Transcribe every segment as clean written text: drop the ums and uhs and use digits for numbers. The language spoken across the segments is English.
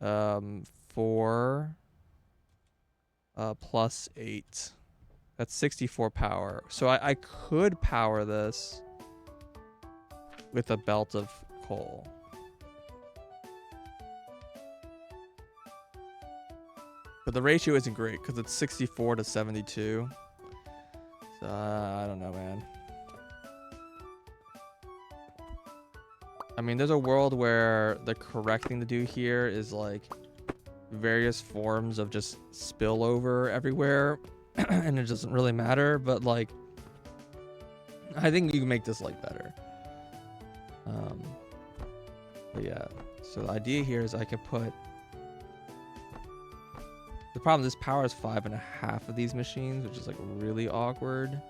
4 plus 8. That's 64 power. So I could power this with a belt of coal. But the ratio isn't great because it's 64 to 72. So I don't know, man. I mean, there's a world where the correct thing to do here is like various forms of just spillover everywhere and it doesn't really matter, but like I think you can make this like better. But yeah, so the idea here is I could put, the problem, this powers 5.5 of these machines, which is like really awkward.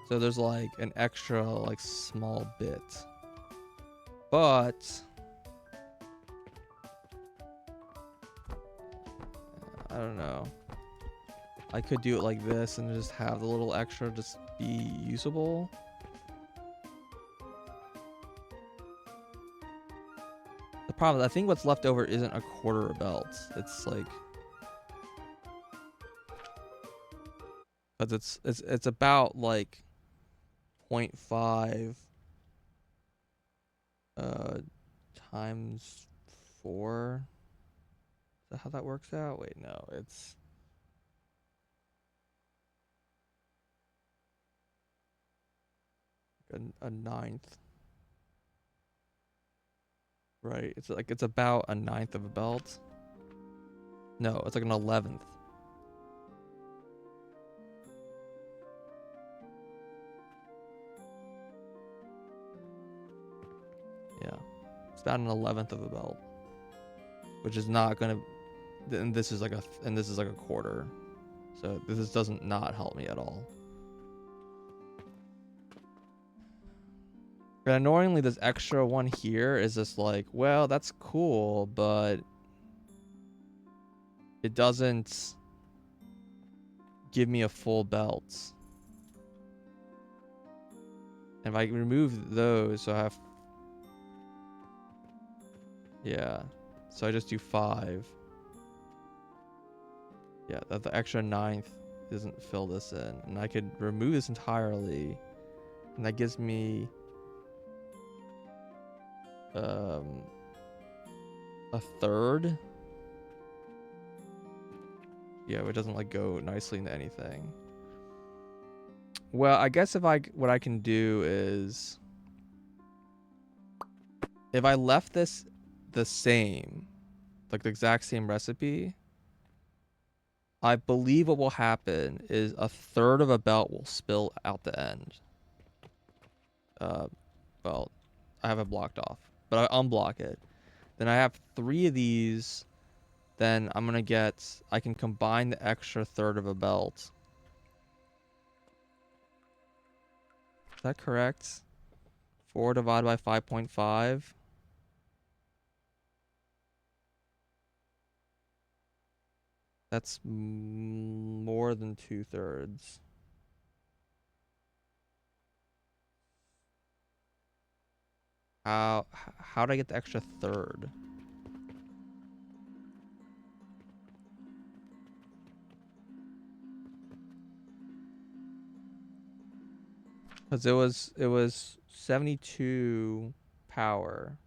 So there's like an extra like small bit, but I don't know. I could do it like this and just have the little extra just be usable. The problem, I think what's left over isn't a quarter a belt. It's like, but it's about like 0.5 times 4. Is that how that works out? Wait, no, it's a ninth. Right, it's like it's about a ninth of a belt. No, it's like an 11th. Yeah, it's about an 11th of a belt, which is not gonna. And this is like a quarter, so this doesn't not help me at all. But annoyingly, this extra one here is just like, well, that's cool, but it doesn't give me a full belt. And if I remove those, so I have, yeah, so I just do 5. Yeah, that the extra ninth doesn't fill this in, and I could remove this entirely, and that gives me a third. Yeah, it doesn't like go nicely into anything. Well, I guess what I can do is, if I left this the same, like the exact same recipe, I believe what will happen is a third of a belt will spill out the end. Well, I have it blocked off, but I unblock it. Then I have 3 of these. Then I can combine the extra third of a belt. Is that correct? 4 divided by 5.5. That's more than 2/3. How do I get the extra third? Because it was 72 power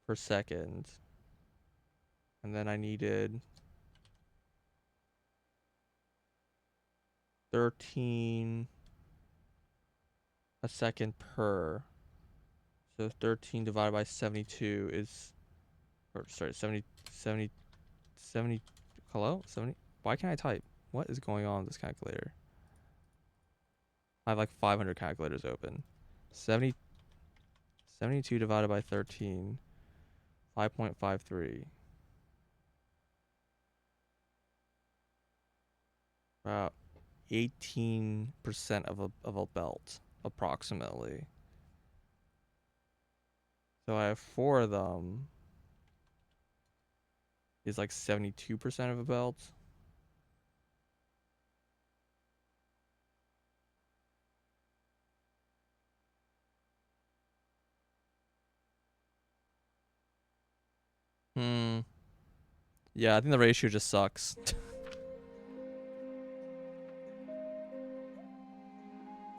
per second, and then I needed 13 a second per. So 13 divided by 72 is, or sorry, 70. Hello? 70? Why can't I type? What is going on with this calculator? I have like 500 calculators open. 72 divided by 13, 5.53. About 18% of a belt, approximately. So I have 4 of them. Is like 72% of a belt. Hmm. Yeah, I think the ratio just sucks. It's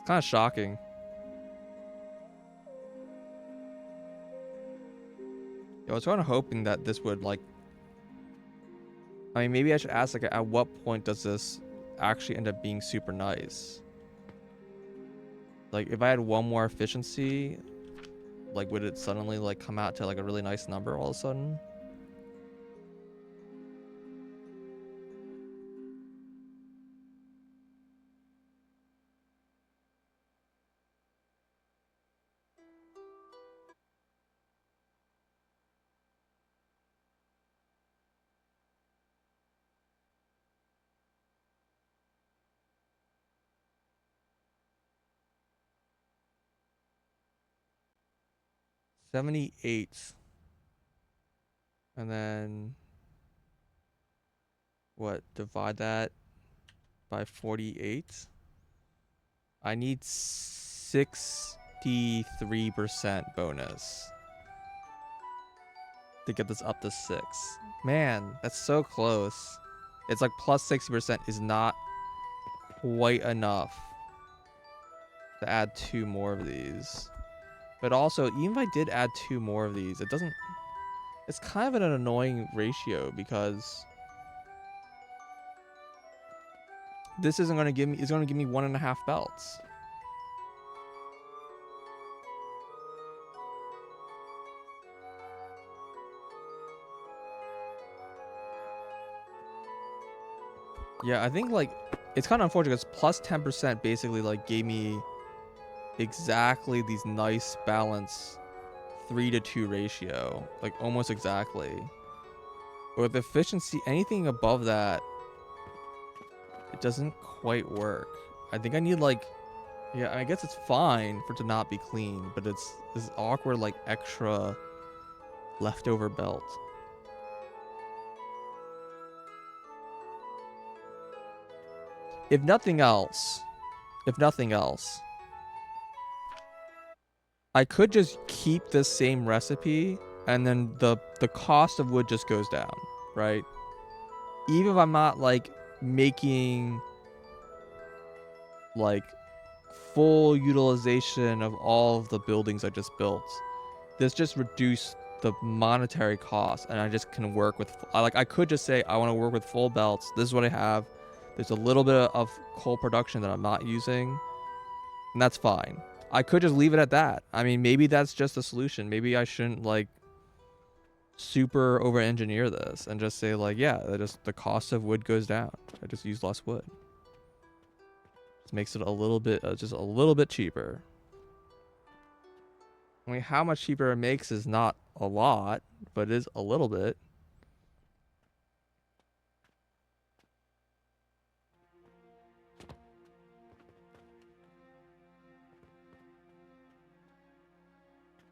kind of shocking. I was kind of hoping that this would like. I mean, maybe I should ask like, at what point does this actually end up being super nice? Like, if I had one more efficiency, like, would it suddenly like come out to like a really nice number all of a sudden? $78, and then what? Divide that by 48. I need 63% bonus to get this up to 6. Man, that's so close. It's like plus 60% is not quite enough to add 2 more of these. But also, even if I did add 2 more of these, it doesn't... It's kind of an annoying ratio because this isn't going to give me... It's going to give me 1.5 belts. Yeah, I think like it's kind of unfortunate because plus 10% basically like gave me exactly these nice balance 3-to-2 ratio, like almost exactly. But with efficiency, anything above that, it doesn't quite work. I think I need like, yeah, I guess it's fine for it to not be clean, but it's this awkward like extra leftover belt. If nothing else, if nothing else, I could just keep this same recipe and then the cost of wood just goes down, right? Even if I'm not like making like full utilization of all of the buildings I just built, this just reduced the monetary cost and I just can work with I could just say I want to work with full belts. This is what I have. There's a little bit of coal production that I'm not using, and that's fine. I could just leave it at that. I mean, maybe that's just a solution. Maybe I shouldn't like super over engineer this and just say like, yeah, just the cost of wood goes down. I just use less wood. Just makes it a little bit, just a little bit cheaper. I mean, how much cheaper it makes is not a lot, but it is a little bit.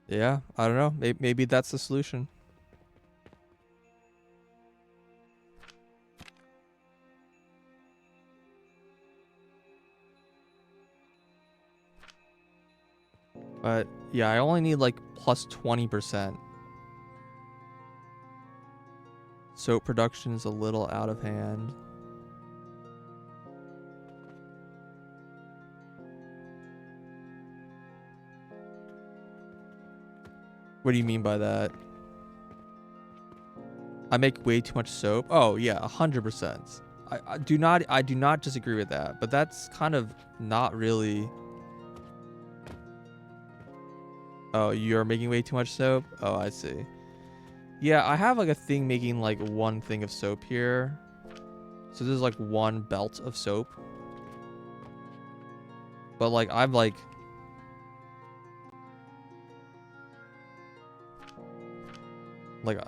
Yeah, I don't know. Maybe that's the solution. But yeah, I only need like plus 20%. Soap production is a little out of hand. What do you mean by that? I make way too much soap. Oh yeah, 100%. I do not disagree with that, but that's kind of not really. Oh, you're making way too much soap? Oh, I see. Yeah, I have like a thing making like one thing of soap here. So this is like one belt of soap. But like I'm like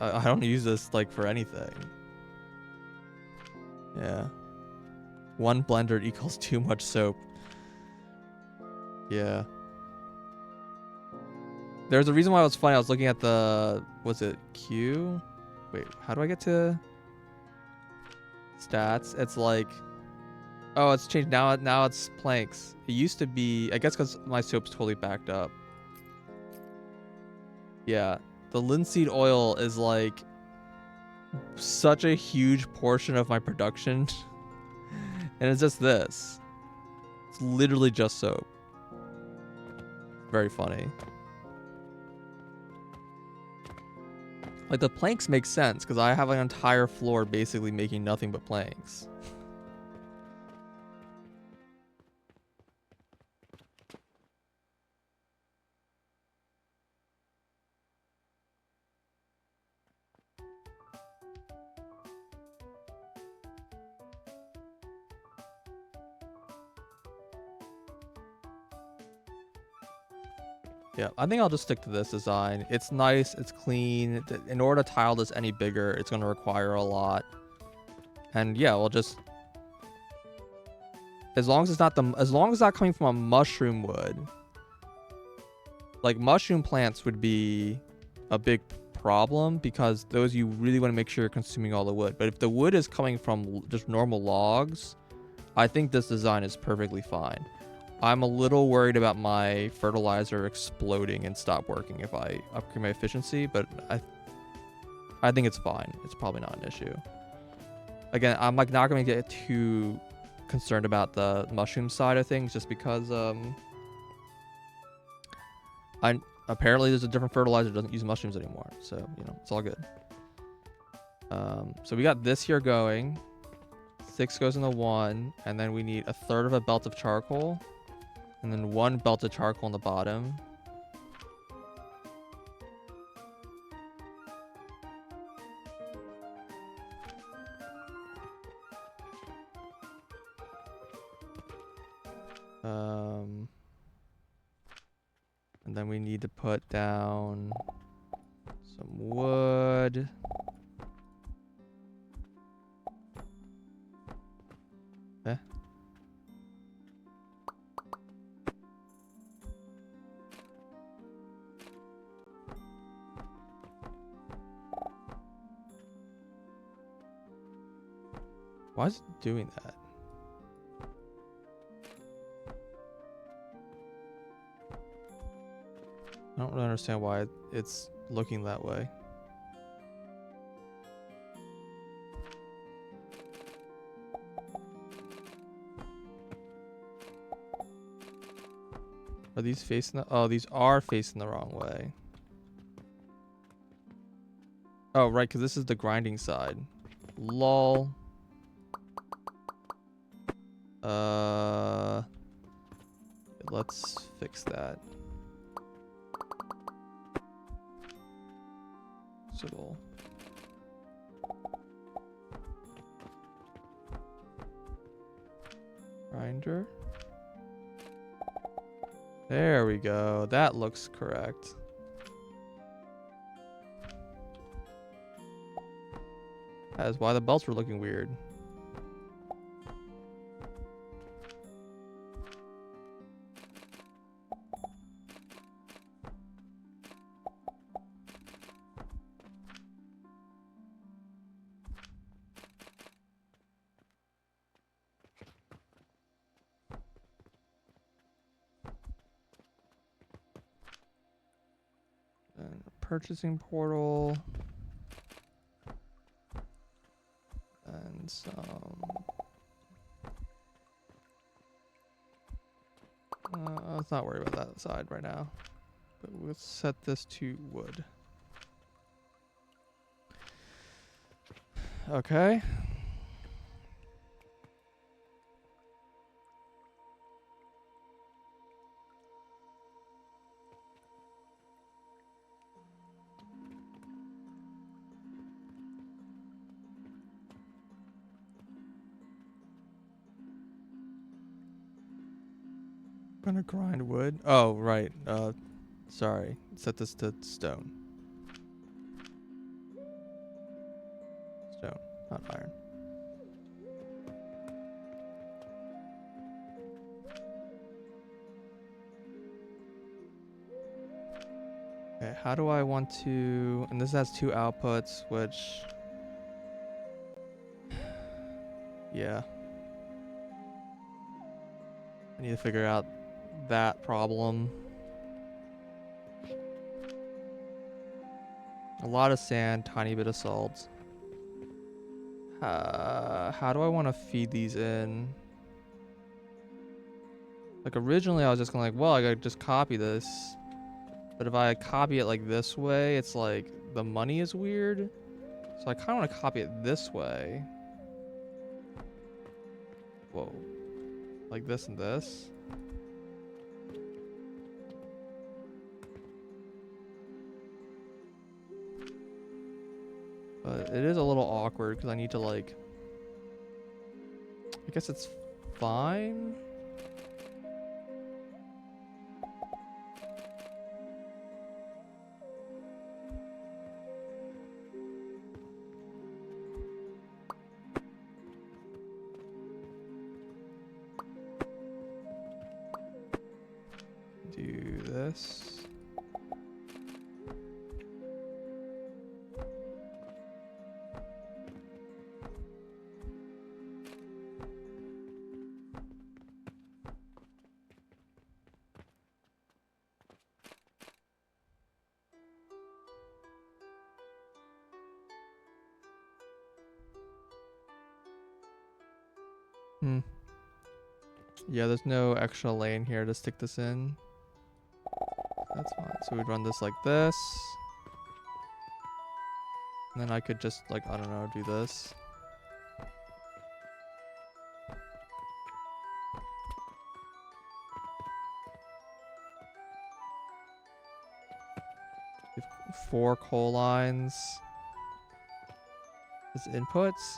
I don't use this like for anything. Yeah. One blender equals too much soap. Yeah. There's a reason why it was funny. I was looking at the, was it Q? Wait, how do I get to stats? It's like, oh, it's changed now. Now it's planks. It used to be, I guess, because my soap's totally backed up. Yeah, the linseed oil is like such a huge portion of my production. And it's just this. It's literally just soap. Very funny. Like, the planks make sense because I have an entire floor basically making nothing but planks. Yeah, I think I'll just stick to this design. It's nice, it's clean. In order to tile this any bigger, it's going to require a lot. And yeah, we'll just, as long as it's not coming from a mushroom wood. Like, mushroom plants would be a big problem because those, you really want to make sure you're consuming all the wood. But if the wood is coming from just normal logs, I think this design is perfectly fine. I'm a little worried about my fertilizer exploding and stop working if I upgrade my efficiency, but I think it's fine. It's probably not an issue. Again, I'm like not going to get too concerned about the mushroom side of things just because apparently there's a different fertilizer that doesn't use mushrooms anymore. So, you know, it's all good. So we got this here going. 6 goes into 1, and then we need a third of a belt of charcoal. And then 1 belt of charcoal on the bottom. And then we need to put down some wood. Why is it doing that? I don't really understand why it's looking that way. Are these facing the... Oh, these are facing the wrong way. Oh, right, because this is the grinding side. Lol. Let's fix that. Civil. Grinder. There we go. That looks correct. That is why the belts were looking weird. Purchasing portal and some let's not worry about that side right now, but let's set this to wood. Okay. Gonna grind wood. Oh, right. Sorry. Set this to stone. Stone, not iron. Okay, how do I want to... And this has 2 outputs, which... Yeah. I need to figure out that problem. A lot of sand, tiny bit of salt. How do I want to feed these in? Like originally I was just gonna like, well, I gotta just copy this. But if I copy it like this way, it's like the money is weird. So I kind of want to copy it this way. Whoa. Like this and this. But it is a little awkward because I need to like... I guess it's fine. Do this. Yeah, there's no extra lane here to stick this in. That's fine. So we'd run this like this. And then I could just like, I don't know, do this. Four coal lines as inputs.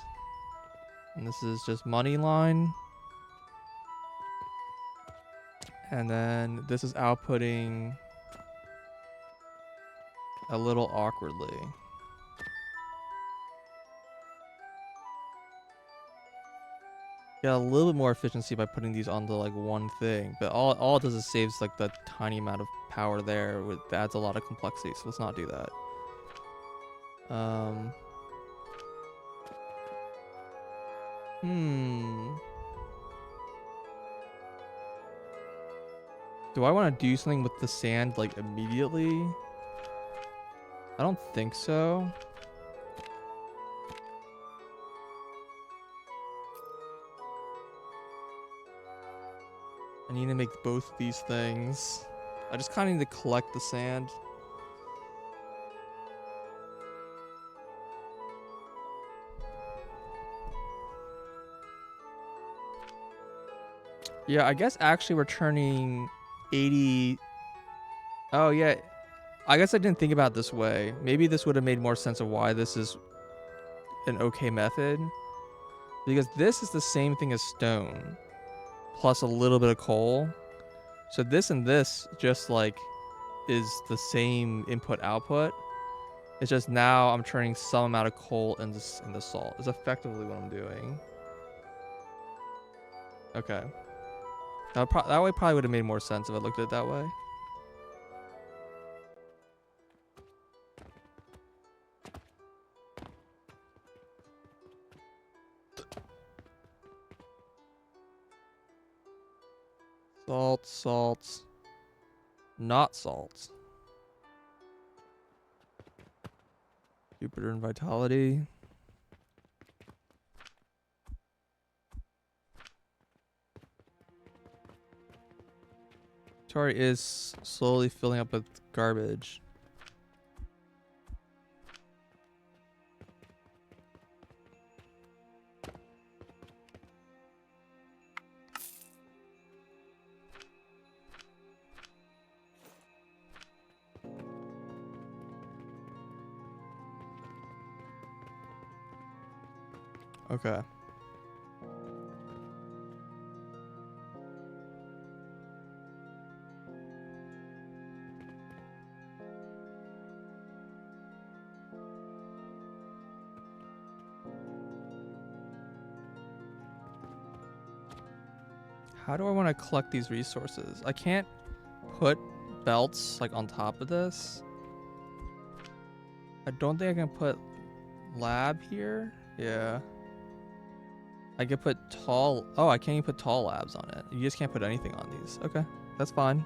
And this is just money line. And then this is outputting a little awkwardly. Get a little bit more efficiency by putting these onto like one thing, but all it does is saves like the tiny amount of power there. That adds a lot of complexity, so let's not do that. Do I want to do something with the sand like immediately? I don't think so. I need to make both of these things. I just kind of need to collect the sand. Yeah, I guess actually we're turning 80. Oh, yeah. I guess I didn't think about it this way. Maybe this would have made more sense of why this is an okay method. Because this is the same thing as stone. Plus a little bit of coal. So this and this just like is the same input output. It's just now I'm turning some amount of coal into salt. Is effectively what I'm doing. Okay. That way probably would have made more sense if I looked at it that way. Salt, salt, not salt. Jupiter and Vitality. Atari is slowly filling up with garbage. Okay. How do I want to collect these resources? I can't put belts like on top of this. I don't think I can put lab here. Yeah. I could put tall. Oh, I can't even put tall labs on it. You just can't put anything on these. Okay, that's fine.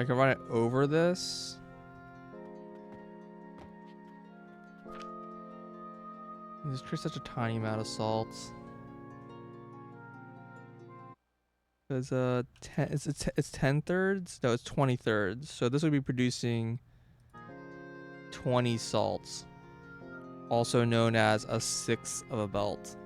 I can run it over this. This creates such a tiny amount of salt. Because it's 10 thirds? No, it's 20 thirds. So this would be producing 20 salts, also known as a sixth of a belt.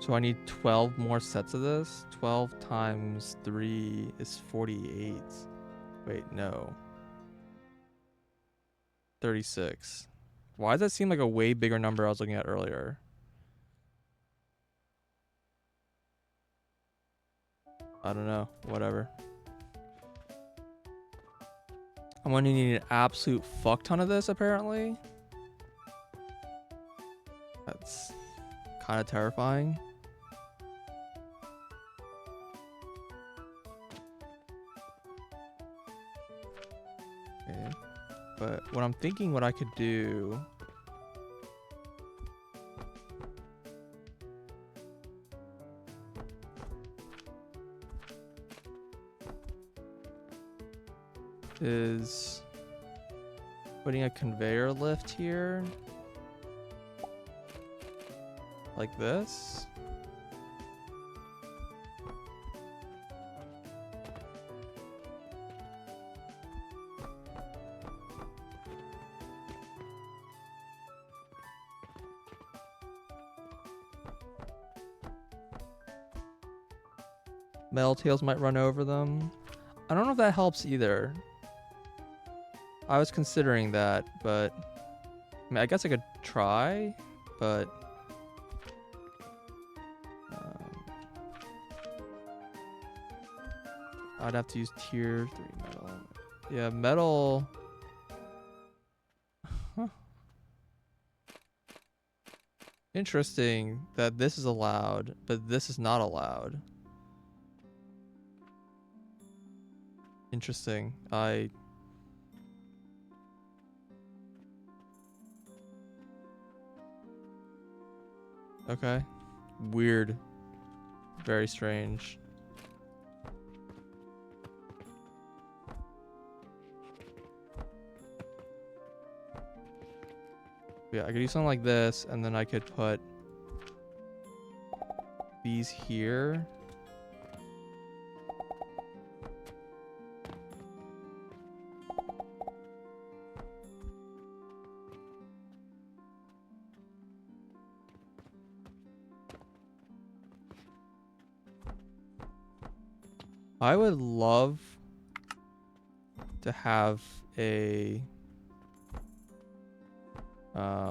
So I need 12 more sets of this. 12 times 3 is 48. Wait, no. 36. Why does that seem like a way bigger number I was looking at earlier? I don't know. Whatever. I'm going to need an absolute fuck ton of this, apparently. That's kind of terrifying. Okay. But what I'm thinking what I could do is putting a conveyor lift here like this. Metal tails might run over them. I don't know if that helps either. I was considering that, but I mean, I guess I could try, but I'd have to use tier 3 metal. Yeah, metal. Huh. Interesting that this is allowed, but this is not allowed. Interesting. Okay. Weird. Very strange. Yeah, I could do something like this, and then I could put these here. I would love to have a I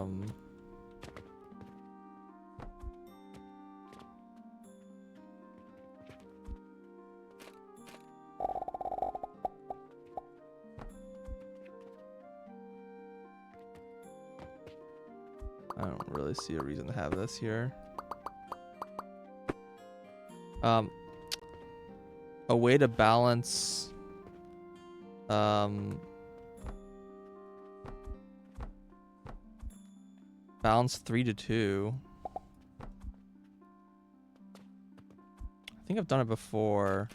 don't really see a reason to have this here. A way to balance balance 3 to 2. I think I've done it before.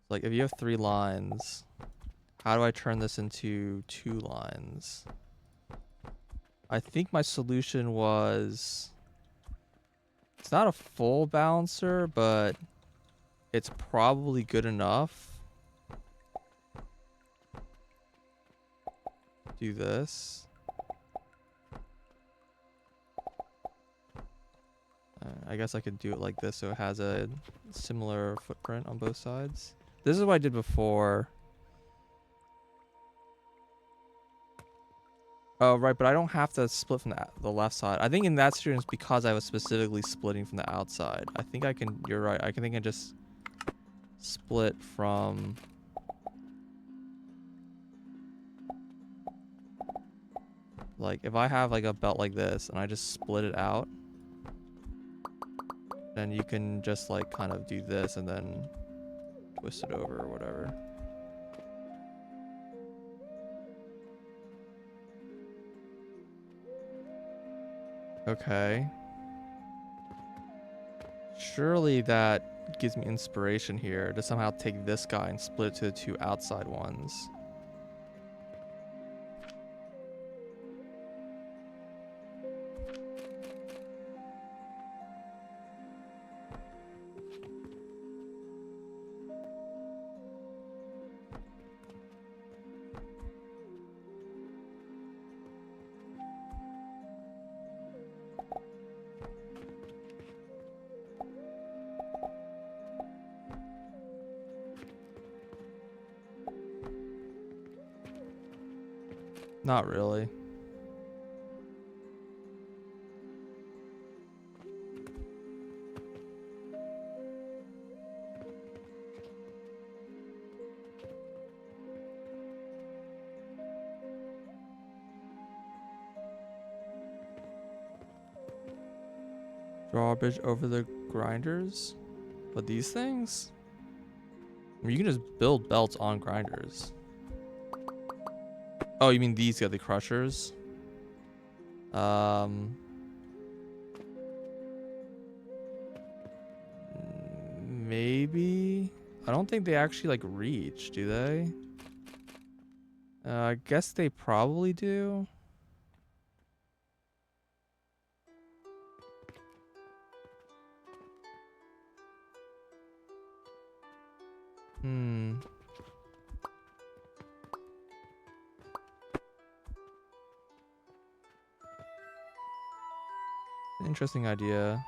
Like if you have 3 lines, how do I turn this into 2 lines? I think my solution was, it's not a full balancer, but it's probably good enough. Do this. I guess I could do it like this so it has a similar footprint on both sides. This is what I did before. Oh, right, but I don't have to split from the left side. I think in that situation it's because I was specifically splitting from the outside. I think I can, you're right, I can just split from... Like, if I have like a belt like this and I just split it out, then you can just like kind of do this and then twist it over or whatever. Okay. Surely that gives me inspiration here to somehow take this guy and split it to the two outside ones. Not really. Drawbridge over the grinders? But these things? I mean, you can just build belts on grinders. Oh, you mean these got the crushers? Maybe? I don't think they actually like reach, do they? I guess they probably do. Hmm. Interesting idea.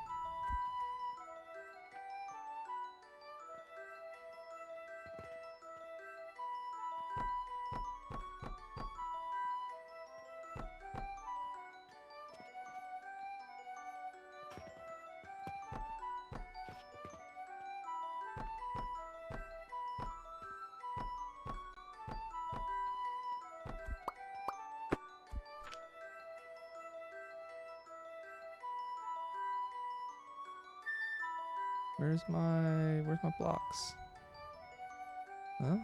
Where's my blocks? Huh?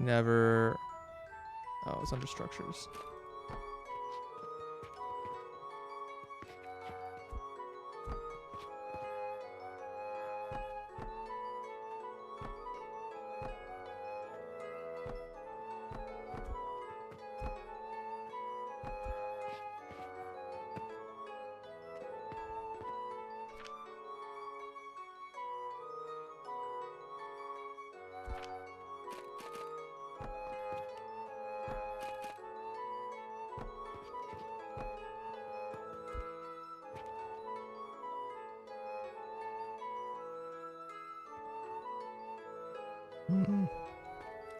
Never. Oh, it's under structures.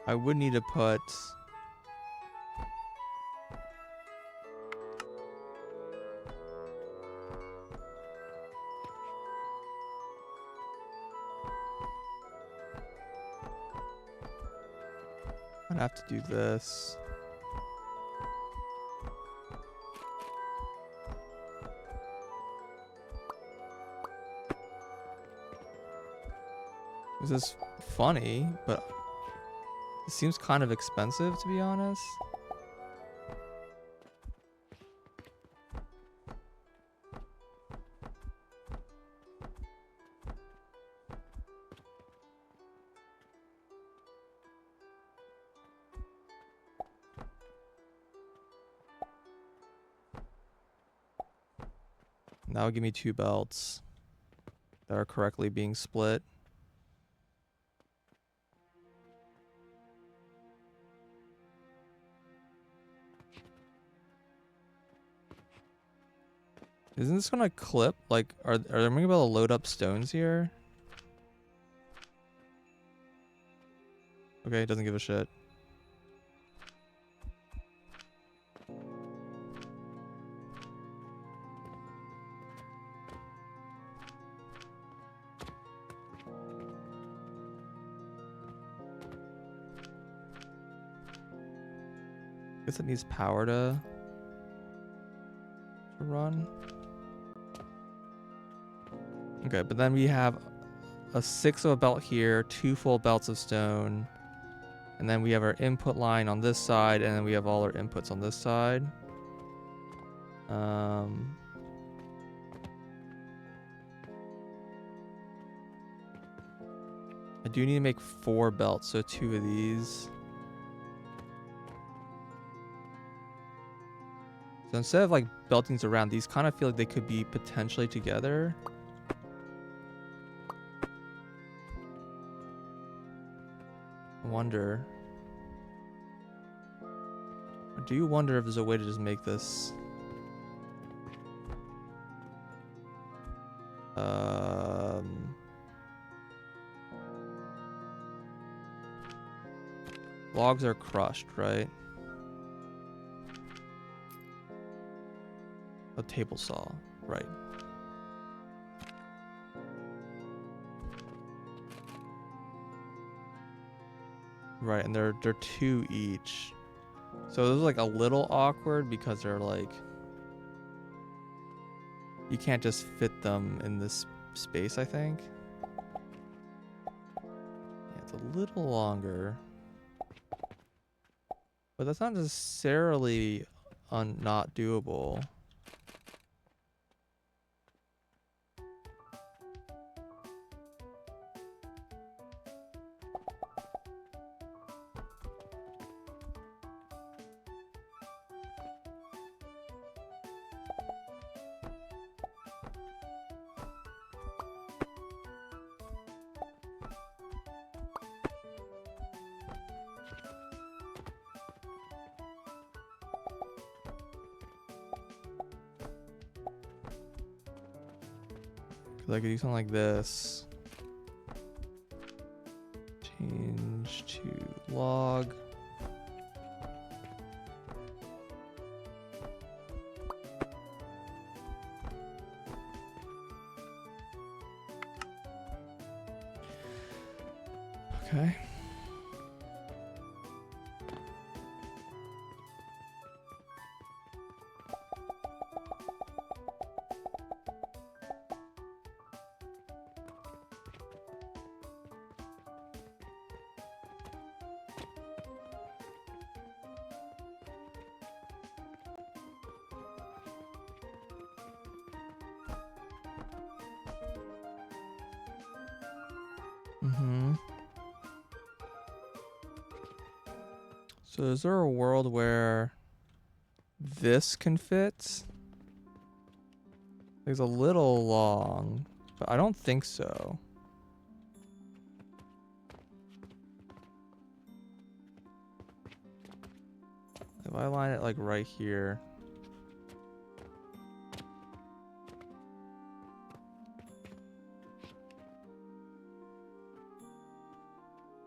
I would need to put. I'd have to do this. This is funny, but it seems kind of expensive, to be honest. That would give me 2 belts that are correctly being split. Isn't this gonna clip? Like, are they able to load up stones here? Okay, it doesn't give a shit. Guess it needs power to run. Okay, but then we have a 6 of a belt here, 2 full belts of stone. And then we have our input line on this side, and then we have all our inputs on this side. I do need to make 4 belts, so 2 of these. So instead of like belting these around, these kind of feel like they could be potentially together. I wonder. I do wonder if there's a way to just make this. Logs are crushed, right? A table saw, right? Right, and they're 2 each. So this is like a little awkward because they're like, you can't just fit them in this space, I think. Yeah, it's a little longer. But that's not necessarily not doable. I could do something like this. Change to log. Okay. So is there a world where this can fit? It's a little long, but I don't think so. If I line it like right here.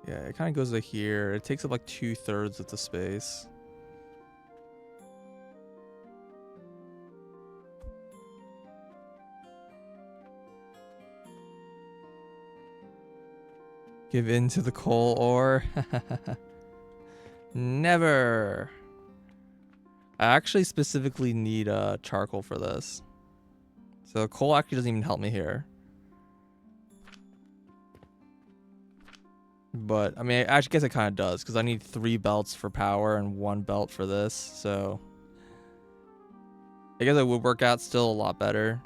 Yeah, it kind of goes to here. It takes up like 2/3 of the space. Give in to the coal ore. Never. I actually specifically need charcoal for this. So coal actually doesn't even help me here. But, I mean, I guess it kind of does, because I need 3 belts for power and 1 belt for this, so... I guess it would work out still a lot better.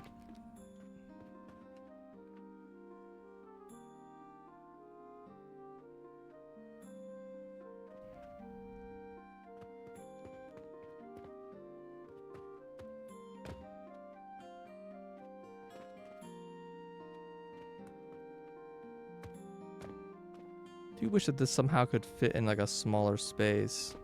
I do wish that this somehow could fit in like a smaller space.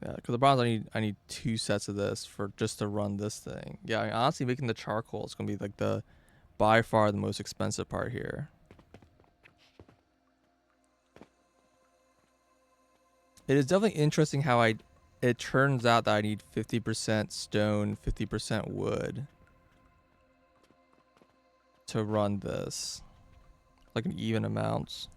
Yeah, because the bronze I need 2 sets of this for just to run this thing. Yeah, I mean, honestly, making the charcoal is gonna be like the by far the most expensive part here. It is definitely interesting how it turns out that I need 50% stone, 50% wood to run this. Like an even amounts.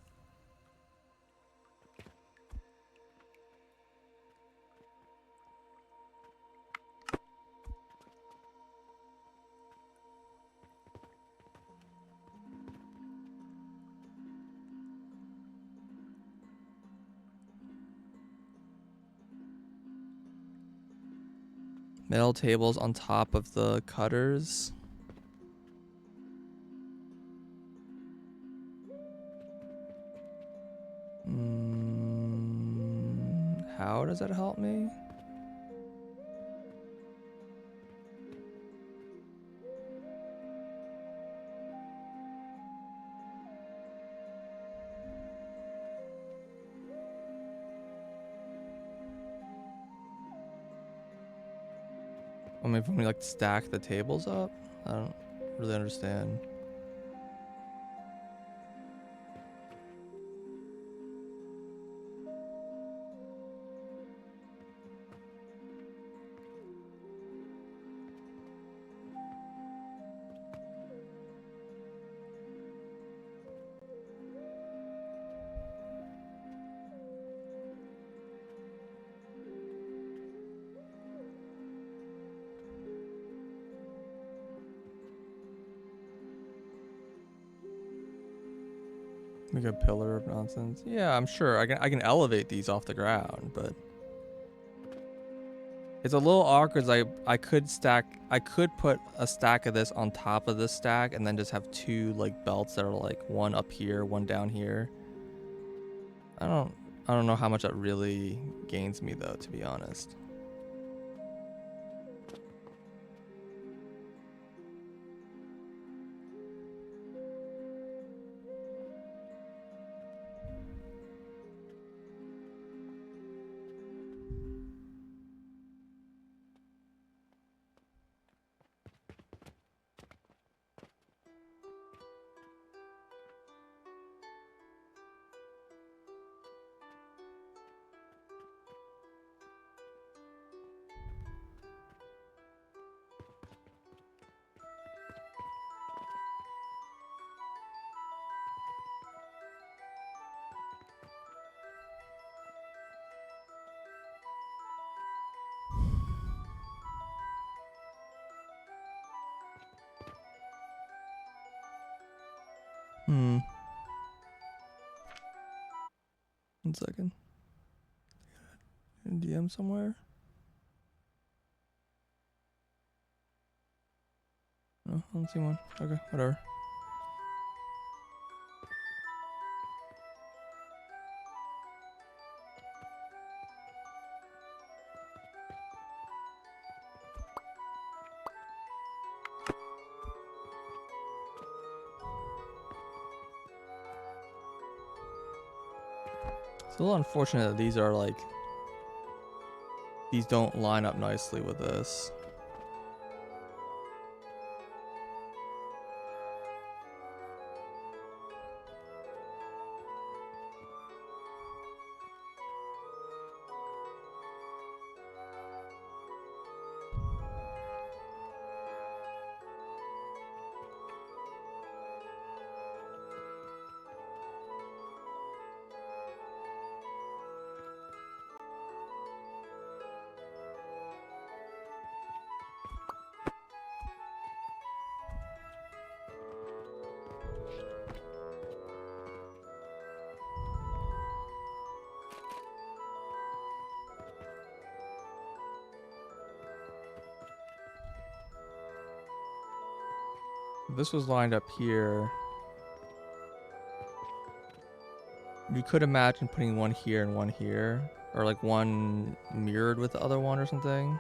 Metal tables on top of the cutters. How does that help me? I mean, if we like stack the tables up, I don't really understand. Make a pillar of nonsense. Yeah, I'm sure I can elevate these off the ground, but it's a little awkward. I could put a stack of this on top of this stack and then just have two like belts that are like one up here, one down here. I don't know how much that really gains me though, to be honest. One second. In DM somewhere? No, I don't see one. Okay, whatever. It's a little unfortunate that these are like, these don't line up nicely with this. If this was lined up here, you could imagine putting one here and one here, or like one mirrored with the other one or something.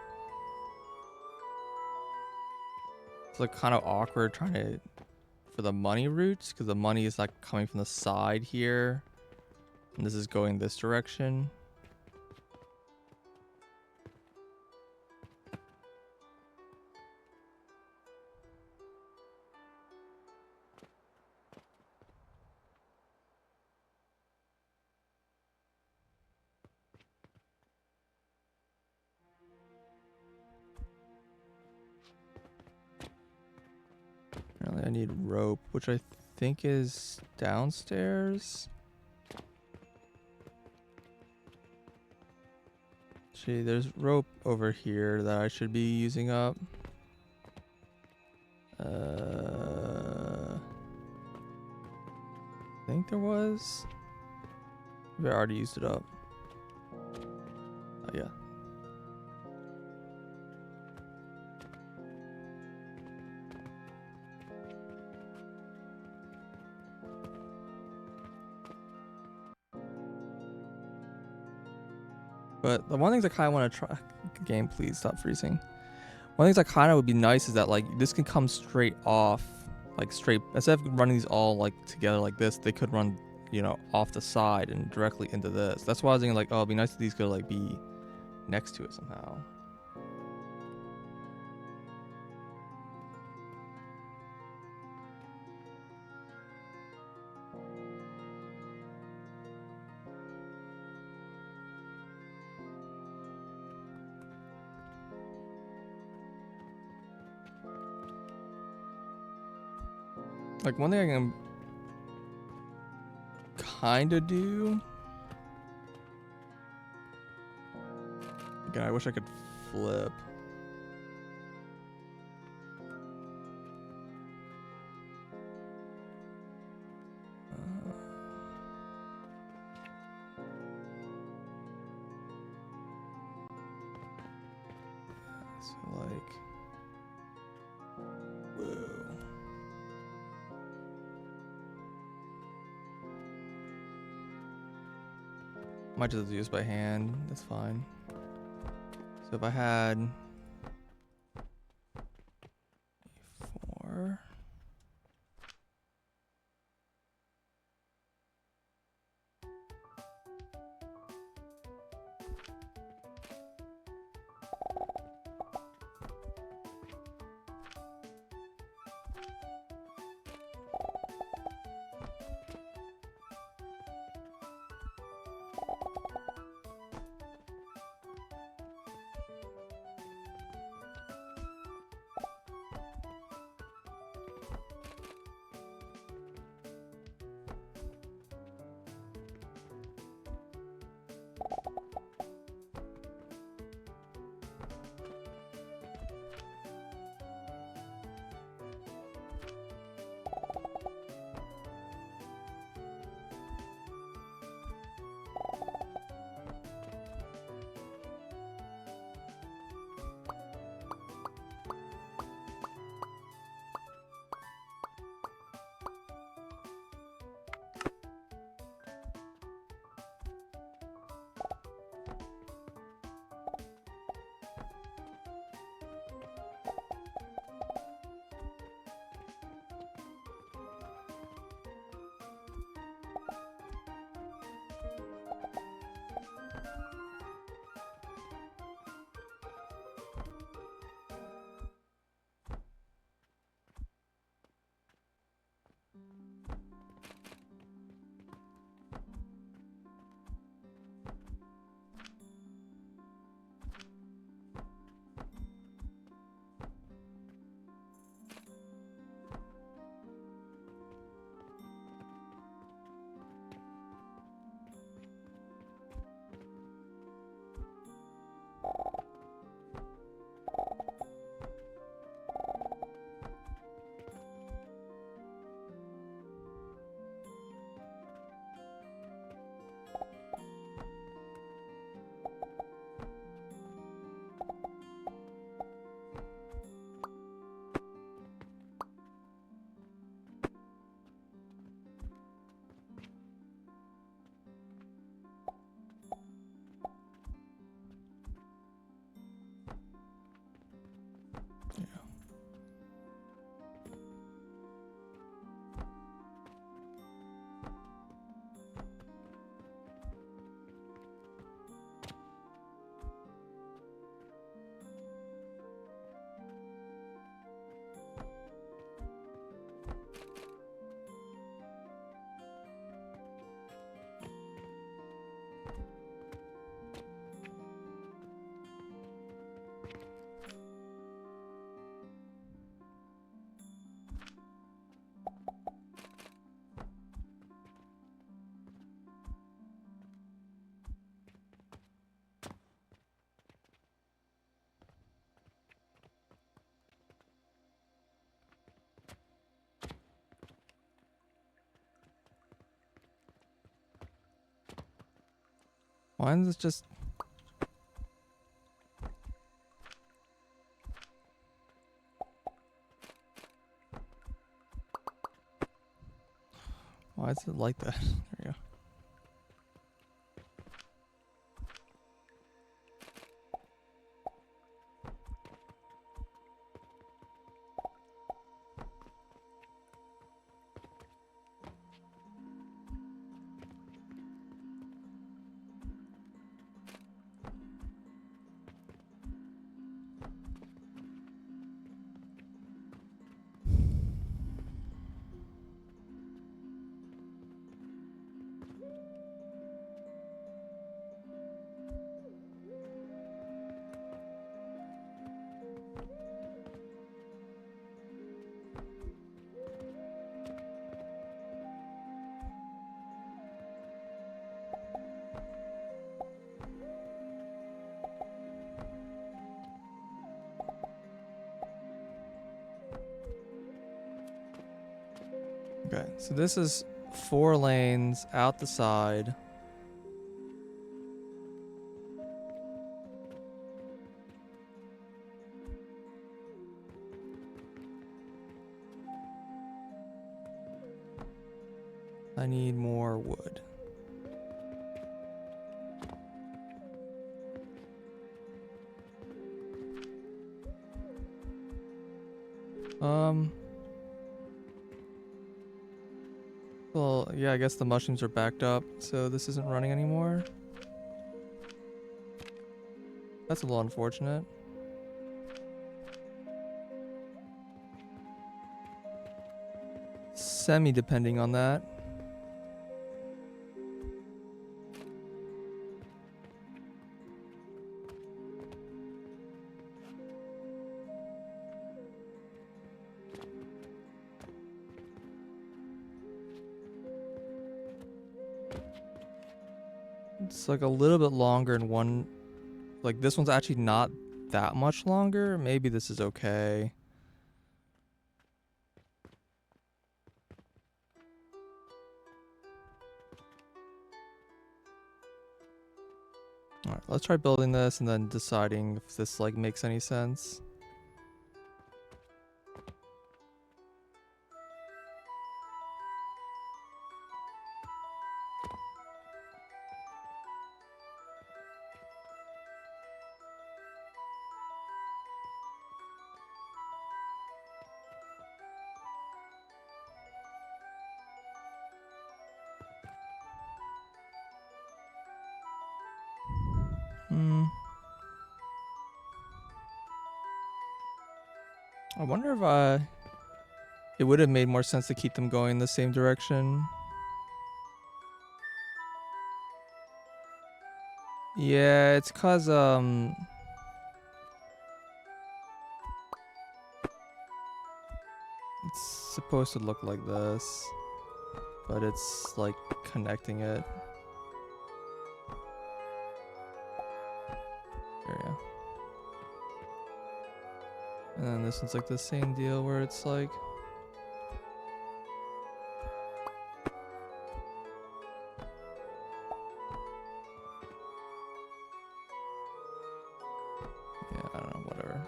It's like kind of awkward trying to, for the money routes, because the money is like coming from the side here, and this is going this direction. Apparently I need rope, which I think is downstairs. Gee, there's rope over here that I should be using up. I think there was. Maybe I already used it up. Oh, yeah. But the one thing I kind of want to try, game, please stop freezing. One of the things I kind of would be nice is that like this can come straight off, like straight, instead of running these all like together like this, they could run, you know, off the side and directly into this. That's why I was thinking like, oh, it'd be nice if these could like be next to it somehow. Like one thing I can kind of do. Again, I wish I could flip. So like, whoa. Might just do this by hand. That's fine. So if I had E4. Why is this just... Why is it like that? There we go. Okay, so this is 4 lanes out the side. I need more wood. Well, yeah, I guess the mushrooms are backed up, so this isn't running anymore. That's a little unfortunate. Semi-depending on that. It's like a little bit longer in one. Like this one's actually not that much longer. Maybe this is okay. Alright, let's try building this and then deciding if this like makes any sense. I wonder if it would have made more sense to keep them going in the same direction. Yeah, it's cause it's supposed to look like this, but it's like connecting it. There we go. And then this one's like the same deal where it's like yeah, I don't know, whatever.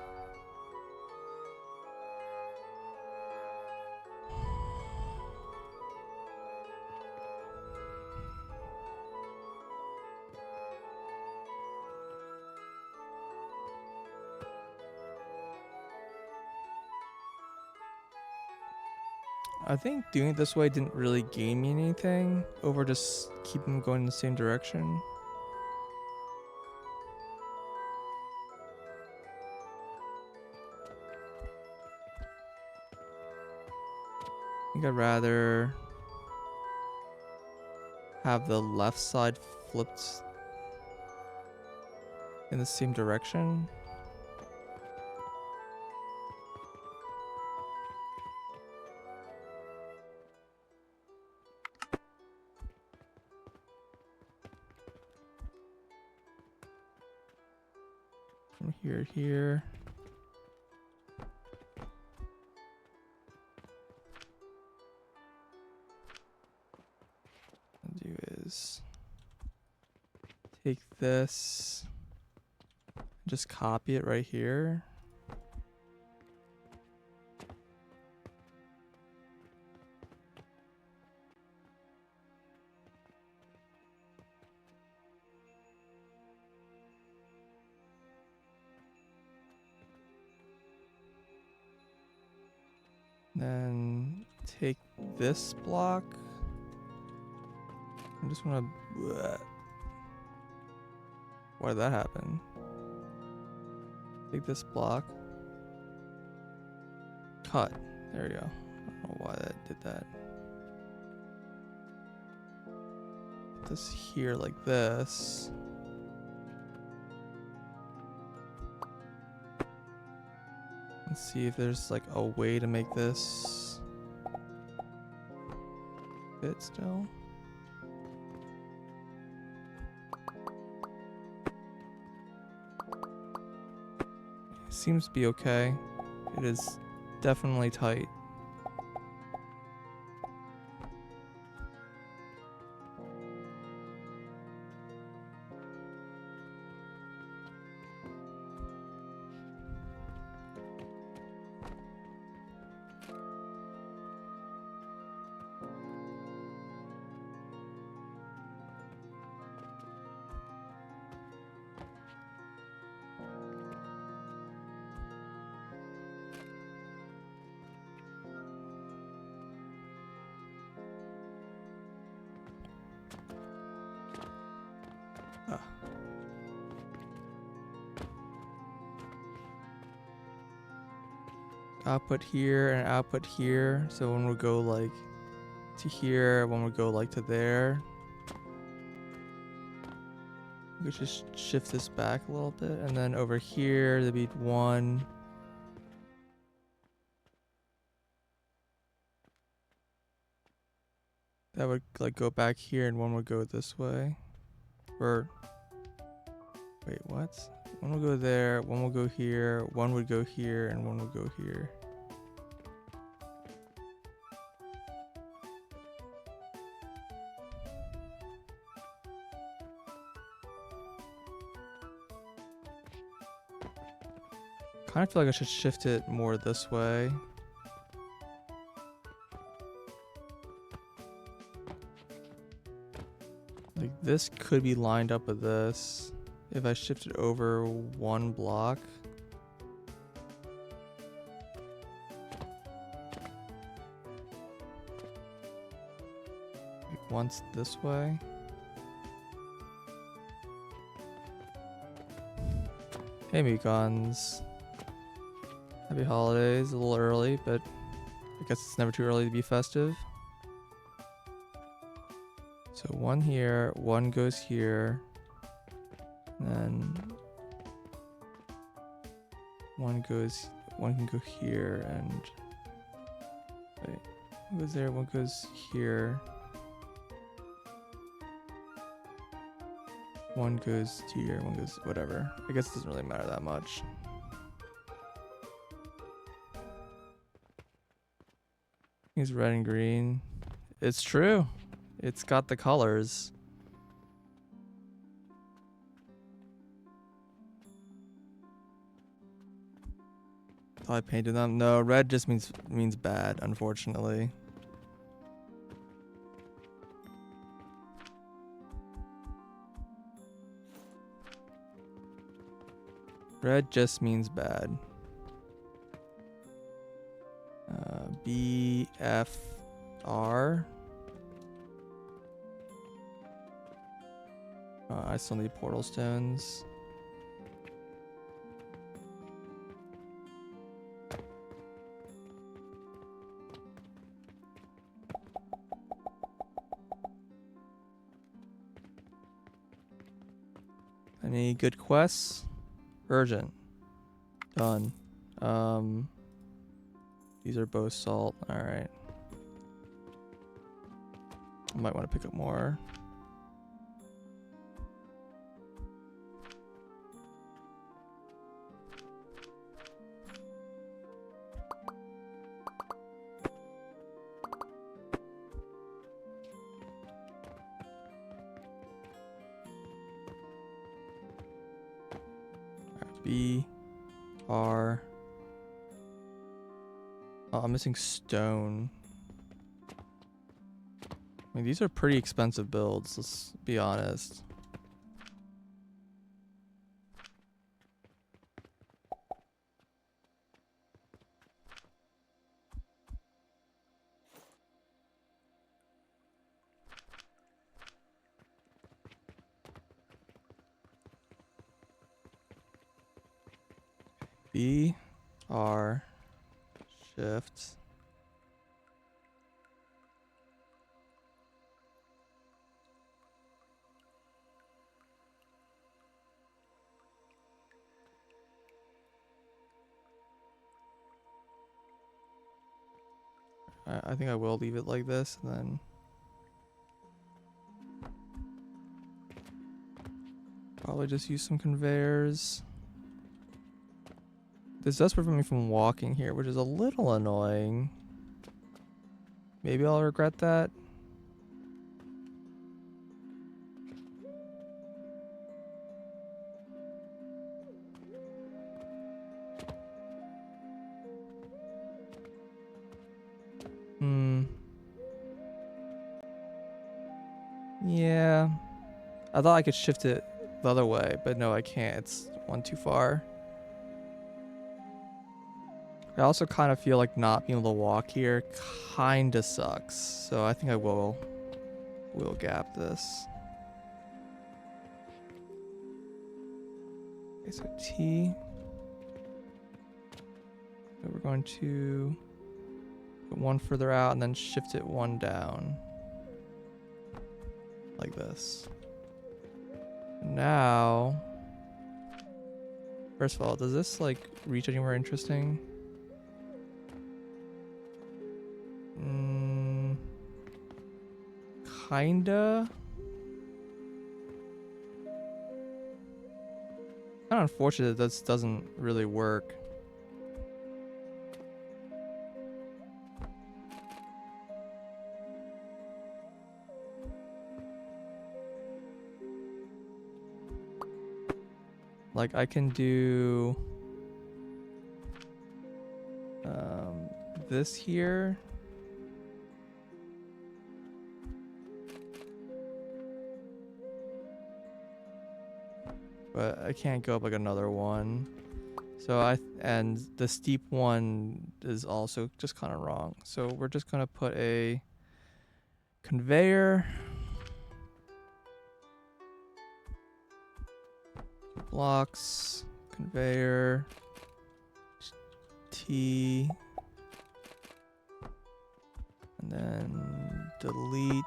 I think doing it this way didn't really gain me anything over just keeping them going in the same direction. I think I'd rather have the left side flipped in the same direction. From here to here. What I'll do is take this, just copy it right here. Then take this block. I just want to. Why did that happen? Take this block. Cut. There we go. I don't know why that did that. Put this here like this. Let's see if there's like a way to make this fit still. Seems to be okay. It is definitely tight. output here and output here. So one would go like to here, one would go like to there. We could just shift this back a little bit, and then over here there'd be one. That would like go back here, and one would go this way. Or wait, what? One will go there, one will go here, one would go here, and one would go here. Kind of feel like I should shift it more this way. Like this could be lined up with this if I shift it over one block. Like once this way. Hey Mekons. Happy holidays, a little early, but I guess it's never too early to be festive. So one here, one goes here, and then one can go here, and wait, one goes there, one goes here, one goes here, one goes whatever. I guess it doesn't really matter that much. He's red and green. It's true. It's got the colors. Thought I painted them. No, red just means bad, unfortunately. Red just means bad. BFR. I still need portal stones. Any good quests? Urgent. Done. These are both salt. Alright. I might want to pick up more. B, R. Oh, I'm missing stone. I mean, these are pretty expensive builds, let's be honest. B, R, shift. I think I will leave it like this, and then probably just use some conveyors. This does prevent me from walking here, which is a little annoying. Maybe I'll regret that. Yeah. I thought I could shift it the other way, but no, I can't. It's one too far. I also kind of feel like not being able to walk here kind of sucks. So I think I will gap this. Okay, so T. So we're going to put one further out and then shift it one down. Like this. Now, first of all, does this like reach anywhere interesting? Kinda. Kind of unfortunate that this doesn't really work. Like I can do this here. But I can't go up like another one. So and the steep one is also just kind of wrong. So we're just gonna put a conveyor. Blocks, conveyor, T, and then delete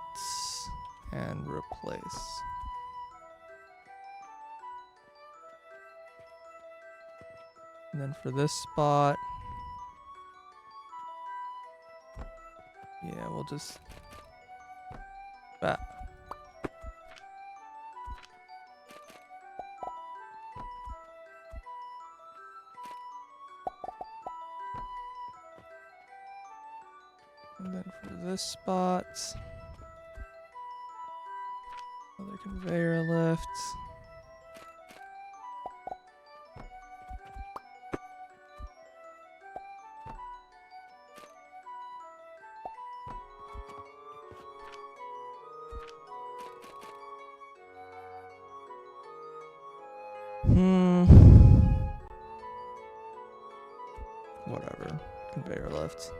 and replace. And then for this spot, yeah, we'll just bat. And then for this spot, another conveyor lift. Whatever. Conveyor lift.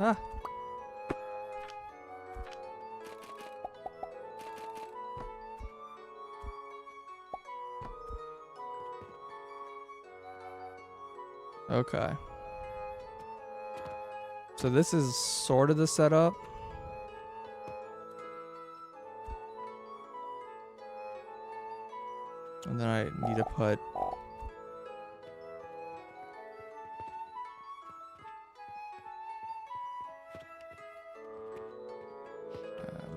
Ah. Okay. So this is sort of the setup. And then I need to put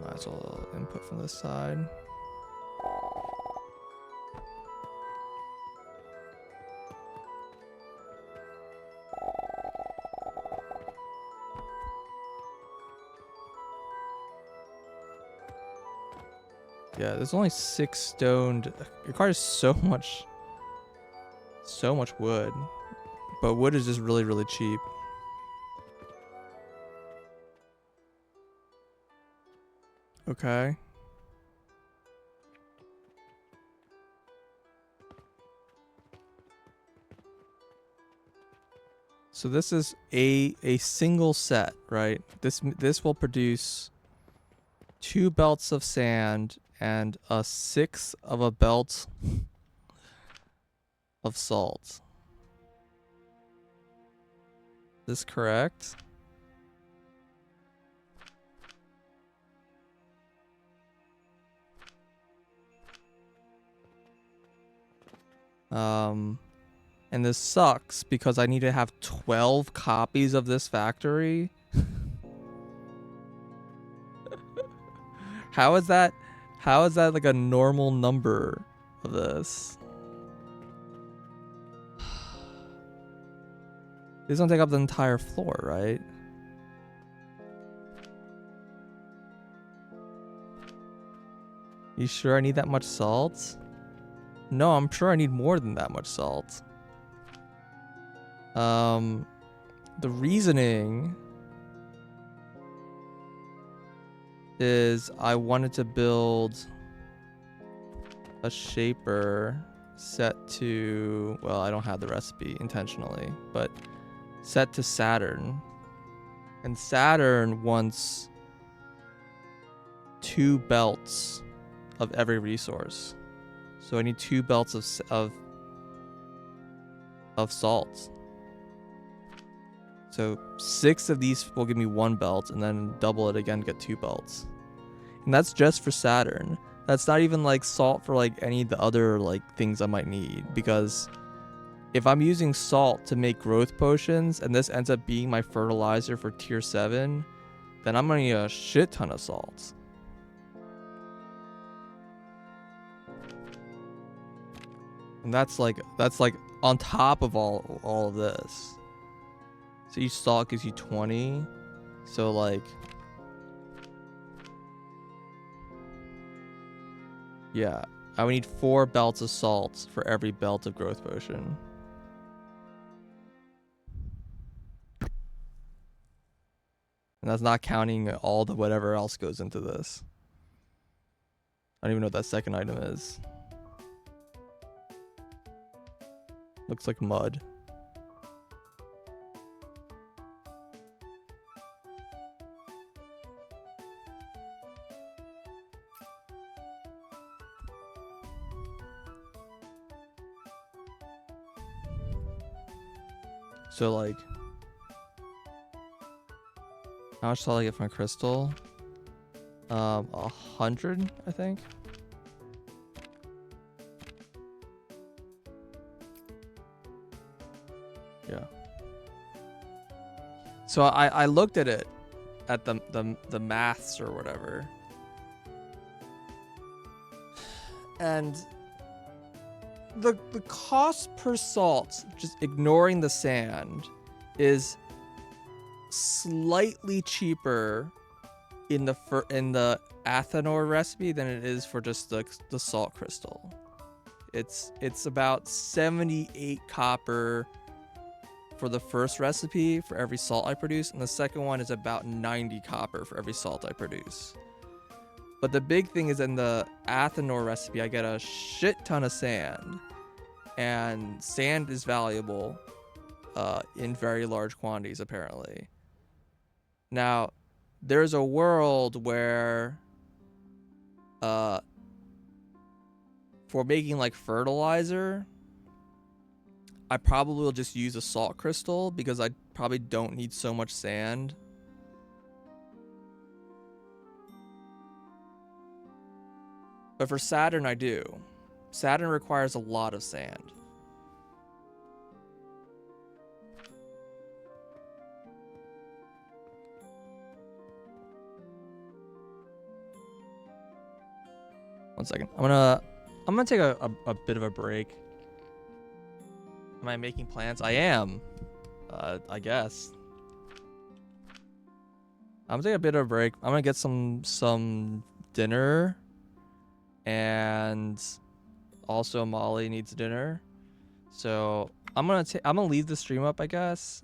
might as well input from this side. Yeah, there's only 6 stoned. It requires so much wood. But wood is just really, really cheap. Okay. So this is a single set, right? This will produce 2 belts of sand and a 1/6 of a belt of salt. Is this correct? And this sucks because I need to have 12 copies of this factory. How is that like a normal number of this? These don't take up the entire floor, right? You sure I need that much salt? No, I'm sure I need more than that much salt. The reasoning is I wanted to build a shaper set to, well, I don't have the recipe intentionally, but set to Saturn. And Saturn wants 2 belts of every resource. So I need 2 belts of of salt. So 6 of these will give me 1 belt, and then double it again, get 2 belts. And that's just for Saturn. That's not even like salt for like any of the other like things I might need, because if I'm using salt to make growth potions and this ends up being my fertilizer for tier 7, then I'm gonna need a shit ton of salt. And that's like on top of all of this. So each salt gives you 20. So like, yeah, I would need 4 belts of salt for every belt of growth potion. And that's not counting all the whatever else goes into this. I don't even know what that second item is. Looks like mud. So like, how much salt I get from a crystal? 100, I think. Yeah. So I looked at it, at the maths or whatever, and the cost per salt, just ignoring the sand, is slightly cheaper in the Athanor recipe than it is for just the salt crystal. It's about 78 copper for the first recipe for every salt I produce, and the second one is about 90 copper for every salt I produce. But the big thing is in the Athanor recipe, I get a shit ton of sand, and sand is valuable in very large quantities, apparently. Now, there's a world where for making like fertilizer, I probably will just use a salt crystal because I probably don't need so much sand. But for Saturn, I do. Saturn requires a lot of sand. One second. I'm gonna take a bit of a break. Am I making plans? I am. I guess. I'm gonna take a bit of a break. I'm gonna get some dinner, and also Molly needs dinner. So I'm gonna leave the stream up, I guess.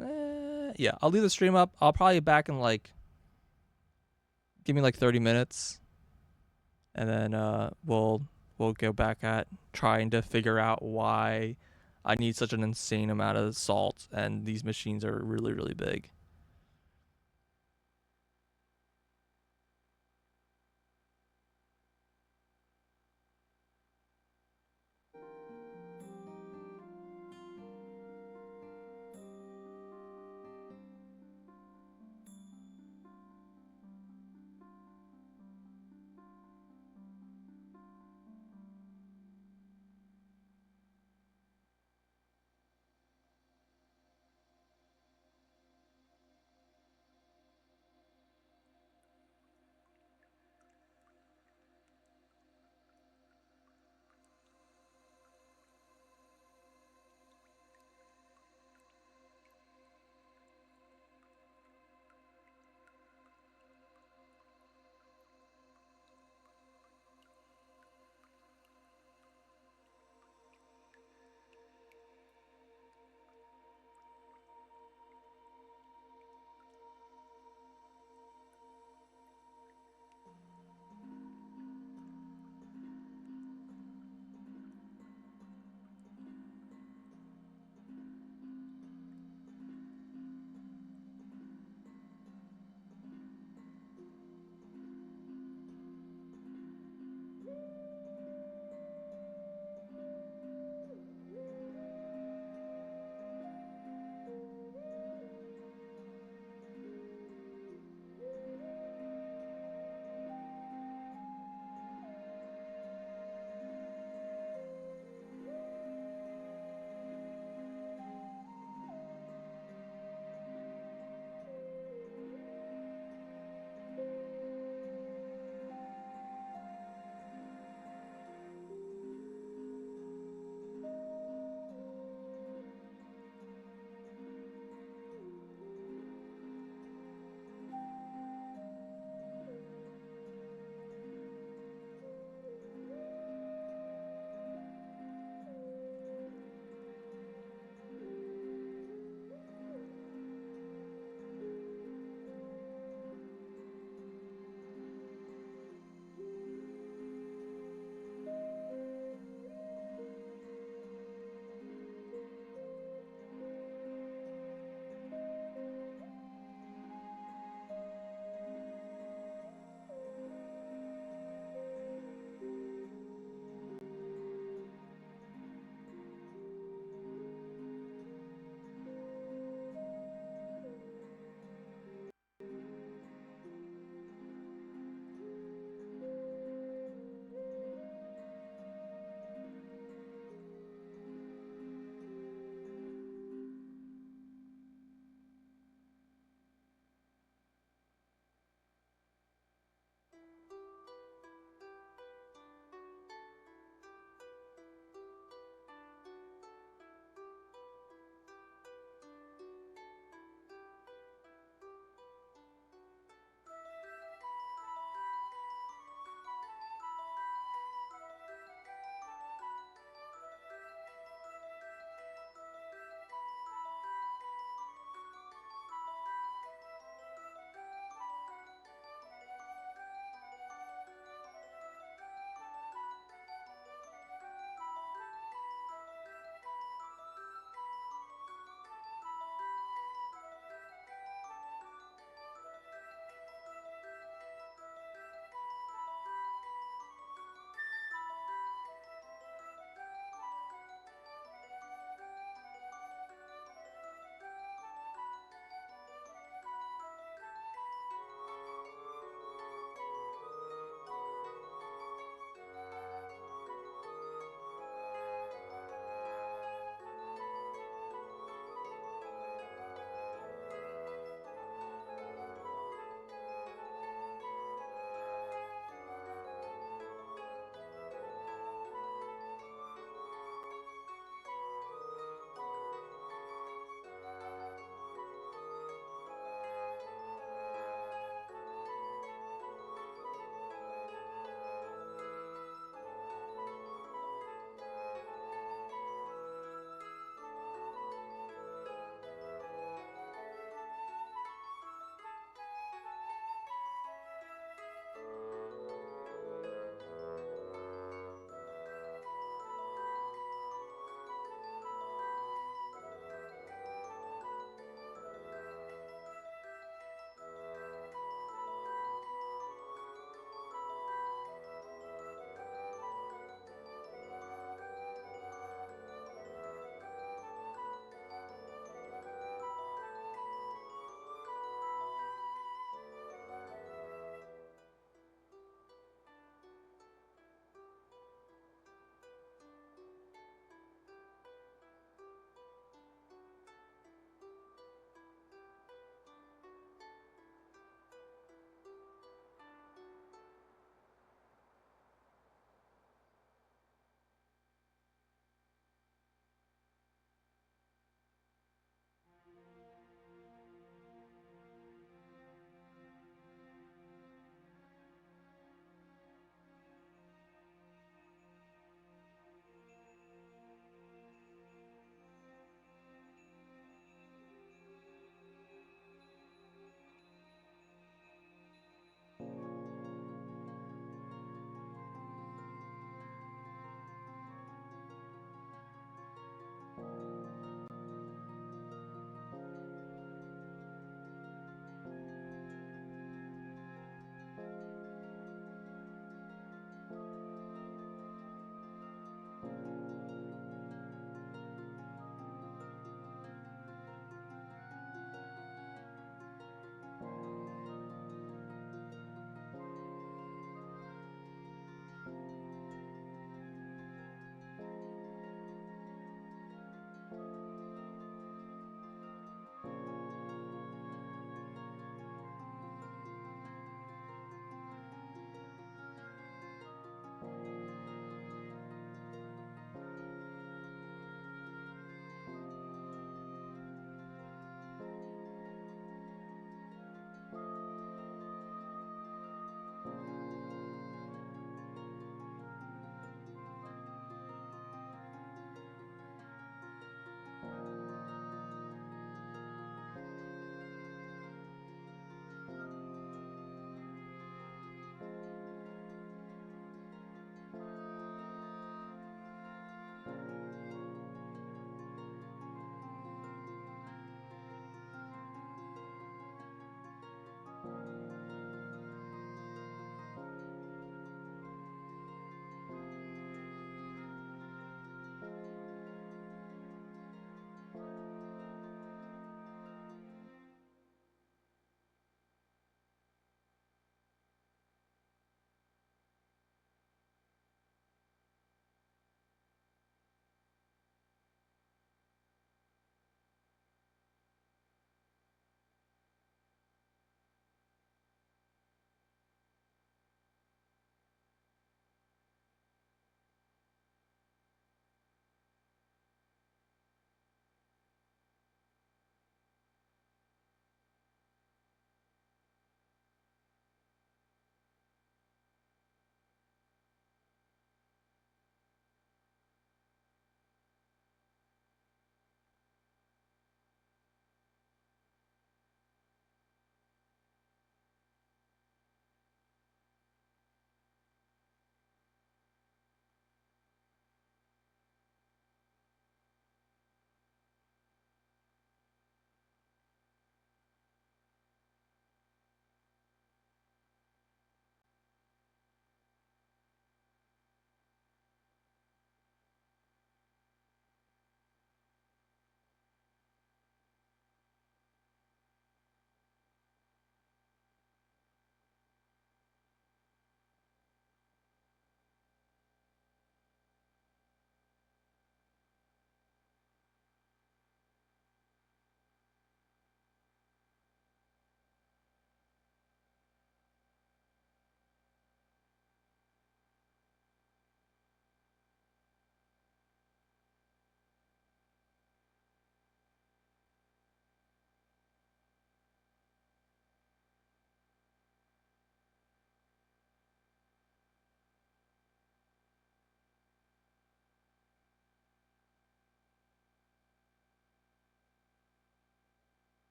Yeah, I'll leave the stream up. I'll probably be back in like, give me like 30 minutes, and then we'll go back at trying to figure out why I need such an insane amount of salt, and these machines are really, really big.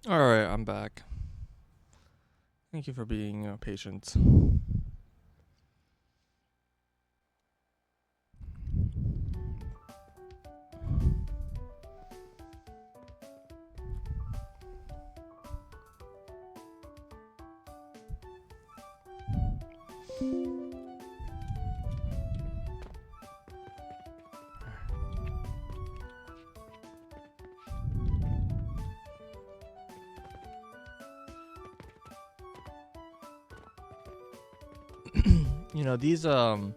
All right, I'm back. Thank you for being patient. You know, these wood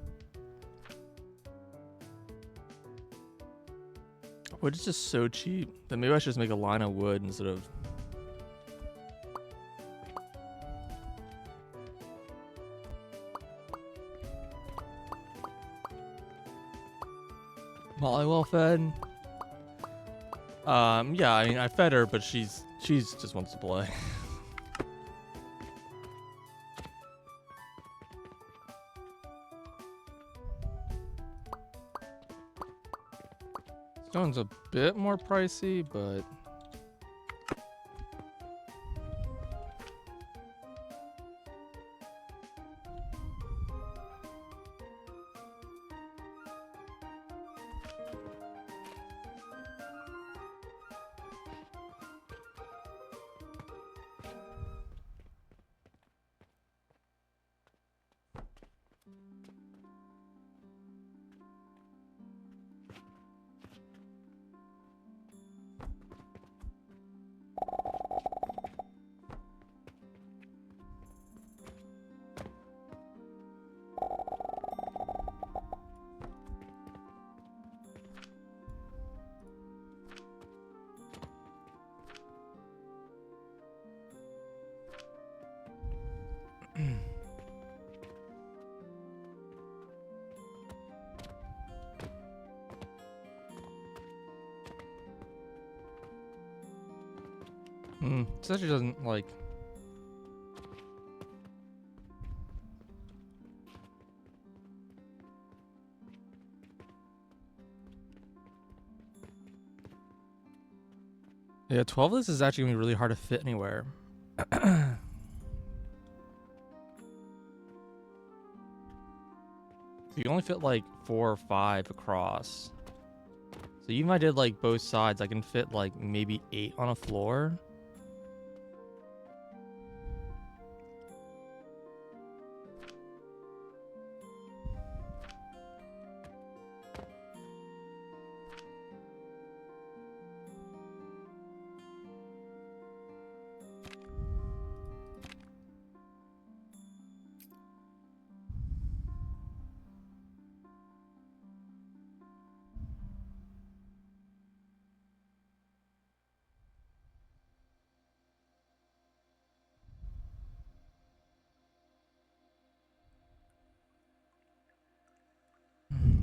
is just so cheap that maybe I should just make a line of wood instead of. Molly well fed. Yeah, I mean I fed her, but she's just wants to play. Stone's a bit more pricey, but it actually doesn't like. Yeah, 12 of this is actually gonna be really hard to fit anywhere. You can only fit like 4 or 5 across. So even if I did like both sides, I can fit like maybe 8 on a floor.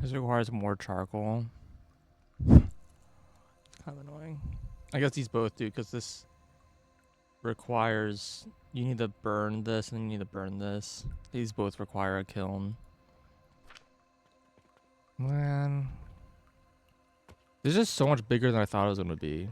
This requires more charcoal. It's kind of annoying. I guess these both do, because this requires, you need to burn this and then you need to burn this. These both require a kiln. Man. This is just so much bigger than I thought it was going to be.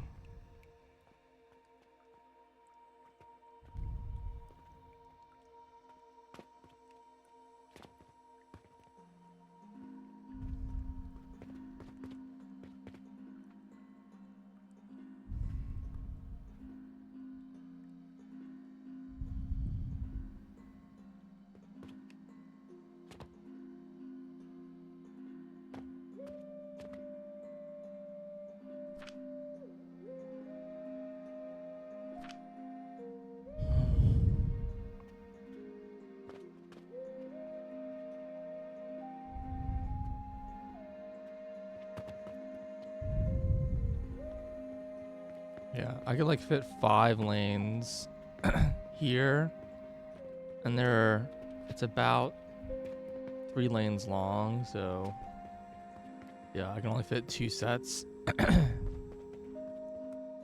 Yeah, I could like fit 5 lanes here, and it's about 3 lanes long, so yeah, I can only fit 2 sets.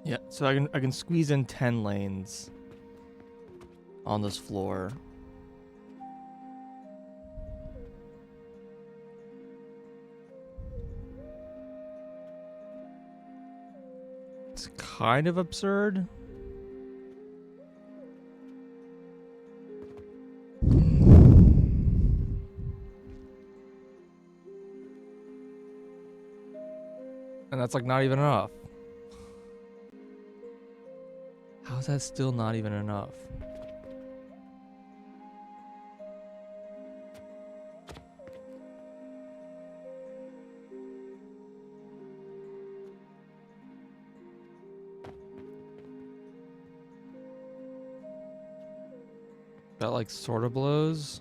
Yeah, so I can squeeze in 10 lanes on this floor. It's kind of absurd. And that's like not even enough. How's that still not even enough? That like sort of blows.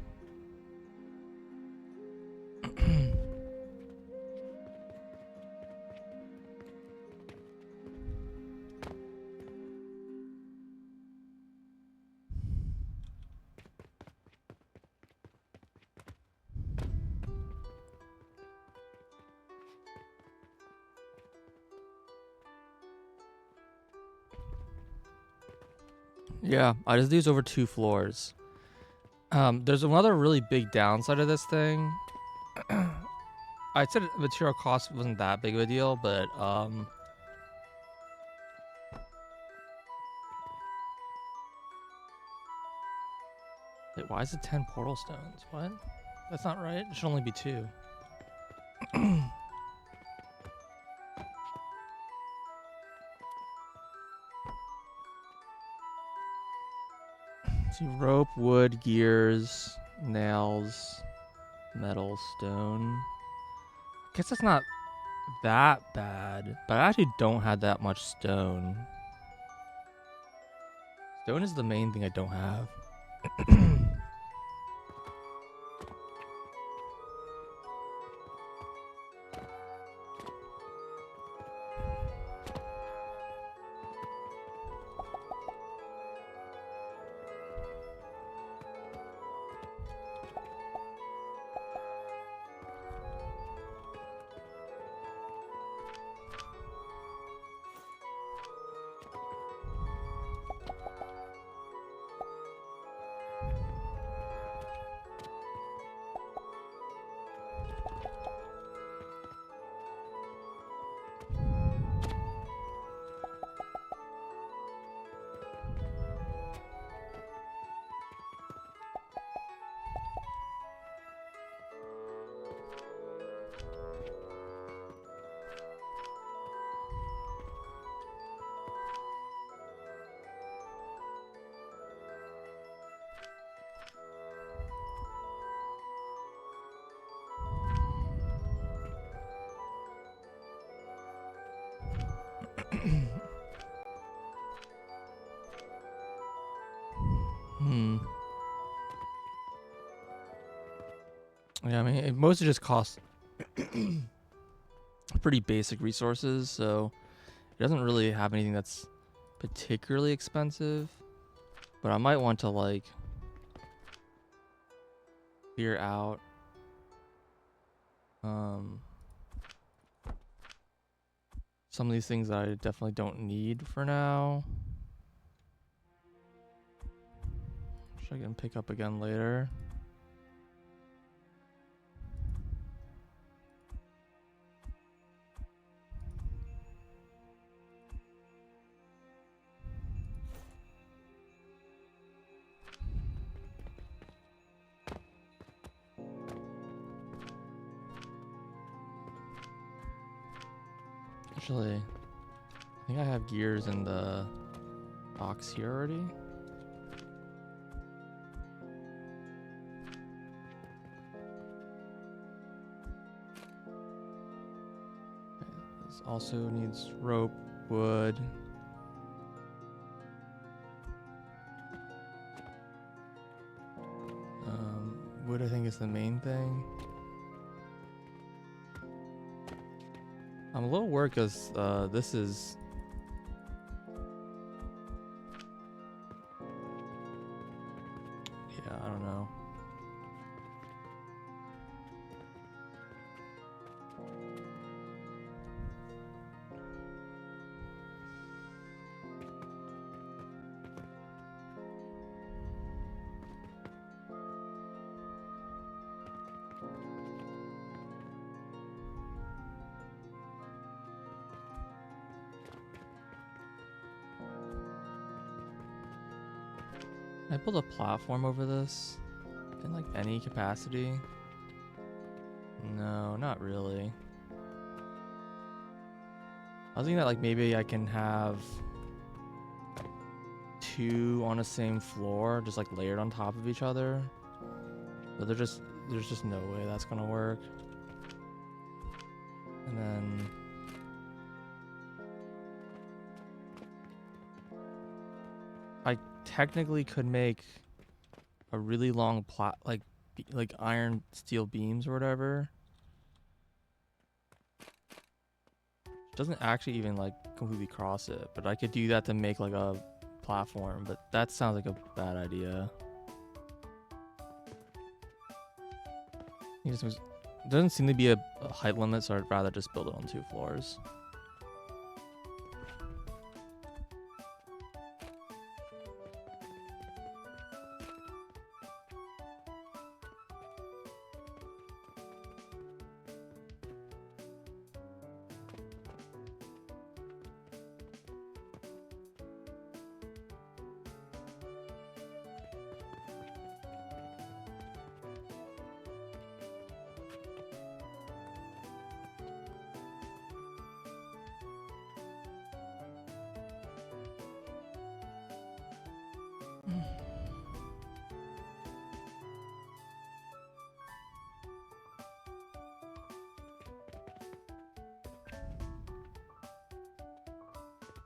Yeah, I just use over 2 floors. There's another really big downside of this thing. I said material cost wasn't that big of a deal, but wait, why is it 10 portal stones? What? That's not right. It should only be 2. See, rope, wood, gears, nails, metal, stone. Guess that's not that bad, but I actually don't have that much stone. Stone is the main thing I don't have. Yeah, I mean, it mostly just costs pretty basic resources, so it doesn't really have anything that's particularly expensive. But I might want to like clear out some of these things that I definitely don't need for now. Which I can pick up again later. Actually, I think I have gears in the box here already. Okay, this also needs rope, wood. Wood I think is the main thing. I'm a little worried because this is... Yeah, I don't know. Can I build a platform over this in like any capacity? No, not really. was thinking that like maybe I can have 2 on the same floor, just like layered on top of each other. But there's just no way that's gonna work. And then I technically could make a really long like iron steel beams or whatever. Doesn't actually even like completely cross it, but I could do that to make like a platform, but that sounds like a bad idea. There doesn't seem to be a height limit, so I'd rather just build it on 2 floors.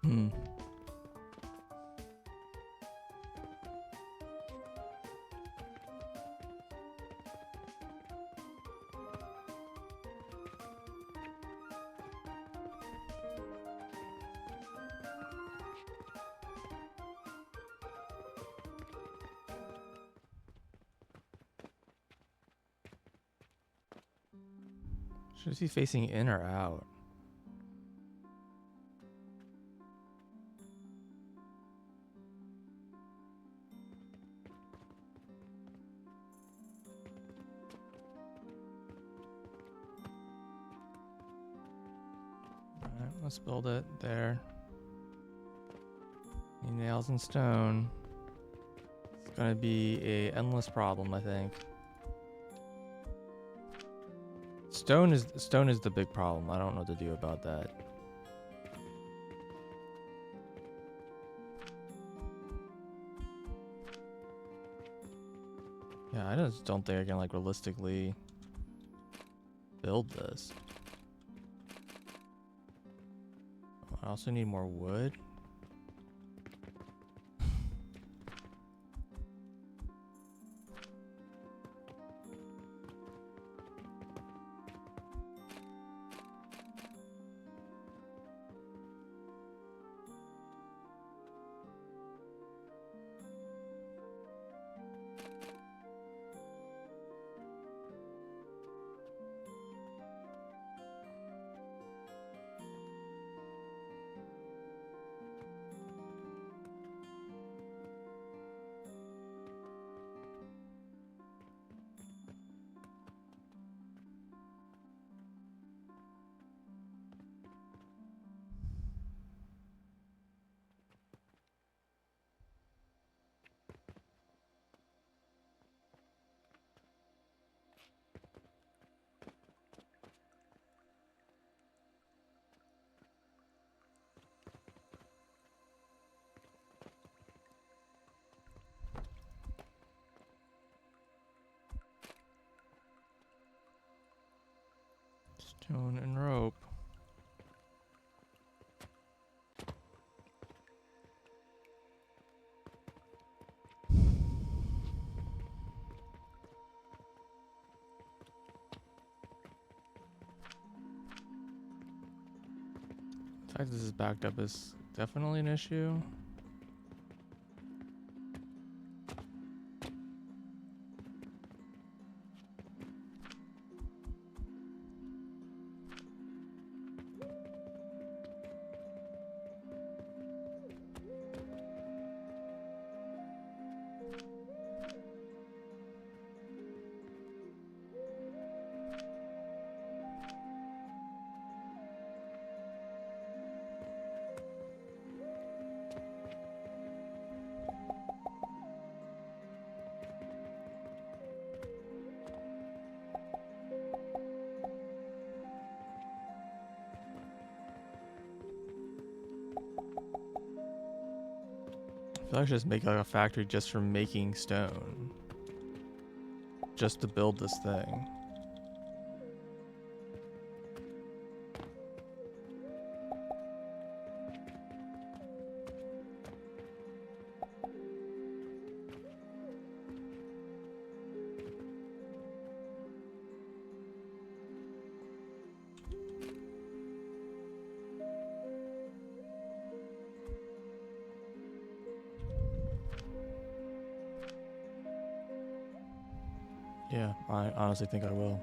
Hmm. Should he facing in or out? Alright, let's build it there. Need nails and stone. It's gonna be a endless problem, I think. Stone is the big problem. I don't know what to do about that. Yeah, I just don't think I can like realistically build this. I also need more wood. Stone and rope. The fact this is backed up is definitely an issue. So I should just make like a factory just for making stone. Just to build this thing. Yeah, I honestly think I will.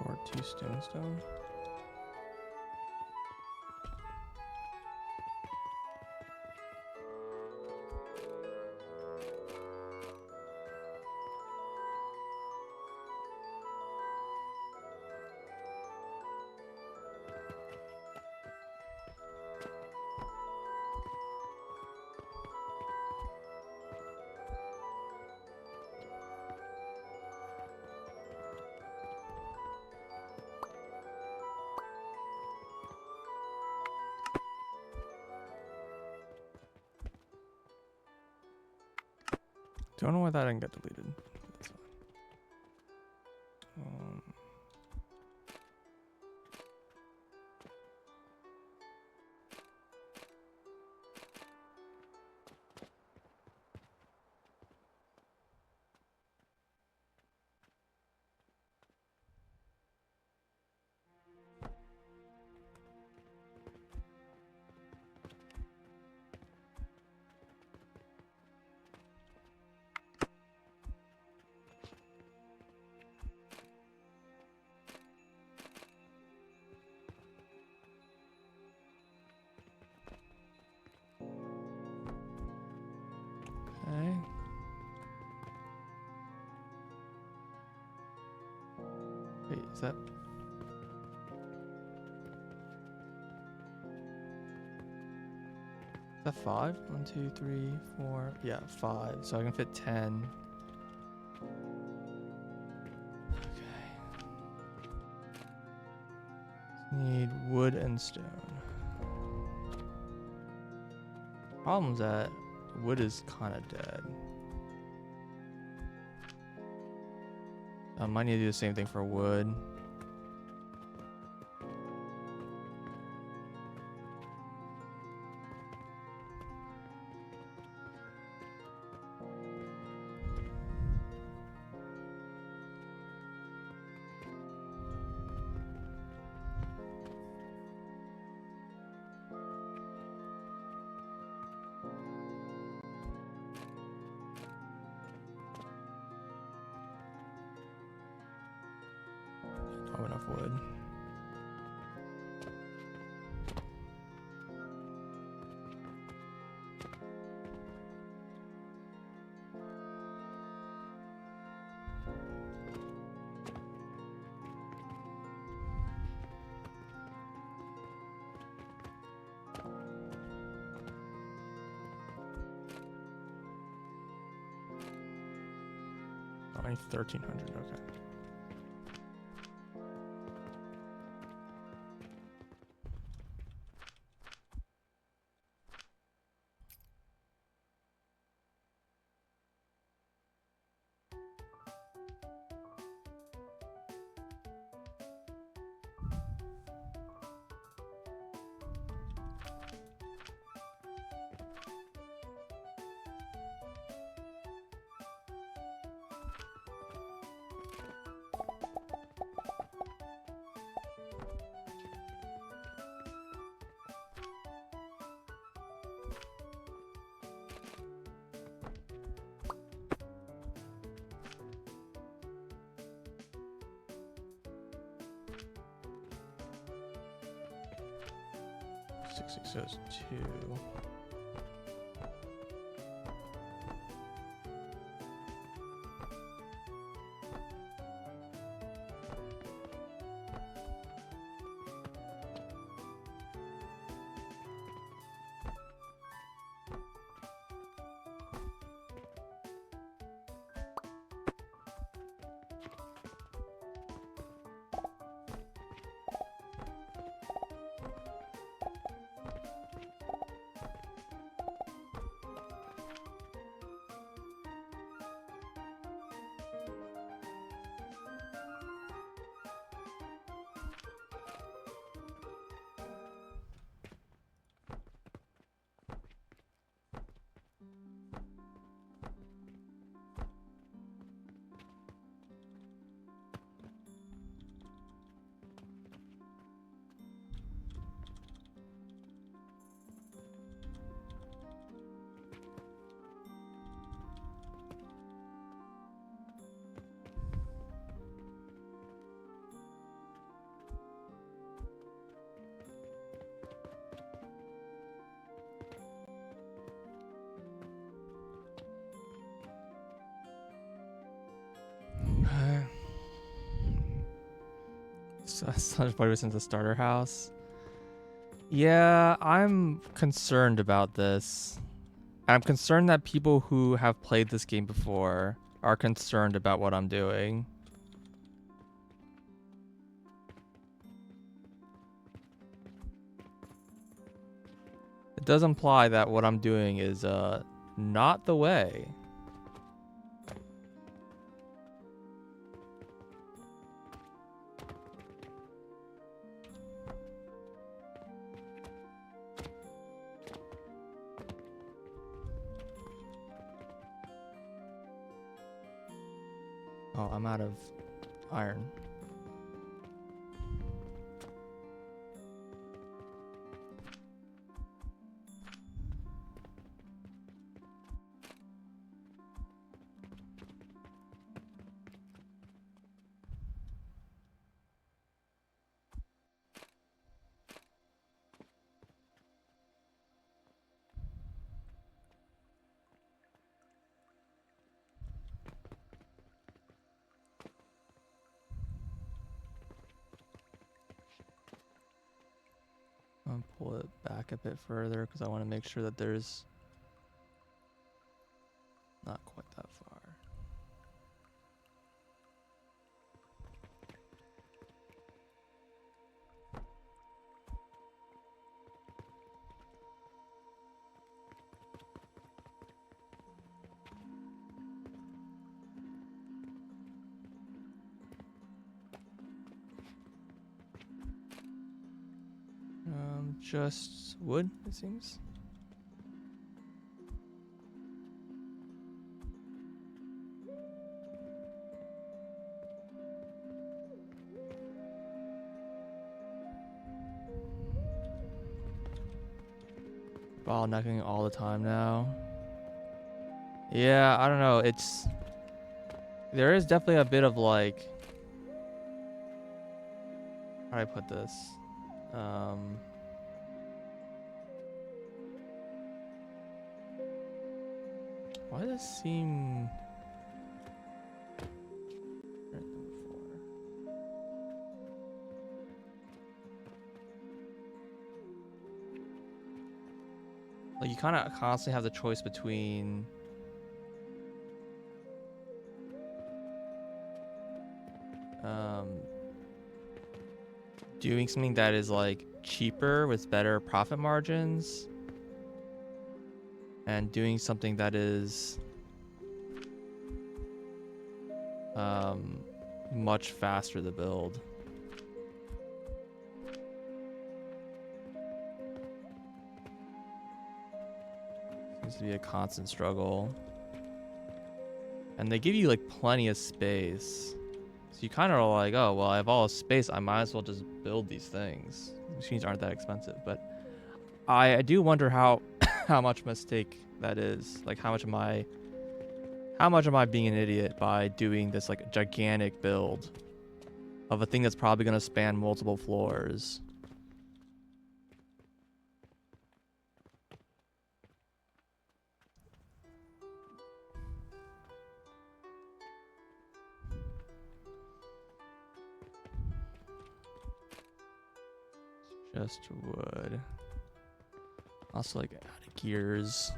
Short 2 stone. Don't know why that didn't get deleted. That's fine. Okay. Wait, is that? Is that 5? 1, 2, 3, 4. Yeah, 5. So I can fit 10. Okay. Need wood and stone. Problem's that wood is kind of dead. I might need to do the same thing for wood. have enough wood. Oh, I need 1,300. Okay. So it's 2. So that's 140% the starter house. Yeah, I'm concerned about this. I'm concerned that people who have played this game before are concerned about what I'm doing. It does imply that what I'm doing is not the way. Oh, I'm out of iron. I'll pull it back a bit further because I want to make sure that there's not quite that far. Just wood, it seems. Bottlenecking all the time now. Yeah, I don't know. There is definitely a bit of like How do I put this? Why does this seem... Like, you kind of constantly have the choice between doing something that is like cheaper with better profit margins and doing something that is much faster to build. Seems to be a constant struggle. And they give you like plenty of space. So you kind of are like, oh, well, I have all this space. I might as well just build these things. Machines aren't that expensive. But I do wonder how how much mistake that is. Like, how much am I being an idiot by doing this like gigantic build of a thing that's probably going to span multiple floors? Just wood. Also, like, out of gears.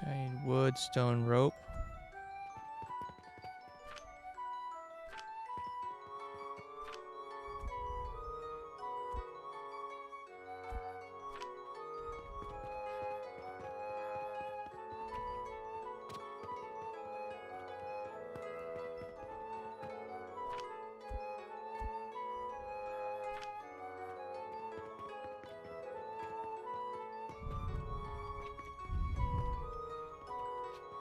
Okay, wood, stone, rope.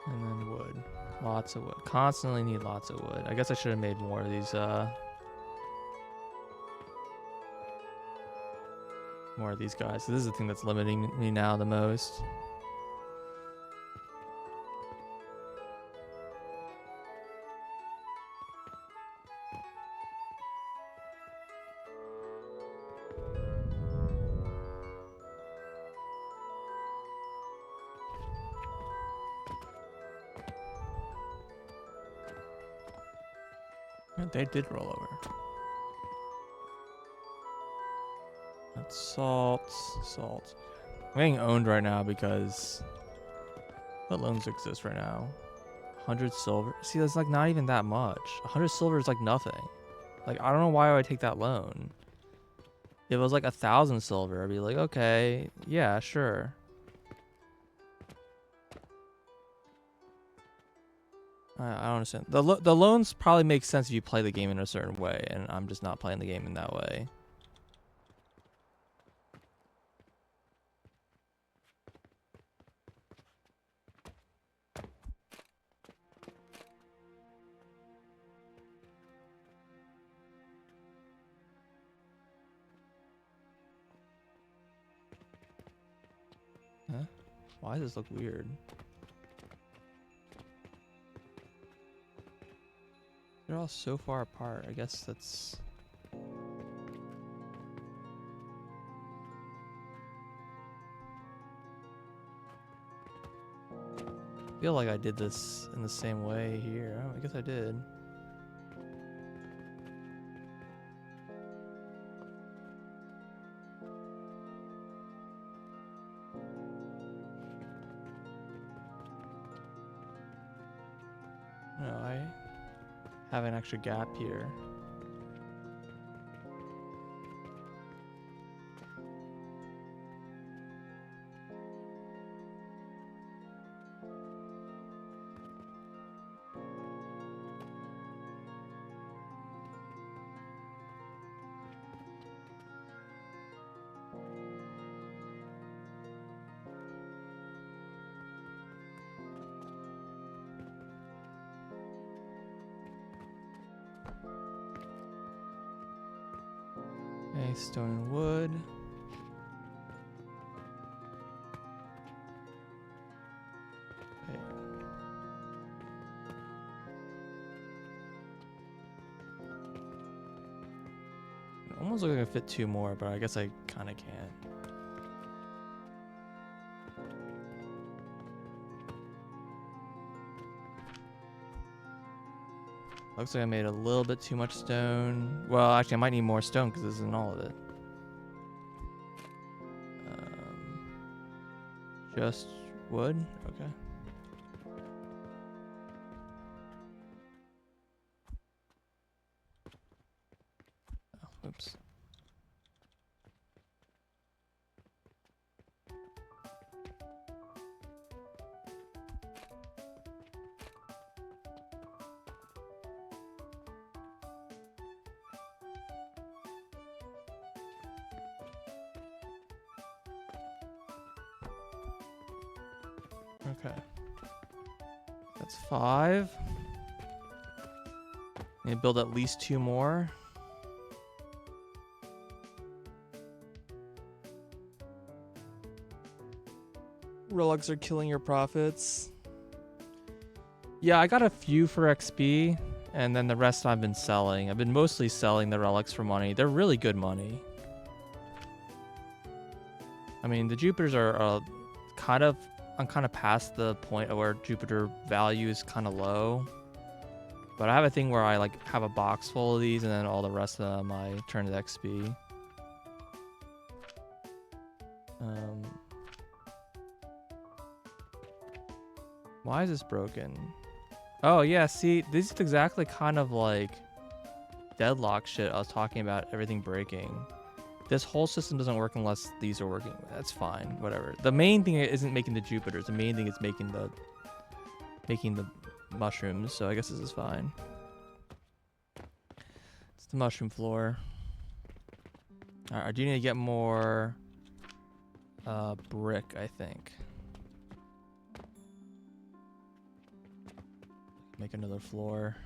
And then wood. Lots of wood. Constantly need lots of wood. I guess I should have made more of these, more of these guys. So this is the thing that's limiting me now the most. They did roll over. That's salt. Salt. I'm getting owned right now because what loans exist right now? 100 silver. See, that's like not even that much. 100 silver is like nothing. Like, I don't know why I would take that loan. If it was like 1,000 silver, I'd be like, okay, yeah, sure. I don't understand. The loans probably make sense if you play the game in a certain way, and I'm just not playing the game in that way. Huh? Why does this look weird? They're all so far apart. I guess that's... I feel like I did this in the same way here. Oh, I guess I did. No, I have an extra gap here. stone and wood. Okay. It almost looks like I fit 2 more, but I guess I kind of can't. Looks like I made a little bit too much stone. Well, actually, I might need more stone because this isn't all of it. Just wood? Okay. Oh, oops. Okay. That's 5. Need to build at least 2 more. Relics are killing your profits. Yeah, I got a few for XP, and then the rest I've been selling. I've been mostly selling the relics for money. They're really good money. I mean, the Jupiters are kind of... I'm kind of past the point of where Jupiter value is kind of low. But I have a thing where I like have a box full of these and then all the rest of them I turn to XP. Why is this broken? Oh yeah, see, this is exactly kind of like deadlock shit I was talking about, everything breaking. This whole system doesn't work unless these are working. That's fine, whatever. The main thing isn't making the Jupiters. The main thing is making the mushrooms. So I guess this is fine. It's the mushroom floor. All right, I do need to get more brick, I think. Make another floor.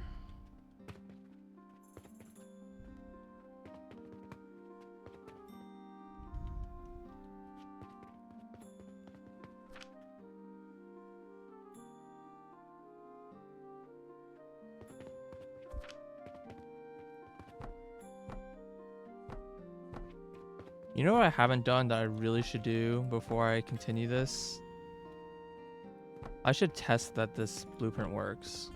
You know what I haven't done that I really should do before I continue this? I should test that this blueprint works.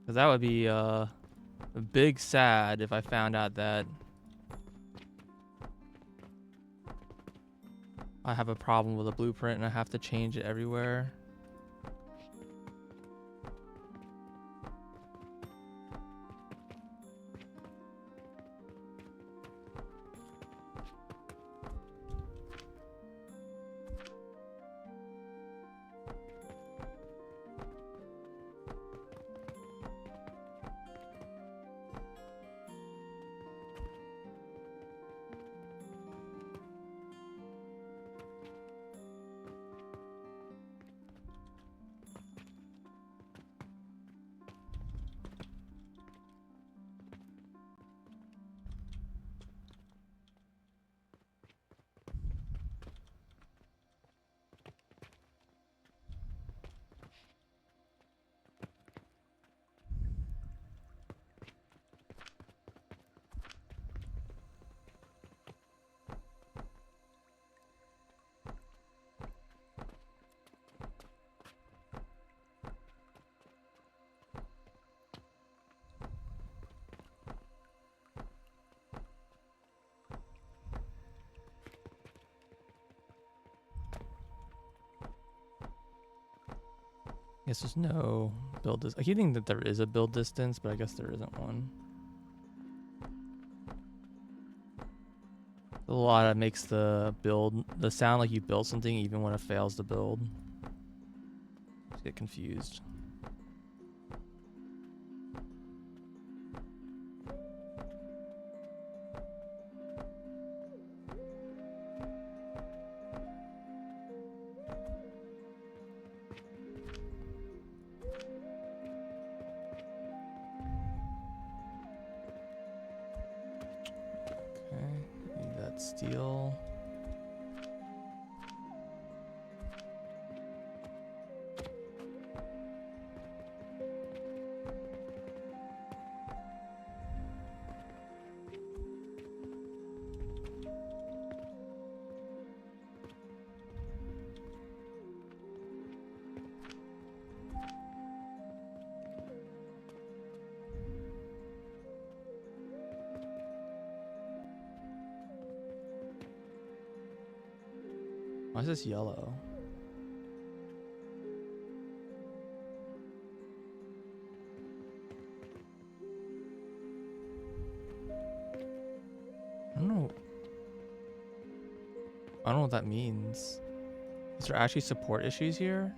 Because that would be a big sad if I found out that I have a problem with a blueprint and I have to change it everywhere. I guess there's no build distance. I keep thinking that there is a build distance, but I guess there isn't one. A lot that makes the sound like you built something even when it fails to build. Just get confused. steel. Why is this yellow? I don't know. I don't know what that means. Is there actually support issues here?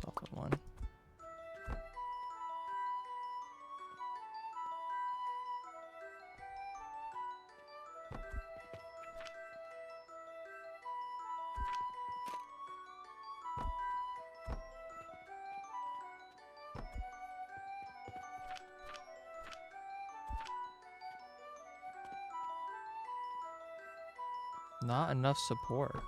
Socket one. Not enough support.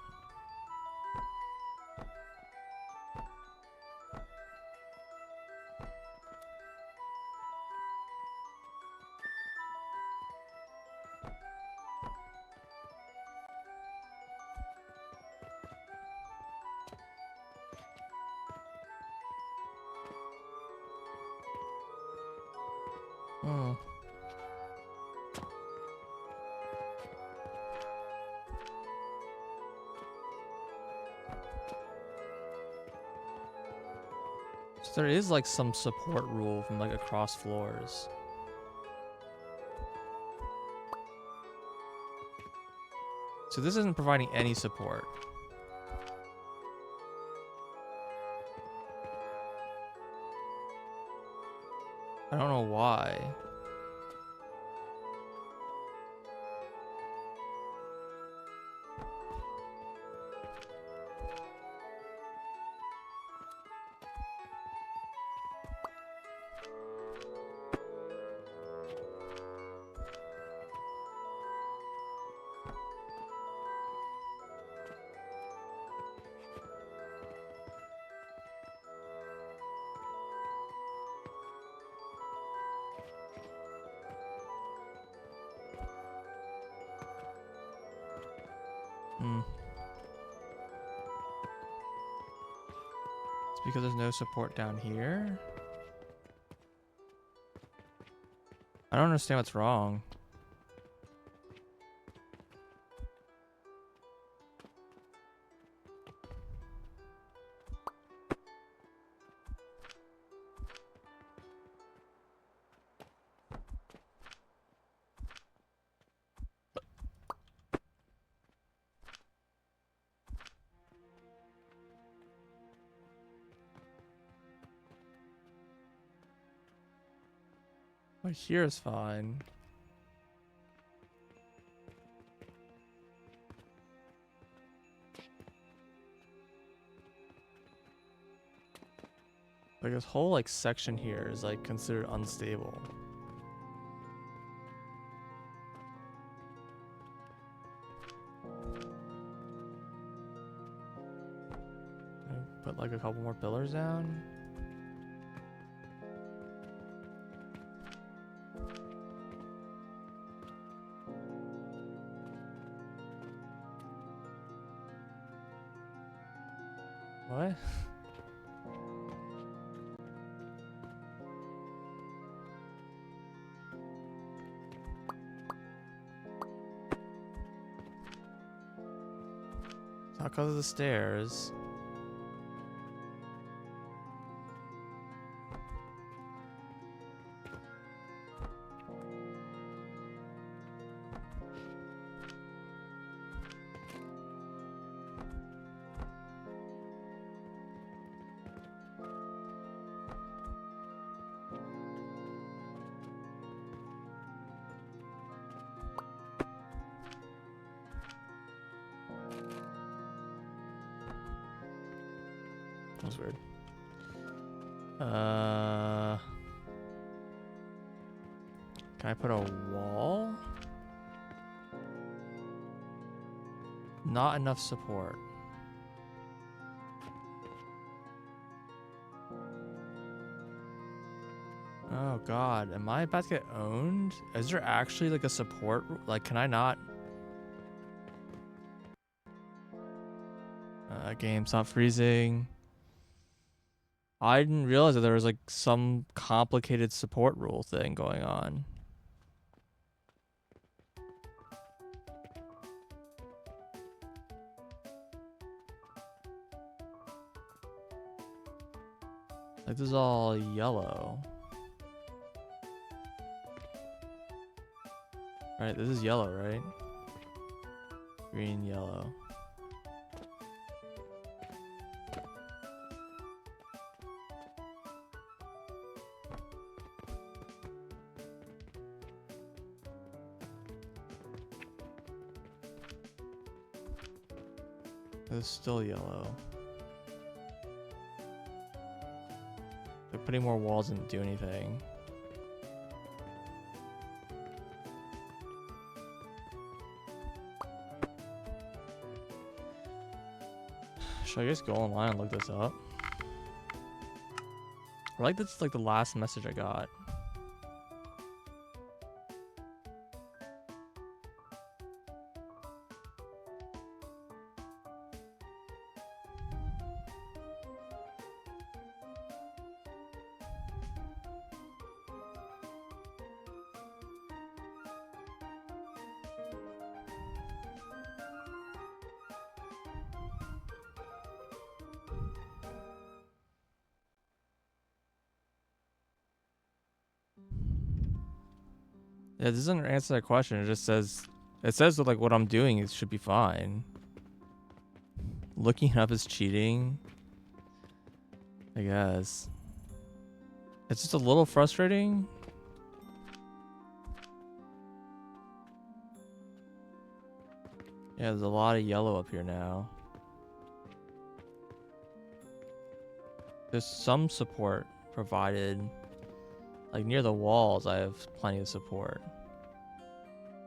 Hmm. So there is like some support rule from like across floors. So this isn't providing any support. I don't know why. Hmm. It's because there's no support down here. I don't understand what's wrong. But here is fine. Like this whole like section here is like considered unstable. Put like a couple more pillars down. What? Not because of the stairs. That was weird. Can I put a wall? Not enough support. Oh god, am I about to get owned? Is there actually like a support? Like, can I not? Game, stop freezing. I didn't realize that there was like some complicated support rule thing going on. Like, this is all yellow. Right, this is yellow, right? Green, yellow. It's still yellow. Like, putting more walls didn't do anything. Should I just go online and look this up? I like this, like the last message I got. Yeah, this doesn't answer that question. It just says, that like what I'm doing is should be fine. Looking it up is cheating, I guess. It's just a little frustrating. Yeah, there's a lot of yellow up here now. There's some support provided. Like near the walls, I have plenty of support.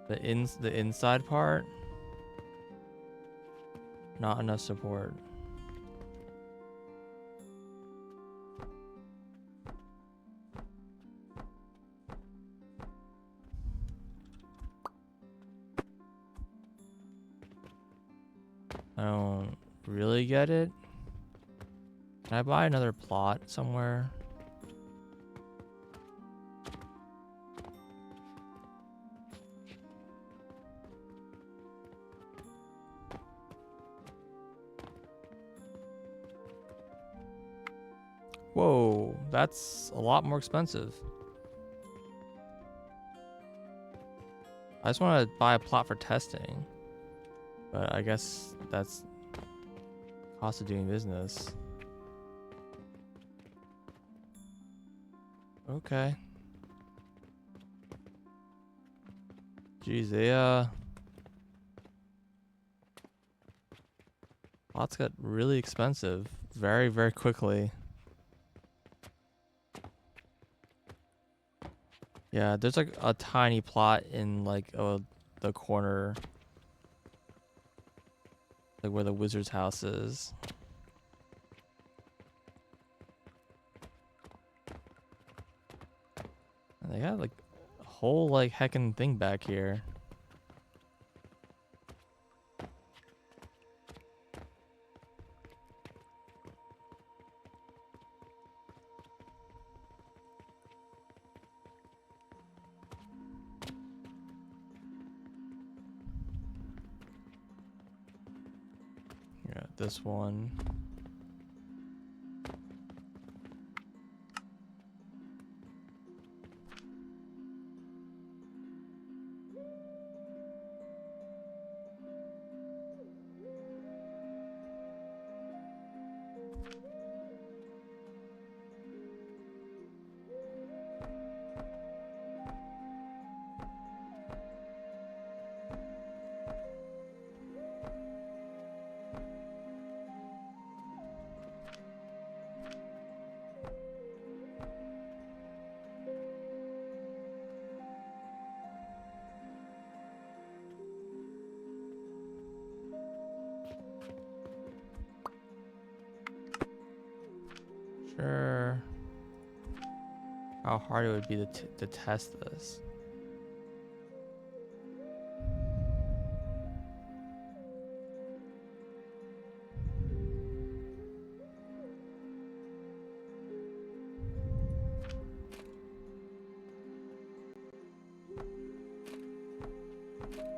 The inside part, not enough support. I don't really get it. Can I buy another plot somewhere? Whoa, that's a lot more expensive. I just want to buy a plot for testing. But I guess that's cost of doing business. Okay. Jeez, plots got really expensive very, very quickly. Yeah, there's like a tiny plot in like the corner, like where the wizard's house is. And they got like a whole like heckin' thing back here. this one. Sure. How hard it would be to test this.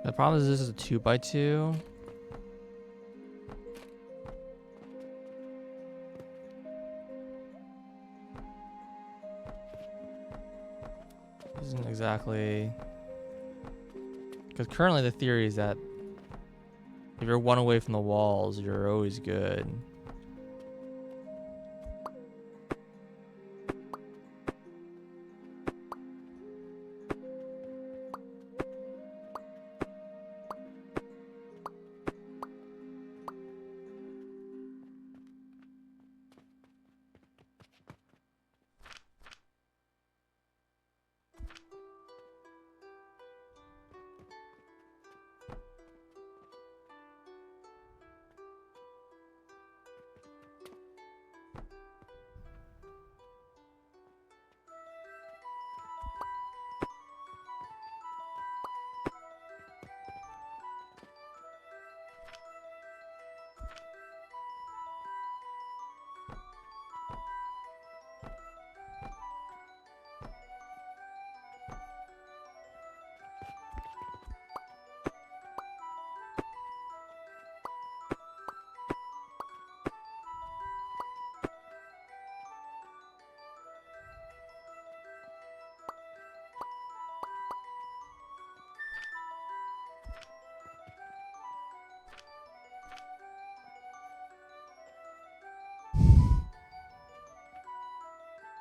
The problem is this is a 2x2. Isn't exactly, because currently the theory is that if you're one away from the walls, you're always good.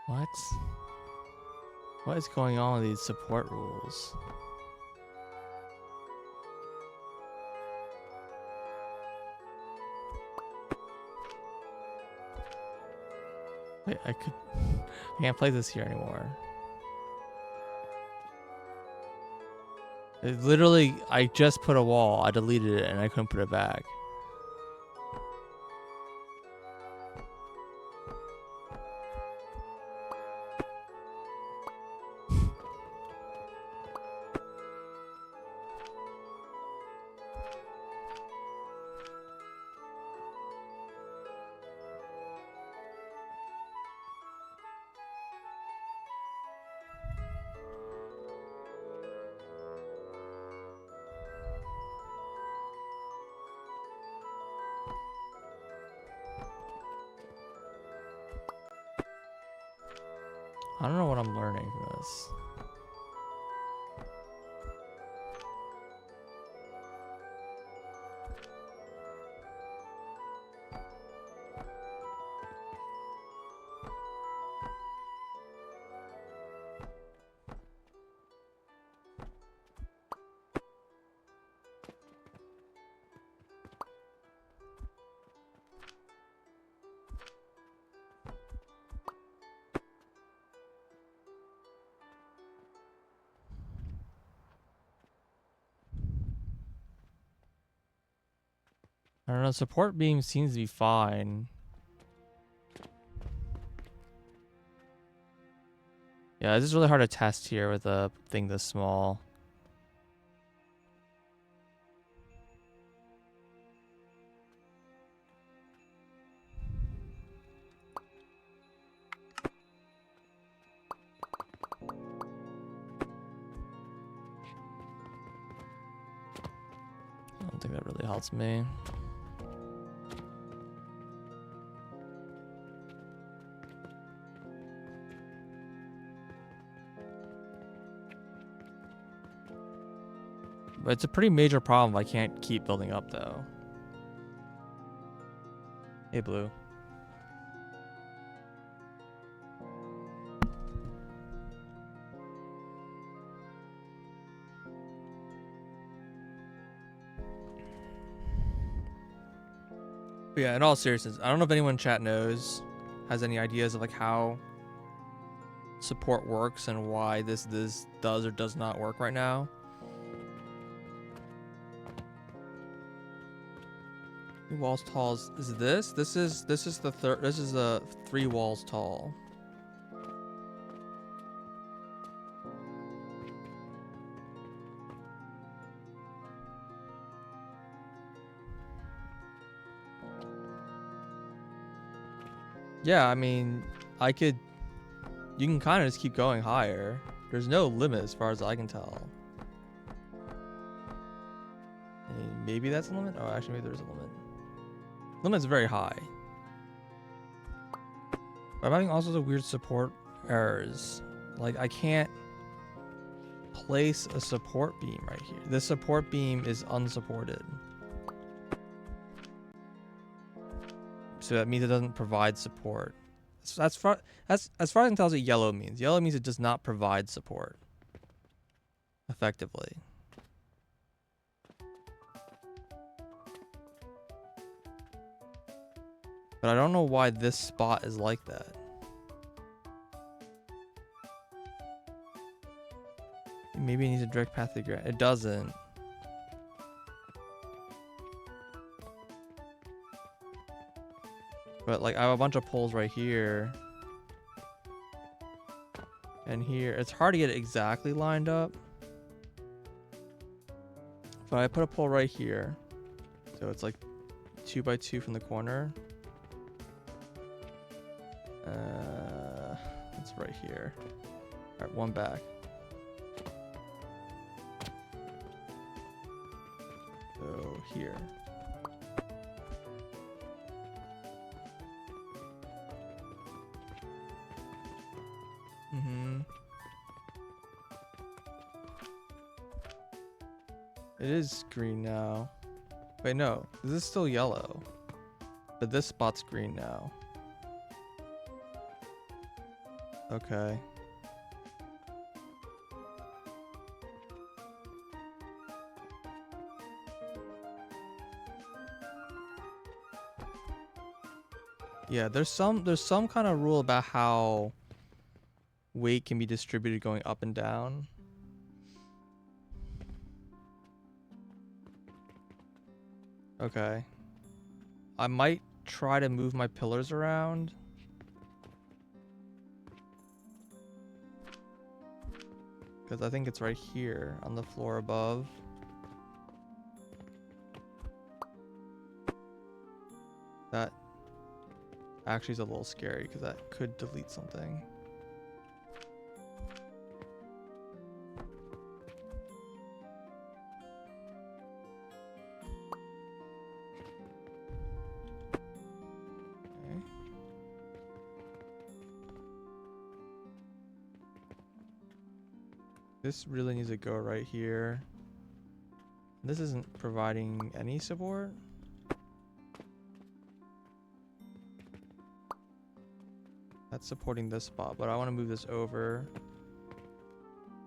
What? What is going on with these support rules? Wait, I can't play this here anymore. It literally, I just put a wall, I deleted it, and I couldn't put it back. I don't know what I'm learning from this. I don't know, support beam seems to be fine. Yeah, this is really hard to test here with a thing this small. I don't think that really helps me. But it's a pretty major problem if I can't keep building up, though. Hey, Blue. But yeah, in all seriousness, I don't know if anyone in chat knows, has any ideas of like how support works and why this does or does not work right now. Walls tall is this? This is the third. This is the 3 walls tall. Yeah, I mean, you can kind of just keep going higher. There's no limit as far as I can tell. Maybe that's a limit? Oh, actually, maybe there's a limit. Limit's very high. But I'm having all sorts of weird support errors. Like, I can't place a support beam right here. This support beam is unsupported. So that means it doesn't provide support. So as far as I can tell, that's what yellow means. Yellow means it does not provide support effectively. But I don't know why this spot is like that. Maybe it needs a direct path to ground. It doesn't. But like I have a bunch of poles right here. And here. It's hard to get it exactly lined up. But I put a pole right here. So it's like 2 by 2 from the corner. It's right here. Alright, one back. So here. It is green now. Wait, no. This is still yellow. But this spot's green now. Okay. Yeah, there's some kind of rule about how weight can be distributed going up and down. Okay. I might try to move my pillars around. Because I think it's right here on the floor above. That actually is a little scary because that could delete something. Okay. This really needs to go right here. This isn't providing any support. That's supporting this spot, but I want to move this over.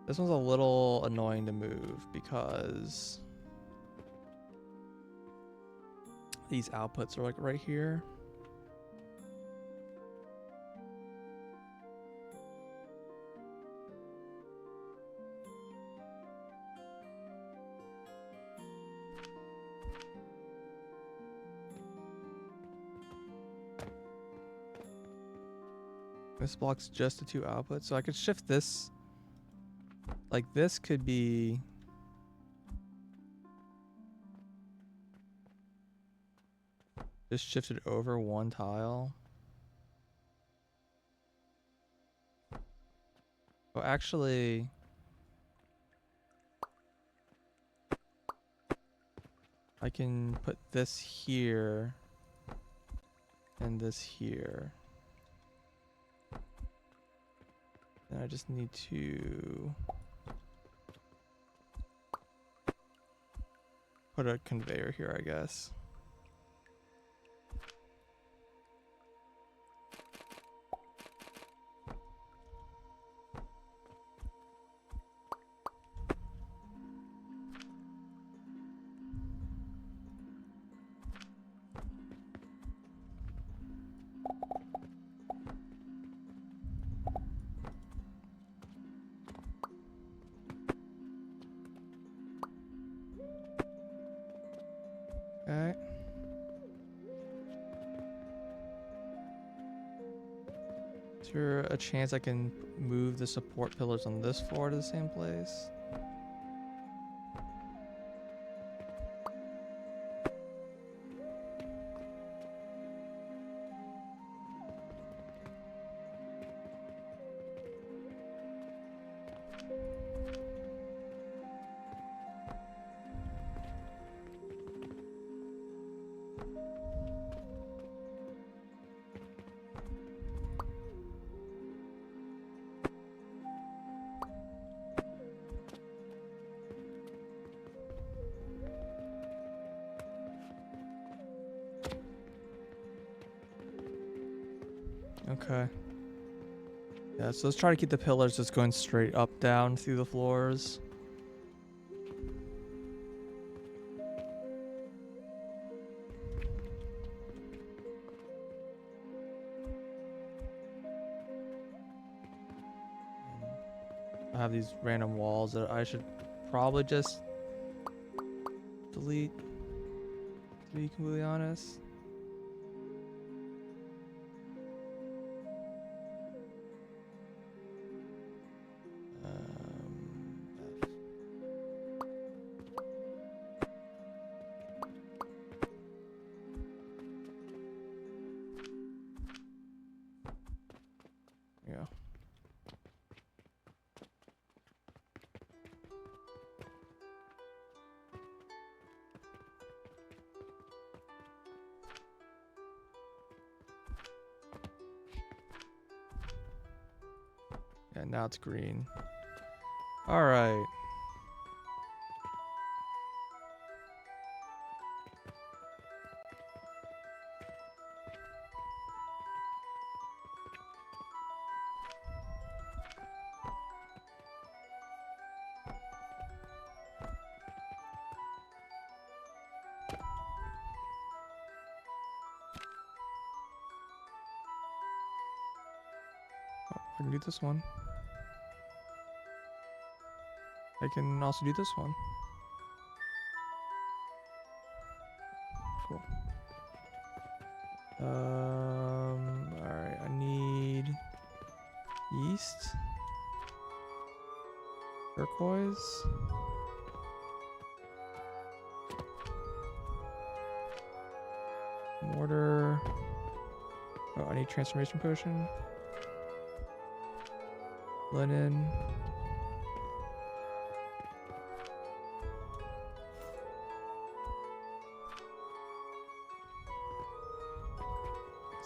This one's a little annoying to move because these outputs are like right here. This blocks just the 2 outputs, so I could shift this. Like this could be just shifted over 1 tile. Oh, actually, I can put this here and this here. And I just need to put a conveyor here, I guess. Okay. Is there a chance I can move the support pillars on this floor to the same place? Okay. Yeah, so let's try to keep the pillars just going straight up, down through the floors. I have these random walls that I should probably just delete, to be completely honest. Yeah. Yeah, now it's green. All right. I can do this one. I can also do this one. Cool. Alright, I need yeast, turquoise, mortar. Oh, I need transformation potion, linen.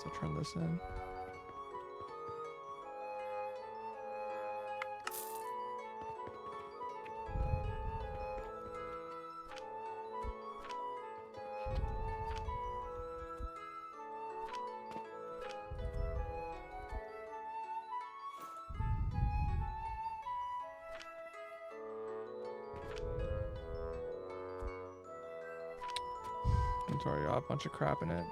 So turn this in. It's already got a bunch of crap in it.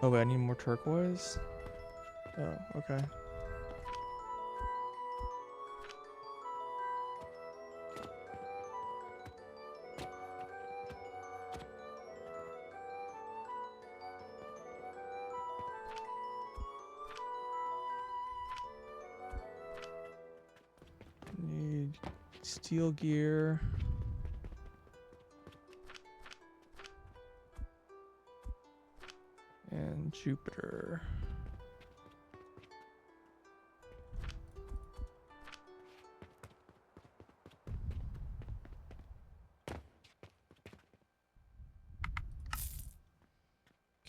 Oh wait, I need more turquoise? Oh, okay. Need steel gear. And Jupiter.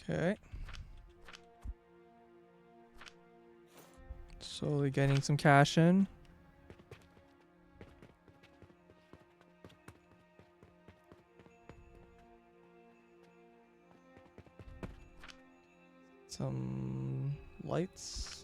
Okay. Slowly getting some cash in. some lights.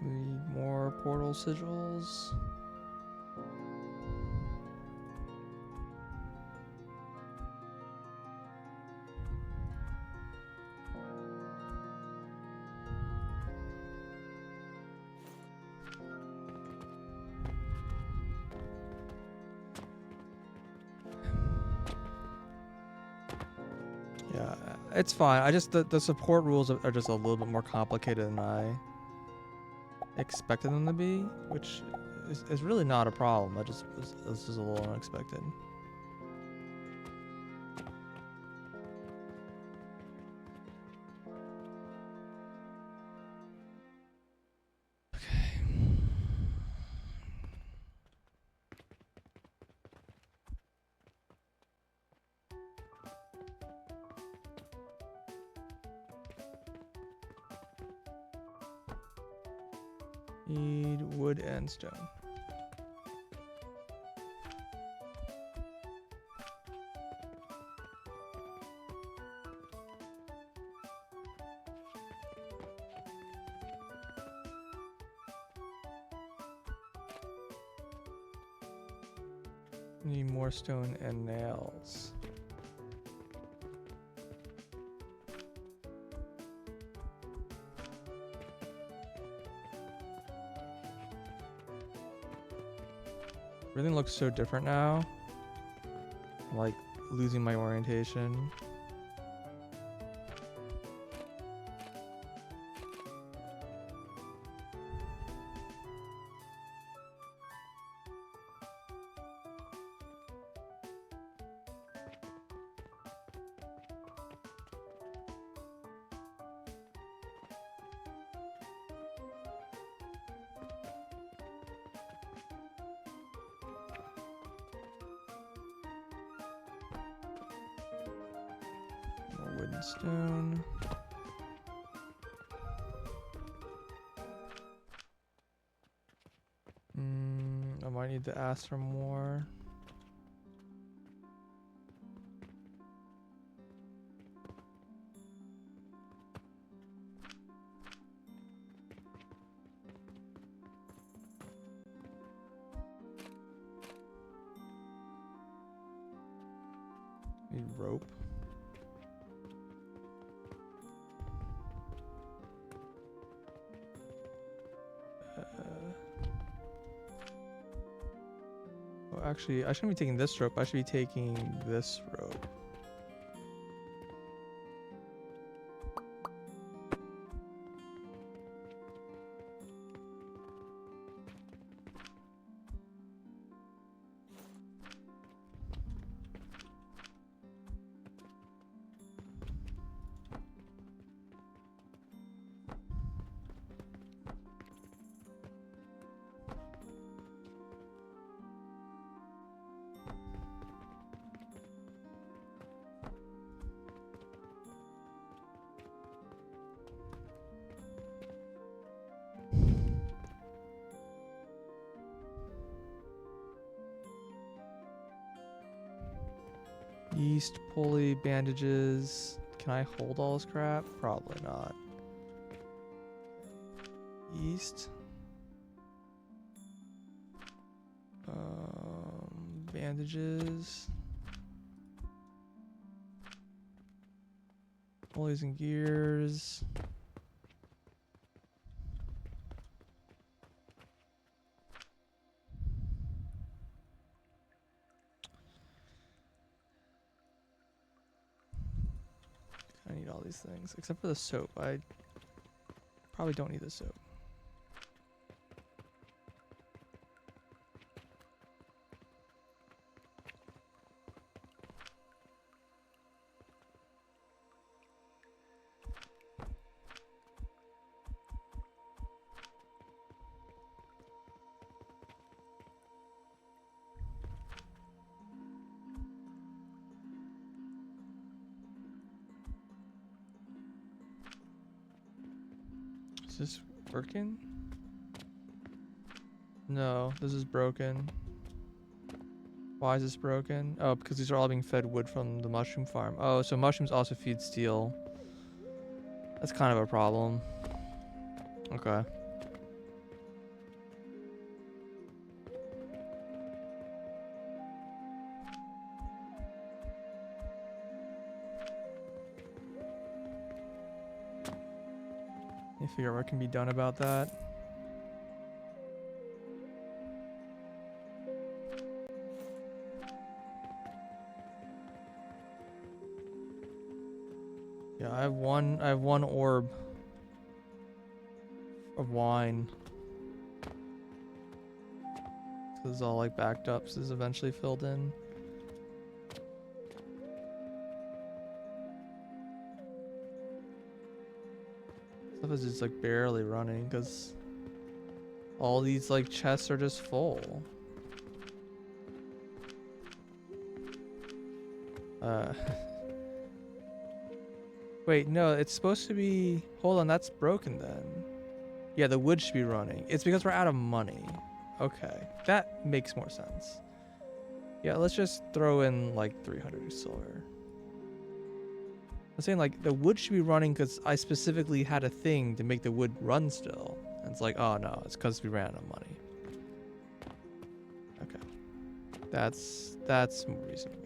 We need more portal sigils. Yeah, it's fine. I just the support rules are just a little bit more complicated than I expected them to be, which is really not a problem. I just this is a little unexpected. Need wood and stone. Need more stone and nails. Everything looks so different now. I'm like losing my orientation. Wood and stone. I might need to ask for more. Need rope. Oh, actually, I shouldn't be taking this rope. I should be taking this rope. Yeast, pulley, bandages. Can I hold all this crap? Probably not. Yeast. Bandages. Pulleys and gears. need all these things. Except for the soap. I probably don't need the soap. Is this working? No, this is broken. Why is this broken? Oh, because these are all being fed wood from the mushroom farm. Oh, so mushrooms also feed steel. That's kind of a problem. Okay. Let me figure out what can be done about that. Yeah, I have one orb of wine. This is all like backed up, so this is eventually filled in. Stuff is just like barely running because all these like chests are just full. Wait, no, it's supposed to be... Hold on, that's broken then. Yeah, the wood should be running. It's because we're out of money. Okay, that makes more sense. Yeah, let's just throw in like 300 silver. I'm saying like the wood should be running because I specifically had a thing to make the wood run still. And it's like, oh no, it's because we ran out of money. Okay, that's more reasonable.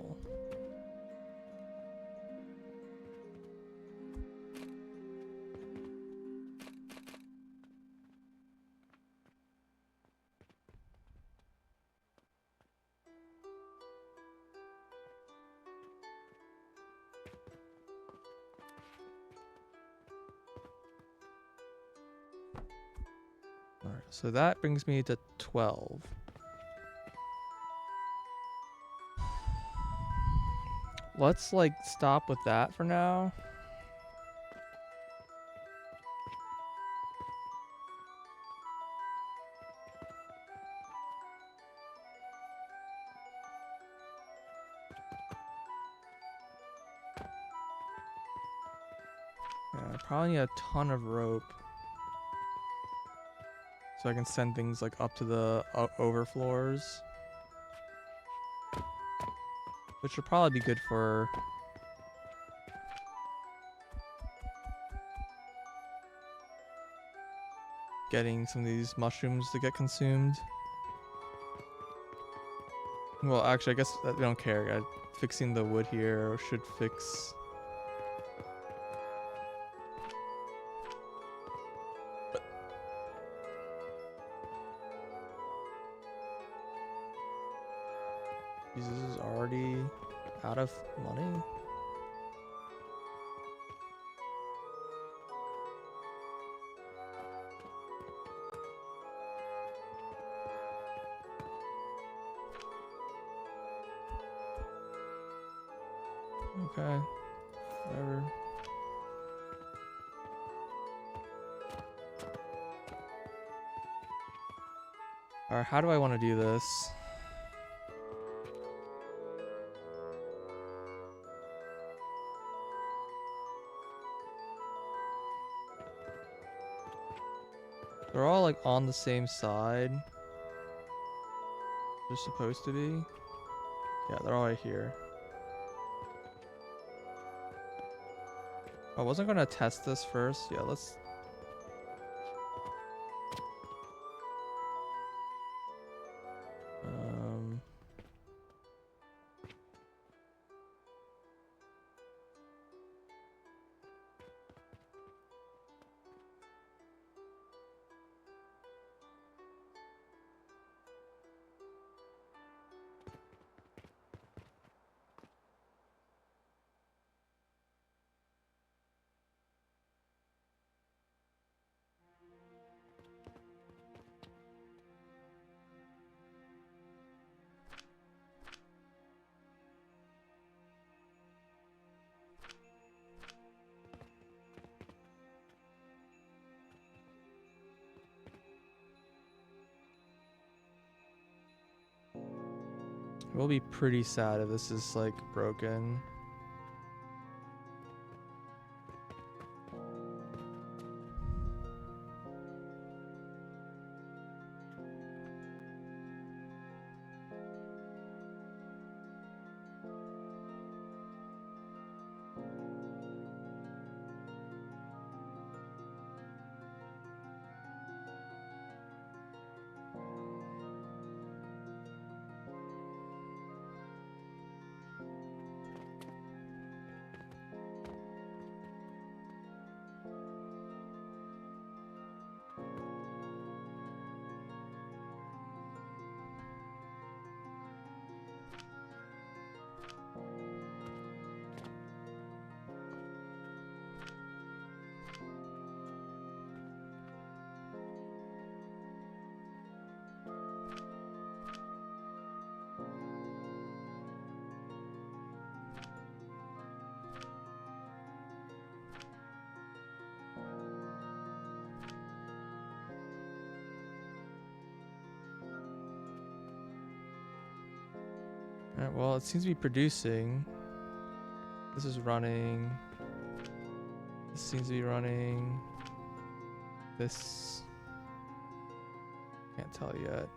Alright, so that brings me to 12. Let's like stop with that for now. Yeah, I probably need a ton of rope. So I can send things like up to the overfloors. Which would probably be good for... getting some of these mushrooms to get consumed. Well, actually, I guess we don't care. Fixing the wood here should fix... Jesus is already out of money. Okay, whatever. Alright, how do I want to do this? They're all like on the same side. They're supposed to be. Yeah, they're all right here. I wasn't gonna test this first. Yeah, let's... We'll be pretty sad if this is like broken. Alright, well, it seems to be producing. This is running. This seems to be running. This... Can't tell yet.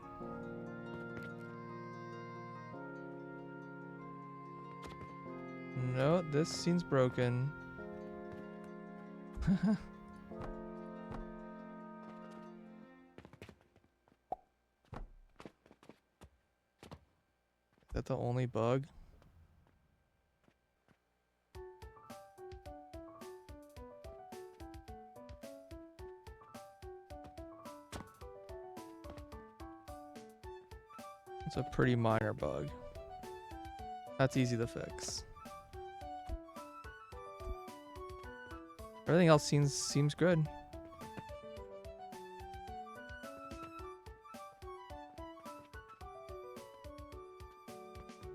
No, this seems broken. Is that the only bug? It's a pretty minor bug. That's easy to fix. Everything else seems good.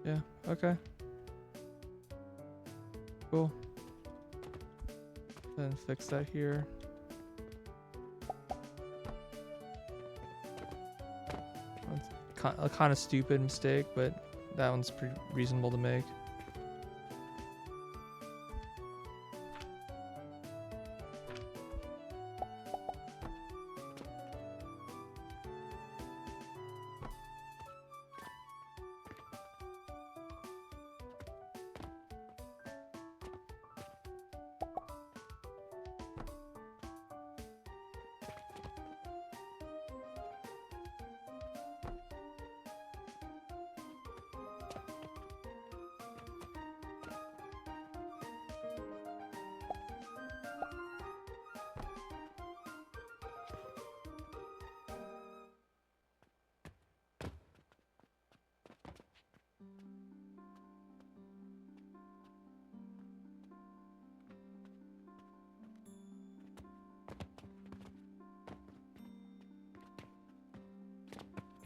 Yeah, okay. Cool. Then fix that here. A kind of stupid mistake, but that one's pretty reasonable to make.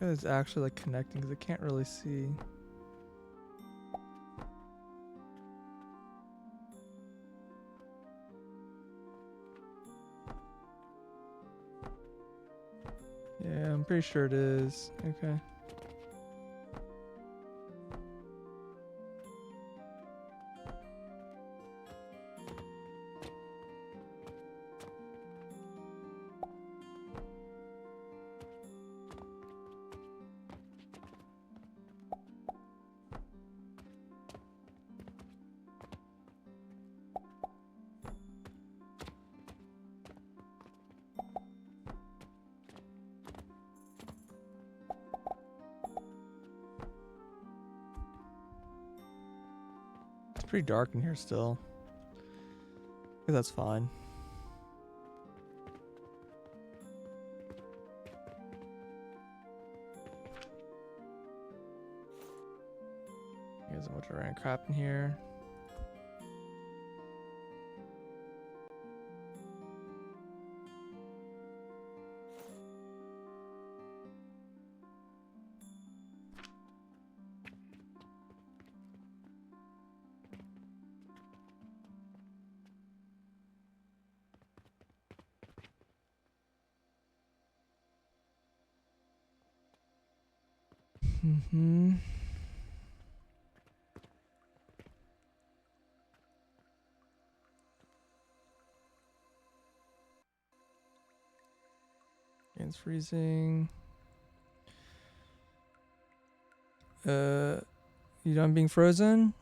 It's actually like connecting because I can't really see. Yeah, I'm pretty sure it is. Okay. Pretty dark in here still. I think that's fine. There's a bunch of random crap in here. Mm-hmm. against freezing. You done being frozen?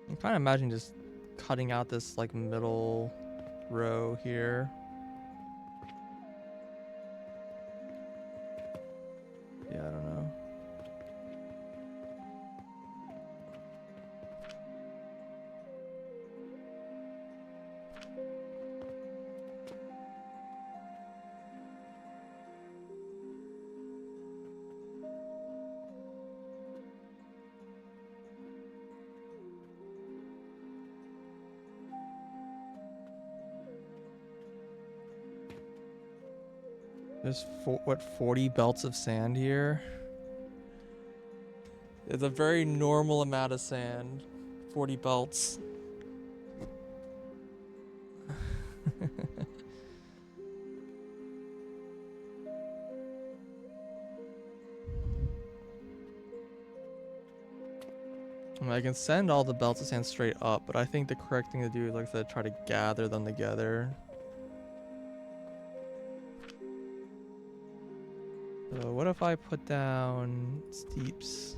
I'm kind of imagining just cutting out this like middle row here. Yeah, I don't know. There's what 40 belts of sand here. It's a very normal amount of sand. 40 belts. I mean, I can send all the belts of sand straight up, but I think the correct thing to do is like to try to gather them together. So what if I put down steeps?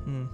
Hmm.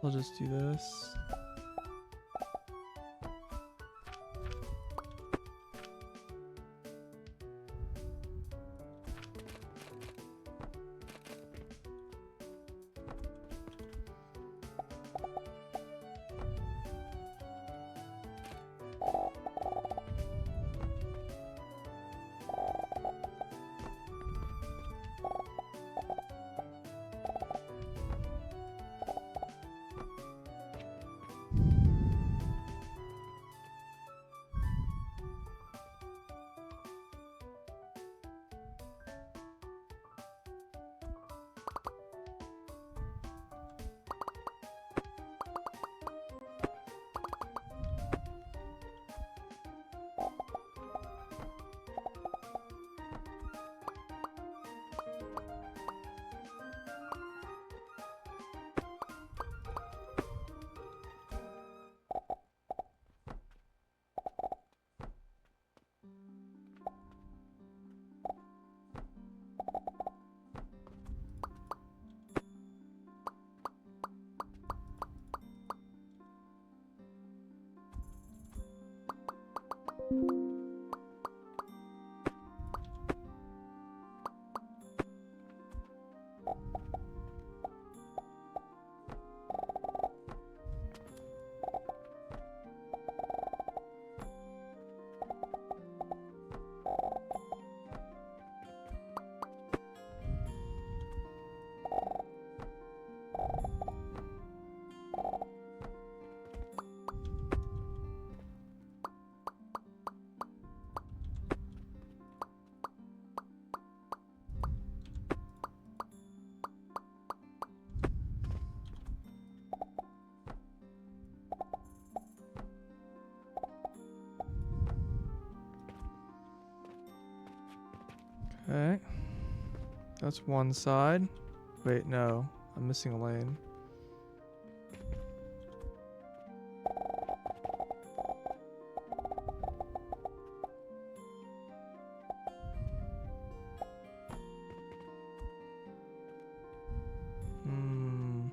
So I'll just do this. Okay. That's one side. Wait, no. I'm missing a lane. Hmm.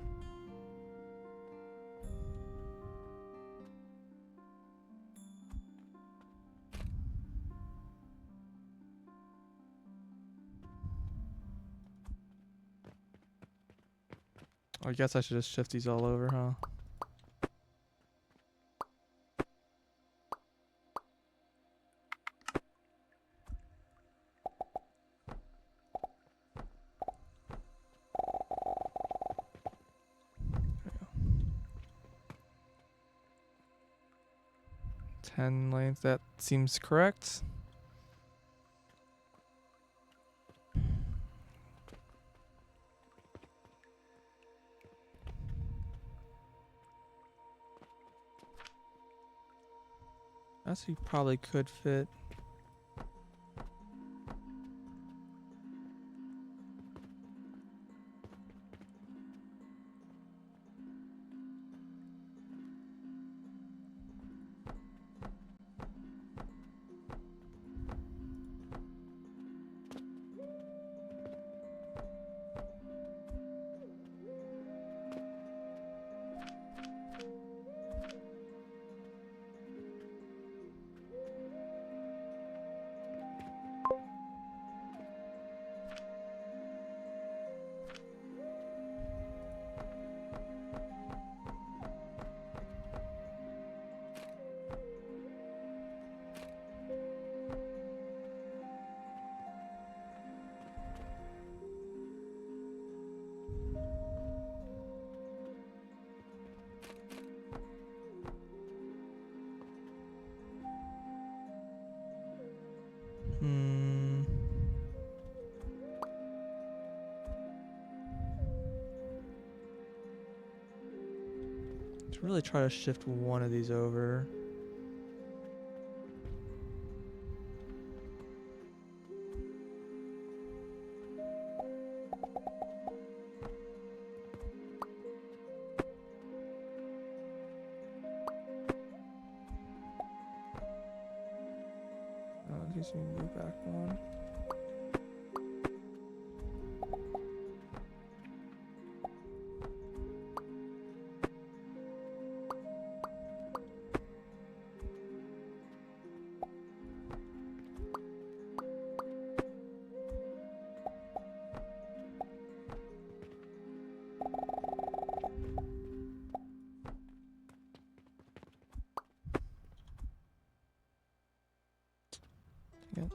I guess I should just shift these all over, huh? Yeah. 10 lanes, that seems correct. That's you probably could fit. Hmm. To really try to shift one of these over. In case we move back one. Yep.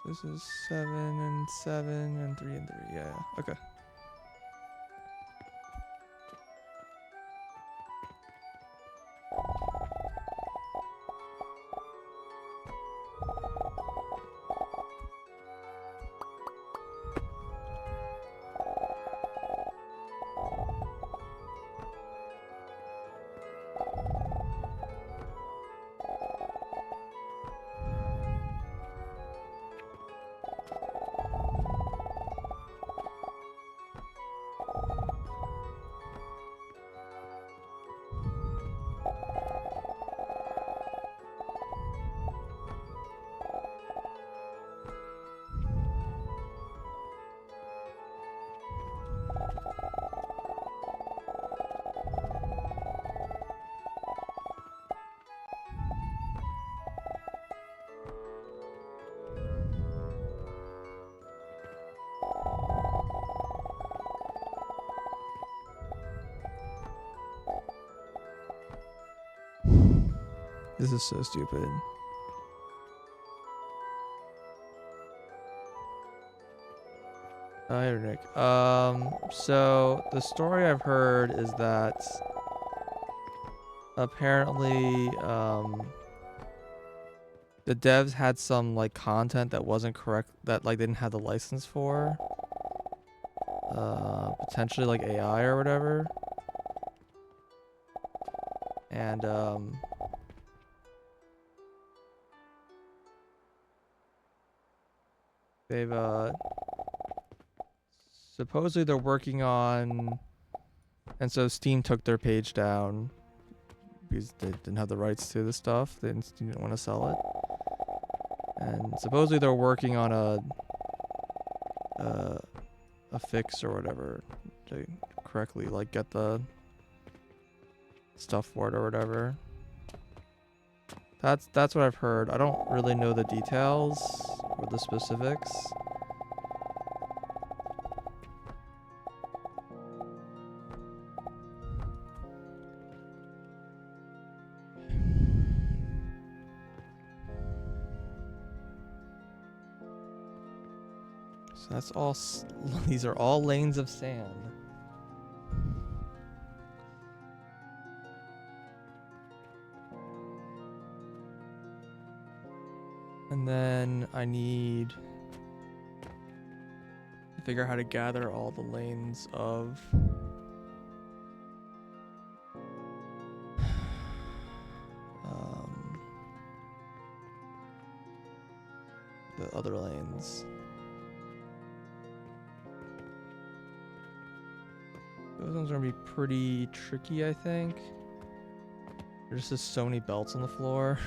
So this is 7 and 7 and 3 and 3. Yeah. Okay. This is so stupid. Hi, Nick. So the story I've heard is that apparently, the devs had some like content that wasn't correct, that like they didn't have the license for. Potentially like AI or whatever. And they've supposedly they're working on, and so Steam took their page down because they didn't have the rights to the stuff. They didn't want to sell it. And supposedly they're working on a fix or whatever to correctly like get the stuff for it or whatever. That's what I've heard. I don't really know the details or the specifics. So that's all. These are all lanes of sand. And then I need to figure out how to gather all the lanes of the other lanes. Those ones are gonna be pretty tricky, I think. There's just so many belts on the floor.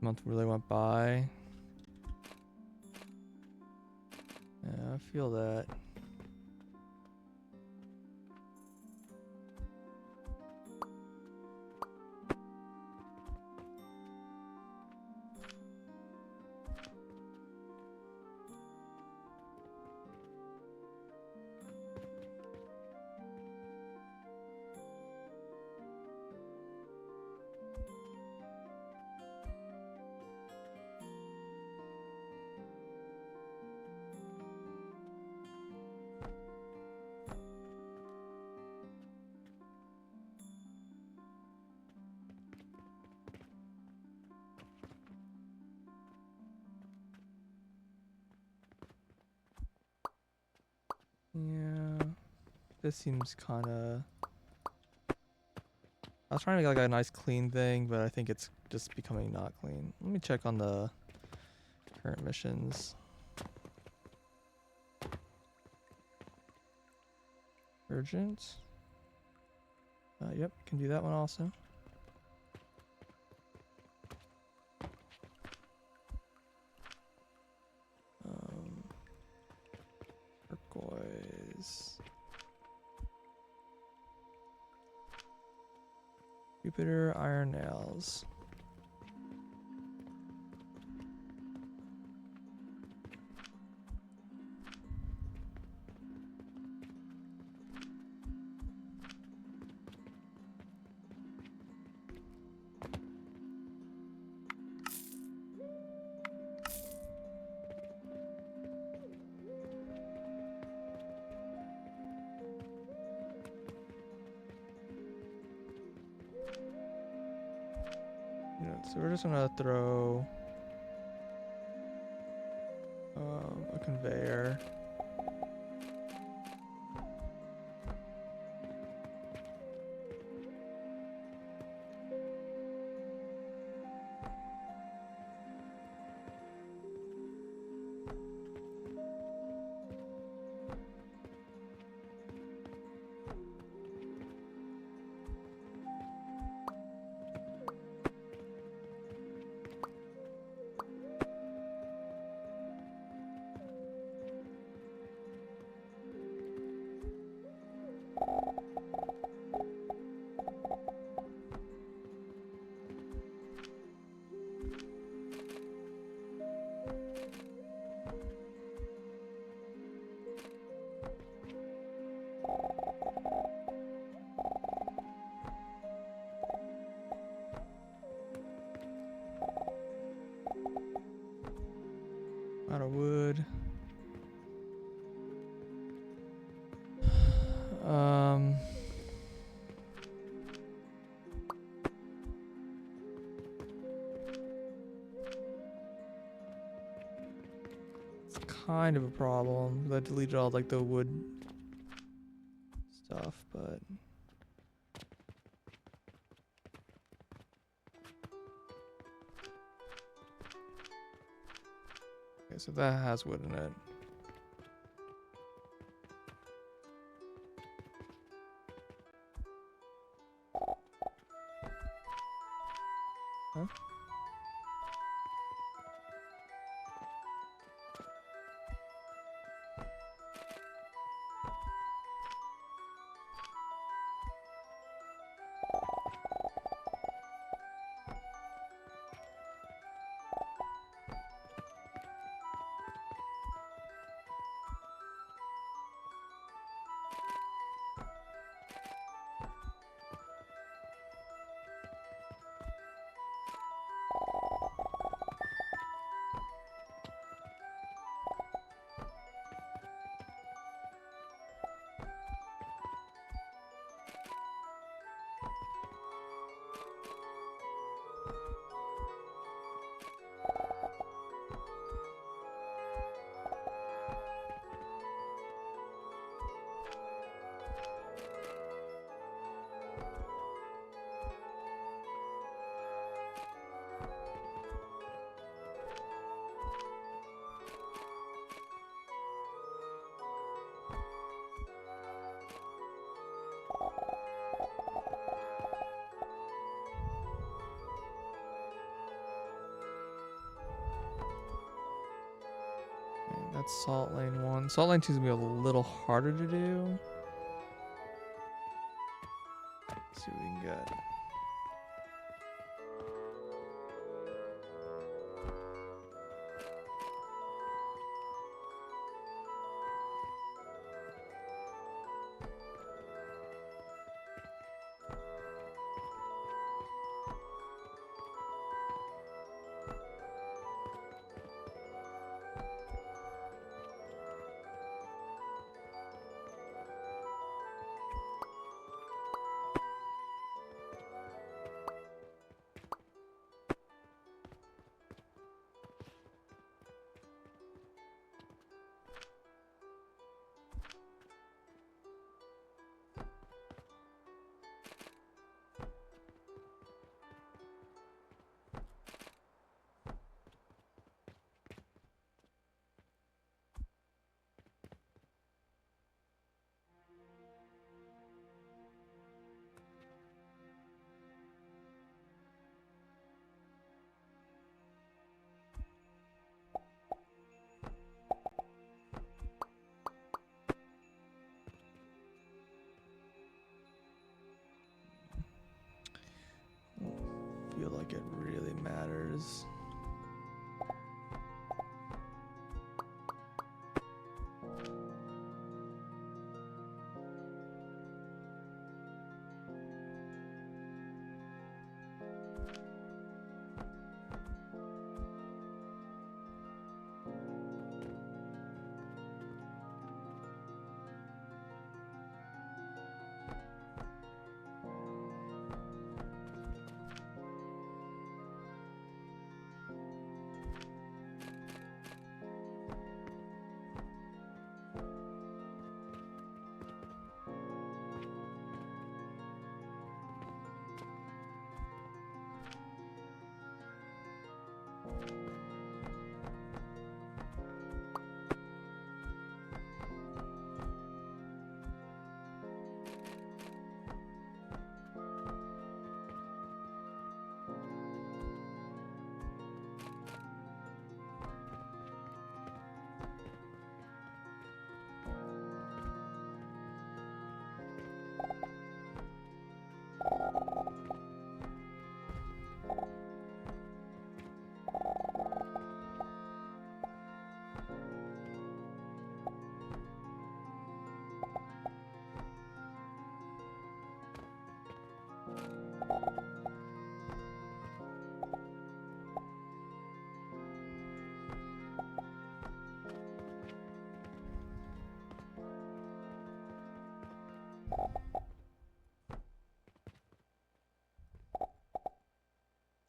Month really went by. Yeah, I feel that. Yeah, this seems kind of I was trying to make like a nice clean thing, but I think it's just becoming not clean. Let me check on the current missions. Urgent. Yep, can do that one also. Turquoise. Jupiter iron nails. So we're just gonna throw a conveyor. Out of wood. It's kind of a problem. I deleted all like the wood stuff, but okay, so that has wood in it. Huh? That's Salt Lane 1. Salt Lane 2 is going to be a little harder to do. Let's see what we can get. feel like it really matters.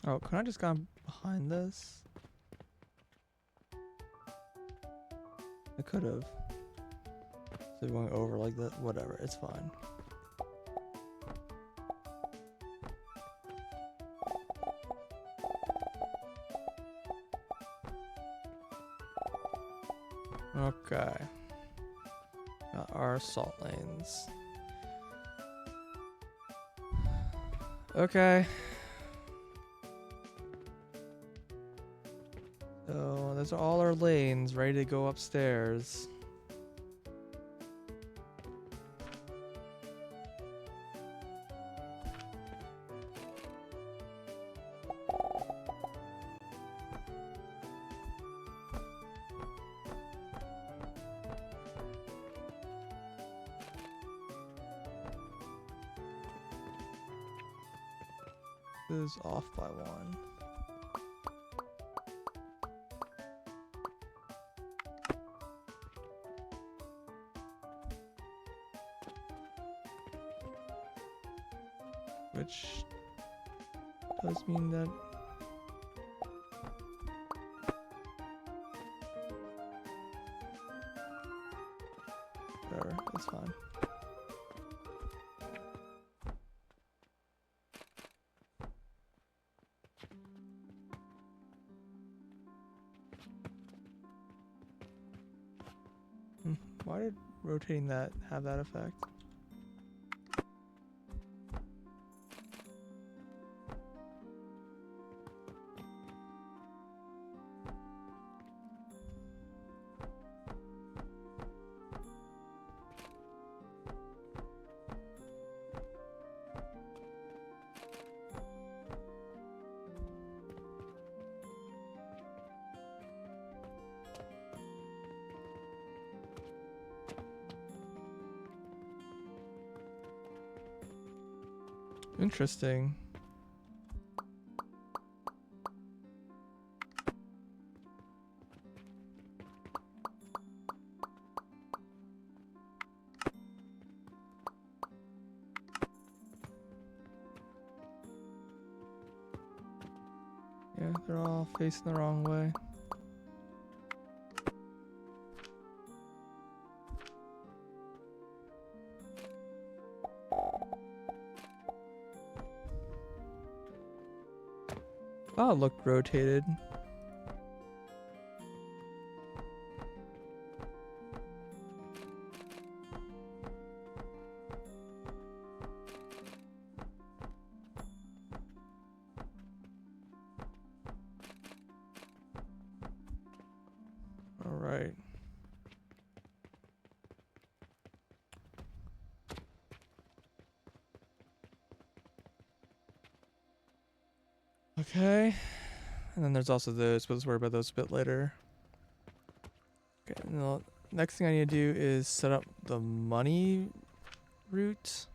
Oh, can I just gone behind this? I could have. So going over like that, whatever, it's fine. Okay. Got our salt lanes. Okay. So those are all our lanes ready to go upstairs. This is off by one. Which does mean that whatever, that's fine. Why did rotating that have that effect? Interesting. Yeah, they're all facing the wrong way. Oh, it looked rotated. All right. Okay. And then there's also those, but let's worry about those a bit later. Okay, and the next thing I need to do is set up the money route.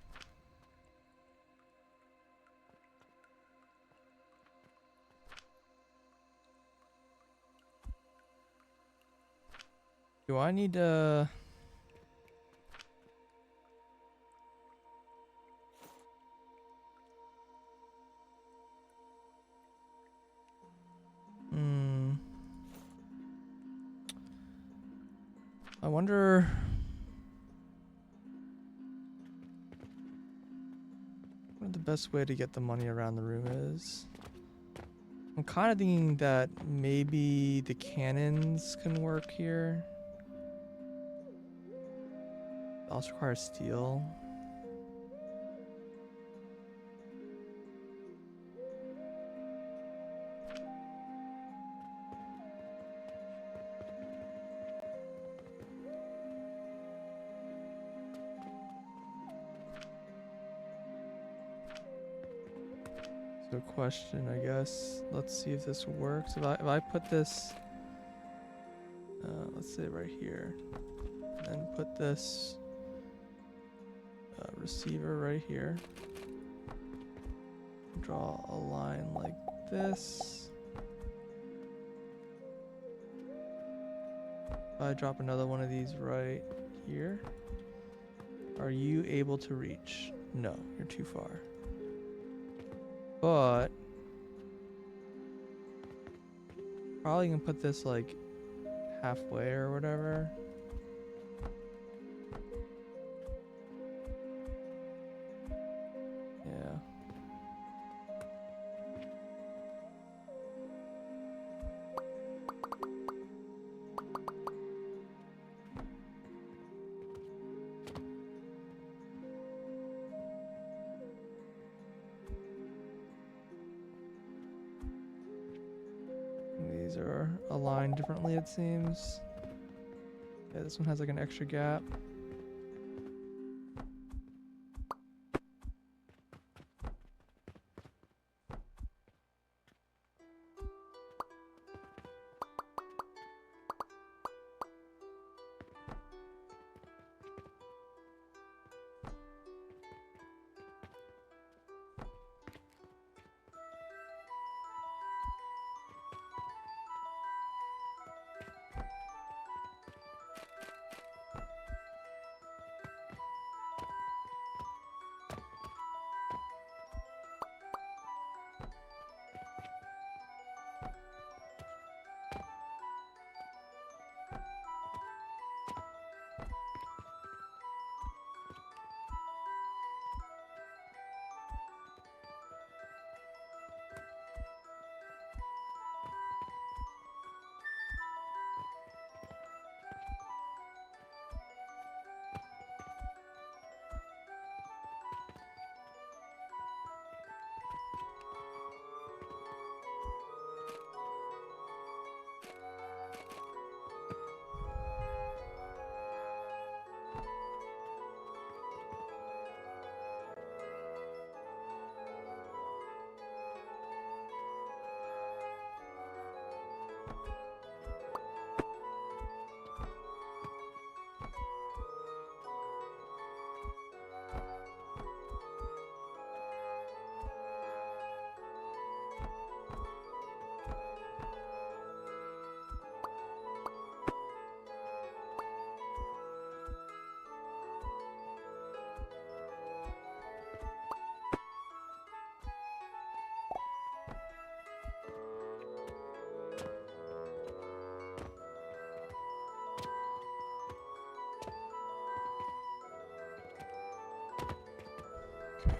Do I need to... I wonder... what the best way to get the money around the room is. I'm kind of thinking that maybe the cannons can work here. It also requires steel. So question, I guess. Let's see if this works. If I put this, let's say right here, and put this receiver right here. Draw a line like this. If I drop another one of these right here, are you able to reach? No, you're too far. But probably can put this like halfway or whatever. Yeah. These are aligned differently, it seems. Yeah, this one has like an extra gap.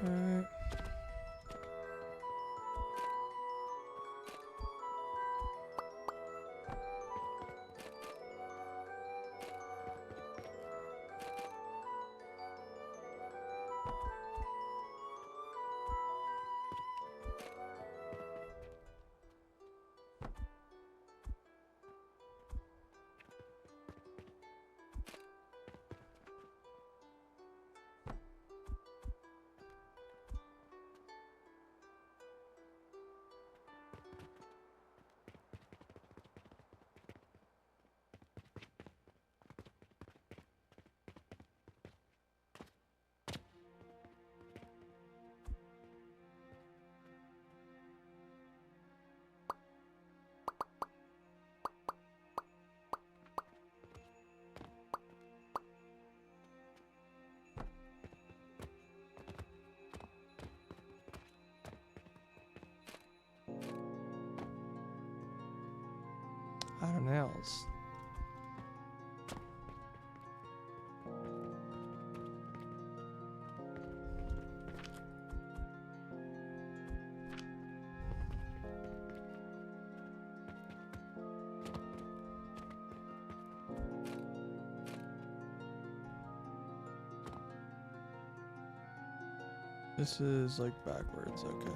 Okay. out of nails. This is like backwards, okay.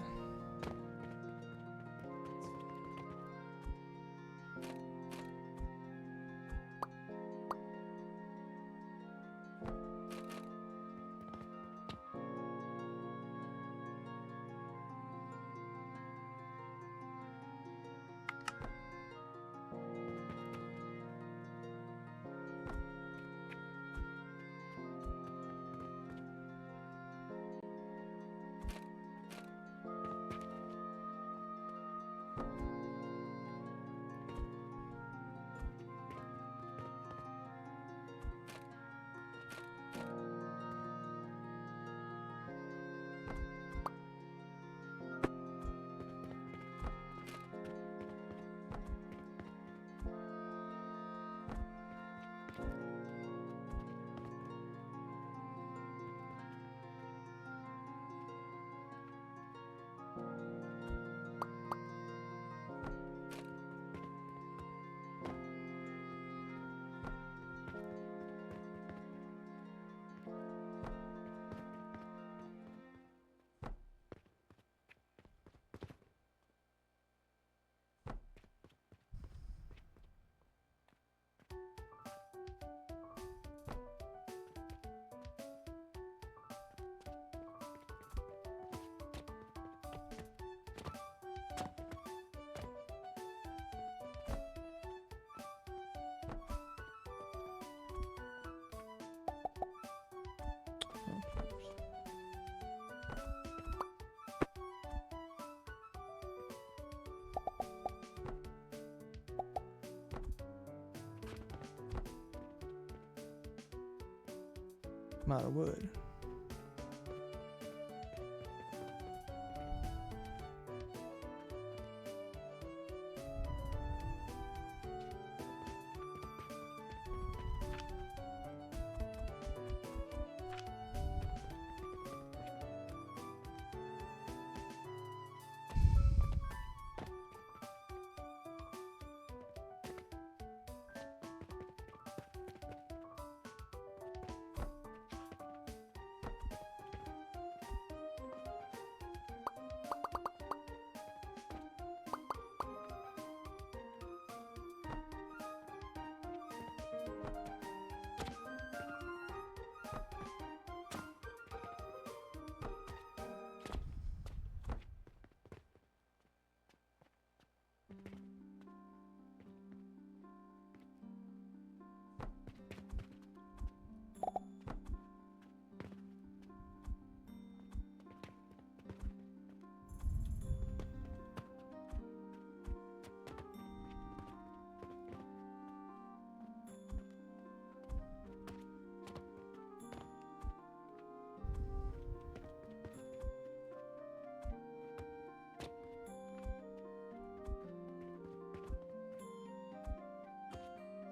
I'm out of wood.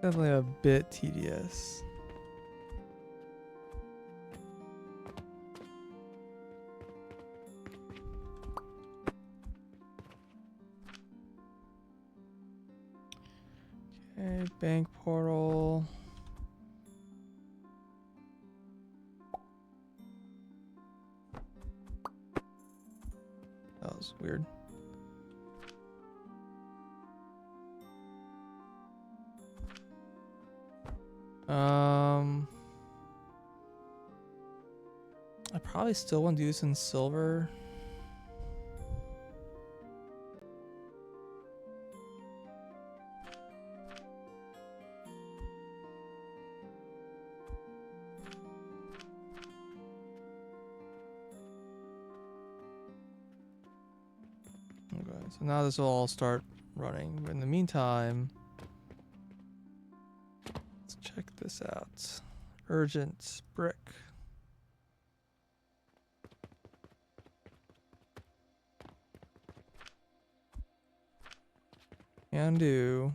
Definitely a bit tedious. Okay, bank portal. That was weird. I probably still want to do this in silver. Okay, so now this will all start running. But in the meantime, let's check this out. Urgent brick. Can do.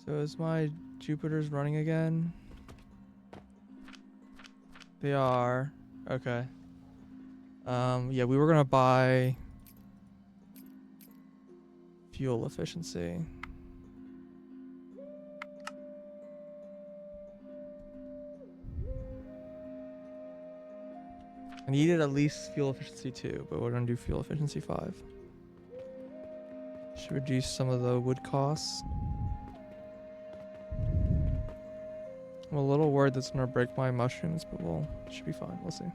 So is my Jupiter's running again? They are. Okay. Yeah, we were gonna buy fuel efficiency. I needed at least fuel efficiency 2, but we're gonna do fuel efficiency 5. Should reduce some of the wood costs. I'm a little worried that's gonna break my mushrooms, but should be fine. We'll see.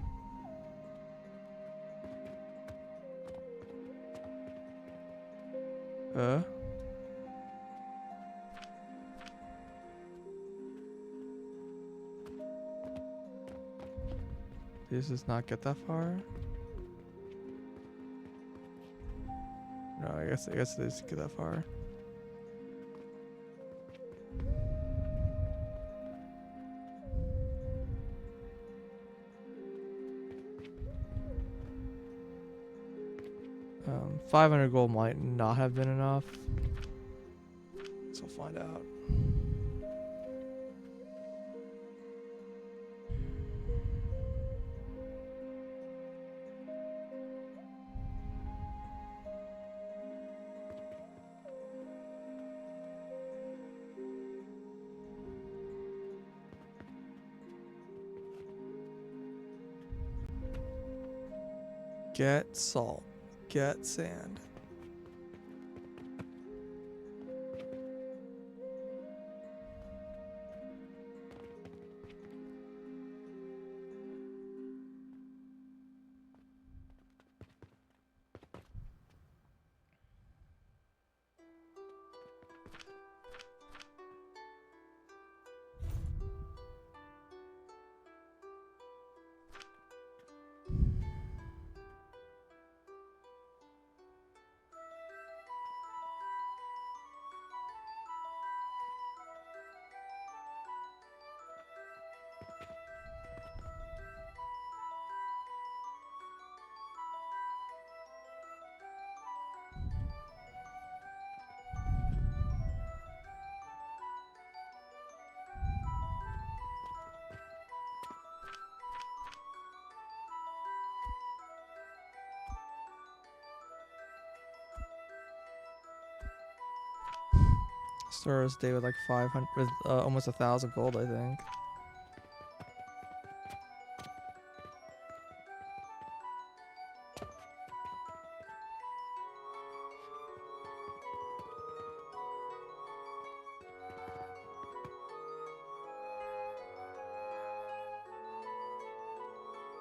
This does not get that far. No, I guess it does get that far. Um, 500 gold might not have been enough. So we'll find out. Get salt. Get sand. Started this day with like 500, with almost 1,000 gold, I think.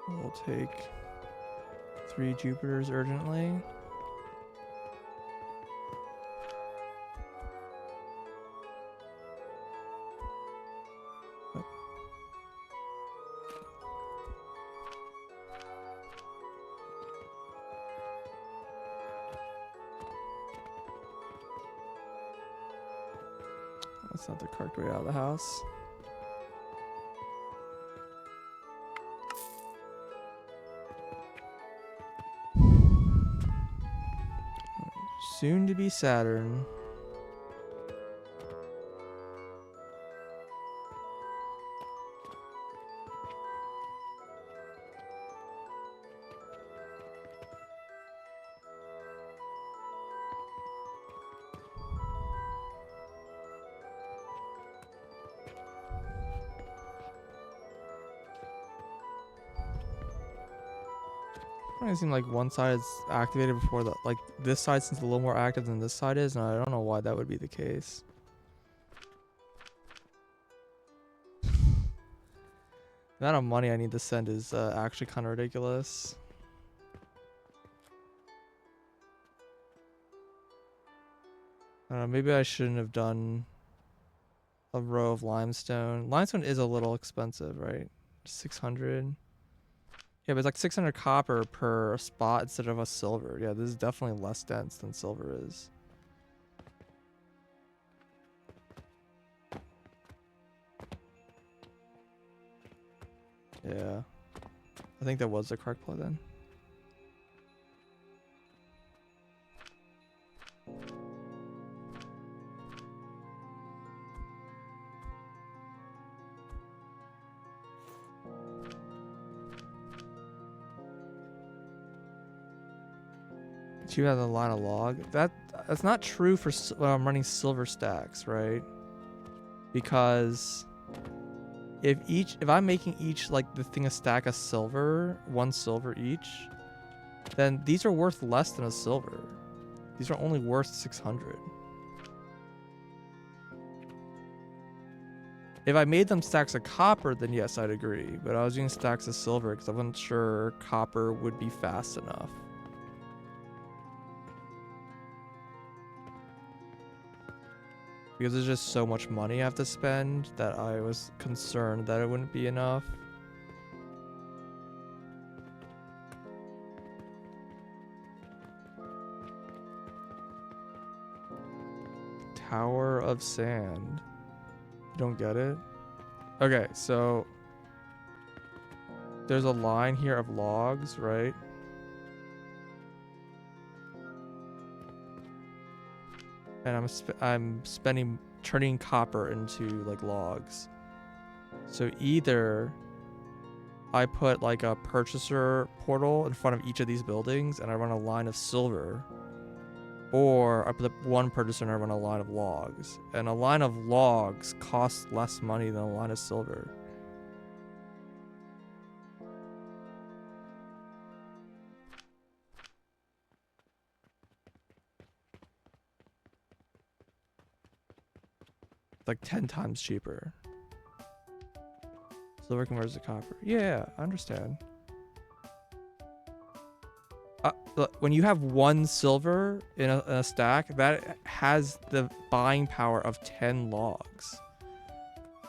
We'll take 3 Jupiters urgently. That's not the correct way out of the house. Soon to be Saturn. It seems like one side is activated before the, like this side seems a little more active than this side is, and I don't know why that would be the case. The amount of money I need to send is actually kind of ridiculous. I don't know, maybe I shouldn't have done a row of limestone. Limestone is a little expensive, right? 600. Yeah, but it's like 600 copper per spot instead of a silver. Yeah, this is definitely less dense than silver is. Yeah. I think that was the correct play then. cheaper than a line of log. That's not true for when I'm running silver stacks, right? Because if I'm making each like the thing a stack of silver, 1 silver each, then these are worth less than a silver. These are only worth 600. If I made them stacks of copper, then yes, I'd agree. But I was using stacks of silver because I wasn't sure copper would be fast enough. Because there's just so much money I have to spend that I was concerned that it wouldn't be enough. Tower of Sand. You don't get it? Okay, so there's a line here of logs, right? And I'm turning copper into like logs. So either I put like a purchaser portal in front of each of these buildings and I run a line of silver, or I put one purchaser and I run a line of logs. And a line of logs costs less money than a line of silver. Like 10 times cheaper. Silver converts to copper. Yeah, I understand. When you have 1 silver in a stack, that has the buying power of 10 logs.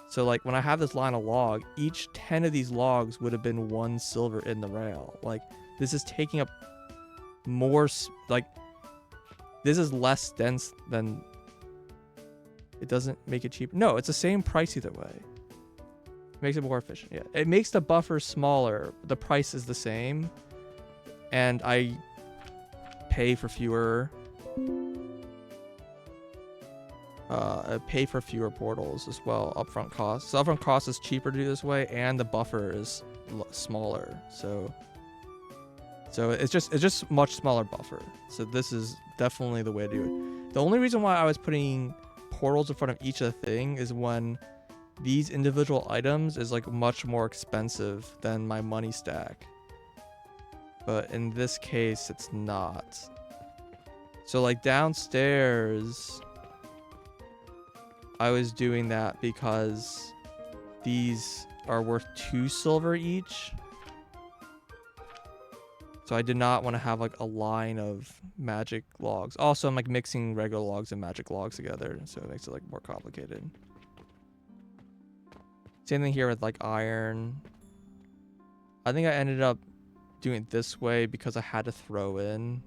So like when I have this line of log, each 10 of these logs would have been 1 silver in the rail. Like this is taking up more, like this is less dense than, it doesn't make it cheaper. No, it's the same price either way. It makes it more efficient. Yeah, it makes the buffer smaller. The price is the same, and I pay for fewer. I pay for fewer portals as well. Upfront costs. So upfront cost is cheaper to do this way, and the buffer is smaller. So it's just much smaller buffer. So this is definitely the way to do it. The only reason why I was putting portals in front of each of the thing is when these individual items is like much more expensive than my money stack, but in this case it's not. So like downstairs I was doing that because these are worth 2 silver each, so I did not want to have like a line of magic logs. Also, I'm like mixing regular logs and magic logs together, so it makes it like more complicated. Same thing here with like iron. I think I ended up doing it this way because I had to throw in.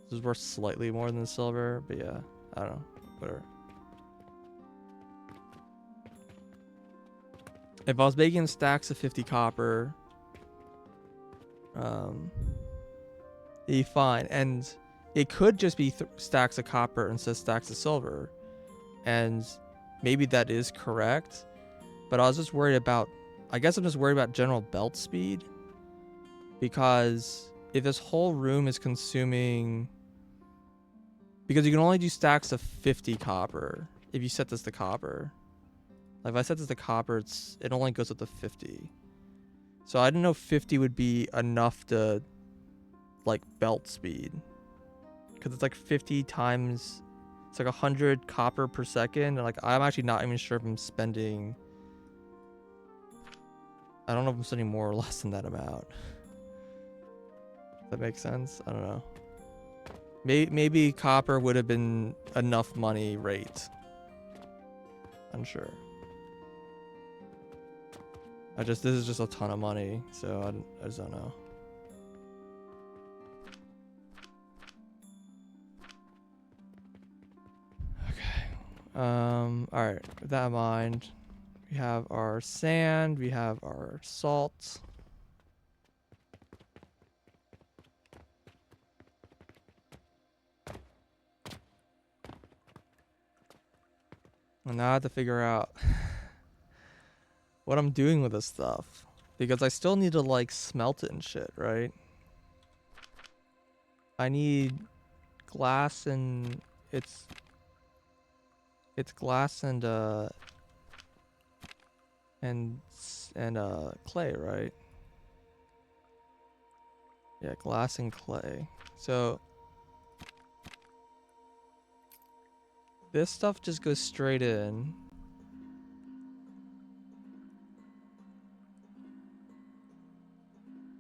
This is worth slightly more than silver, but yeah, I don't know, whatever. If I was making stacks of 50 copper, it'd be fine, and it could just be stacks of copper instead of stacks of silver, and maybe that is correct, but I was just worried about, I guess I'm just worried about general belt speed, because if this whole room is consuming, because you can only do stacks of 50 copper if you set this to copper. Like if I set this to copper, it only goes up to 50. So I didn't know 50 would be enough to like belt speed, because it's like 50 times, it's like 100 copper per second, and like I'm actually not even sure if I'm spending, I don't know if I'm spending more or less than that amount. Does that make sense? I don't know. Maybe copper would have been enough money rate. Unsure. This is just a ton of money, so I just don't know. Okay. All right. With that in mind, we have our sand, we have our salt. And now I have to figure out what I'm doing with this stuff, because I still need to like smelt it and shit, right? I need glass and it's glass and clay, right? Yeah, glass and clay. So this stuff just goes straight in.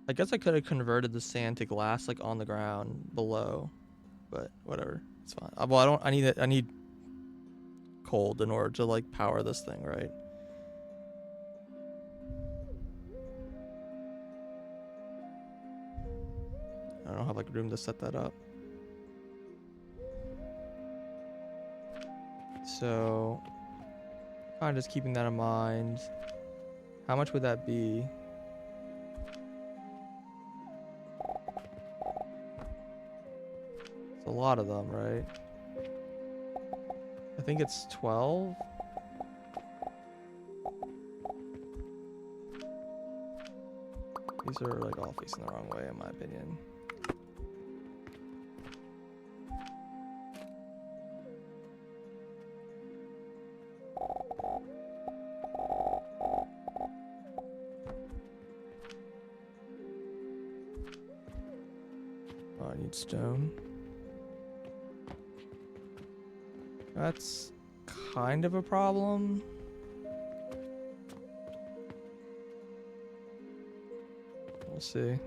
I guess I could have converted the sand to glass like on the ground below, but whatever. It's fine. Well, I don't. I need it. I need cold in order to like power this thing, right? I don't have like room to set that up. So, kind of just keeping that in mind. How much would that be? It's a lot of them, right? I think it's 12. These are like all facing the wrong way in my opinion. Oh, I need stone. That's kind of a problem. We'll see.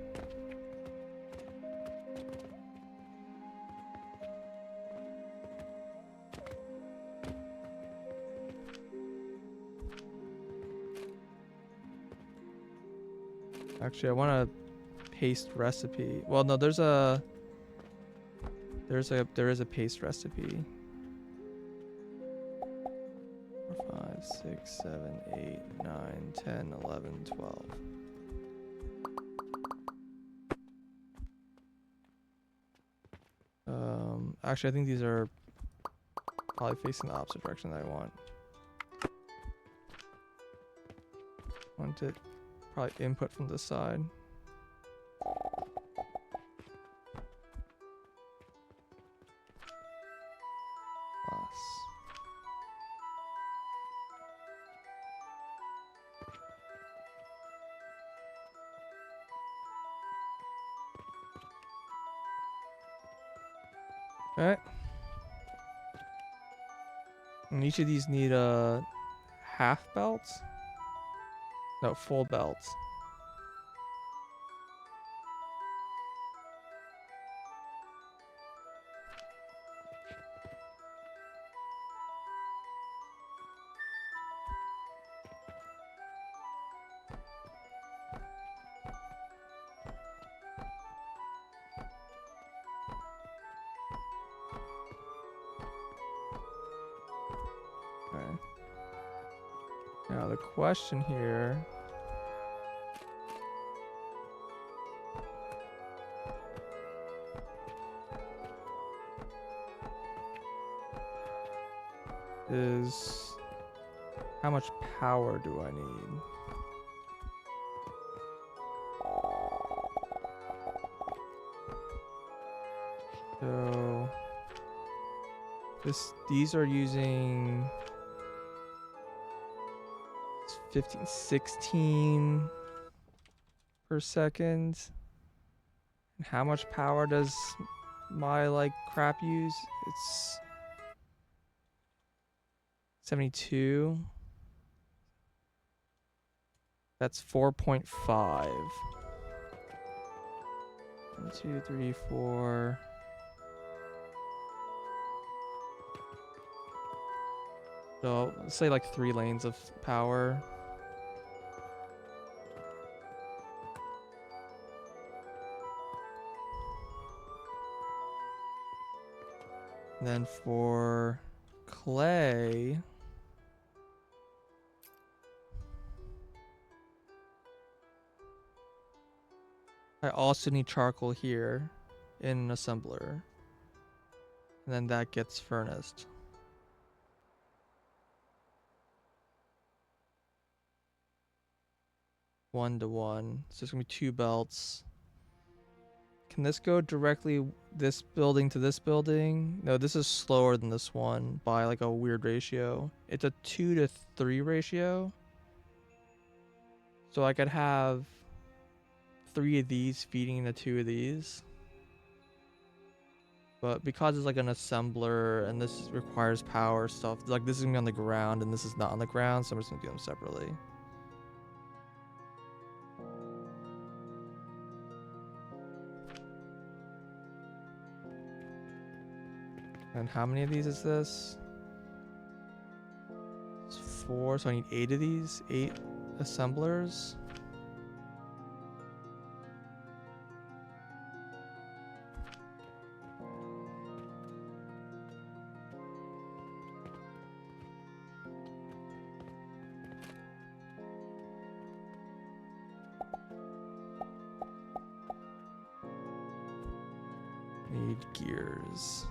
Actually, I want to paste recipe. Well, no, there is a paste recipe. 4, 5, 6, 7, 8, 9, 10, 11, 12. Actually, I think these are probably facing the opposite direction that I want. Want it probably input from this side. Plus. Alright. And each of these need half belts? No, full belts. Okay. Now the question here is how much power do I need? So these are using 15, 16 per second. And how much power does my like crap use? It's 72. That's 4.5. 1, 2, 3, 4. So let's say like 3 lanes of power. And then for clay, I also need charcoal here in an assembler. And then that gets furnaced. One to one. So it's gonna be 2 belts. Can this go directly this building to this building? No, this is slower than this one by like a weird ratio. It's a 2 to 3 ratio. So I could have 3 of these feeding into 2 of these. But because it's like an assembler and this requires power stuff, like this is gonna be on the ground and this is not on the ground, so I'm just gonna do them separately. And how many of these is this? It's 4, so I need 8 of these. 8 assemblers. Need gears.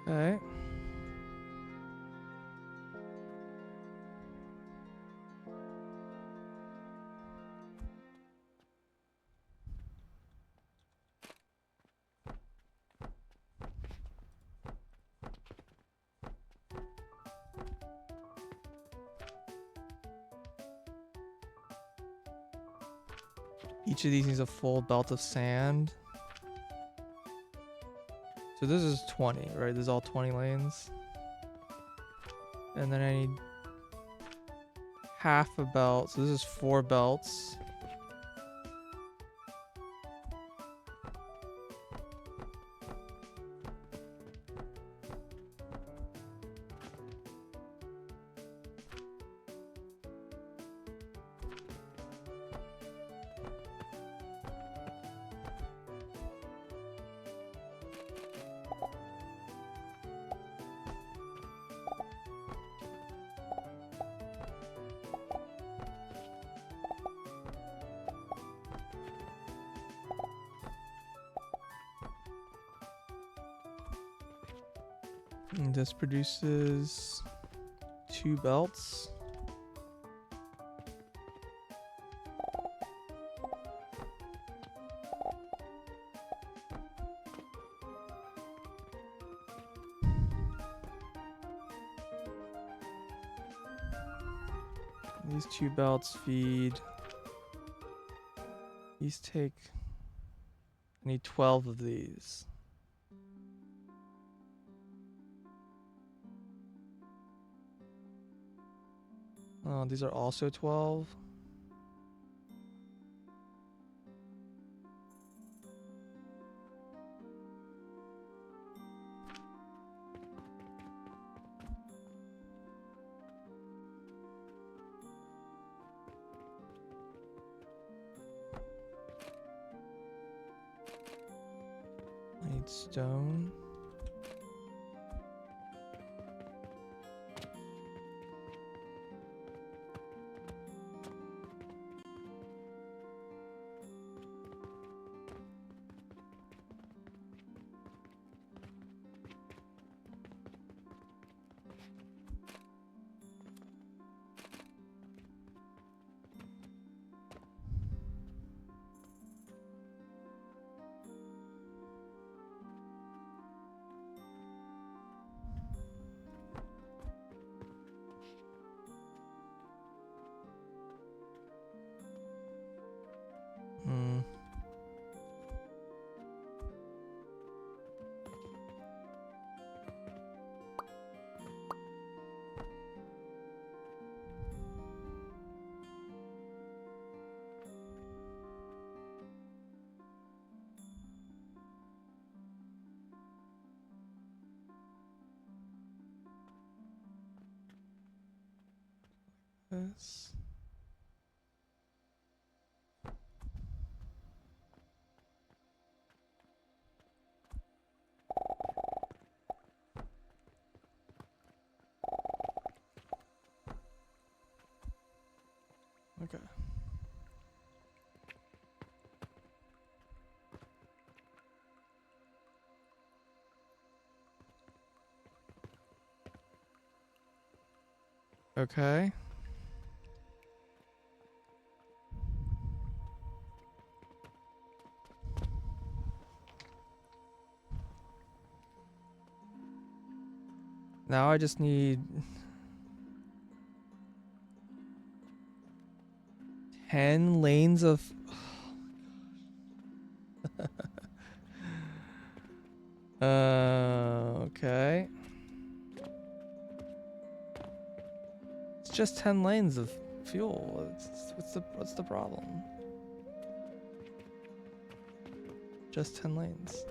Okay. Each of these needs a full belt of sand. So this is 20, right? This is all 20 lanes. And then I need half a belt. So this is 4 belts. And this produces 2 belts. These 2 belts feed. These take. I need 12 of these. Oh, these are also 12. I need stone. this. Okay. Okay. Now I just need 10 lanes of okay. It's just 10 lanes of fuel. What's the problem? Just 10 lanes.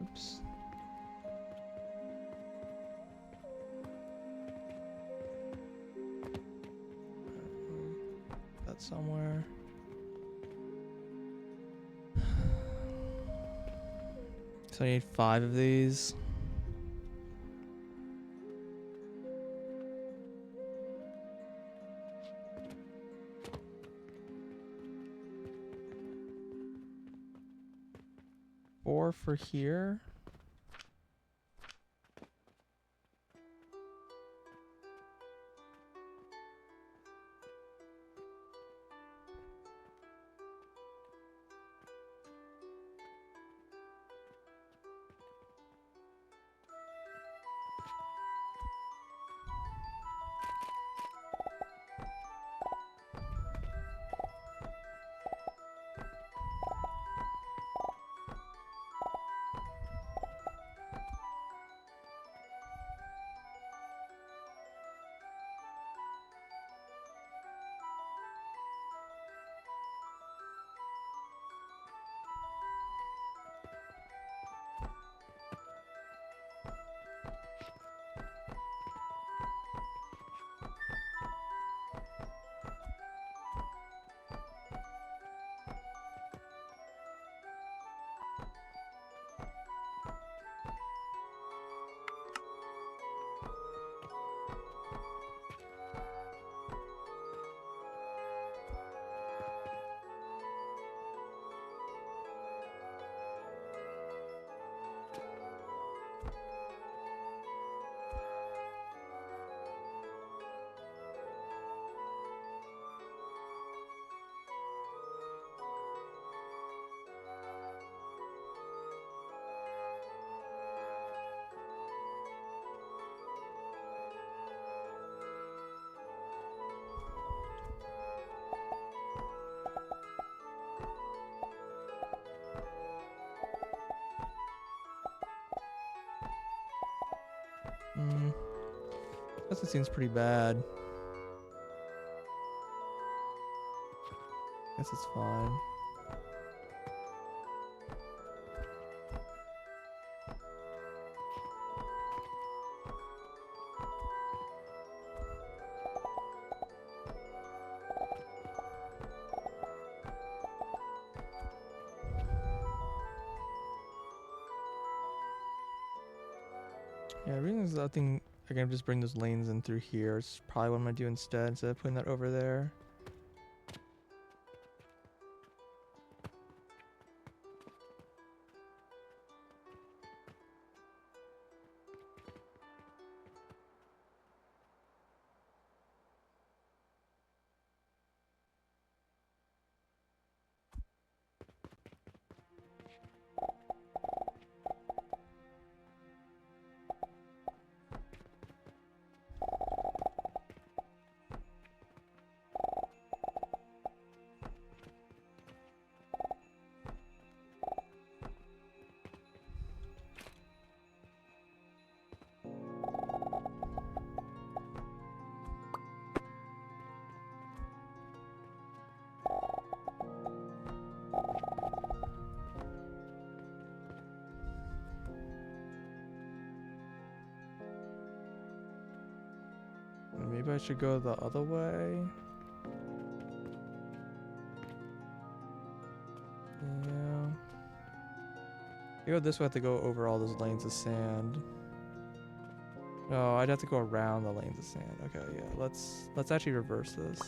Oops. That somewhere. So I need 5 of these. Four for here. That seems pretty bad. Guess it's fine. Yeah, really, I think I can just bring those lanes in through here. It's probably what I'm gonna do instead of putting that over there. Maybe I should go the other way. Yeah. If I go this way, I have to go over all those lanes of sand. Oh, I'd have to go around the lanes of sand. Okay, yeah. Let's actually reverse this.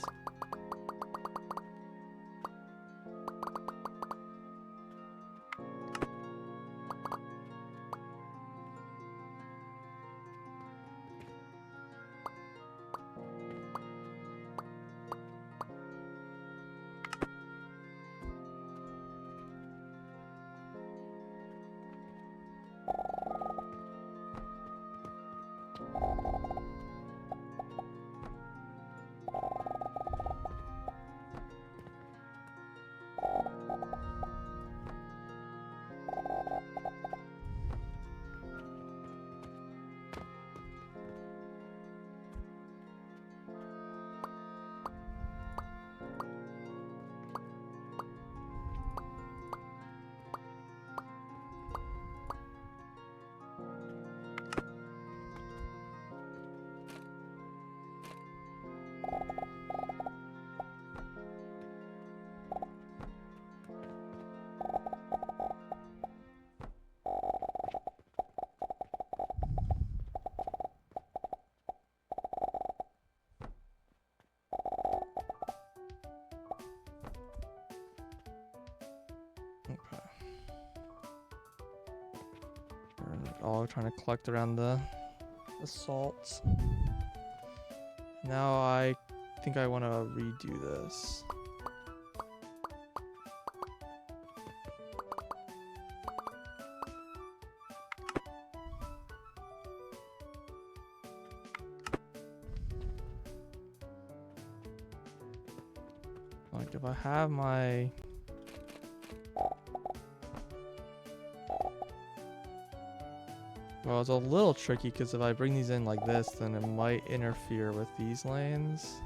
Okay. We're all trying to collect around the salt. Now I think I want to redo this. Like if I have my... Well, it's a little tricky because if I bring these in like this, then it might interfere with these lanes.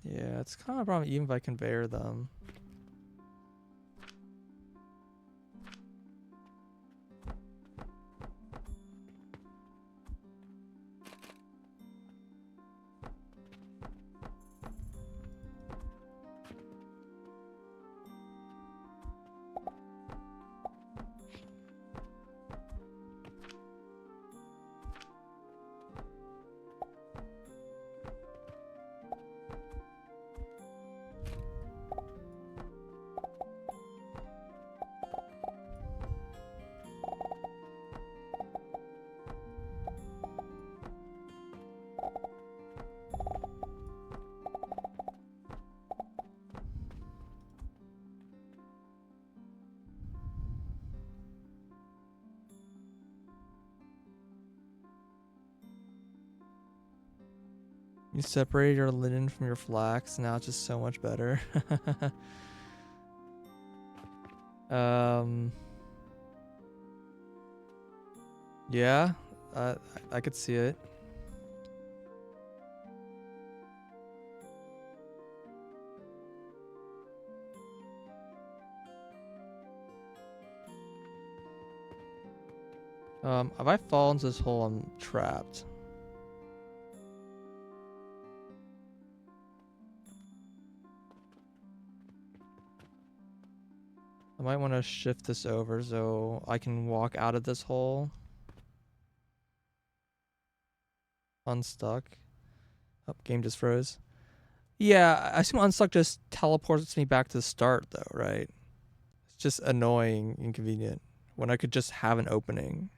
Yeah, it's kind of a problem even if I conveyor them. You separate your linen from your flax. Now it's just so much better. Yeah, I could see it. If I fall into this hole, I'm trapped. I might want to shift this over so I can walk out of this hole. Unstuck. Oh, game just froze. Yeah, I assume unstuck just teleports me back to the start though, right? It's just annoying, inconvenient, when I could just have an opening.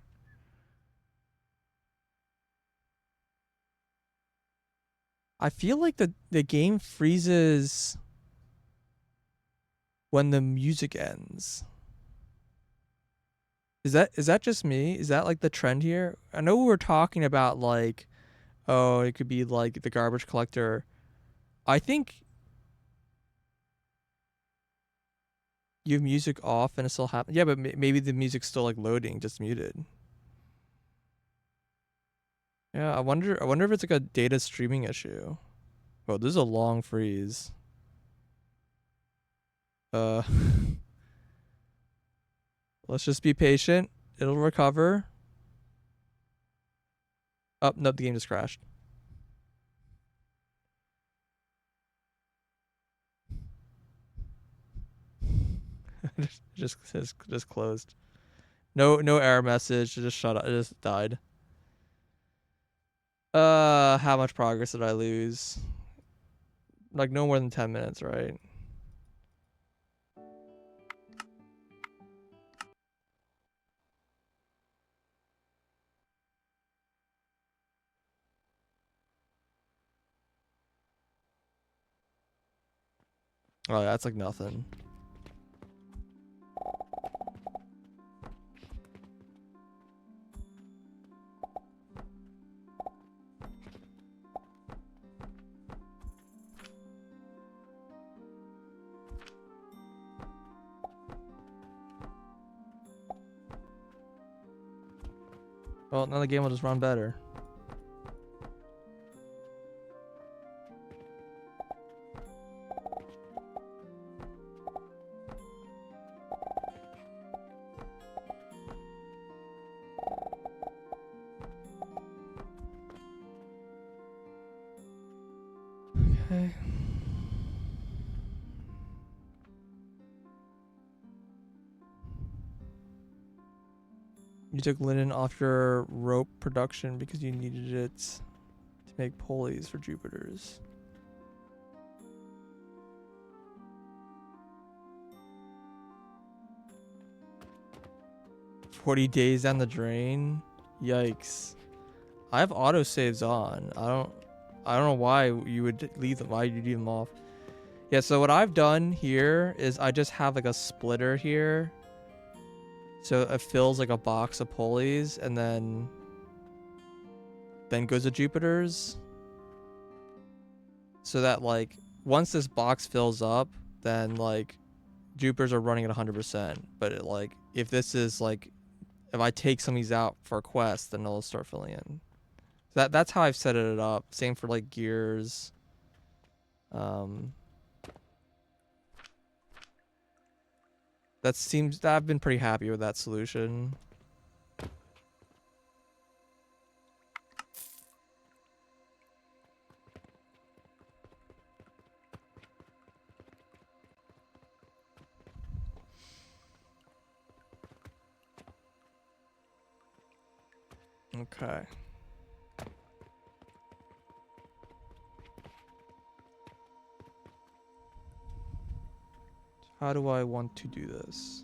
I feel like the game freezes When the music ends. Is that just me? Is that like the trend here? I know we were talking about like, oh, it could be like the garbage collector. I think you have music off and it still happens. Yeah, but maybe the music's still like loading, just muted. Yeah, I wonder. I wonder if it's like a data streaming issue. Oh, this is a long freeze. Uh, let's just be patient. It'll recover. Oh, no, the game just crashed. just closed. No error message. It just shut up. It just died. How much progress did I lose? Like no more than 10 minutes, right? Oh, yeah, that's like nothing. Well, now the game will just run better. Okay. You took linen off your rope production because you needed it to make pulleys for Jupiter's. 40 days down the drain? Yikes. I have autosaves on. I don't know why you would leave them. Why you leave them off? Yeah, so what I've done here is I just have like a splitter here. So it fills like a box of pulleys and then goes to Jupiter's. So that like once this box fills up, then like Jupiter's are running at 100%. But it, like if this is like if I take some of these out for a quest, then it'll start filling in. That's how I've set it up. Same for like gears. That I've been pretty happy with that solution. Okay. How do I want to do this?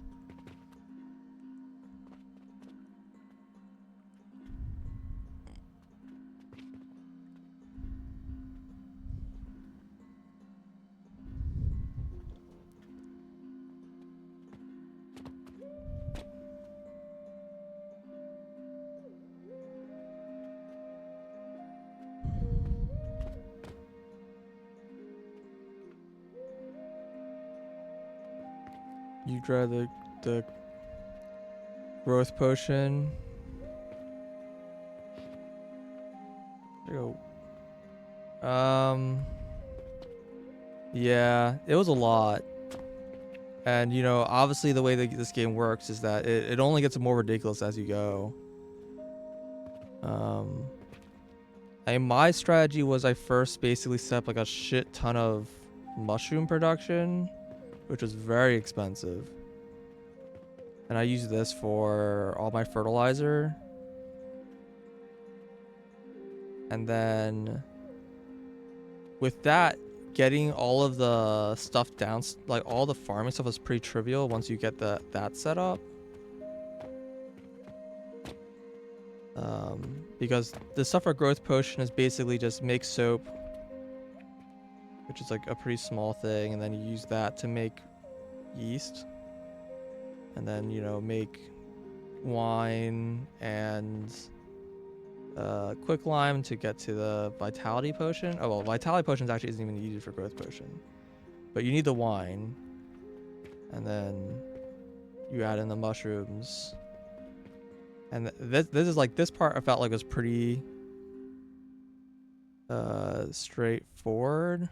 You try the growth potion. There you go. Yeah, it was a lot. And you know, obviously the way that this game works is that it only gets more ridiculous as you go. And my strategy was I first basically set up like a shit ton of mushroom production, which was very expensive. And I used this for all my fertilizer. And then with that, getting all of the stuff down, like all the farming stuff is pretty trivial once you get that set up. Because the stuff for growth potion is basically just make soap, which is like a pretty small thing, and then you use that to make yeast, and then make wine and quick lime to get to the vitality potion. Oh well, vitality potions actually isn't even needed for growth potion, but you need the wine, and then you add in the mushrooms. And this is like, this part I felt like was pretty straightforward.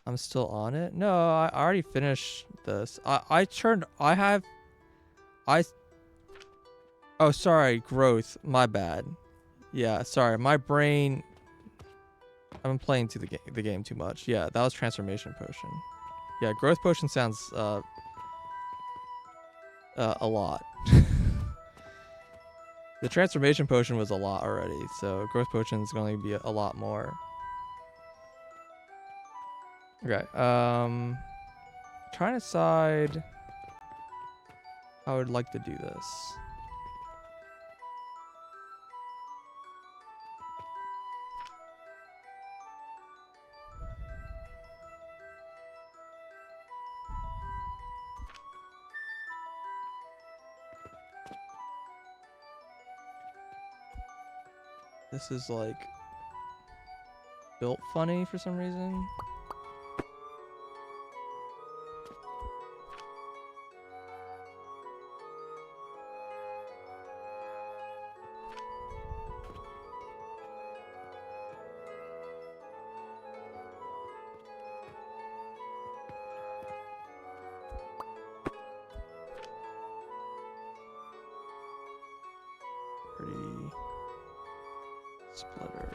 I'm still on it. No, I already finished this. Oh, sorry, growth. My bad. Yeah, sorry. My brain. I've been playing to the game too much. Yeah, that was transformation potion. Yeah, growth potion sounds a lot. The transformation potion was a lot already, so growth potion is going to be a lot more. Okay. Trying to decide how I would like to do this. This is like built funny for some reason. Pretty splitter.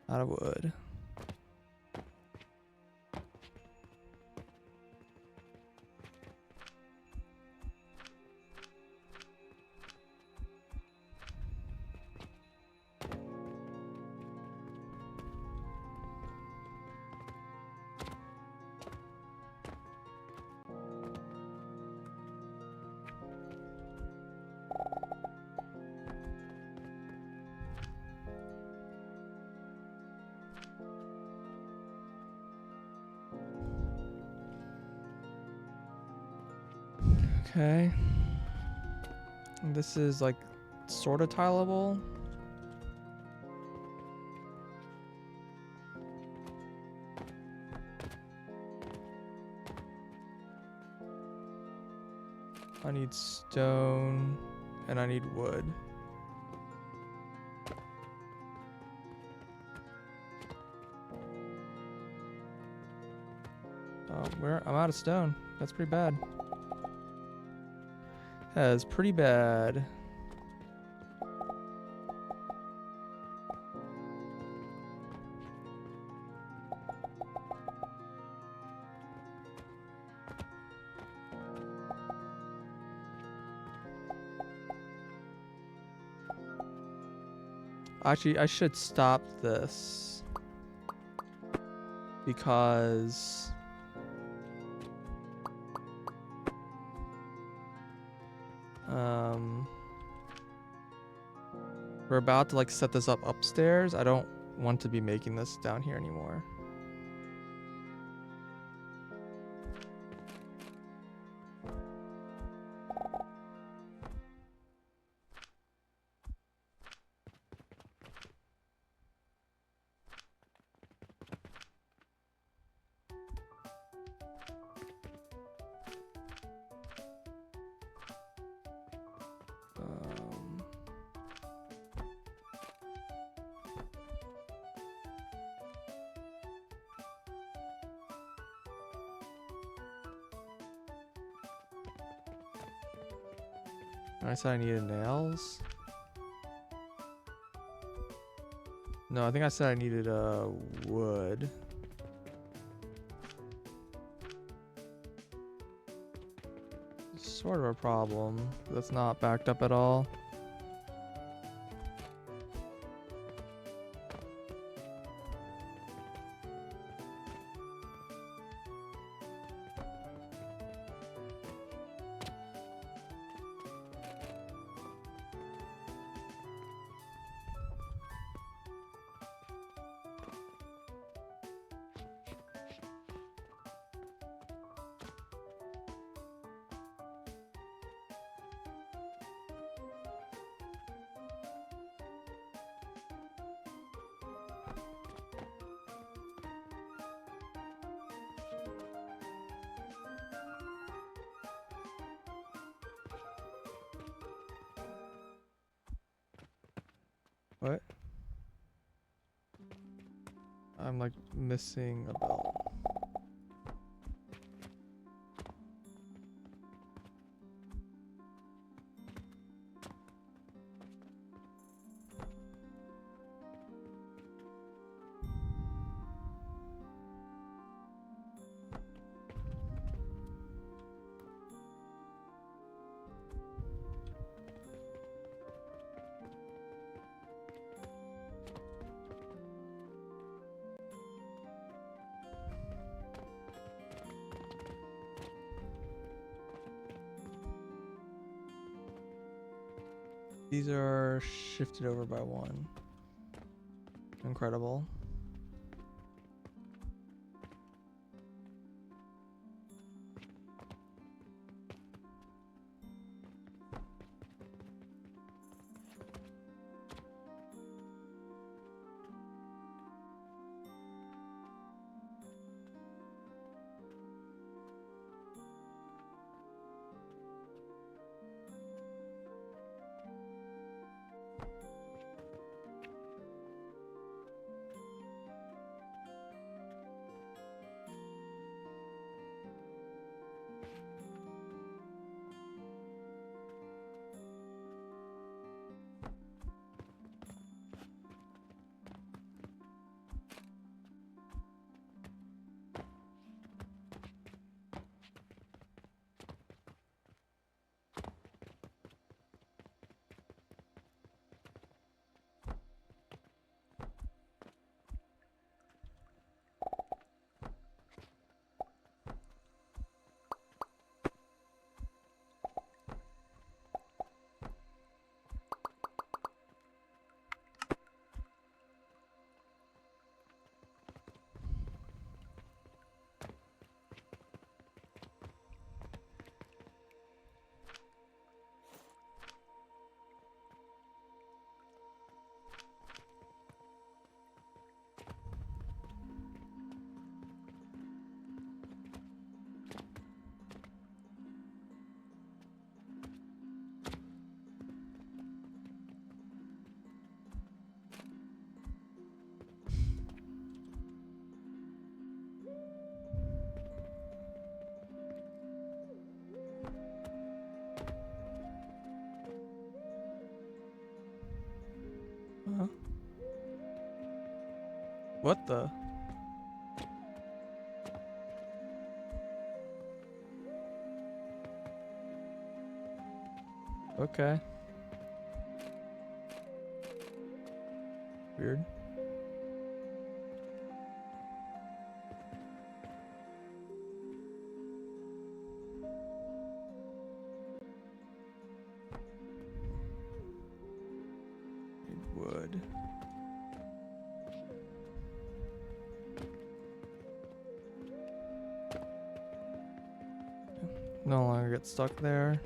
Out of wood. Okay. This is like sort of tileable. I need stone and I need wood. Oh, I'm out of stone. That's pretty bad. That is pretty bad. Actually, I should stop this because We're about to like set this up upstairs. I don't want to be making this down here anymore. I said I needed nails. No, I think I said I needed wood. Sort of a problem. That's not backed up at all. What? I'm like missing a belt. These are shifted over by one. Incredible. Huh? What the? Okay. Weird. wood. No longer get stuck there.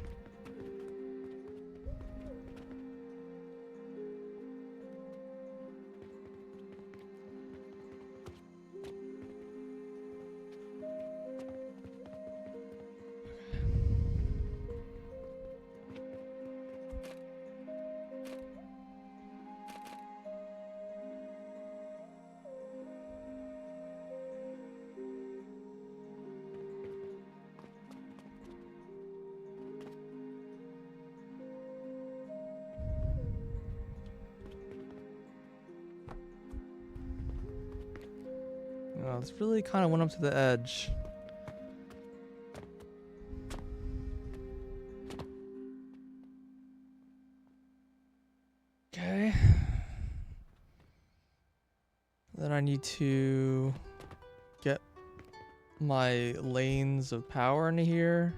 Oh, it's really kind of went up to the edge. Okay. Then I need to get my lanes of power into here.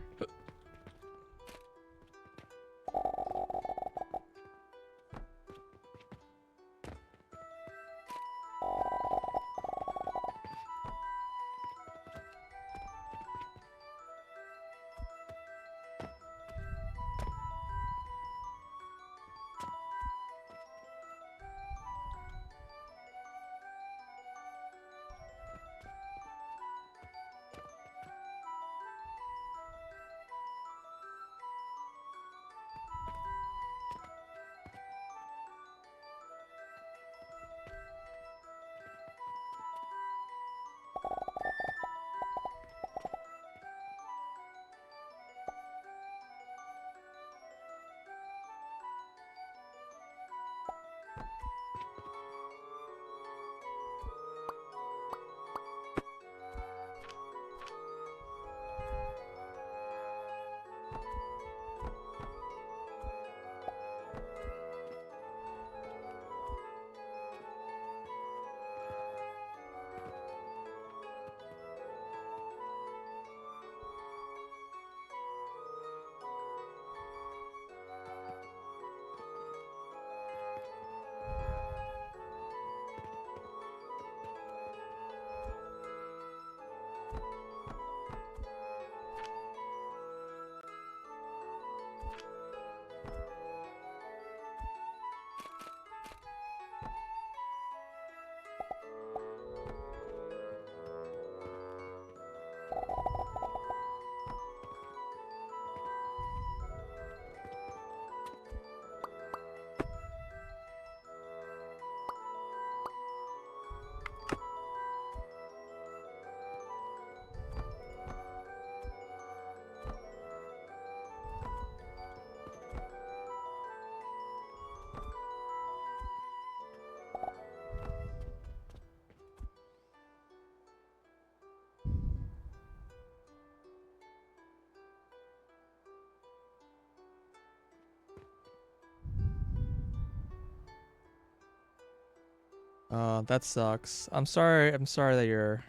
That sucks. I'm sorry that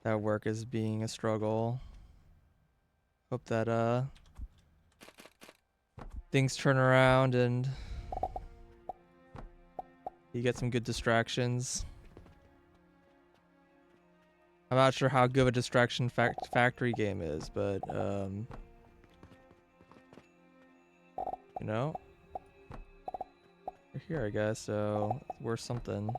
that work is being a struggle. Hope that things turn around and you get some good distractions. I'm not sure how good of a distraction factory game is, but you know, you're here, I guess, so it's worth something.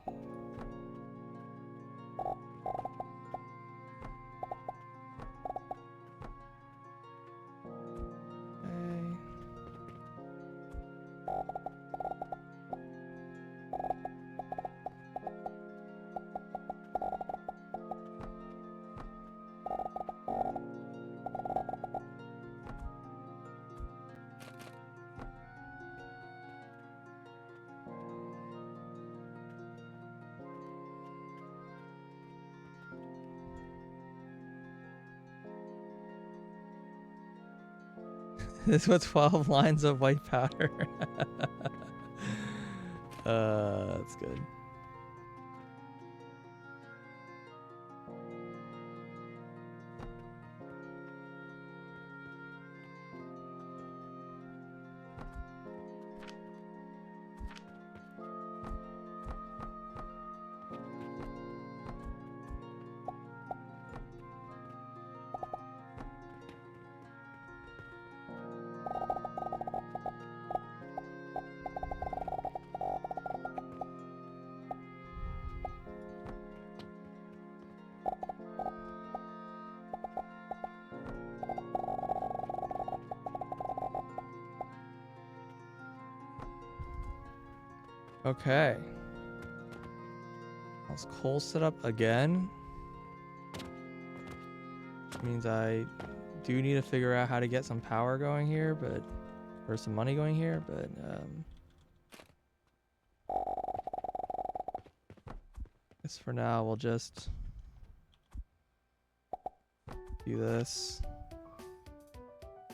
This was 12 lines of white powder. That's good. Okay. Let's coal set up again. Which means I do need to figure out how to get some power going here, or some money going here, but guess for now we'll just do this.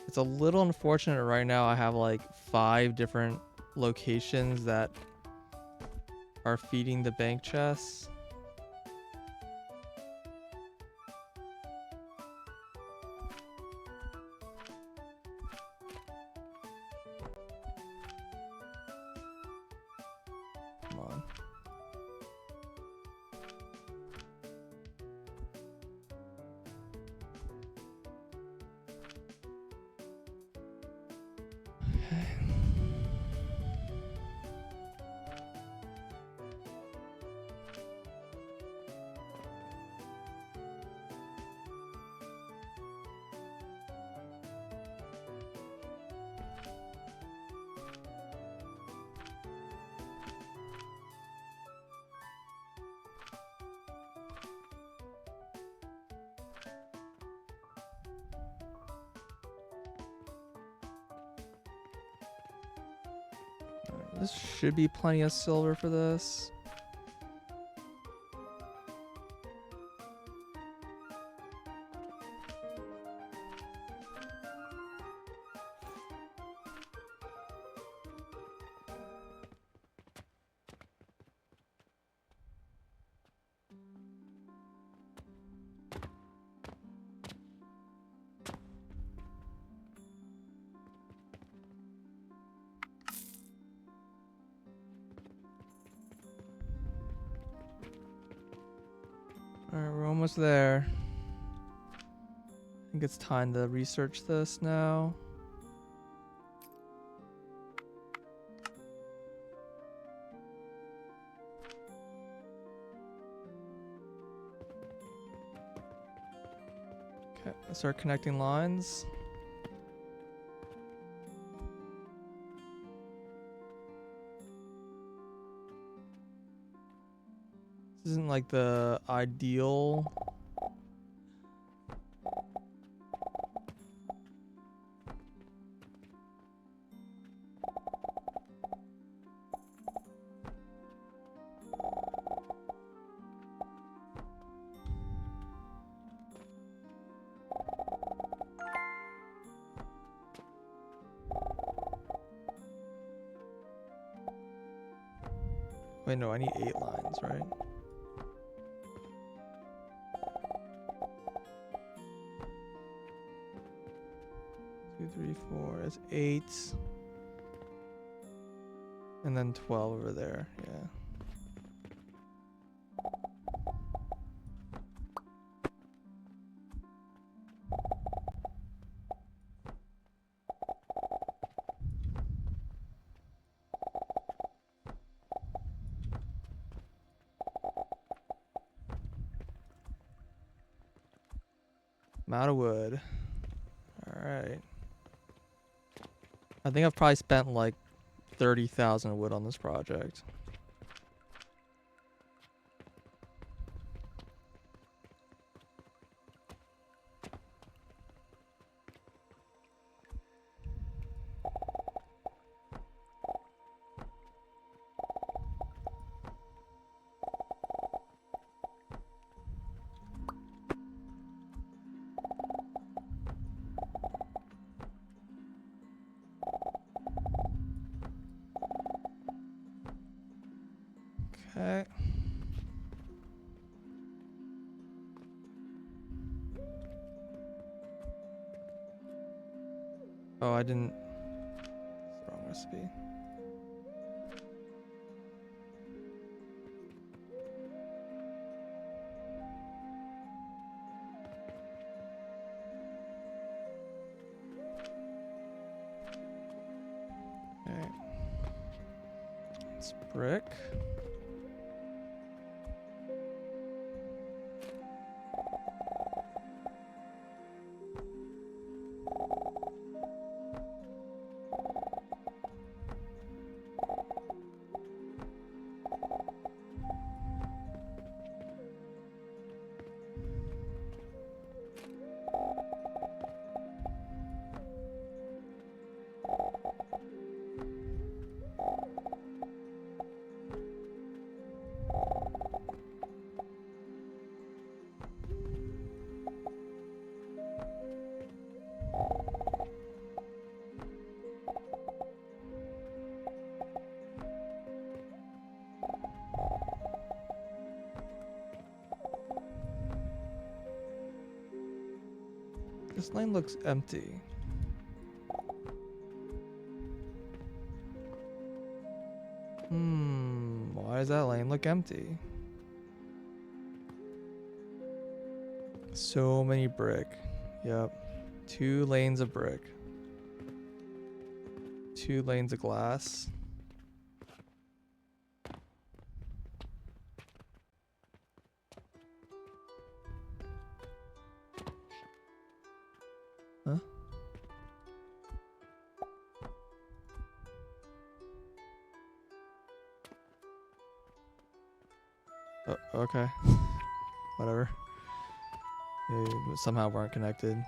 It's a little unfortunate right now. I have like 5 different locations that are feeding the bank chests. Come on. This should be plenty of silver for this. Alright, we're almost there. I think it's time to research this now. Okay, let's start connecting lines. This isn't like the ideal. Wait, no, I need 8 lines, right? Two, three, four. That's 8. And then 12 over there, yeah. I'm out of wood. Alright. I think I've probably spent like 30,000 wood on this project. Okay. Oh, I didn't. It's the wrong recipe. Okay. It's brick. This lane looks empty. Why does that lane look empty? So many brick. Yep. 2 lanes of brick. 2 lanes of glass. Huh? Oh, okay. Whatever. They somehow weren't connected.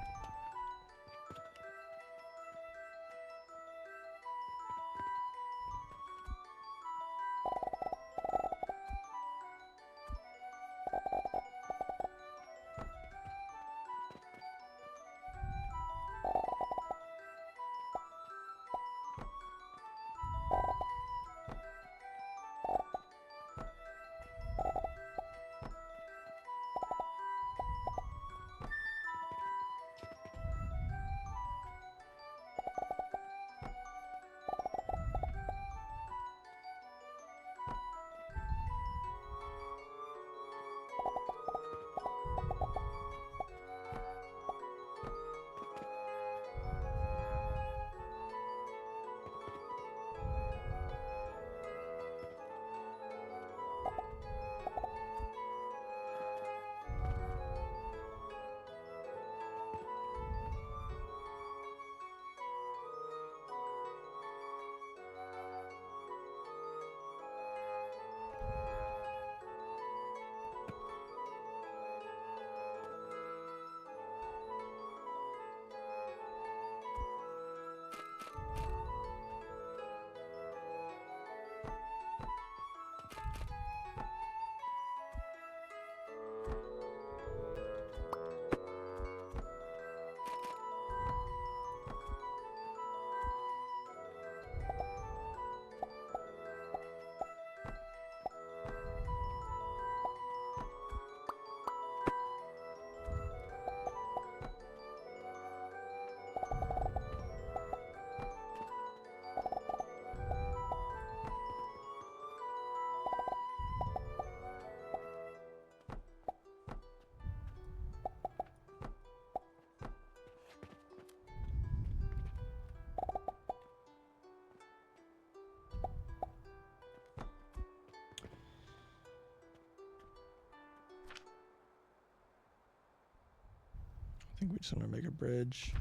I think we just want to make a bridge.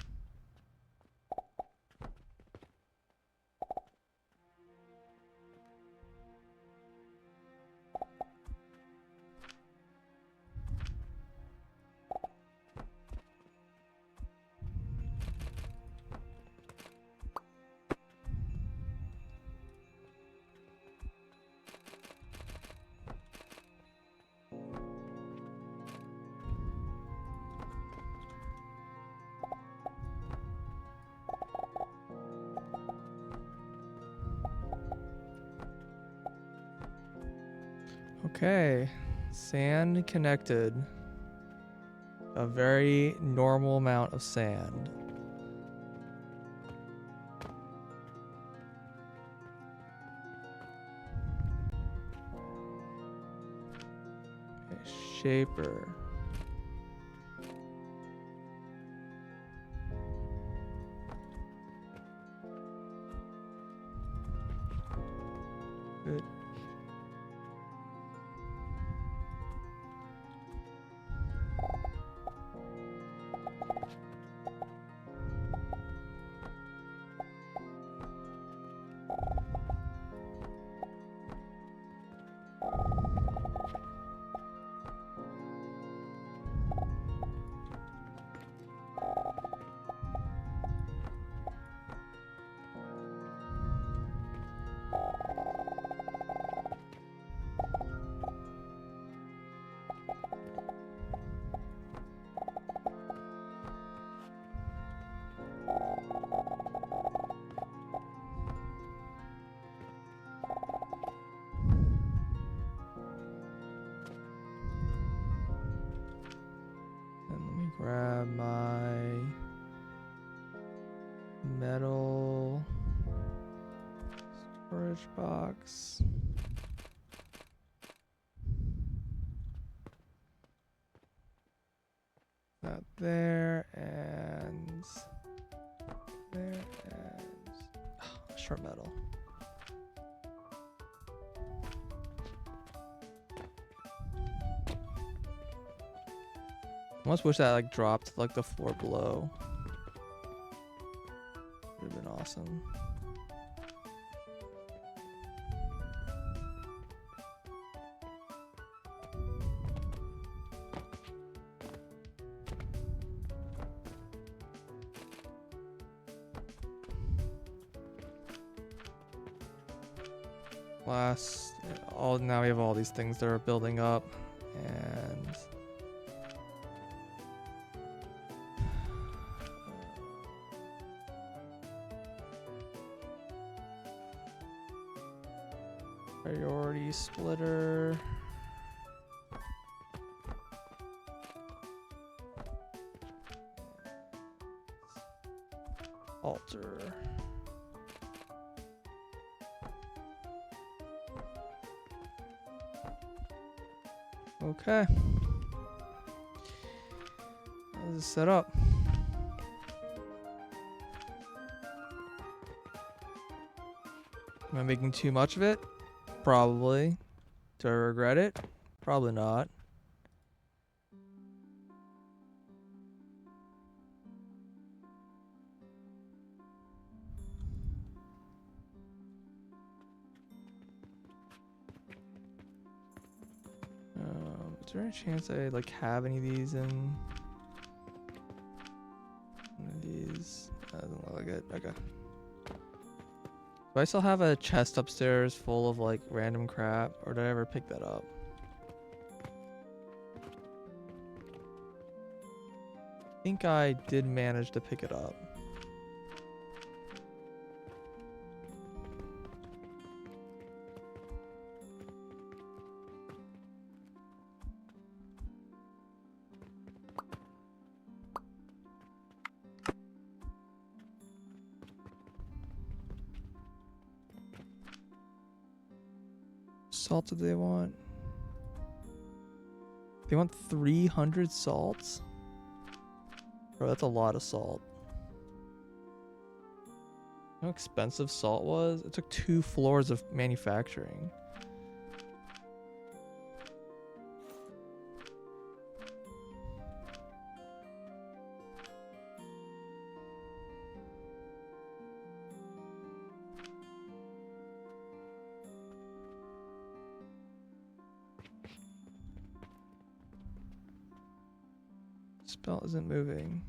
Okay, sand connected. A very normal amount of sand. Okay, shaper. Good. box. That there and there and short metal. I almost wish that like dropped like the floor below. Would have been awesome. Now we have all these things that are building up, and priority splitter. Altar. Okay. This is set up. Am I making too much of it? Probably. Do I regret it? Probably not. Is there any chance I like have any of these in? One of these doesn't look like it. Okay. Do I still have a chest upstairs full of like random crap, or did I ever pick that up? I think I did manage to pick it up. Salt do they want? They want 300 salts? Bro, that's a lot of salt. You know how expensive salt was? It took 2 floors of manufacturing. Spell isn't moving.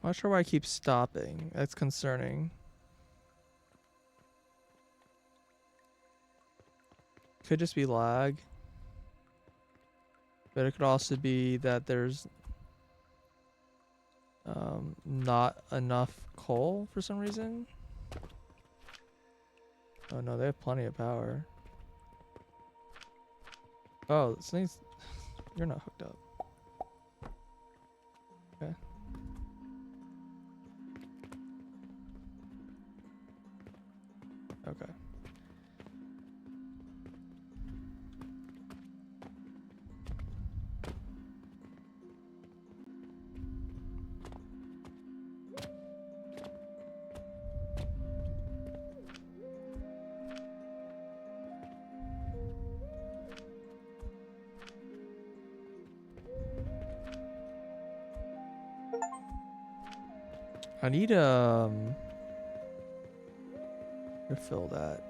I'm not sure why I keep stopping. That's concerning. Could just be lag. But it could also be that there's not enough coal for some reason. Oh no, they have plenty of power. Oh, this thing's you're not hooked up. Okay. Okay. I need refill that.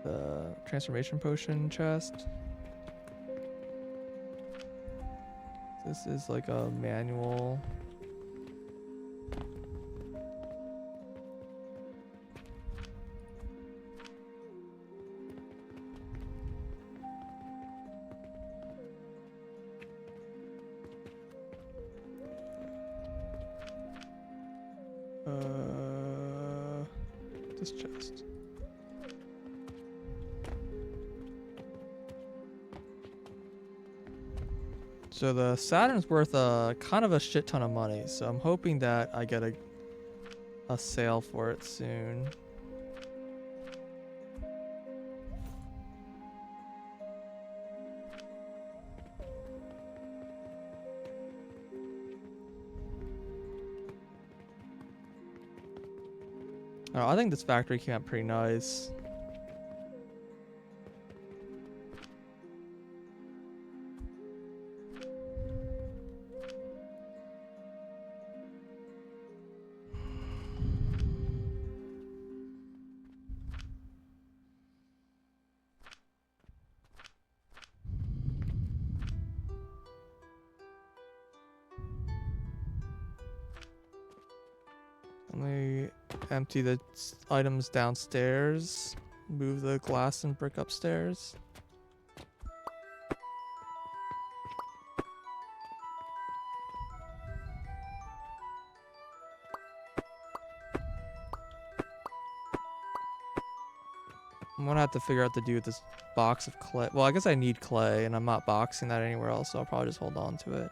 The transformation potion chest. This is like a manual. this chest. So the Saturn's worth kind of a shit ton of money, so I'm hoping that I get a sale for it soon. Oh, I think this factory came out pretty nice. Let me empty the items downstairs. Move the glass and brick upstairs. I'm gonna have to figure out what to do with this box of clay. Well, I guess I need clay, and I'm not boxing that anywhere else, so I'll probably just hold on to it.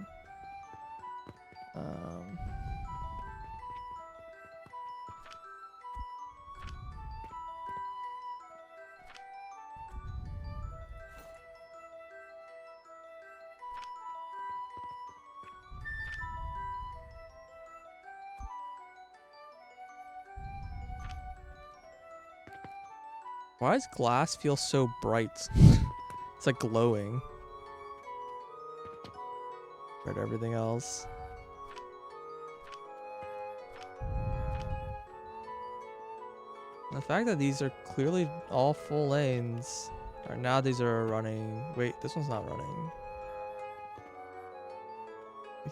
Why does glass feel so bright? It's like glowing. Compared to everything else. The fact that these are clearly all full lanes. Alright, now these are running. Wait, this one's not running.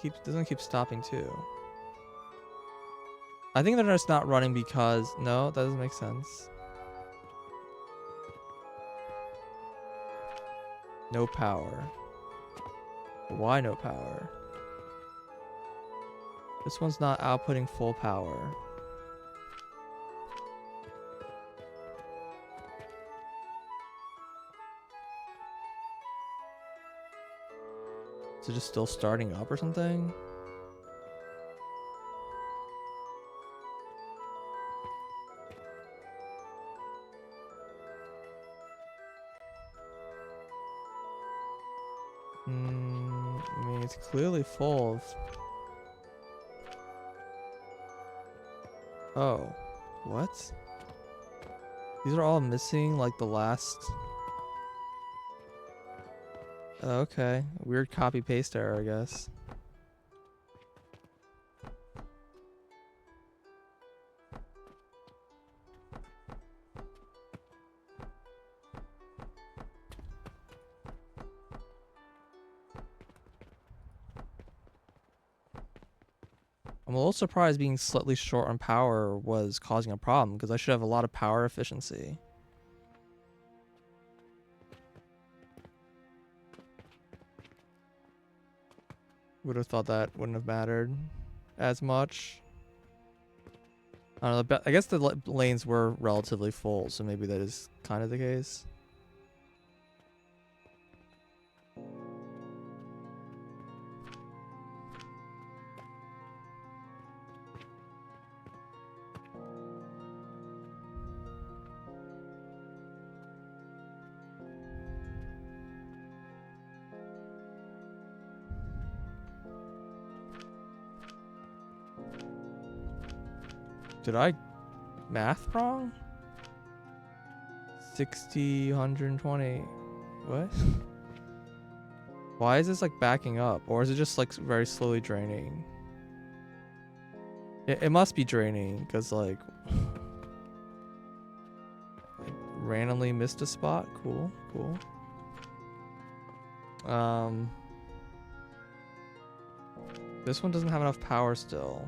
This one keeps stopping too. I think they're just not running because... No, that doesn't make sense. No power. Why no power? This one's not outputting full power. Is it just still starting up or something? I mean, it's clearly full of... Oh, what? These are all missing, like, the last... Okay, weird copy-paste error, I guess. I'm a little surprised being slightly short on power was causing a problem, because I should have a lot of power efficiency. Would have thought that wouldn't have mattered as much. I don't know, I guess the lanes were relatively full, so maybe that is kind of the case. Did I math wrong? 60, 120. What? Why is this like backing up? Or is it just like very slowly draining? It must be draining because like randomly missed a spot. Cool, cool. This one doesn't have enough power still.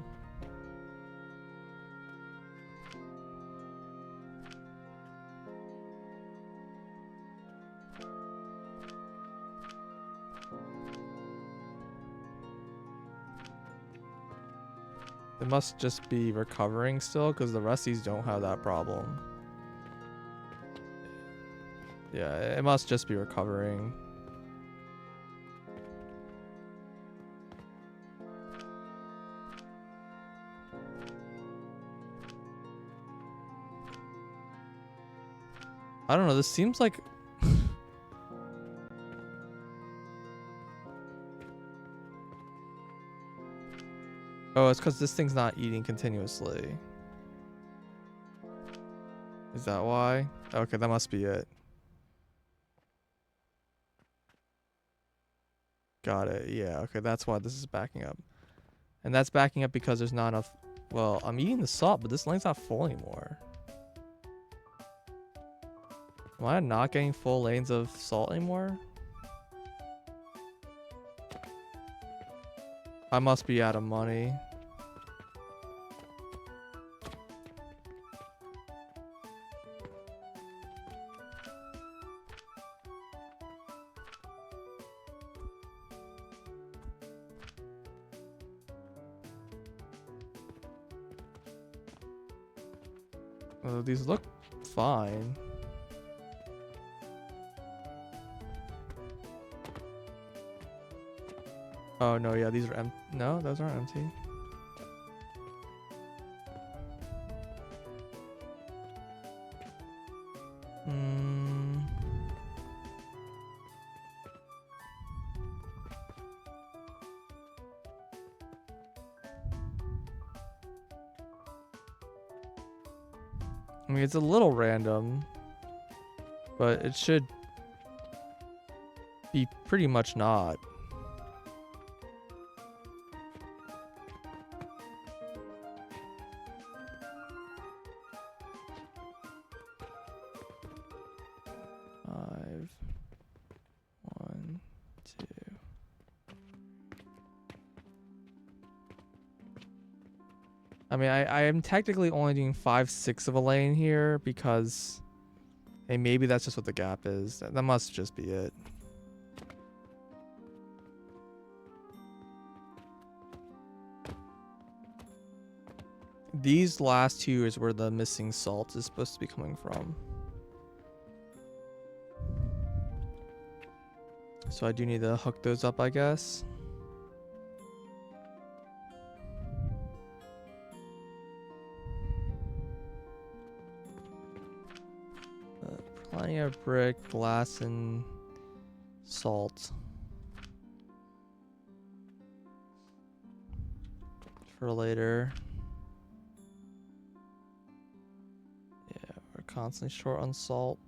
It must just be recovering still, because the resties don't have that problem. Yeah, it must just be recovering. I don't know, this seems like... Oh, it's because this thing's not eating continuously. Is that why? Okay, that must be it. Got it. Yeah, okay, that's why this is backing up. And that's backing up because there's not enough... Well, I'm eating the salt, but this lane's not full anymore. Am I not getting full lanes of salt anymore? I must be out of money. These look fine. Oh no, yeah, these are empty. No, those aren't empty. I mean, it's a little random, but it should be pretty much not. Five, 1, 2. I mean, I am technically only doing 5/6 of a lane here because, hey, maybe that's just what the gap is. That must just be it. These last two is where the missing salt is supposed to be coming from. So I do need to hook those up, I guess. Plenty of brick, glass, and salt. For later. Yeah, we're constantly short on salt.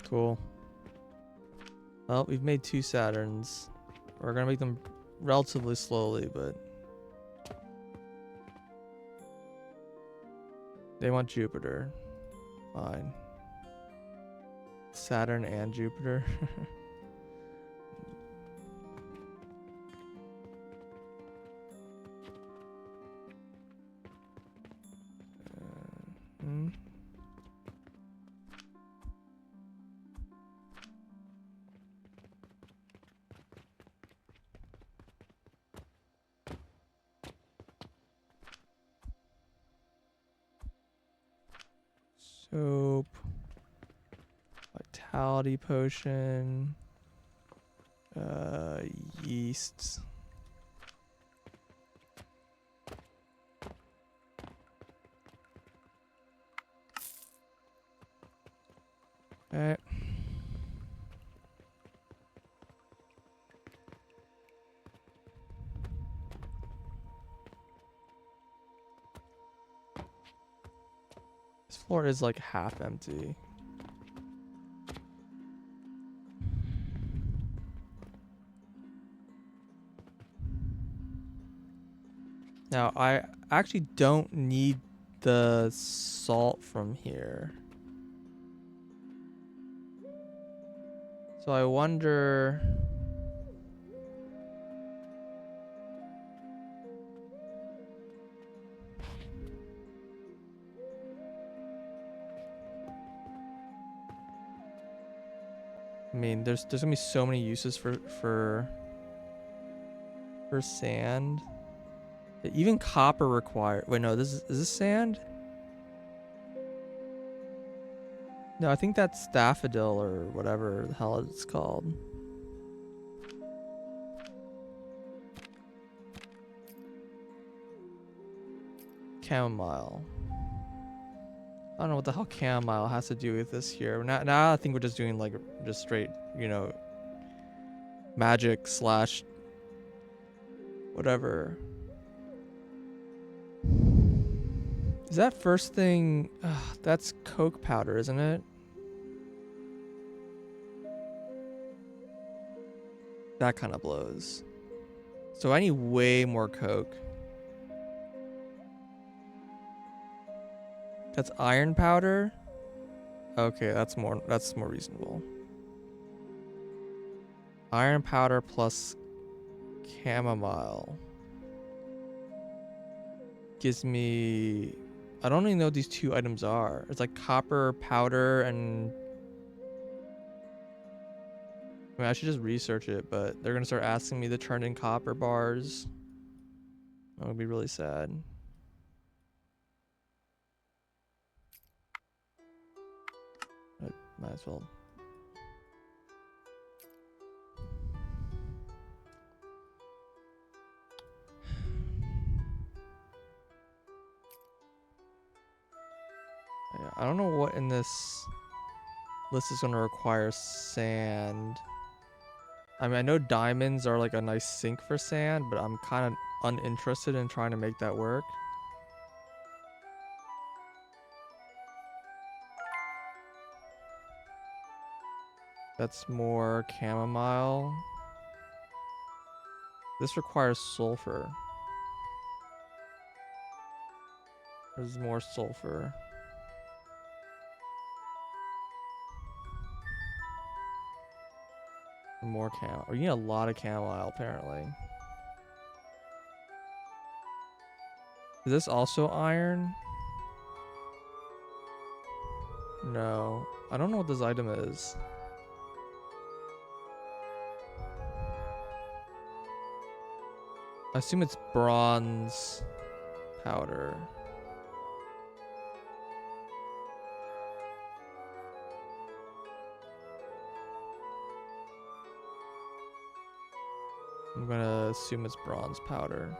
Cool. Well, we've made 2 Saturns. We're gonna make them relatively slowly, but they want Jupiter. Fine. Saturn and Jupiter. Soap. Vitality potion. Yeasts. Okay. This floor is like half empty. Now, I actually don't need the salt from here. So I wonder... I mean, there's gonna be so many uses for sand. Even copper required. Wait, no, is this sand? No, I think that's daffodil or whatever the hell it's called. Chamomile. I don't know what the hell chamomile has to do with this here. Now I think we're just doing like just straight, you know, magic slash whatever. Is that first thing? That's coke powder, isn't it? That kind of blows. So I need way more coke. That's iron powder? Okay, that's more reasonable. Iron powder plus chamomile gives me, I don't even know what these two items are. It's like copper powder and, I mean, I should just research it, but they're gonna start asking me to turn in copper bars. That would be really sad. I might as well. Yeah, I don't know what in this list is gonna require sand. I mean, I know diamonds are like a nice sink for sand, but I'm kind of uninterested in trying to make that work. That's more chamomile. This requires sulfur. There's more sulfur. More chamomile. You need a lot of chamomile, apparently. Is this also iron? No. I don't know what this item is. I assume it's bronze powder. I'm gonna assume it's bronze powder.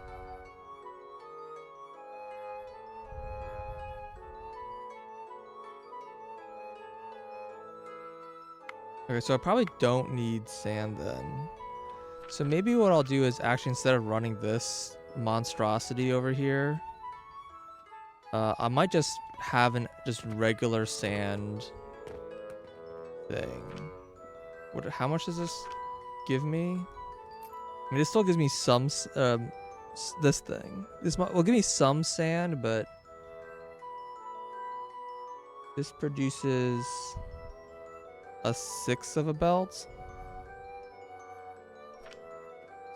Okay, so I probably don't need sand then. So maybe what I'll do is actually, instead of running this monstrosity over here, I might just have an just regular sand thing. How much does this give me? I mean, it still gives me some, this thing. This will give me some sand, but this produces a 1/6 of a belt.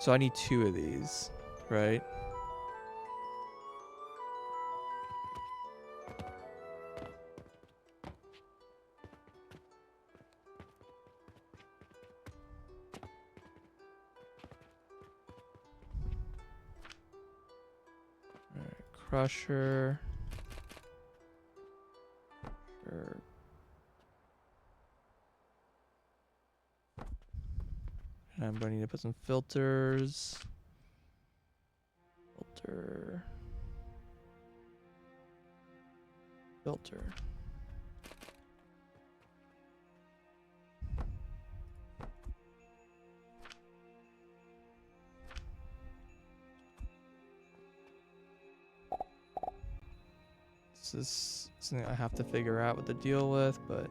So I need 2 of these, right? Crusher. Sure. And I'm going to need to put some filters. Filter. Filter. This is something I have to figure out what to deal with, but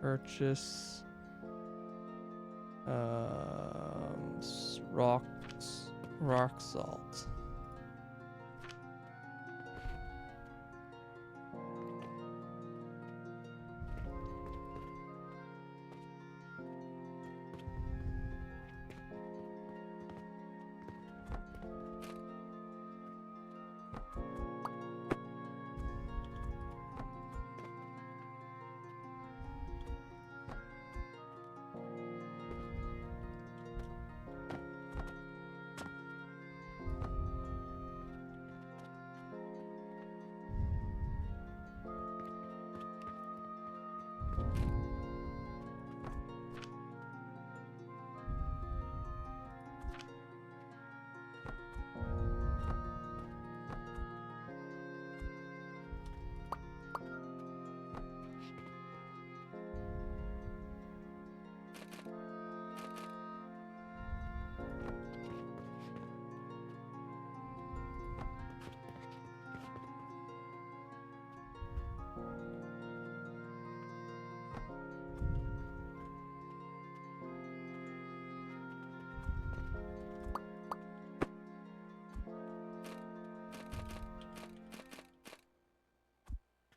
purchase rock salt.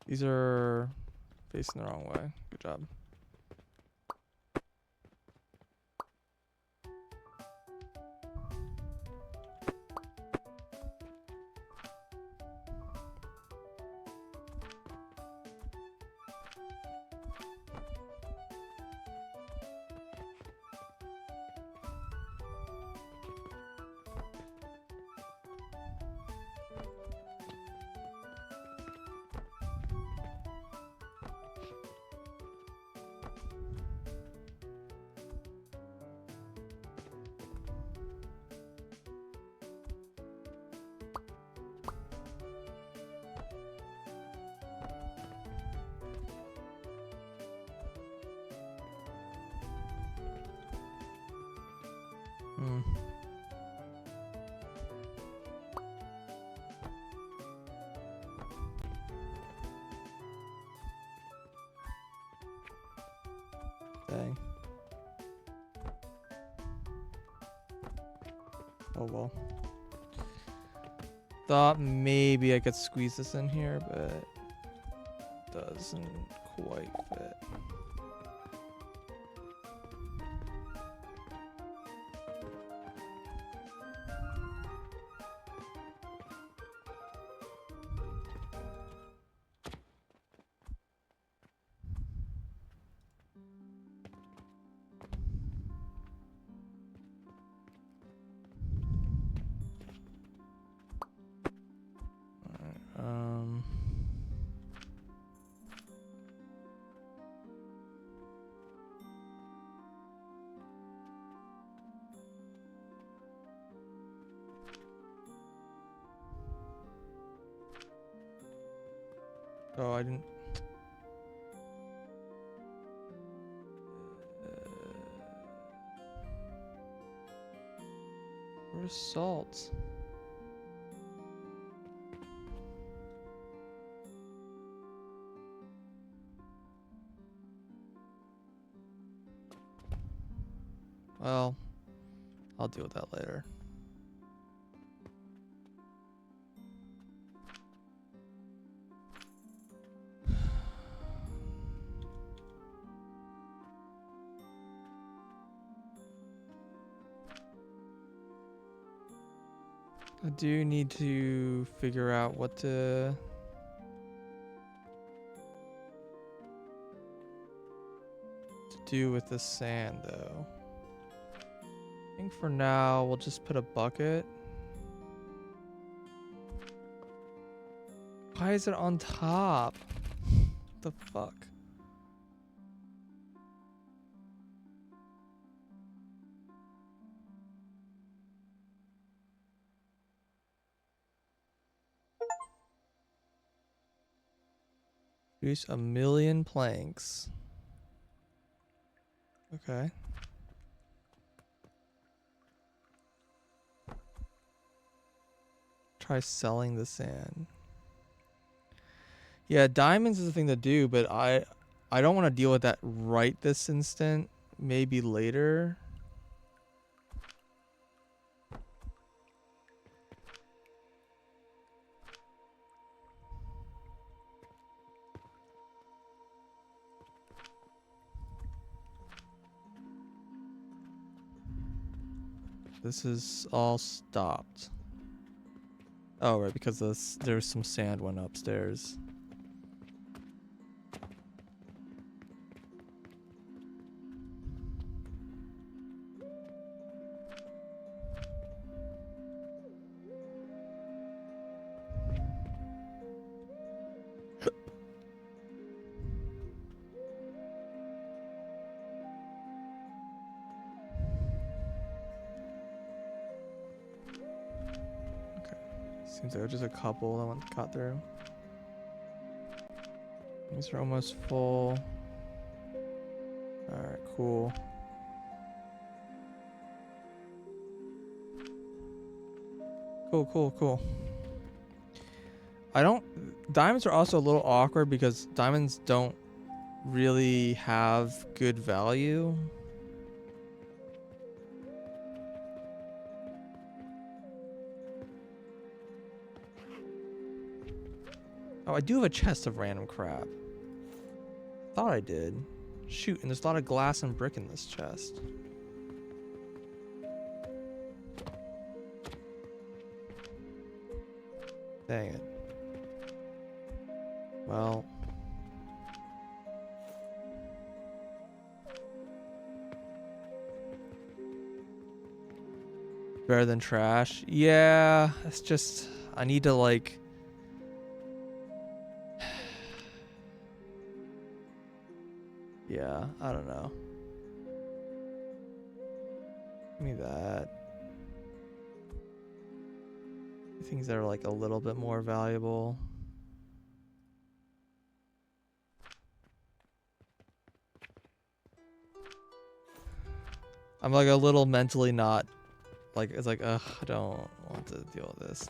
These are facing the wrong way. Good job. Hmm. Dang. Oh well. Thought maybe I could squeeze this in here, but doesn't quite fit. Um, oh, I didn't. Where's salt? Well, I'll deal with that later. I do need to figure out what to do with the sand, though. I think for now, we'll just put a bucket. Why is it on top? What the fuck? Produce 1,000,000 planks. Okay. Try selling the sand. Yeah, diamonds is the thing to do, but I don't want to deal with that right this instant. Maybe later. This is all stopped. Oh, right, because there's some sand went upstairs. Seems like just a couple that got through. These are almost full. Alright, cool. Cool. Diamonds are also a little awkward because diamonds don't really have good value. Oh, I do have a chest of random crap. Thought I did. Shoot, and there's a lot of glass and brick in this chest. Dang it. Well. Better than trash? Yeah, it's just, I need to like... Yeah, I don't know. Give me that. Things that are like a little bit more valuable. I'm like a little mentally not, like, it's like, ugh, I don't want to deal with this.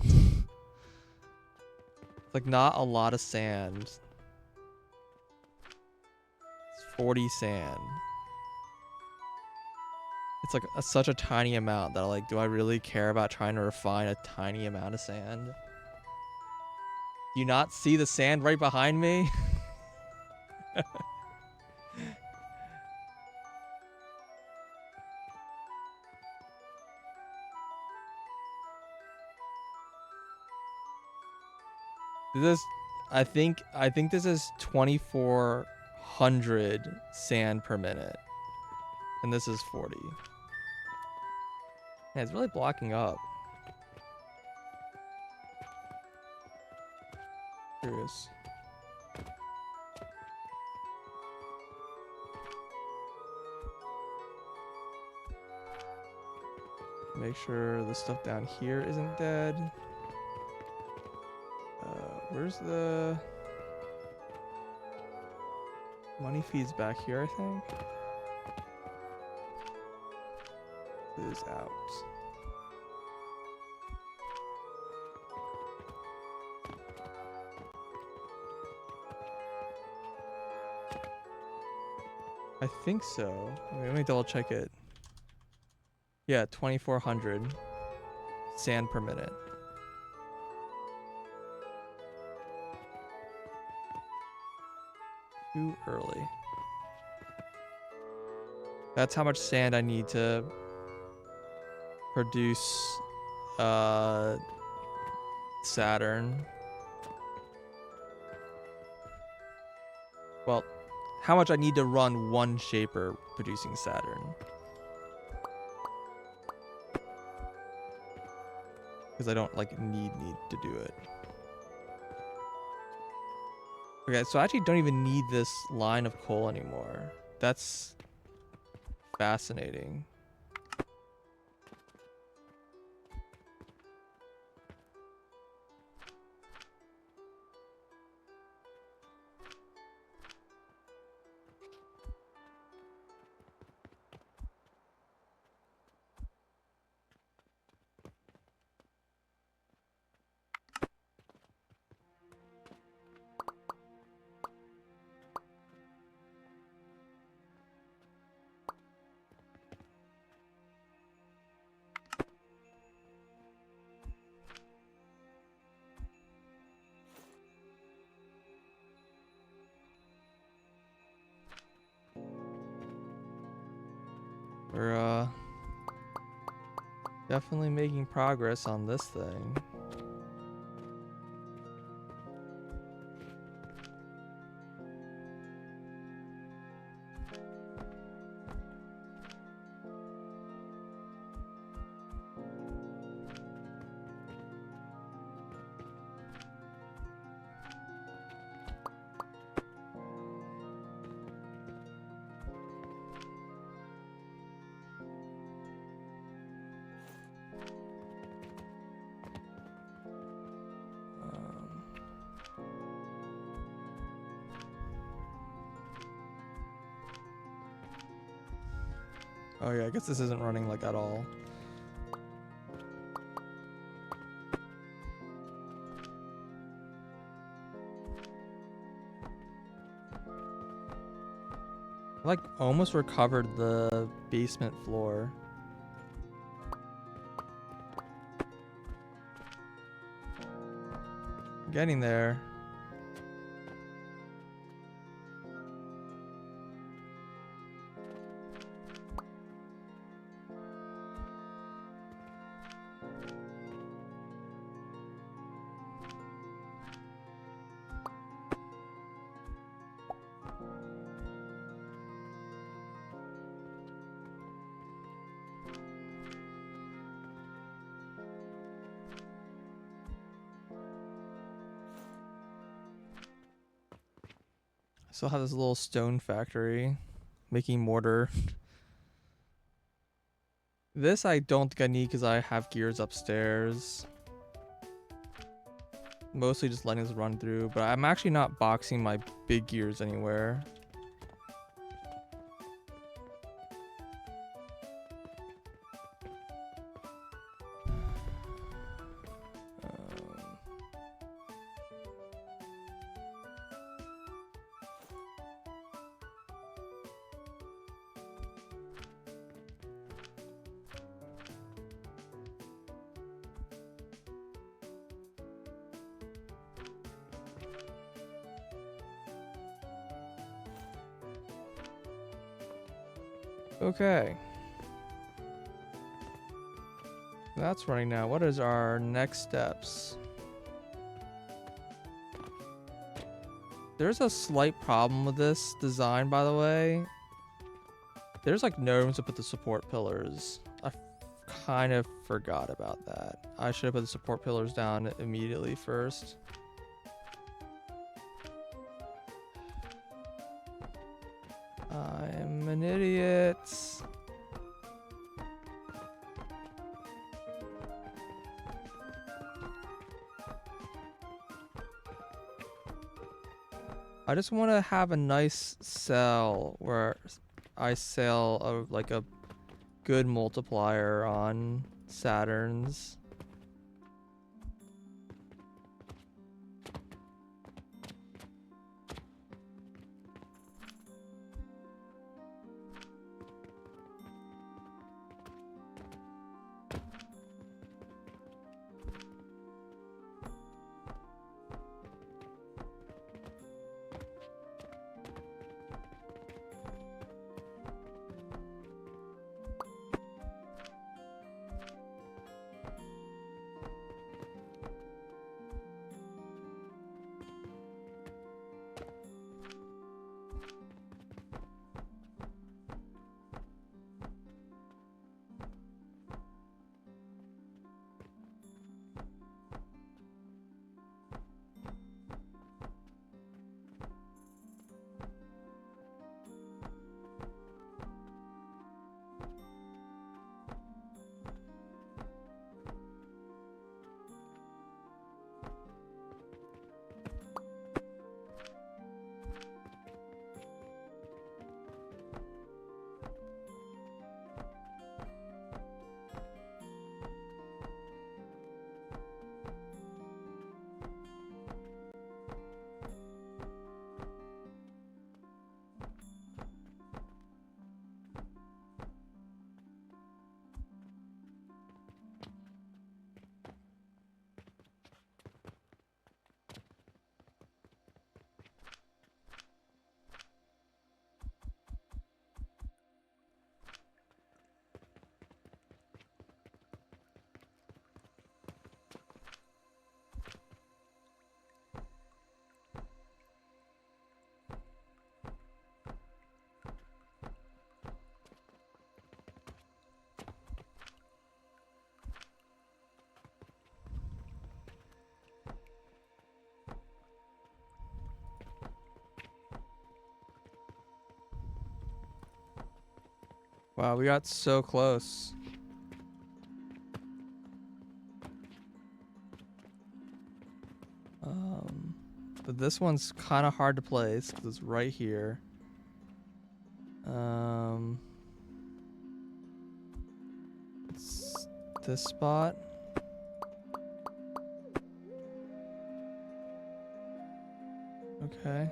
Like, not a lot of sand. It's 40 sand. It's like such a tiny amount that like, do I really care about trying to refine a tiny amount of sand? Do you not see the sand right behind me? I think this is 2,400 sand per minute. And this is 40. Yeah, it's really blocking up. Curious. Make sure the stuff down here isn't dead. Where's the... Money feeds back here, I think. It is out. I think so. Let me double check it. Yeah, 2,400 sand per minute. Too early. That's how much sand I need to produce Saturn. Well, how much I need to run one shaper producing Saturn. Because I don't like need to do it. Okay, so I actually don't even need this line of coal anymore. That's fascinating. We're definitely making progress on this thing. Oh yeah, I guess this isn't running like at all. I like almost recovered the basement floor. Getting there. Still have this little stone factory making mortar. This I don't think I need because I have gears upstairs. Mostly just letting this run through, but I'm actually not boxing my big gears anywhere. Okay. That's running now. What is our next steps? There's a slight problem with this design, by the way. There's like no room to put the support pillars. I kind of forgot about that. I should have put the support pillars down immediately first. I'm an idiot. I just want to have a nice cell where I sell like a good multiplier on Saturns. Wow, we got so close. But this one's kind of hard to place because it's right here. this spot. Okay.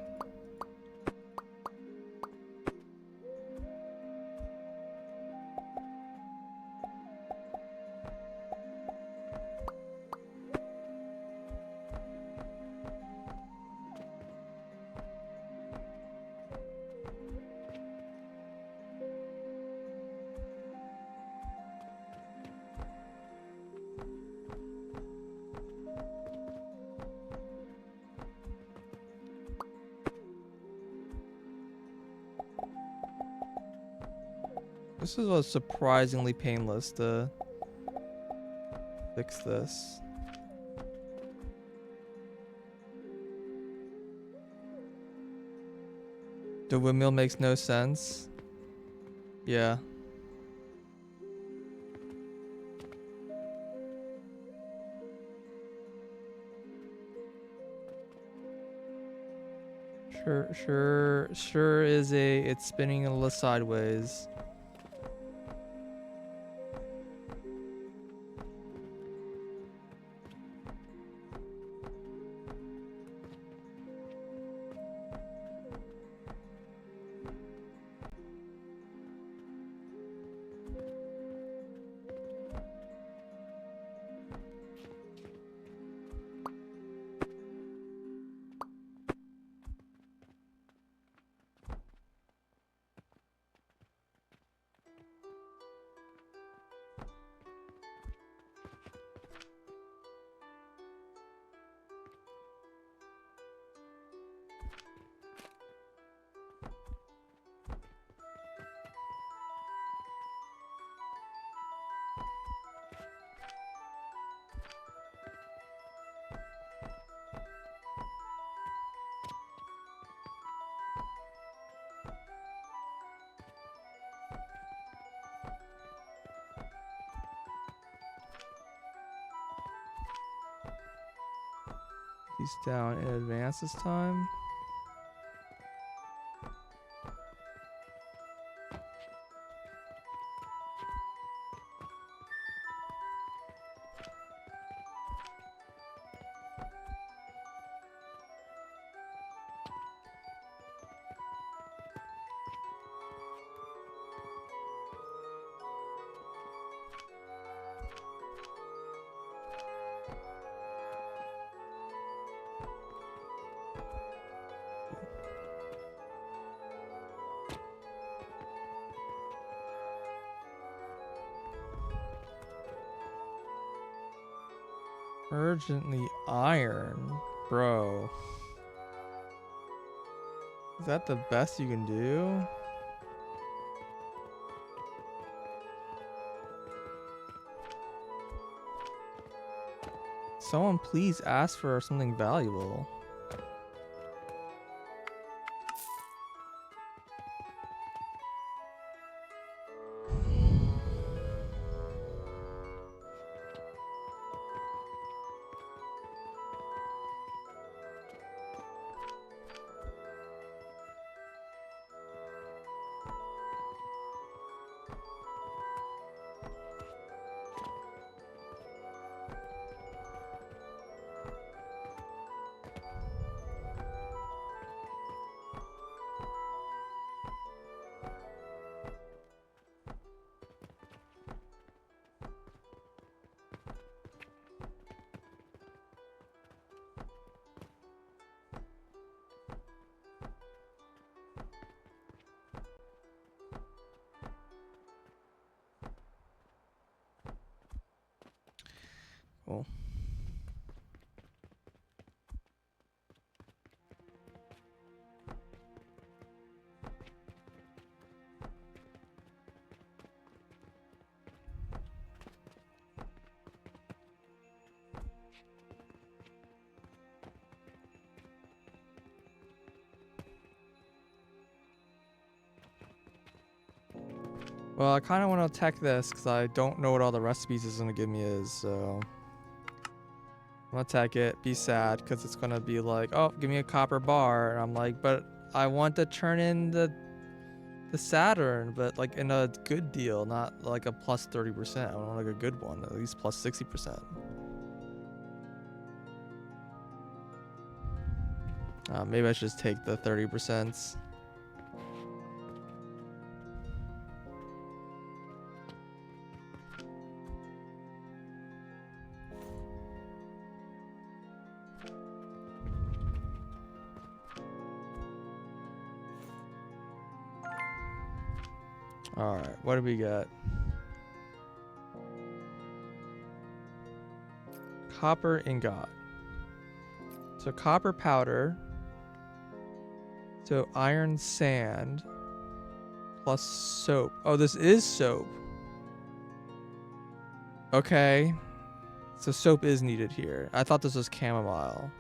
This was surprisingly painless to fix this. The windmill makes no sense. Yeah. Sure is it's spinning a little sideways. He's down in advance this time. Urgently iron, bro. Is that the best you can do? Someone please ask for something valuable. Cool. Well, I kind of want to attack this because I don't know what all the recipes is going to give me so... I'm going to attack it, be sad, because it's going to be like, oh, give me a copper bar. And I'm like, but I want to turn in the the Saturn, but like in a good deal, not like a plus 30%. I want like a good one, at least plus 60%. Maybe I should just take the 30%. Alright, what do we got? Copper ingot. So copper powder. So iron sand. Plus soap. Oh, this is soap. Okay. So soap is needed here. I thought this was chamomile.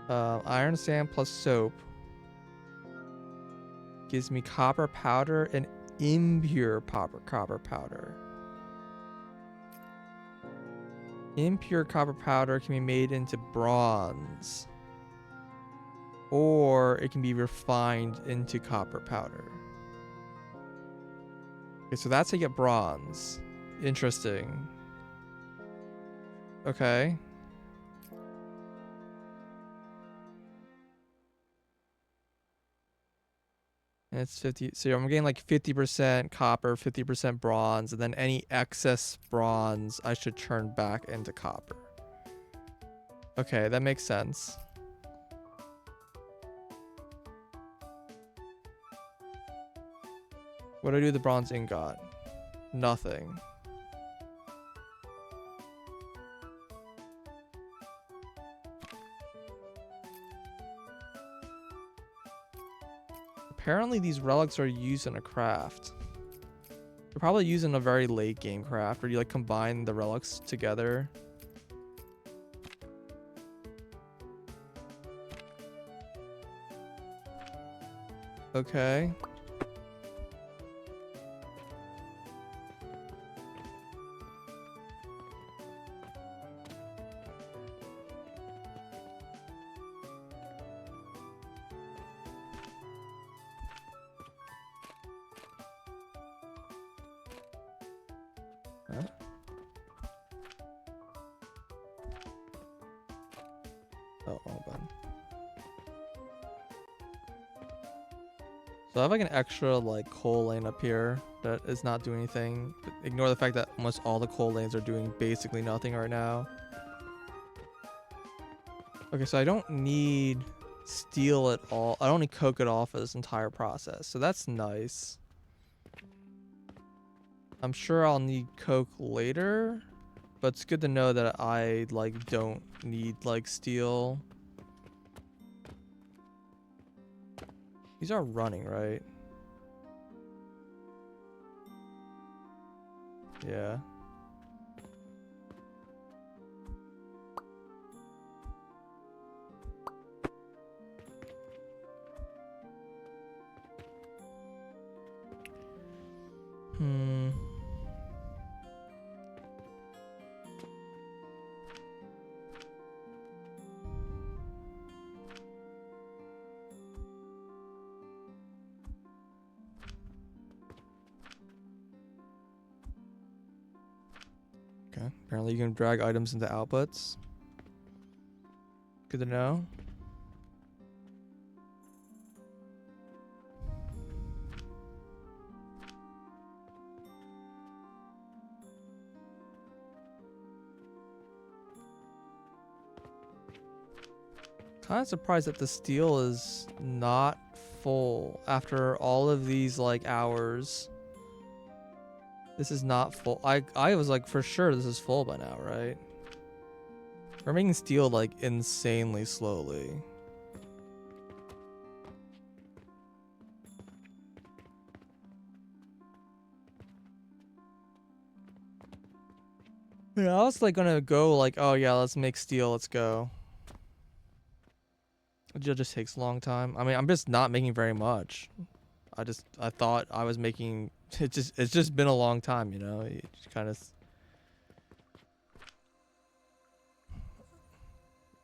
Iron sand plus soap gives me copper powder and impure copper powder. Impure copper powder can be made into bronze, or it can be refined into copper powder. Okay, so that's how you get bronze. Interesting. Okay. And it's 50. So I'm getting like 50% copper, 50% bronze, and then any excess bronze I should turn back into copper. Okay, that makes sense. What do I do with the bronze ingot? Nothing. Apparently these relics are used in a craft. They're probably used in a very late game craft where you like combine the relics together. Okay. Huh? Oh, wrong button. So I have like an extra like coal lane up here that is not doing anything. But ignore the fact that almost all the coal lanes are doing basically nothing right now. Okay, so I don't need steel at all. I don't need coke at all for this entire process. So that's nice. I'm sure I'll need coke later, but it's good to know that I like don't need like steel. These are running, right? Yeah. Hmm. Okay. Apparently you can drag items into outputs. Good to know. Kind of surprised that the steel is not full after all of these like hours. This is not full. I was like for sure this is full by now, right? We're making steel like insanely slowly. Yeah, I was like gonna go like, oh yeah, let's make steel, let's go. It just takes a long time. I mean, I'm just not making very much. I thought I was making it's just been a long time, you know. It just kind of.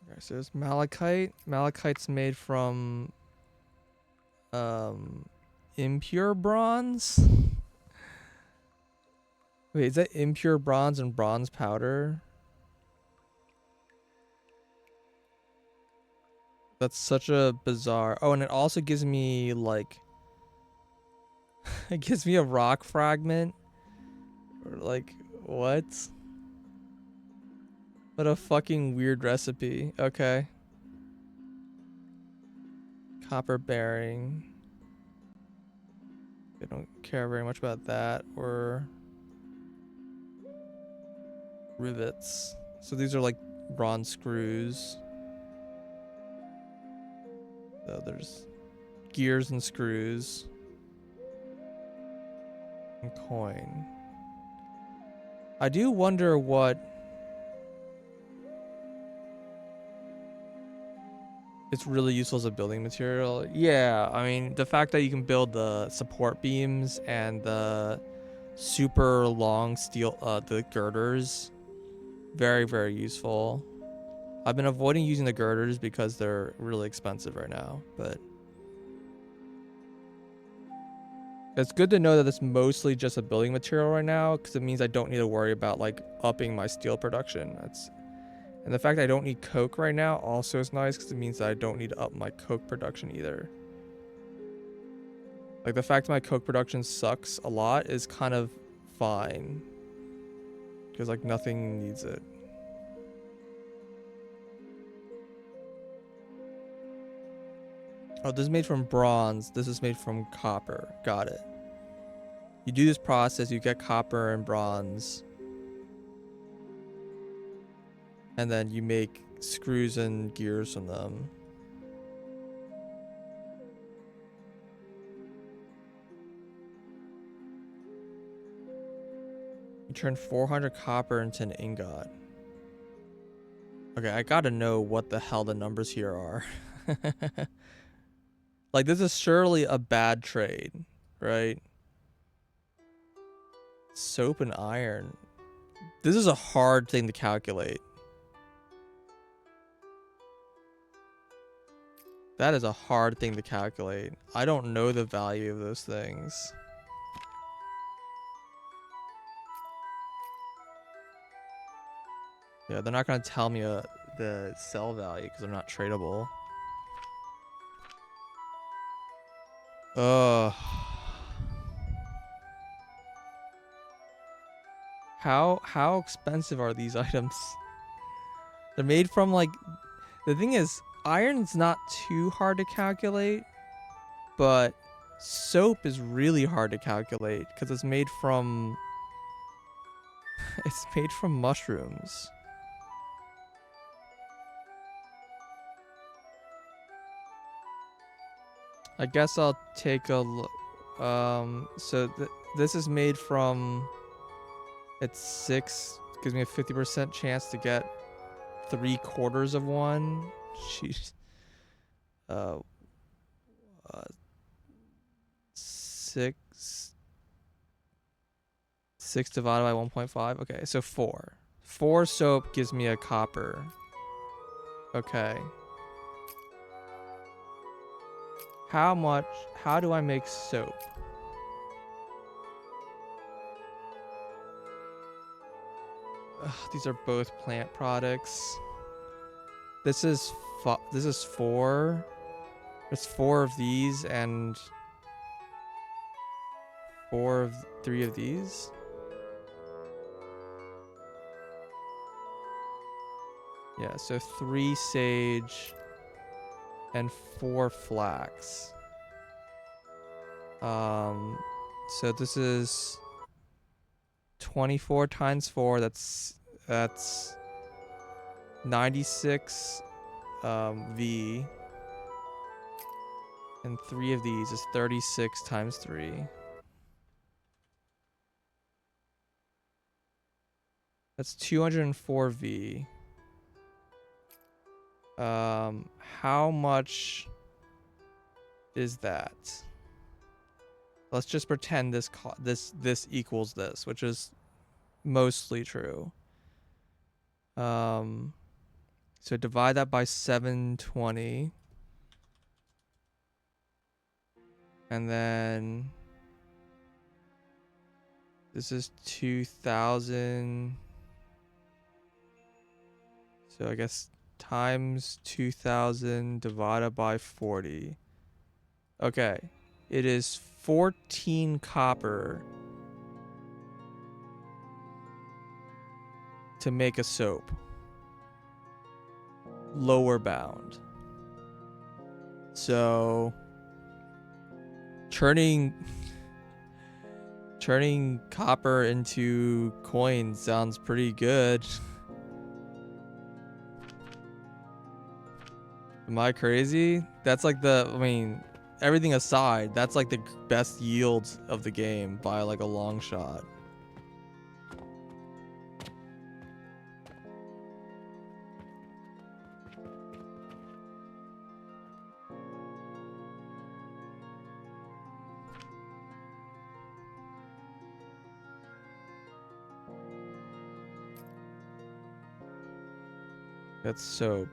Okay, so there's malachite. Malachite's made from Impure bronze? Wait, is that impure bronze and bronze powder? That's such a bizarre... Oh, and it also gives me, like... it gives me a rock fragment. Or, like, what? What a fucking weird recipe. Okay. Copper bearing. I don't care very much about that. Or... rivets. So these are, like, bronze screws. So there's gears and screws. And coin. I do wonder what it's really useful as a building material. Yeah, I mean, the fact that you can build the support beams and the super long steel, the girders, very, very useful. I've been avoiding using the girders because they're really expensive right now, but it's good to know that it's mostly just a building material right now because it means I don't need to worry about like upping my steel production. And the fact that I don't need coke right now also is nice because it means that I don't need to up my coke production either. Like the fact that my coke production sucks a lot is kind of fine because like nothing needs it. Oh, this is made from bronze. This is made from copper. Got it. You do this process, you get copper and bronze. And then you make screws and gears from them. You turn 400 copper into an ingot. Okay, I gotta know what the hell the numbers here are. Like, this is surely a bad trade, right? Soap and iron. This is a hard thing to calculate. That is a hard thing to calculate. I don't know the value of those things. Yeah, they're not going to tell me the sell value because they're not tradable. Ugh. How expensive are these items? They're made from like... The thing is, iron's not too hard to calculate, but soap is really hard to calculate because it's made from... it's made from mushrooms. I guess I'll take a look. So this is made from... It's 6. Gives me a 50% chance to get 3/4 of one. Jeez. Uh, 6 divided by 1.5. Okay, so 4. 4 soap gives me a copper. Okay. How do I make soap? Ugh, these are both plant products. This is 4. There's 4 of these and 3 of these. Yeah, so 3 sage and 4 flax. So this is 24 times 4. That's 96 V. And 3 of these is 36 times 3. That's 204 V. How much is that? Let's just pretend this equals this, which is mostly true. So divide that by 720. And then this is 2,000. So I guess times 2,000 divided by 40. Okay. It is 14 copper to make a soap. Lower bound. So turning copper into coins sounds pretty good. Am I crazy? That's like I mean, everything aside, that's like the best yield of the game by like a long shot. That's soap.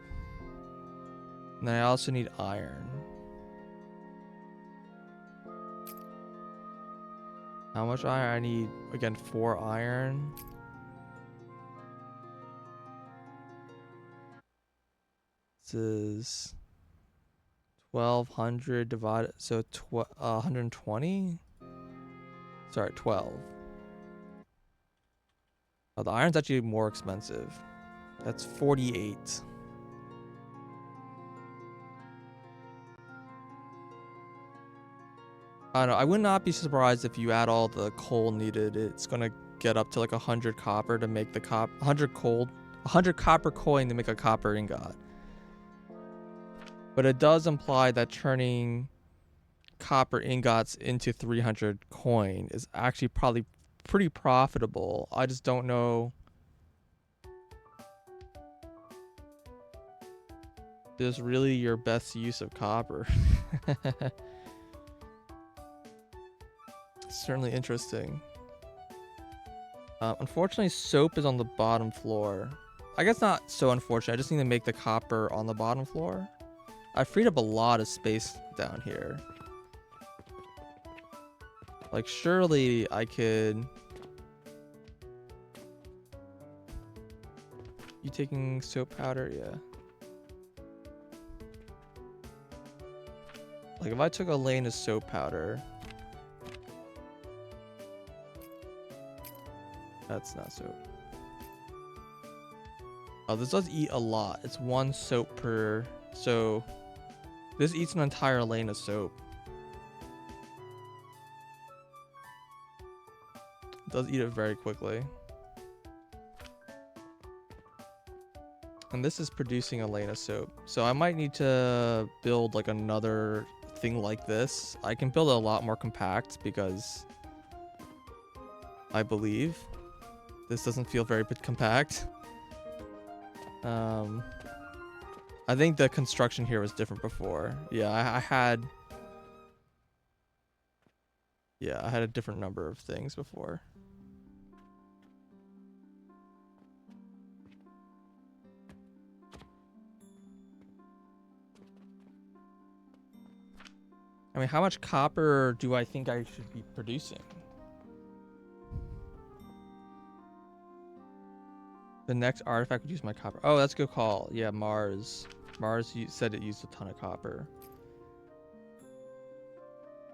And I also need iron. How much iron? I need, again, 4 iron. This is 1,200 divided, so 120? Sorry, 12. Oh, the iron's actually more expensive. That's 48. I don't know. I would not be surprised if you add all the coal needed. It's gonna get up to like 100 copper to make the 100 copper coin to make a copper ingot. But it does imply that turning copper ingots into 300 coin is actually probably pretty profitable. I just don't know. Is really your best use of copper? Certainly interesting. Unfortunately, soap is on the bottom floor. I guess not so unfortunate. I just need to make the copper on the bottom floor. I freed up a lot of space down here. Like, surely I could... You taking soap powder? Yeah. Like, if I took a lane of soap powder... That's not soap. Oh, this does eat a lot. It's 1 soap per... So, this eats an entire lane of soap. It does eat it very quickly. And this is producing a lane of soap. So I might need to build like another thing like this. I can build it a lot more compact because I believe this doesn't feel very compact. I think the construction here was different before. Yeah, I had a different number of things before. I mean, how much copper do I think I should be producing? The next artifact would use my copper. Oh, that's a good call. Yeah, Mars. Mars said it used a ton of copper.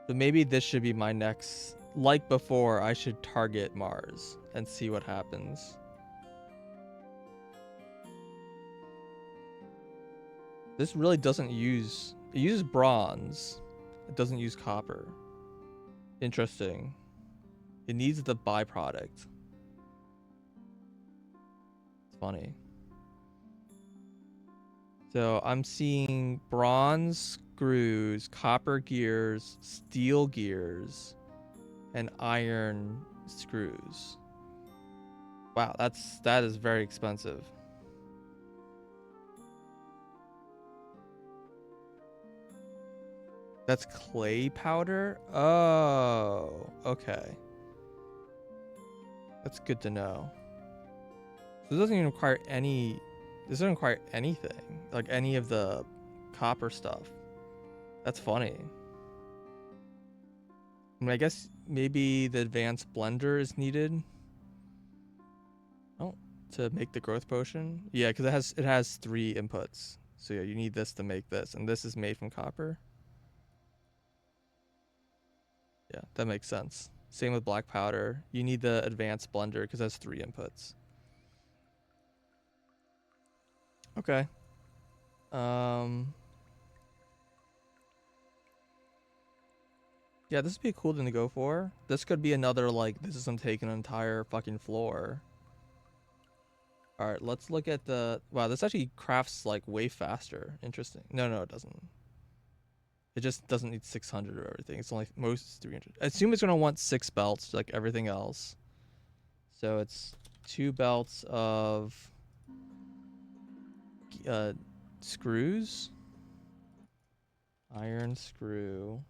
So maybe this should be my next... Like before, I should target Mars and see what happens. This really doesn't use... It uses bronze. It doesn't use copper. Interesting. It needs the byproduct. It's funny. So I'm seeing bronze screws, copper gears, steel gears, and iron screws. Wow, that is very expensive. That's clay powder? Oh, okay. That's good to know. So it doesn't even require any... This doesn't require anything. Like any of the copper stuff. That's funny. I mean, I guess maybe the advanced blender is needed. Oh, to make the growth potion. Yeah, because it has 3 inputs. So yeah, you need this to make this, and this is made from copper. Yeah, that makes sense. Same with black powder. You need the advanced blender because it has 3 inputs. Okay. Um. Yeah, this would be a cool thing to go for. This could be another like this is gonna take an entire fucking floor. All right, let's look at the. Wow, this actually crafts like way faster. Interesting. No, no, it doesn't. It just doesn't need 600 or everything. It's only most 300. I assume it's gonna want 6 belts like everything else. So it's 2 belts of screws, iron screw.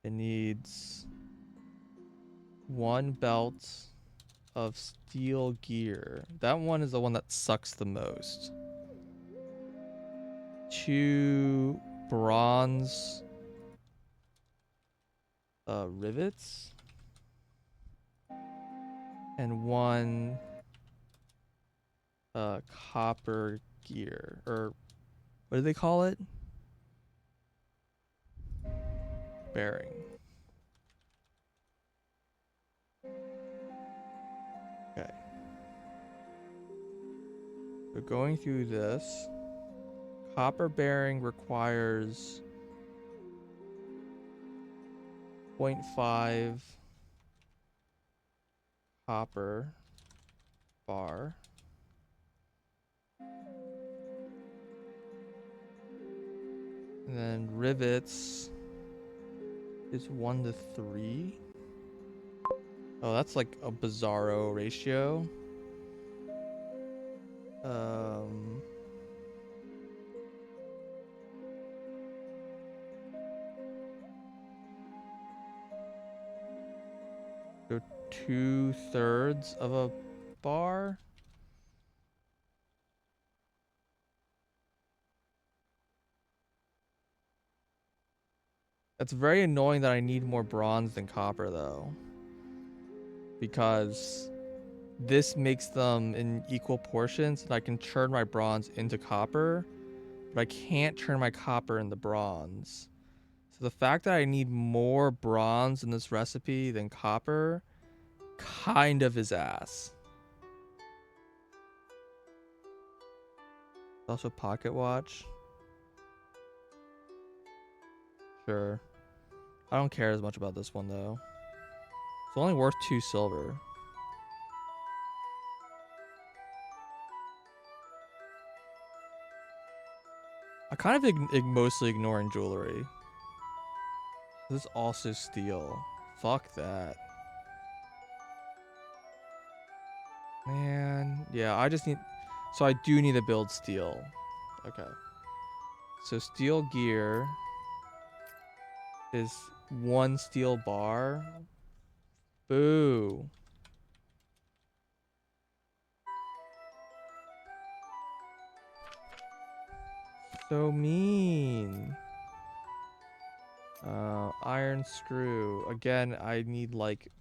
It needs 1 belt of steel gear. That one is the one that sucks the most. 2 bronze rivets and 1 copper gear, or what do they call it? Bearing. Okay. So going through this, copper bearing requires 0.5 copper bar. And then rivets is 1 to 3. Oh, that's like a bizarro ratio. Um, so 2/3 of a bar. It's very annoying that I need more bronze than copper though, because this makes them in equal portions and I can turn my bronze into copper, but I can't turn my copper into bronze. So the fact that I need more bronze in this recipe than copper kind of is ass. Also pocket watch. Sure. I don't care as much about this one though. It's only worth 2 silver. I kind of mostly ignoring jewelry. This is also steel. Fuck that. Man, yeah, I just need... So I do need to build steel. Okay. So steel gear is 1 steel bar. Boo. So mean. Iron screw. Again, I need like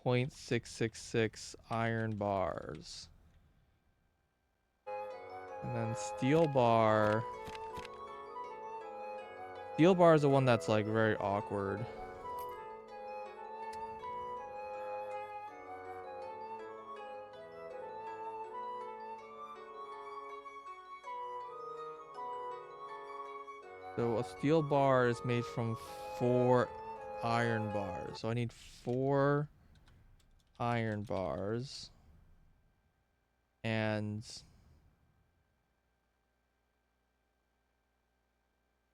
0.666 iron bars. And then steel bar. Steel bar is the one that's like very awkward. So a steel bar is made from 4 iron bars. So I need 4 iron bars. And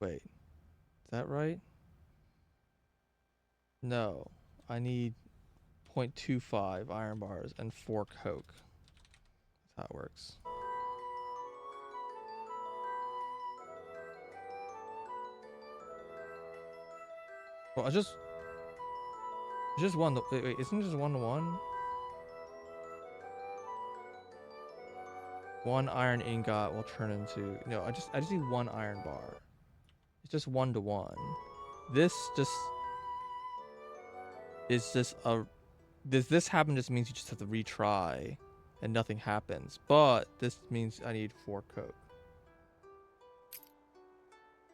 wait, is that right? No, I need 0.25 iron bars and 4 coke. That's how it works. Well, it's just one. Wait, isn't it just 1 to 1? 1 iron ingot will turn into no. I just need 1 iron bar. It's just 1 to 1. This just Is this a... Does this happen just means you just have to retry and nothing happens. But this means I need 4 coke.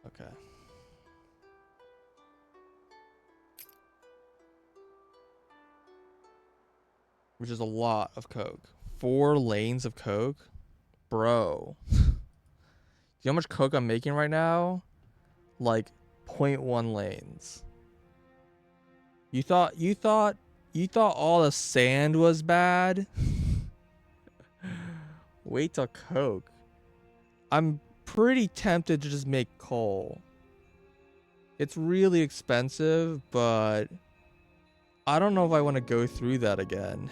Okay. Which is a lot of coke. 4 lanes of coke? Bro. Do you know how much coke I'm making right now? Like 0.1 lanes. You thought all the sand was bad? Wait till coke. I'm pretty tempted to just make coal. It's really expensive, but I don't know if I want to go through that again.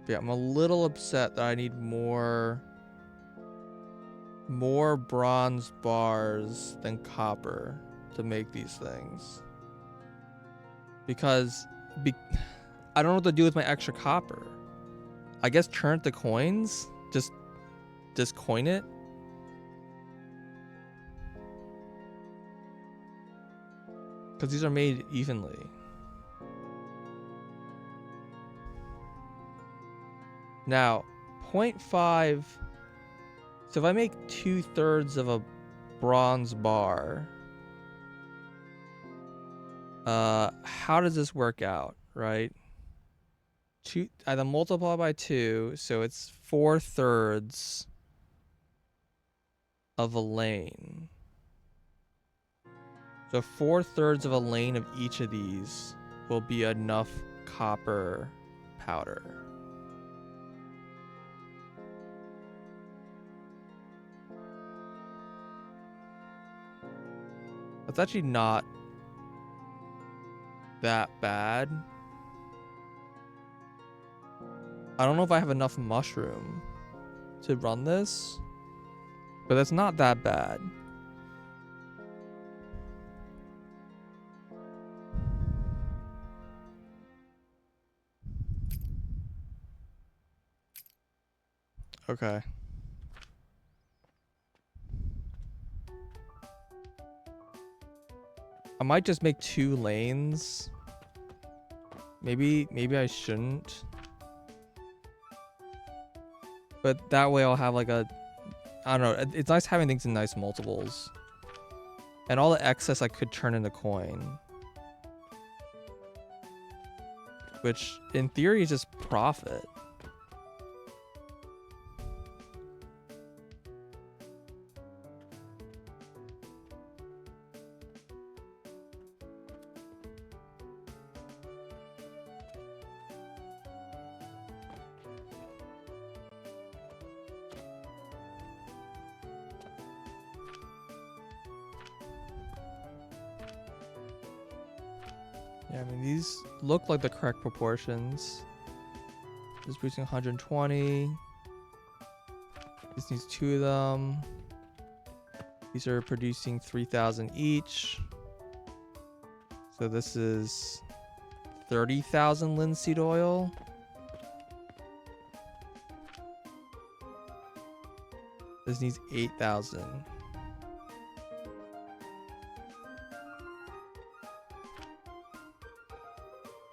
Yeah, I'm a little upset that I need more bronze bars than copper to make these things. Because I don't know what to do with my extra copper. I guess turn it to coins? Just coin it? Because these are made evenly. Now, 0.5. So if I make 2/3 of a bronze bar, how does this work out, right? I then multiply by 2, so it's 4/3 of a lane. So 4/3 of a lane of each of these will be enough copper powder. That's actually not that bad. I don't know if I have enough mushroom to run this, but that's not that bad. Okay. I might just make 2 lanes. Maybe I shouldn't. But that way I'll have like a... I don't know. It's nice having things in nice multiples. And all the excess I could turn into coin. Which, in theory, is just profit. Yeah, I mean, these look like the correct proportions. This is producing 120. This needs 2 of them. These are producing 3,000 each. So this is 30,000 linseed oil. This needs 8,000.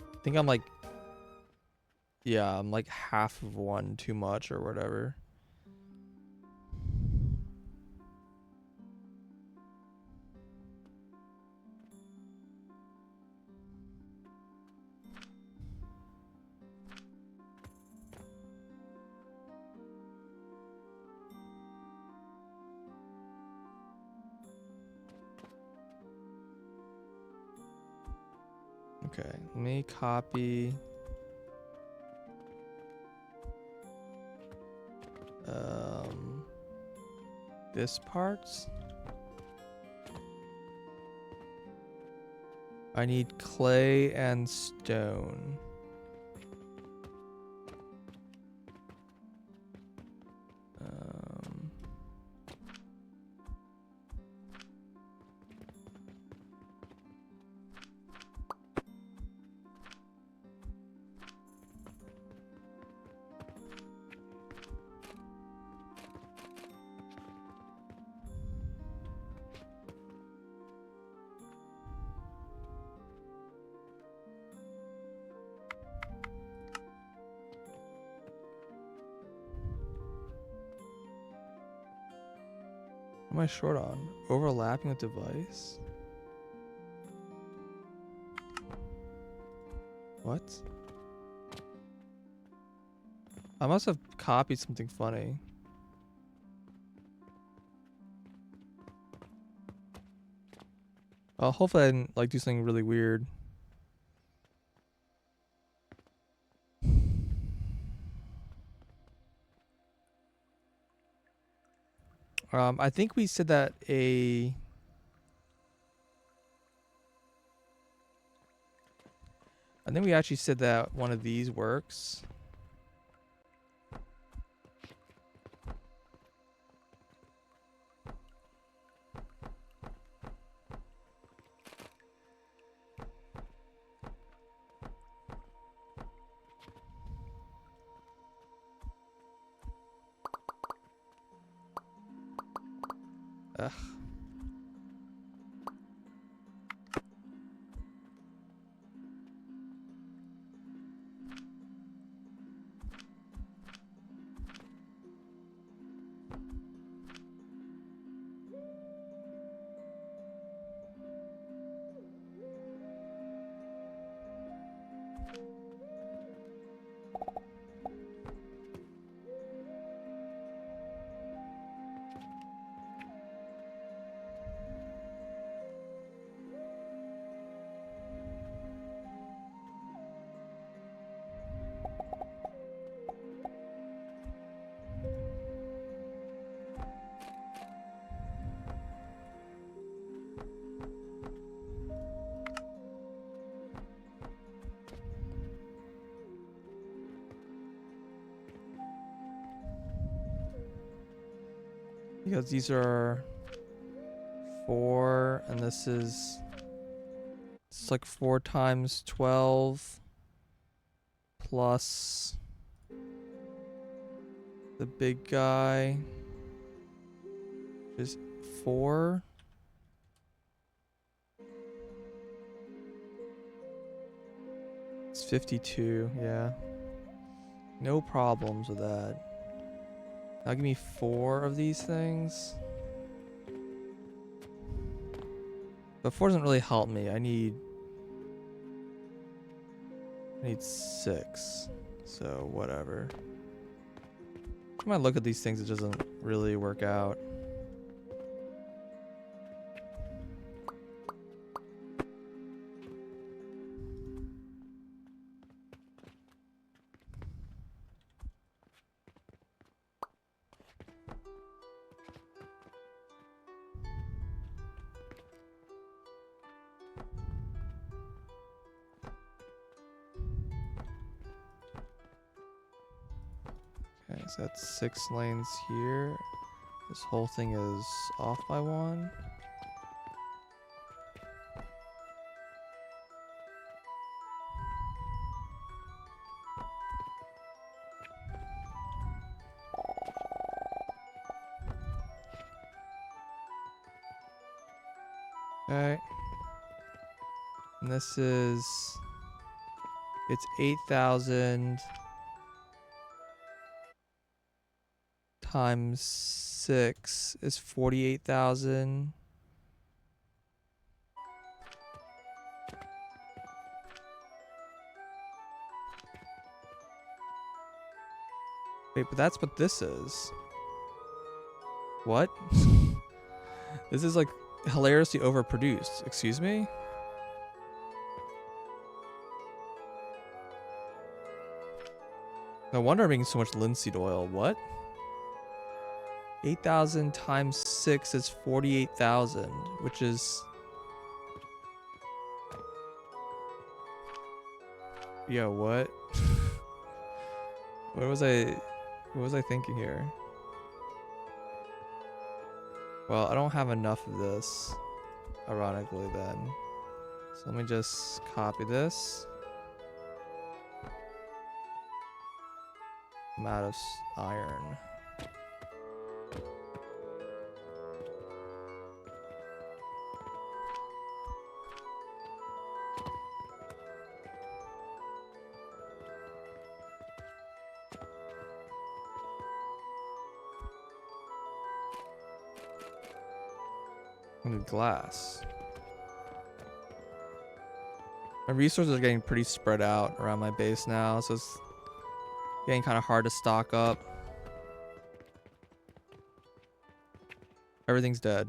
I think I'm like, yeah, I'm like half of one too much or whatever. Okay, let me copy this part. I need clay and stone. What am I short on? Overlapping with device? What? I must have copied something funny. Hopefully I didn't like do something really weird. I think we said that I think we actually said that one of these works. Ugh. Because these are 4 and this is it's like 4 times 12 plus the big guy is 4. It's 52, yeah. No problems with that. Now give me 4 of these things. But 4 doesn't really help me. I need 6. So whatever. I might look at these things, it doesn't really work out. Okay, so that's 6 lanes here. This whole thing is off by 1. Okay. And this is... It's 8,000 times 6 is 48,000. Wait, but that's what this is. What? This is like hilariously overproduced. Excuse me? No wonder I'm making so much linseed oil. What? 8,000 times 6 is 48,000, which is... Yo, what? What was I thinking here? Well, I don't have enough of this, ironically then. So let me just copy this. I'm out of iron. I need glass. My resources are getting pretty spread out around my base now, so it's getting kind of hard to stock up. Everything's dead.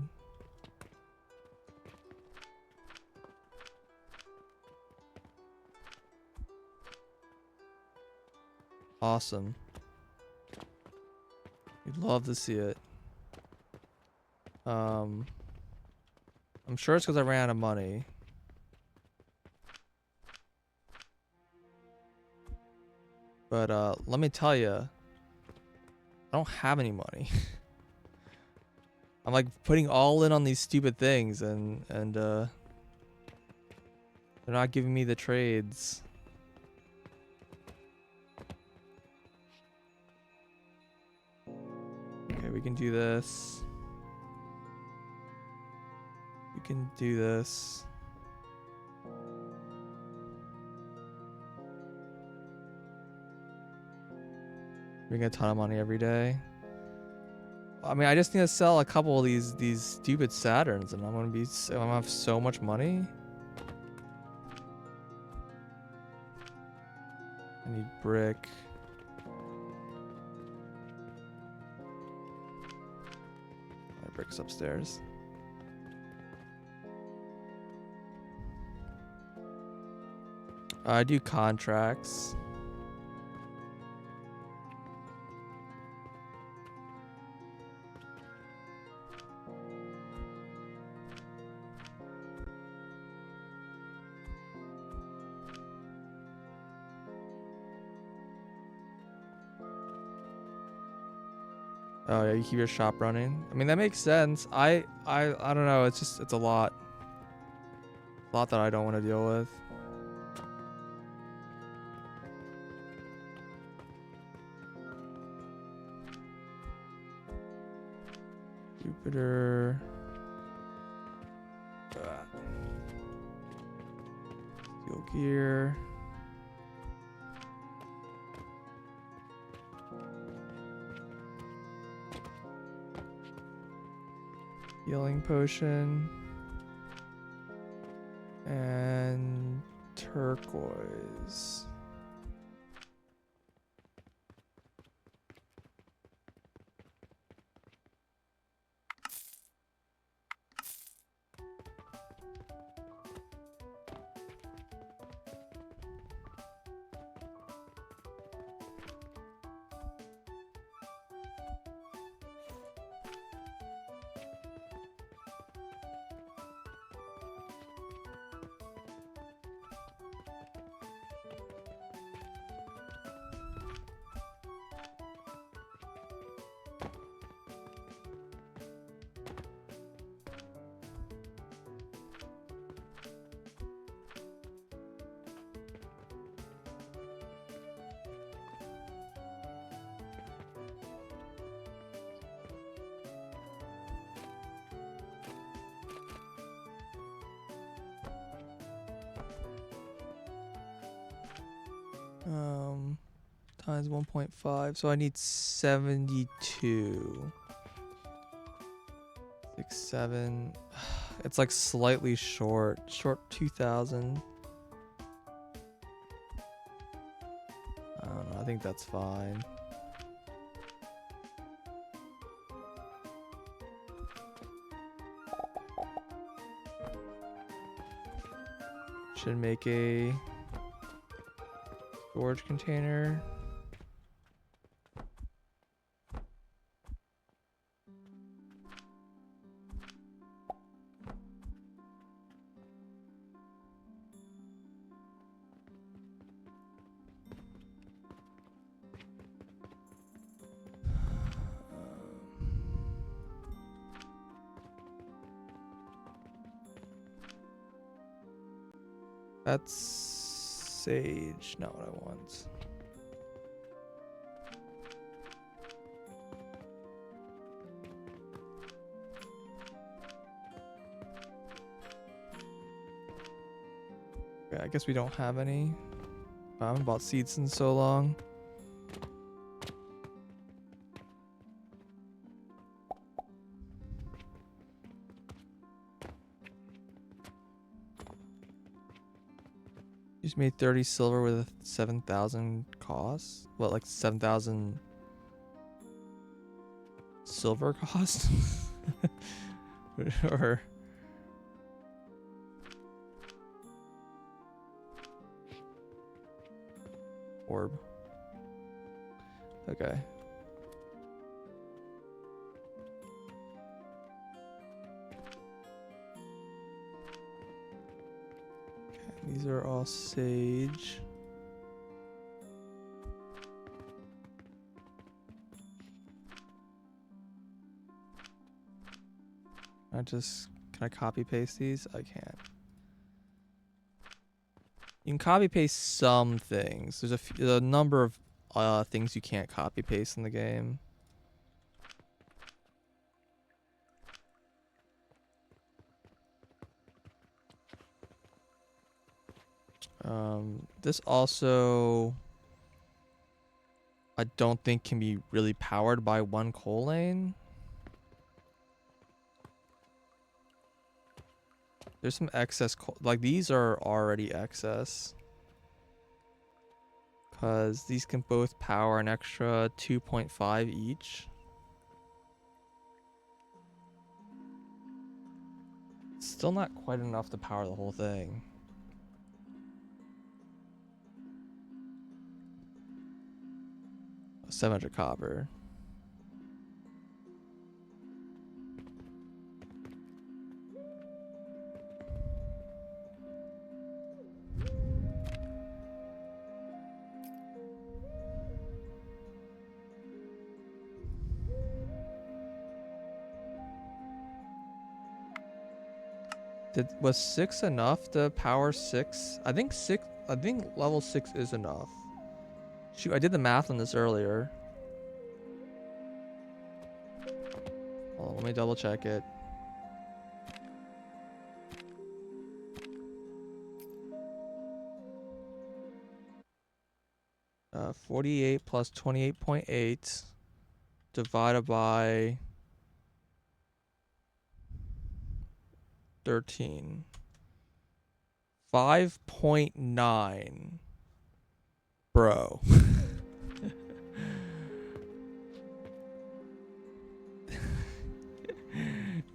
Awesome. You'd love to see it. I'm sure it's because I ran out of money. But let me tell you, I don't have any money. I'm like putting all in on these stupid things, and they're not giving me the trades. Okay, we can do this. We can do this. We get a ton of money every day. I mean, I just need to sell a couple of these stupid Saturns, and I'm gonna have so much money. I need brick. My brick's upstairs. I do contracts. Oh yeah, you keep your shop running. I mean, that makes sense. I don't know. It's a lot. A lot that I don't want to deal with. Jupiter. Steel gear. Healing potion. And turquoise. Times 1.5, so I need 72. 6, 7. It's like slightly short 2,000. I don't know, I think that's fine. Should make a storage container. That's sage, not what I want. Okay, I guess we don't have any. I haven't bought seeds in so long. Just made 30 silver with 7,000 cost. What, like 7,000 silver cost? Or orb. Okay. These are all sage. Can I copy paste these? I can't. You can copy paste some things. There's a number of things you can't copy paste in the game. This also, I don't think can be really powered by one coal lane. There's some excess coal, like these are already excess. Cause these can both power an extra 2.5 each. Still not quite enough to power the whole thing. 700 copper. Was 6 enough to power 6? I think level 6 is enough. Shoot, I did the math on this earlier. Hold on, let me double check it. Uh, 48 plus 28.8 divided by 13. 5.9. Bro.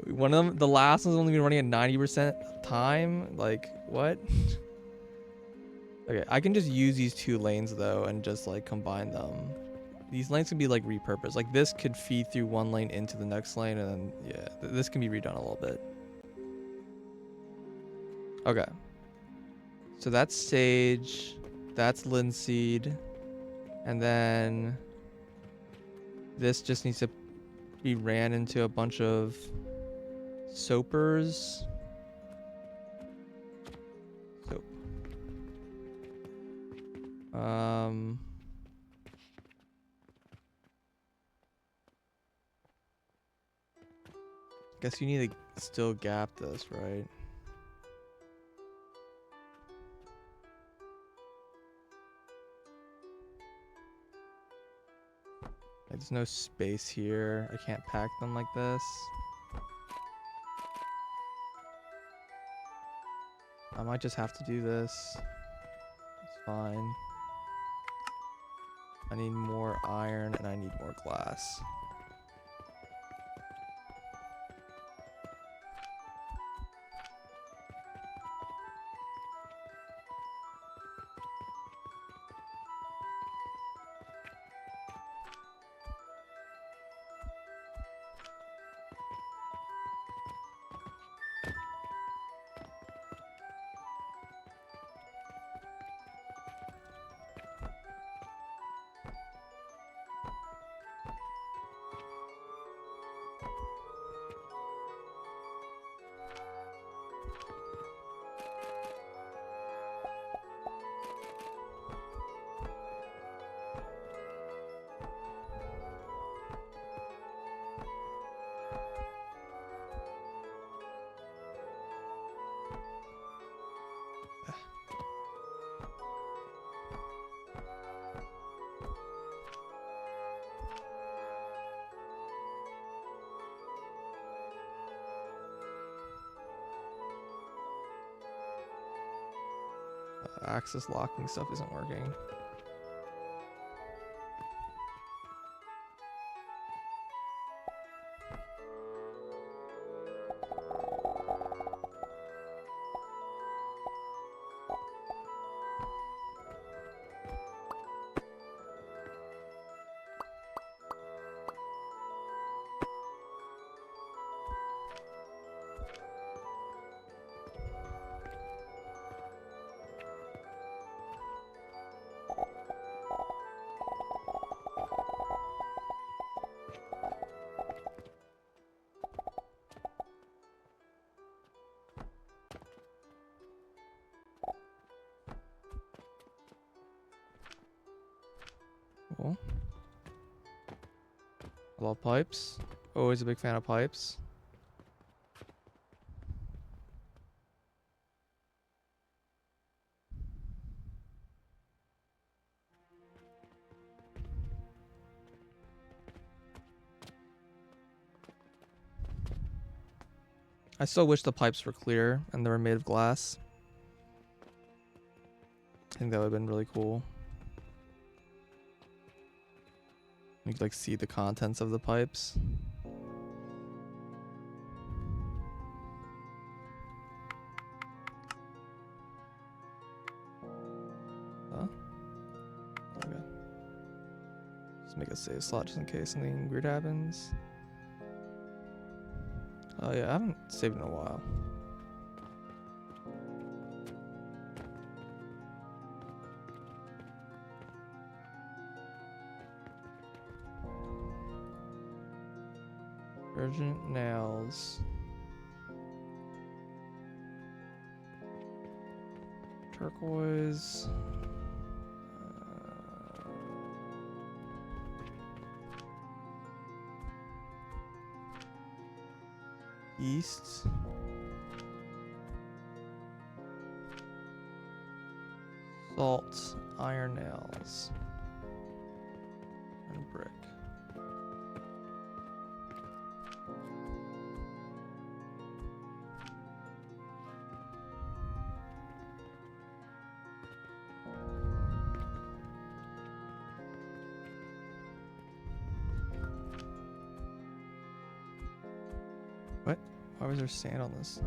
One of them, the last one's only been running at 90% time. Like, what? Okay, I can just use these two lanes though and just like combine them. These lanes can be like repurposed. Like this could feed through one lane into the next lane, and then yeah, this can be redone a little bit. Okay. So that's sage, that's linseed, and then this just needs to be ran into a bunch of soapers. Soap. Guess you need to still gap this, right? Like, there's no space here. I can't pack them like this. I might just have to do this. It's fine. I need more iron and I need more glass. The access locking stuff isn't working. Cool. I love pipes. Always a big fan of pipes. I still wish the pipes were clear and they were made of glass. I think that would have been really cool. You could like see the contents of the pipes. Huh? Okay. Just make a save slot just in case something weird happens. Oh yeah, I haven't saved in a while. Urgent nails. Turquoise. East. Salt. Iron nails. And brick. What? Why was there sand on this?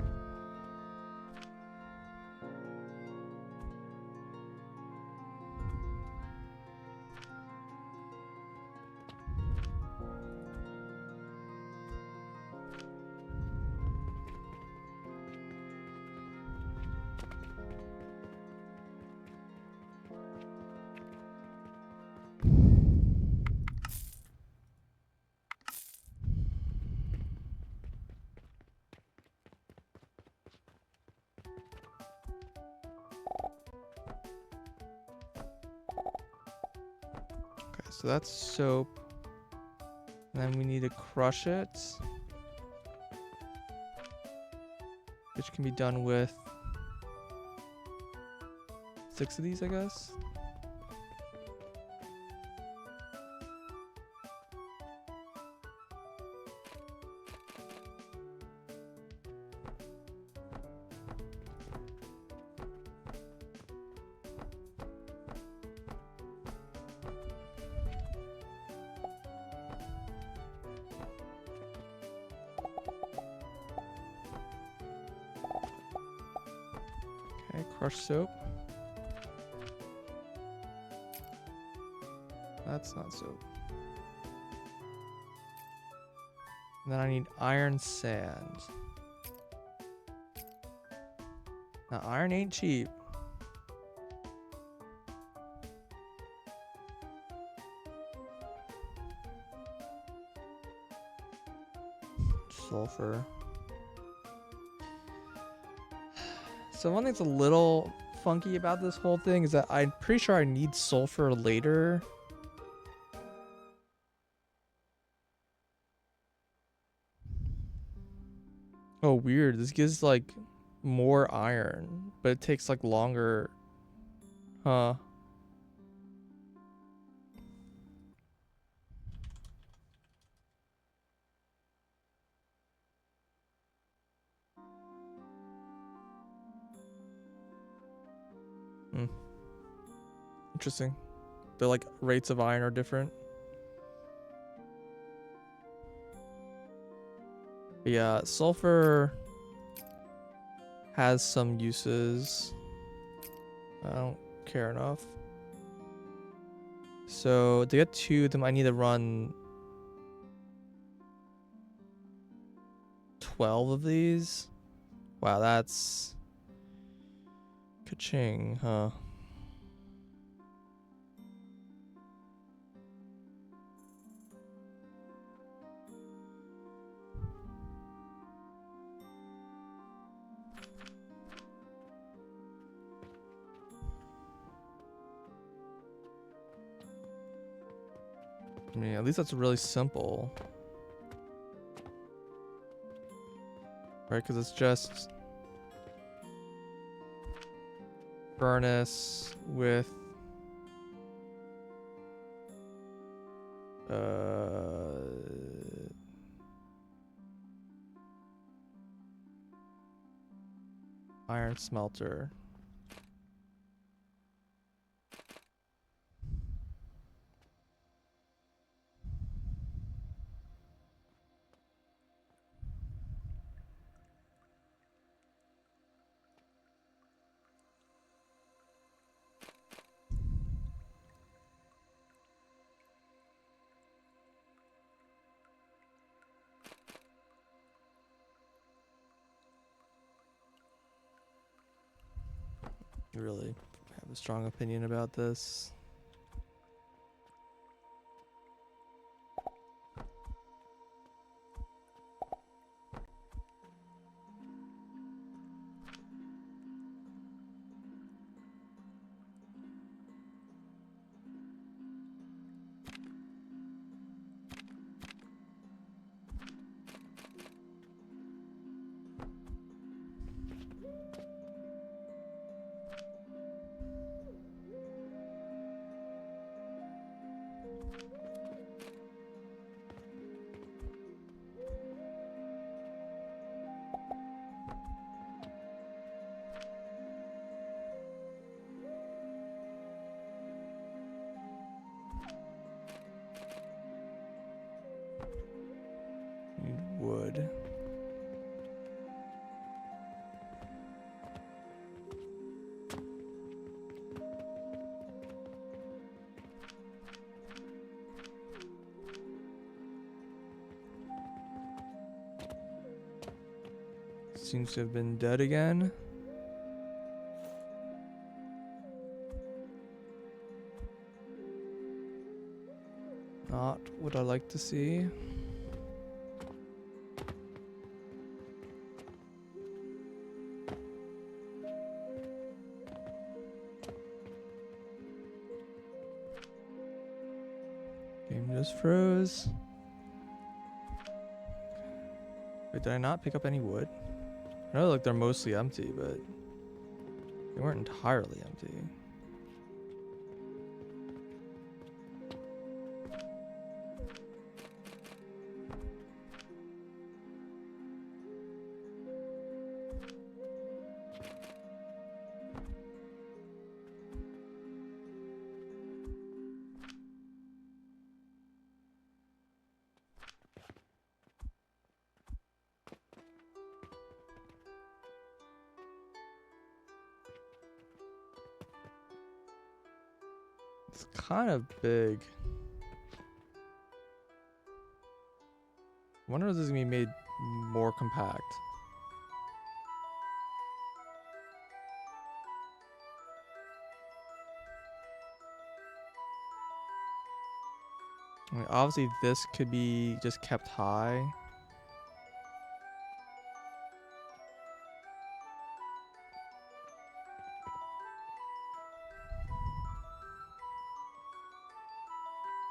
So that's soap. And then we need to crush it. Which can be done with 6 of these, I guess. Crushed soap. That's not soap. And then I need iron sand. Now iron ain't cheap. Sulfur. So one thing's a little funky about this whole thing is that I'm pretty sure I need sulfur later. Oh, weird. This gives like more iron, but it takes like longer. Huh. Hmm. Interesting. The like rates of iron are different. But yeah, sulfur has some uses. I don't care enough. So to get 2 of them, I need to run 12 of these. Wow, that's ka-ching, huh? I mean, at least that's really simple. Right, because it's just furnace with iron smelter. Really have a strong opinion about this. Need wood. Seems to have been dead again. Not what I like to see. Game just froze. Wait, did I not pick up any wood? I know like they're mostly empty, but they weren't entirely empty. It's kind of big. I wonder if this is gonna be made more compact. I mean, obviously this could be just kept high.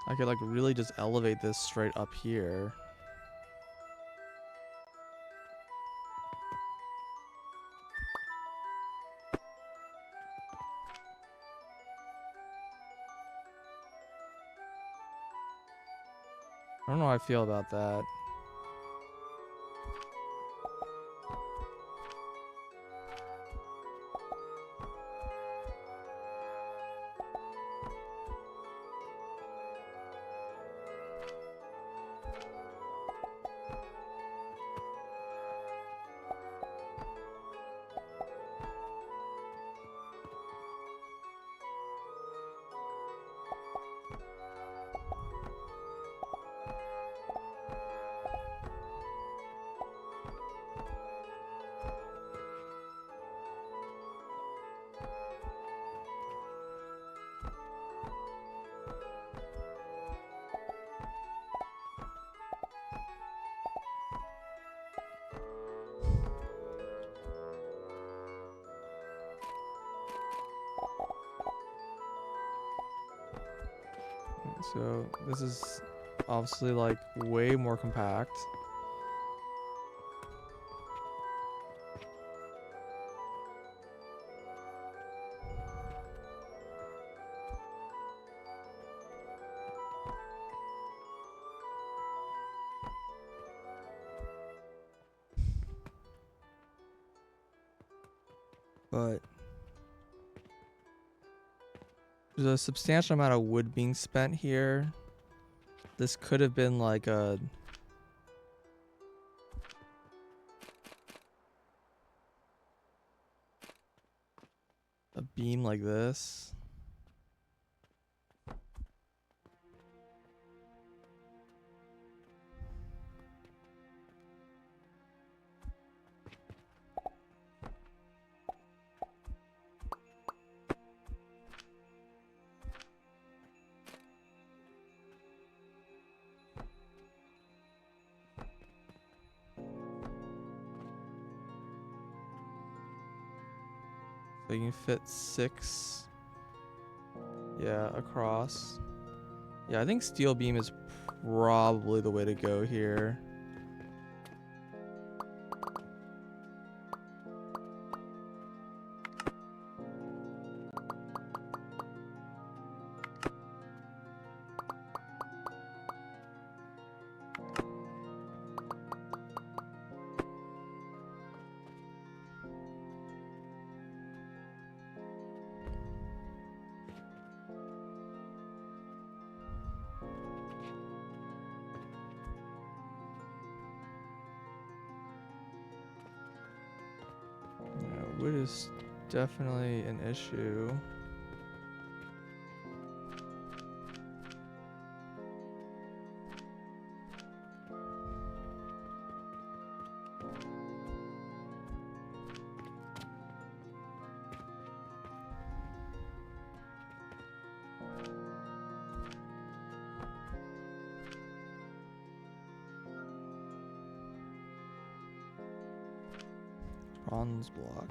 I could like really just elevate this straight up here. I don't know how I feel about that. So this is obviously like way more compact. But there's a substantial amount of wood being spent here. This could have been like a beam like this. So you can fit 6, yeah, across. Yeah, I think steel beam is probably the way to go here. Wood is definitely an issue. Bronze block.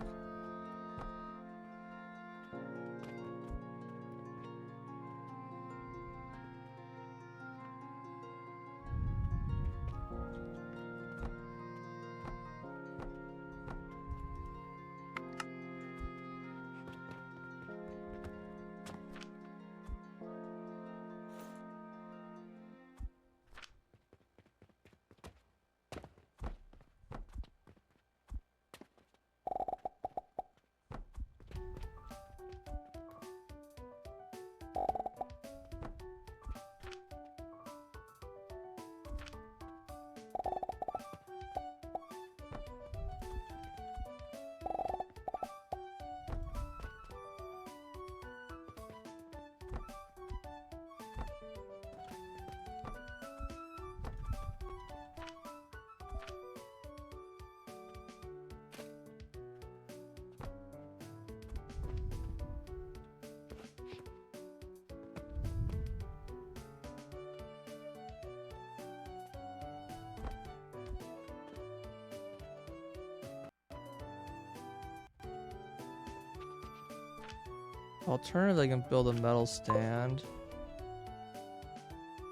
Alternatively, I can build a metal stand.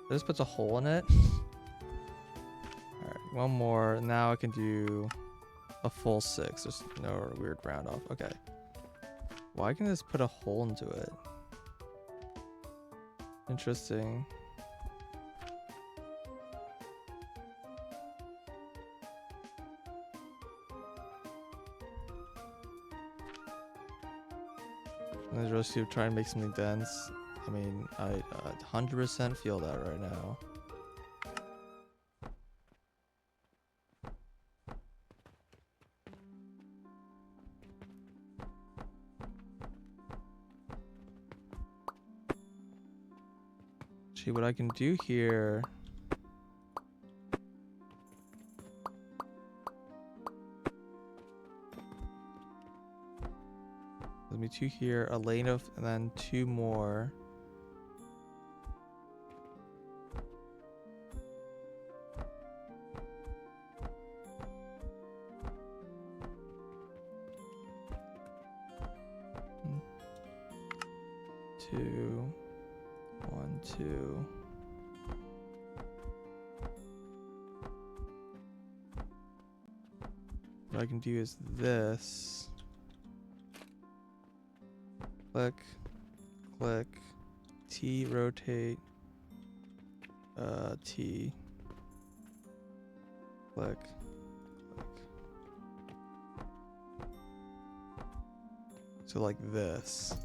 This puts a hole in it. Alright, one more. Now I can do a full 6. There's no weird round off. Okay. Why can this put a hole into it? Interesting. Let's just try and make something dense. I mean, I 100% feel that right now. Actually, what I can do here... Let me 2 here, a lane of, and then 2 more. Two. 1, 2. What I can do is this. Click, click, T, rotate, T, click, click. So like this.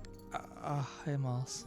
Hey mouse.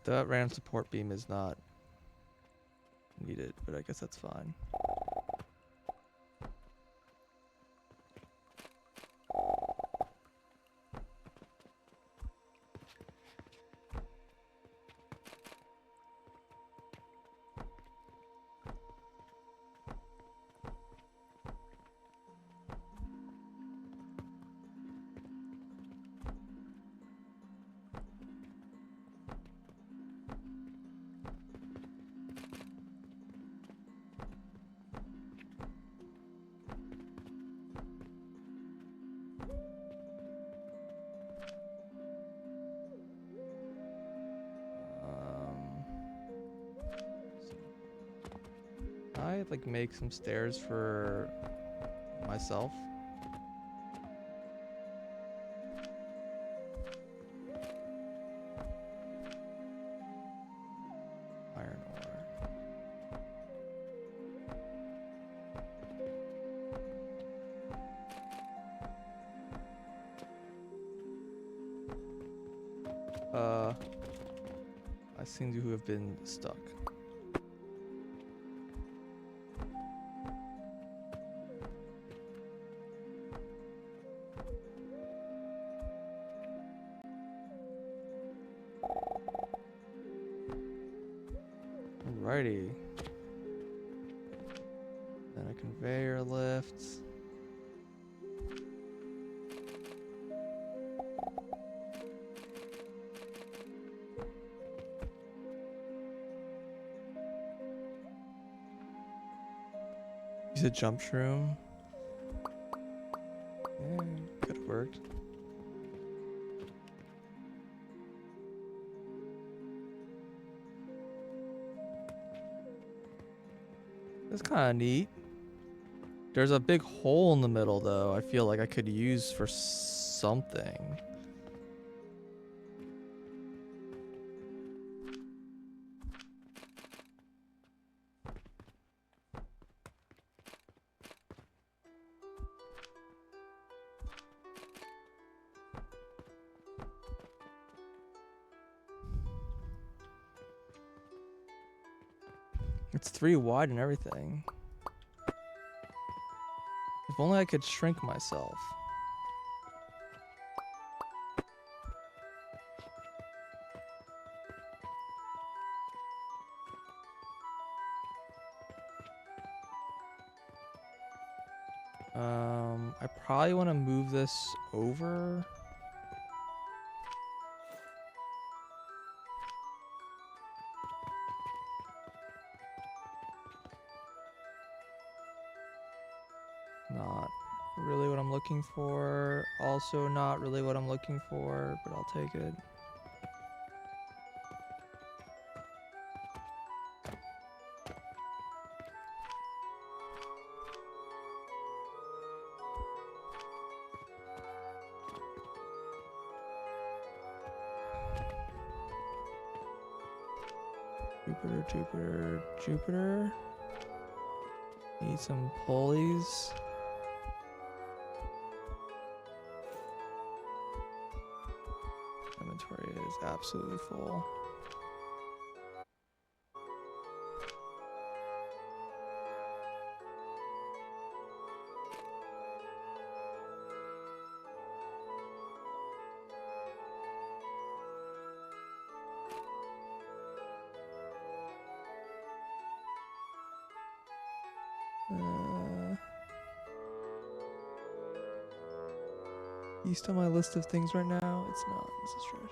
That random support beam is not needed, but I guess that's fine. I like make some stairs for myself. Iron ore. I seem to have been stuck. Alrighty. Then a conveyor lift. Use a jump shroom. Yeah, could have worked. That's kind of neat. There's a big hole in the middle, though. I feel like I could use for something. It's 3 wide and everything. If only I could shrink myself. I probably want to move this over. Not really what I'm looking for. Also not really what I'm looking for, but I'll take it. Jupiter, Jupiter, Jupiter. Need some pulleys. Inventory is absolutely full. East on my list of things right now. It's not. This is trash.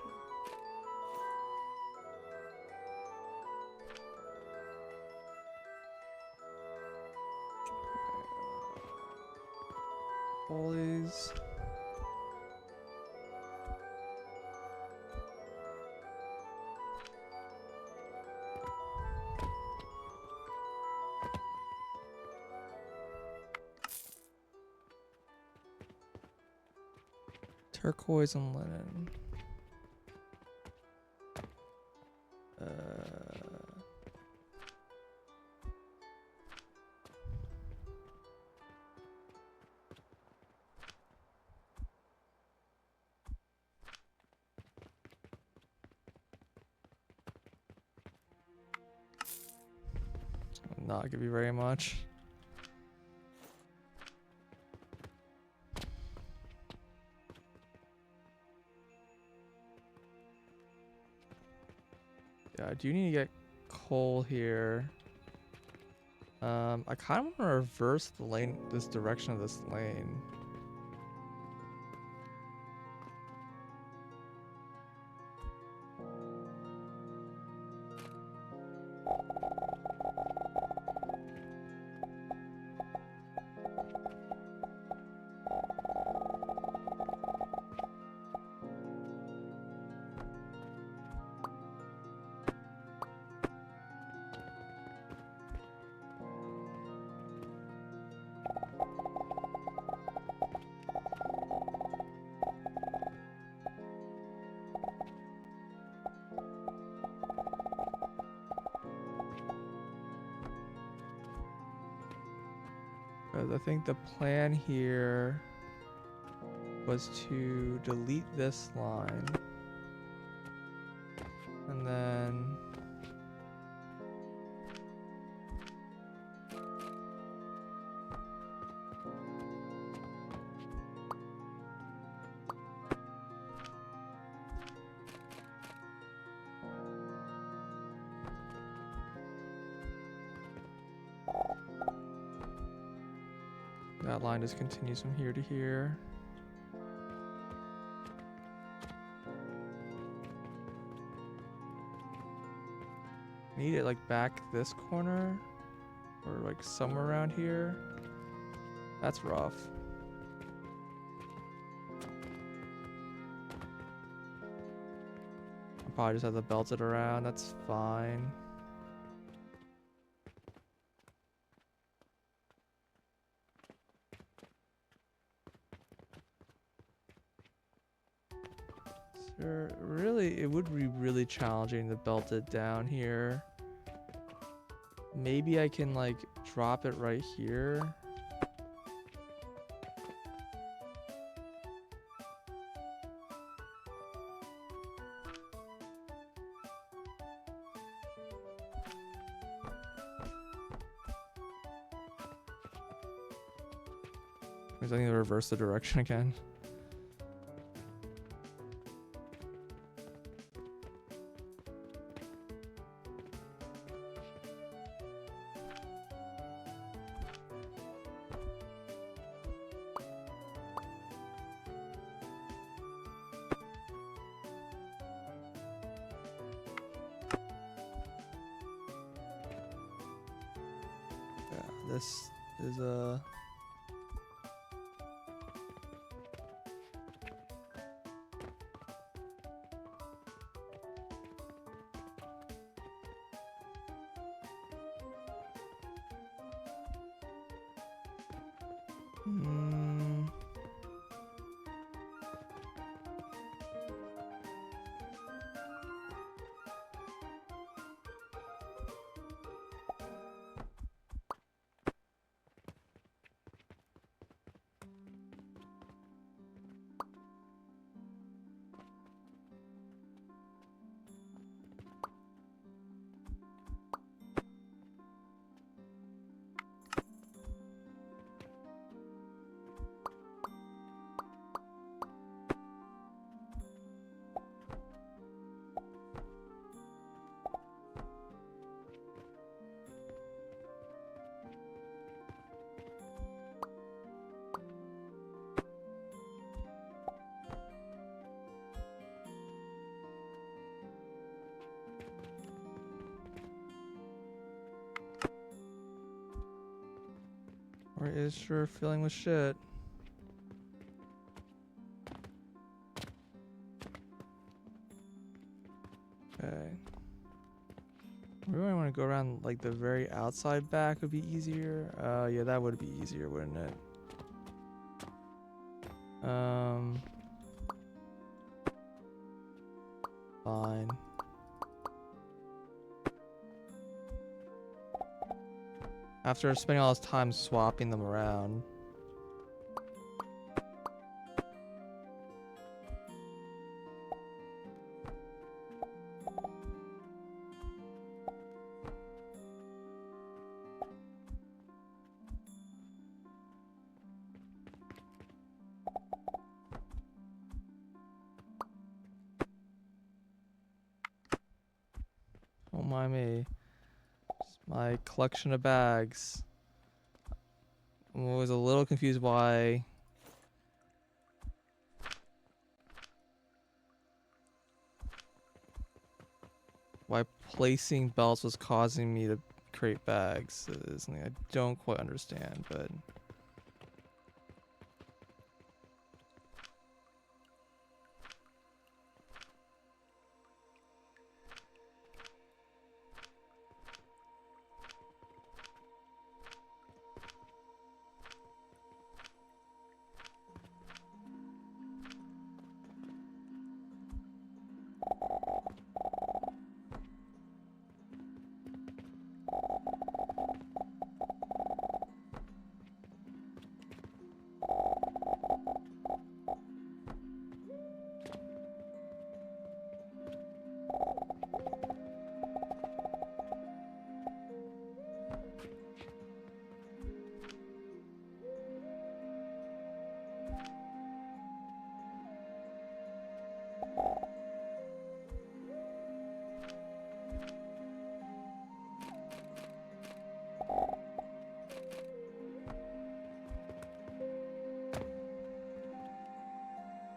Always. Turquoise and linen. Not give you very much. Yeah, I do need to get coal here. I kind of want to reverse the lane, this direction of this lane. I think the plan here was to delete this line and then that line just continues from here to here. Need it like back this corner or like somewhere around here. That's rough. I'll probably just have to belt it around. That's fine. So really, it would be really challenging to belt it down here. Maybe I can like drop it right here. I need to reverse the direction again. This is a Or is sure filling with shit. Okay. Really want to go around like the very outside back would be easier. Yeah, that would be easier, wouldn't it? Fine. After spending all this time swapping them around. Don't mind me. Just my collection of bags. I was a little confused why placing belts was causing me to create bags. It's something I don't quite understand, but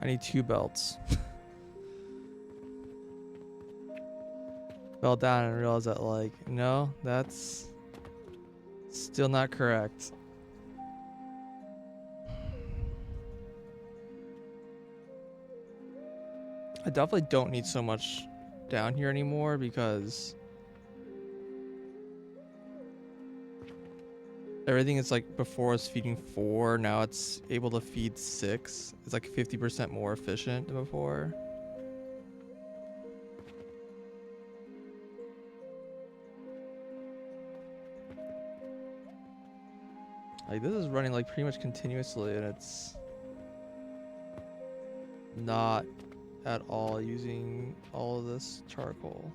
I need 2 belts. Fell down and realized that, like, no, that's still not correct. I definitely don't need so much down here anymore because everything is like before it's feeding 4, now it's able to feed 6. It's like 50% more efficient than before. Like this is running like pretty much continuously and it's not at all using all of this charcoal.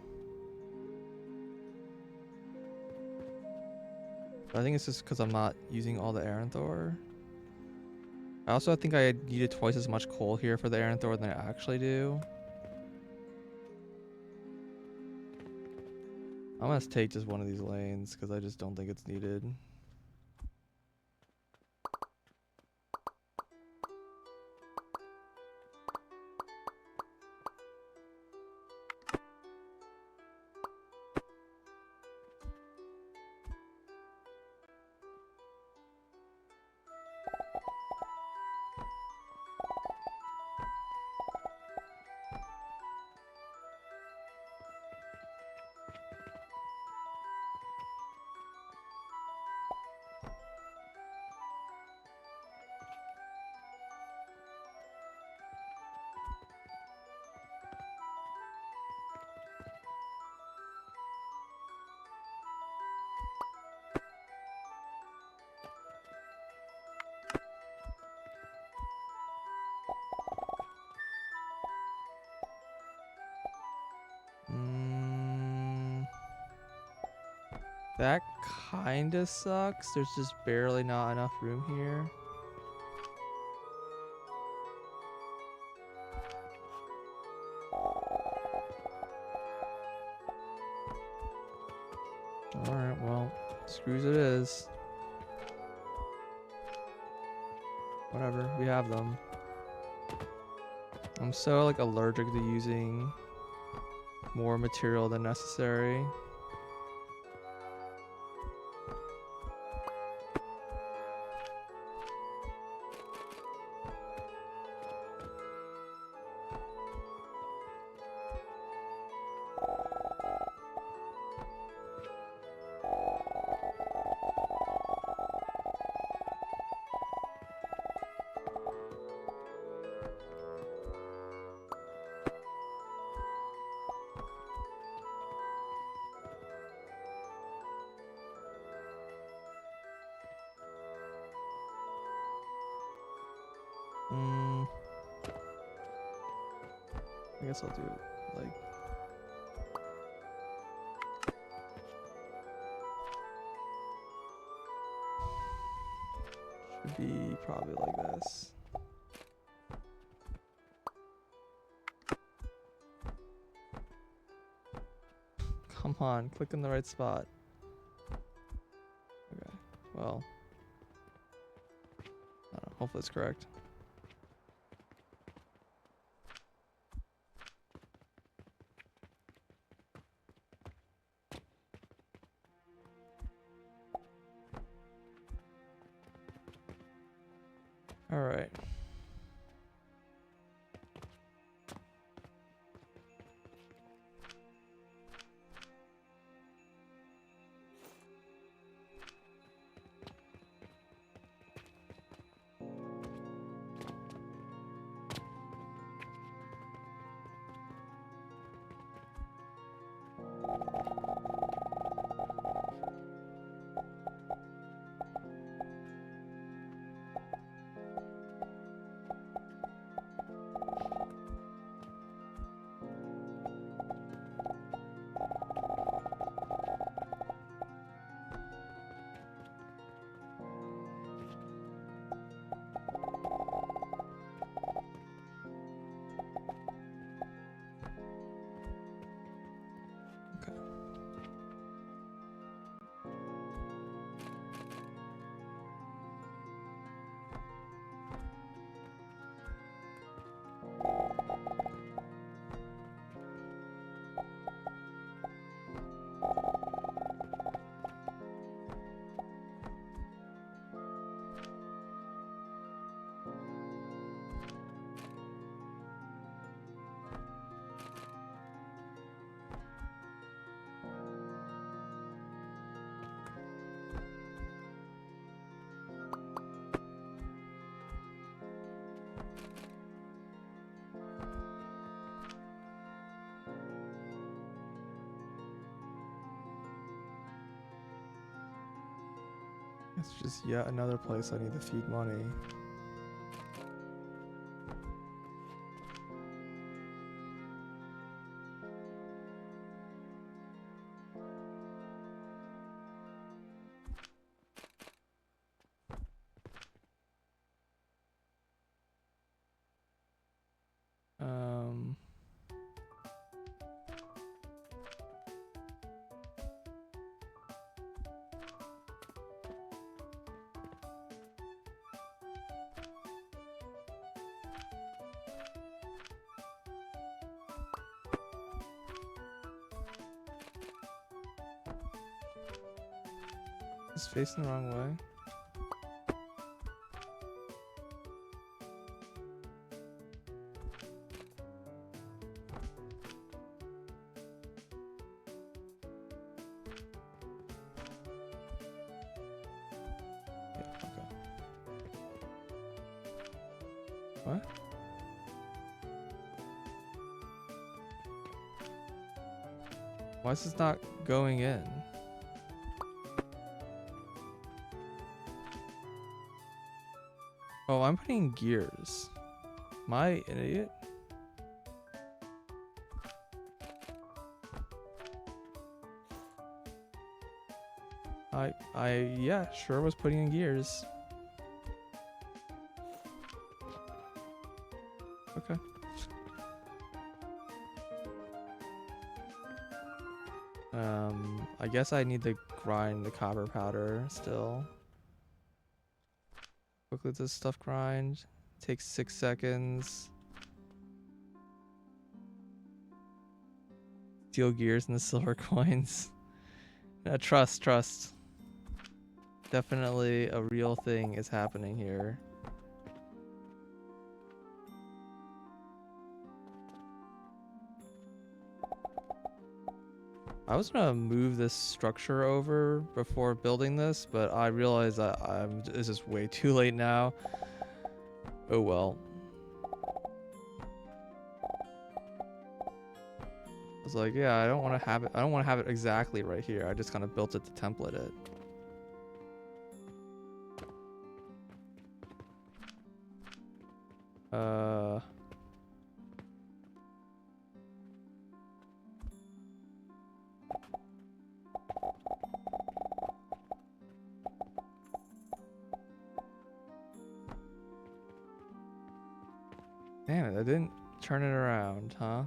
I think it's just because I'm not using all the Aranthor. I also think I needed twice as much coal here for the Aranthor than I actually do. I'm gonna take just one of these lanes because I just don't think it's needed. That kinda sucks. There's just barely not enough room here. Alright, well, screws it is. Whatever, we have them. I'm so like allergic to using more material than necessary. Mm, I guess I'll do like. Should be probably like this. Come on, click in the right spot. Okay, well. I don't know, hopefully it's correct. All right. It's just yet another place I need to feed money. Um, it's facing the wrong way. Yeah, okay. What? Why is this not going in? Oh, I'm putting gears. Am I an idiot? Yeah, sure was putting in gears. Okay. I guess I need to grind the copper powder still. Quickly does this stuff grind. Takes 6 seconds. Steel gears and the silver coins. Trust. Definitely a real thing is happening here. I was gonna move this structure over before building this, but I realized that it's just way too late now. Oh well. I was like, yeah, I don't want to have it. I don't want to have it exactly right here. I just kind of built it to template it. Uh. Damn it, I didn't turn it around, huh?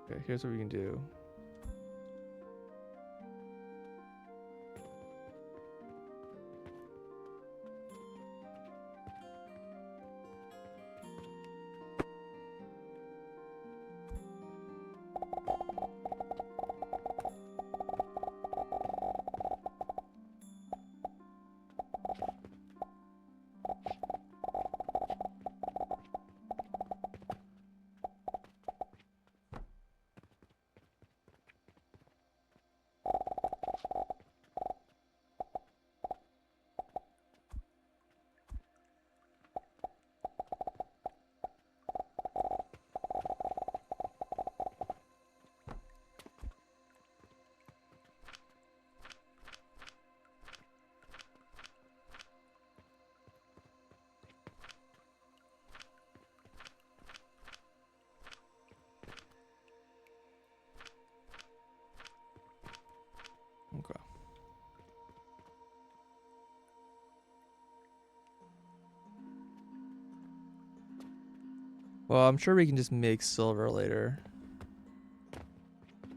Okay, here's what we can do. Okay. Well, I'm sure we can just make silver later.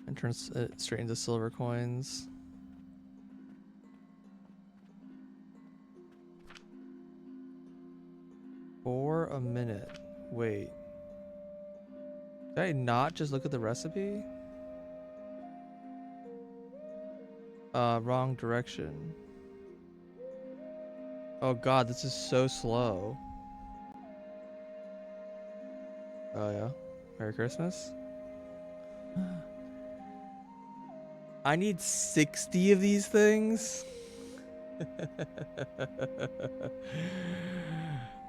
And turn it straight into silver coins. For a minute. Wait. Did I not just look at the recipe? Wrong direction. Oh god, this is so slow. Oh yeah. Merry Christmas. I need 60 of these things.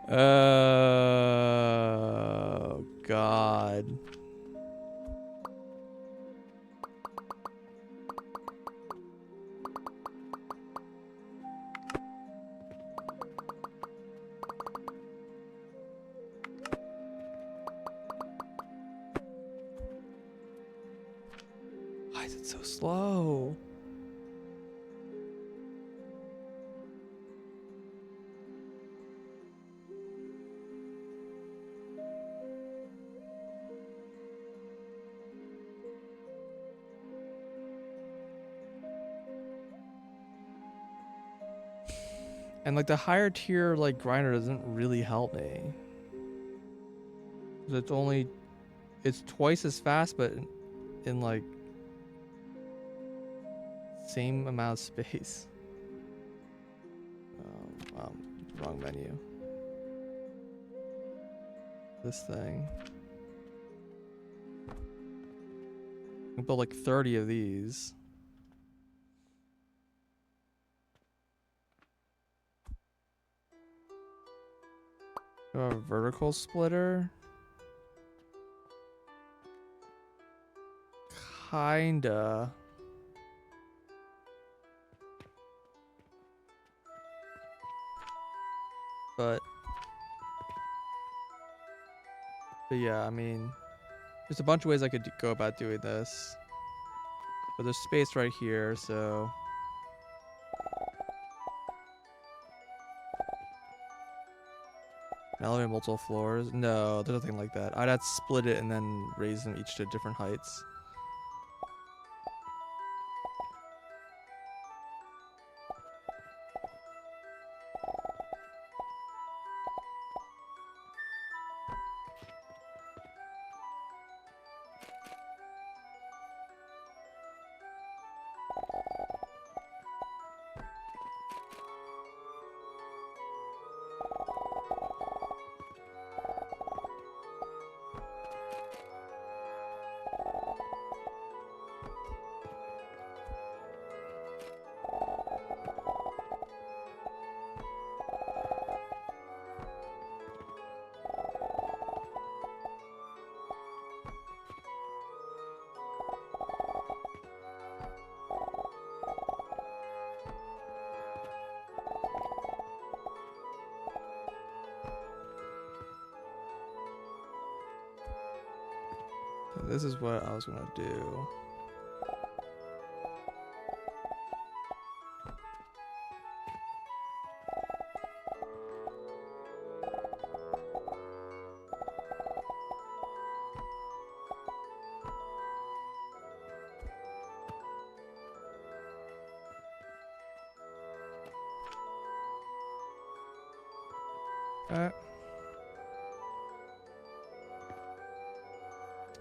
Oh god. Why is it so slow? And like the higher tier like grinder doesn't really help me. 'Cause it's twice as fast, but in like same amount of space. Wrong menu. This thing. I can build like 30 of these. A vertical splitter? Kinda. But yeah, I mean, there's a bunch of ways I could go about doing this. But there's space right here, so... Elevate multiple floors? No, there's nothing like that. I'd have to split it and then raise them each to different heights. This is what I was gonna do.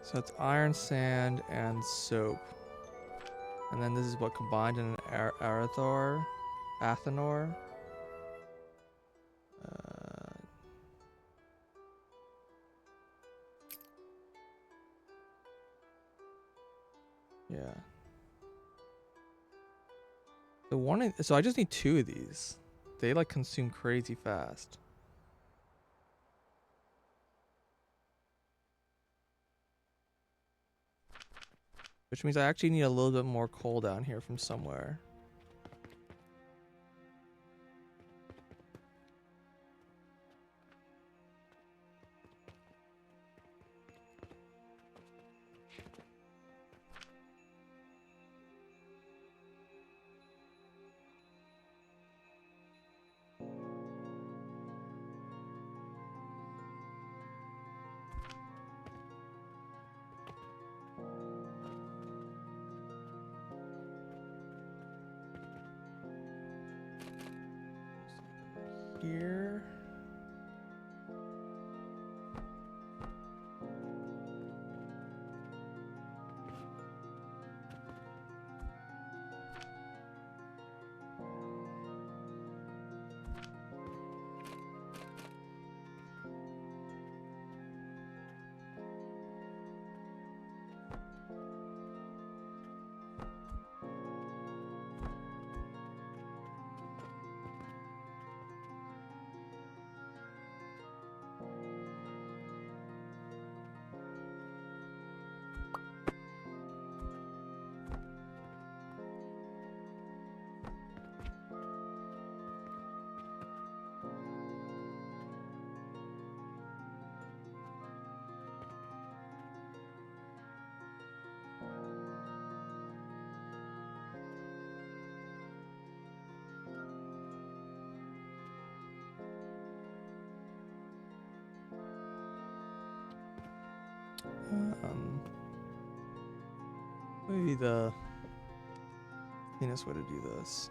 So it's iron, sand, and soap. And then this is what combined in an Arathor, Athenor. Yeah. So I just need 2 of these. They like consume crazy fast. Which means I actually need a little bit more coal down here from somewhere. Here. Maybe the cleanest way to do this.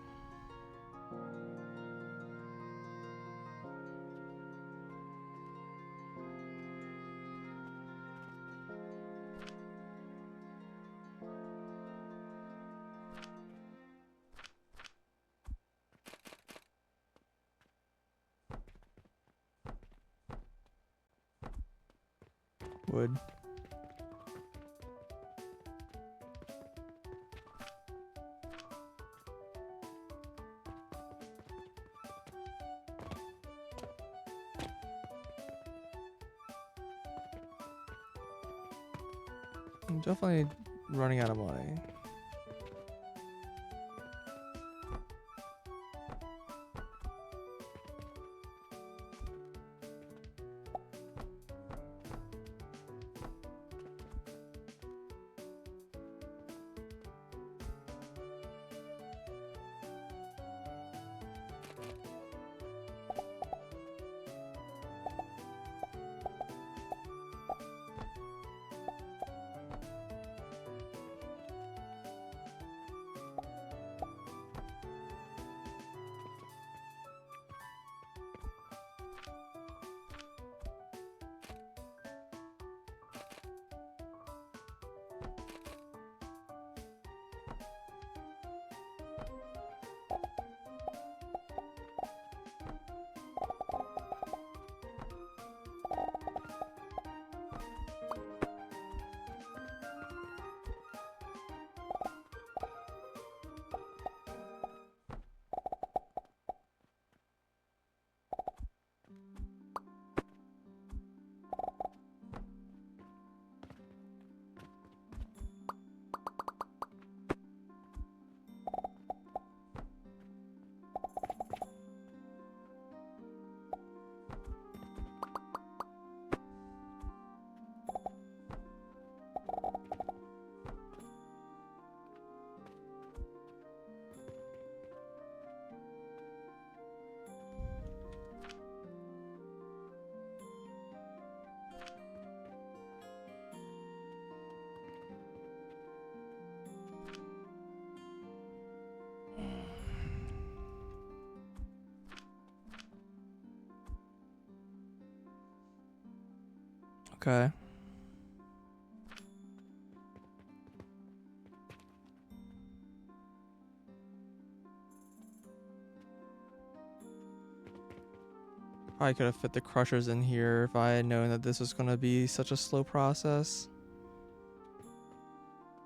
Wood. I'm definitely running out of money. Okay. I could have fit the crushers in here if I had known that this was going to be such a slow process.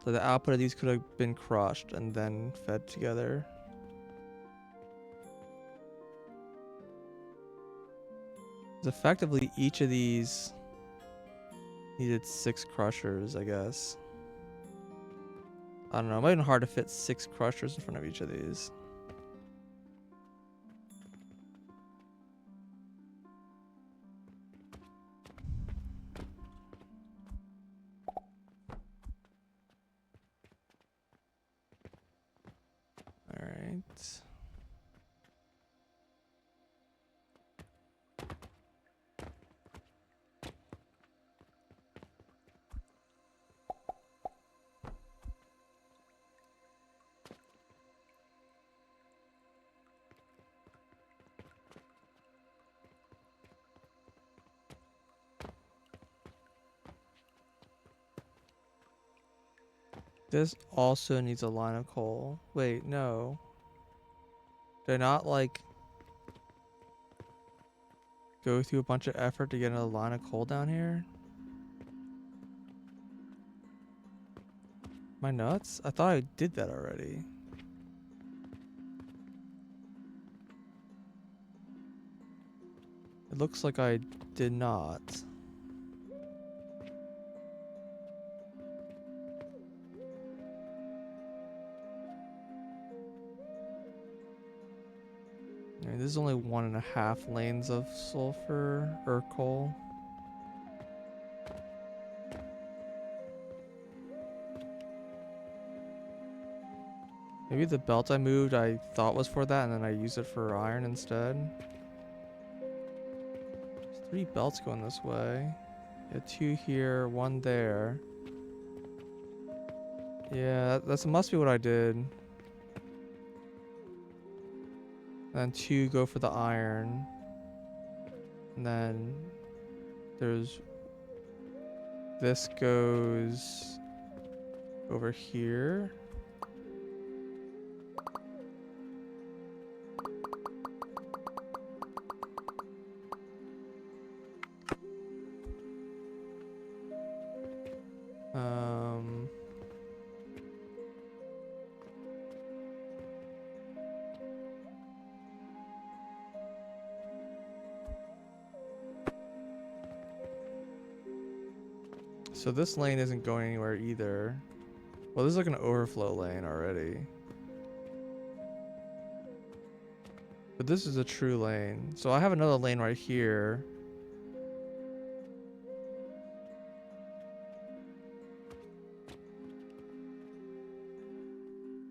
So the output of these could have been crushed and then fed together. 'Cause effectively, each of these needed 6 crushers, I guess. I don't know. It might have been hard to fit 6 crushers in front of each of these. All right. This also needs a line of coal. Wait, no. Did I not, like, go through a bunch of effort to get a line of coal down here? Am I nuts? I thought I did that already. It looks like I did not. I mean, this is only 1.5 lanes of sulfur or coal. Maybe the belt I moved I thought was for that and then I used it for iron instead. There's 3 belts going this way. Yeah, 2 here, 1 there. Yeah, that must be what I did. And then 2 go for the iron. And then there's... This goes over here. So this lane isn't going anywhere either. Well, this is like an overflow lane already. But this is a true lane. So I have another lane right here.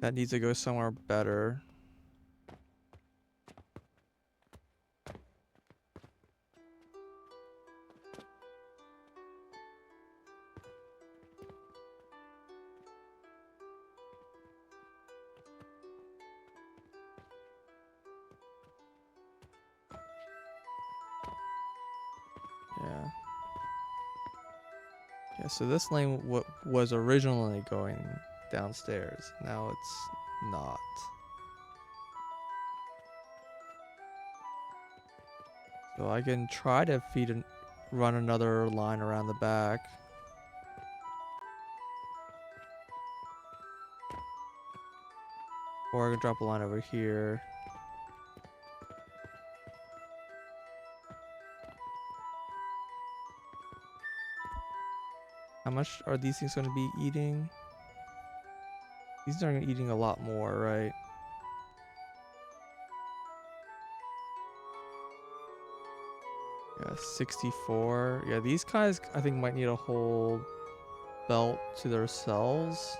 That needs to go somewhere better. Yeah. Yeah, so this lane was originally going downstairs. Now it's not. So I can try to run another line around the back. Or I can drop a line over here. How much are these things going to be eating? These are eating a lot more, right? Yeah, 64. Yeah, these guys I think might need a whole belt to themselves.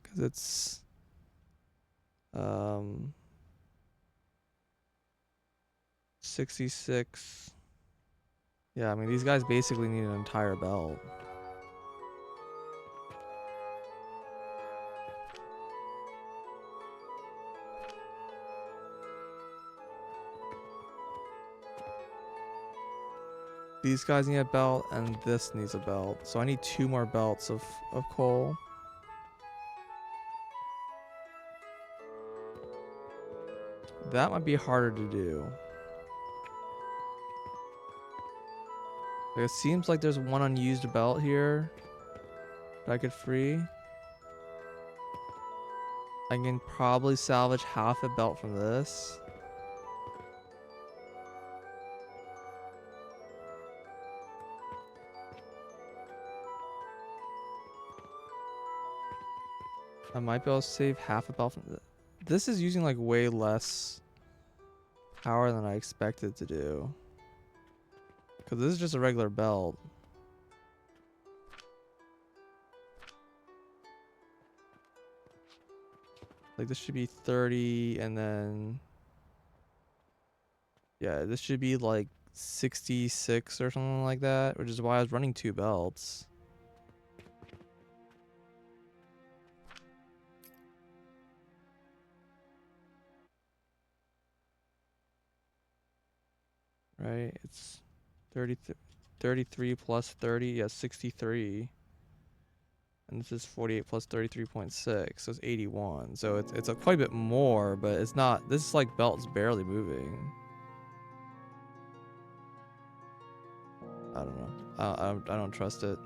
Because it's 66. Yeah, I mean these guys basically need an entire belt. These guys need a belt, and this needs a belt. So I need 2 more belts of coal. That might be harder to do. Like, it seems like there's one unused belt here that I could free. I can probably salvage half a belt from this. I might be able to save half a belt from this. This is using like way less power than I expected to do. Because this is just a regular belt. Like this should be 30 and then... Yeah, this should be like 66 or something like that, which is why I was running 2 belts. Right, it's 33 plus 30, yeah, 63. And this is 48 plus 33.6, so it's 81. So it's a quite a bit more, but it's not, this is like belt's barely moving. I don't know. I don't trust it.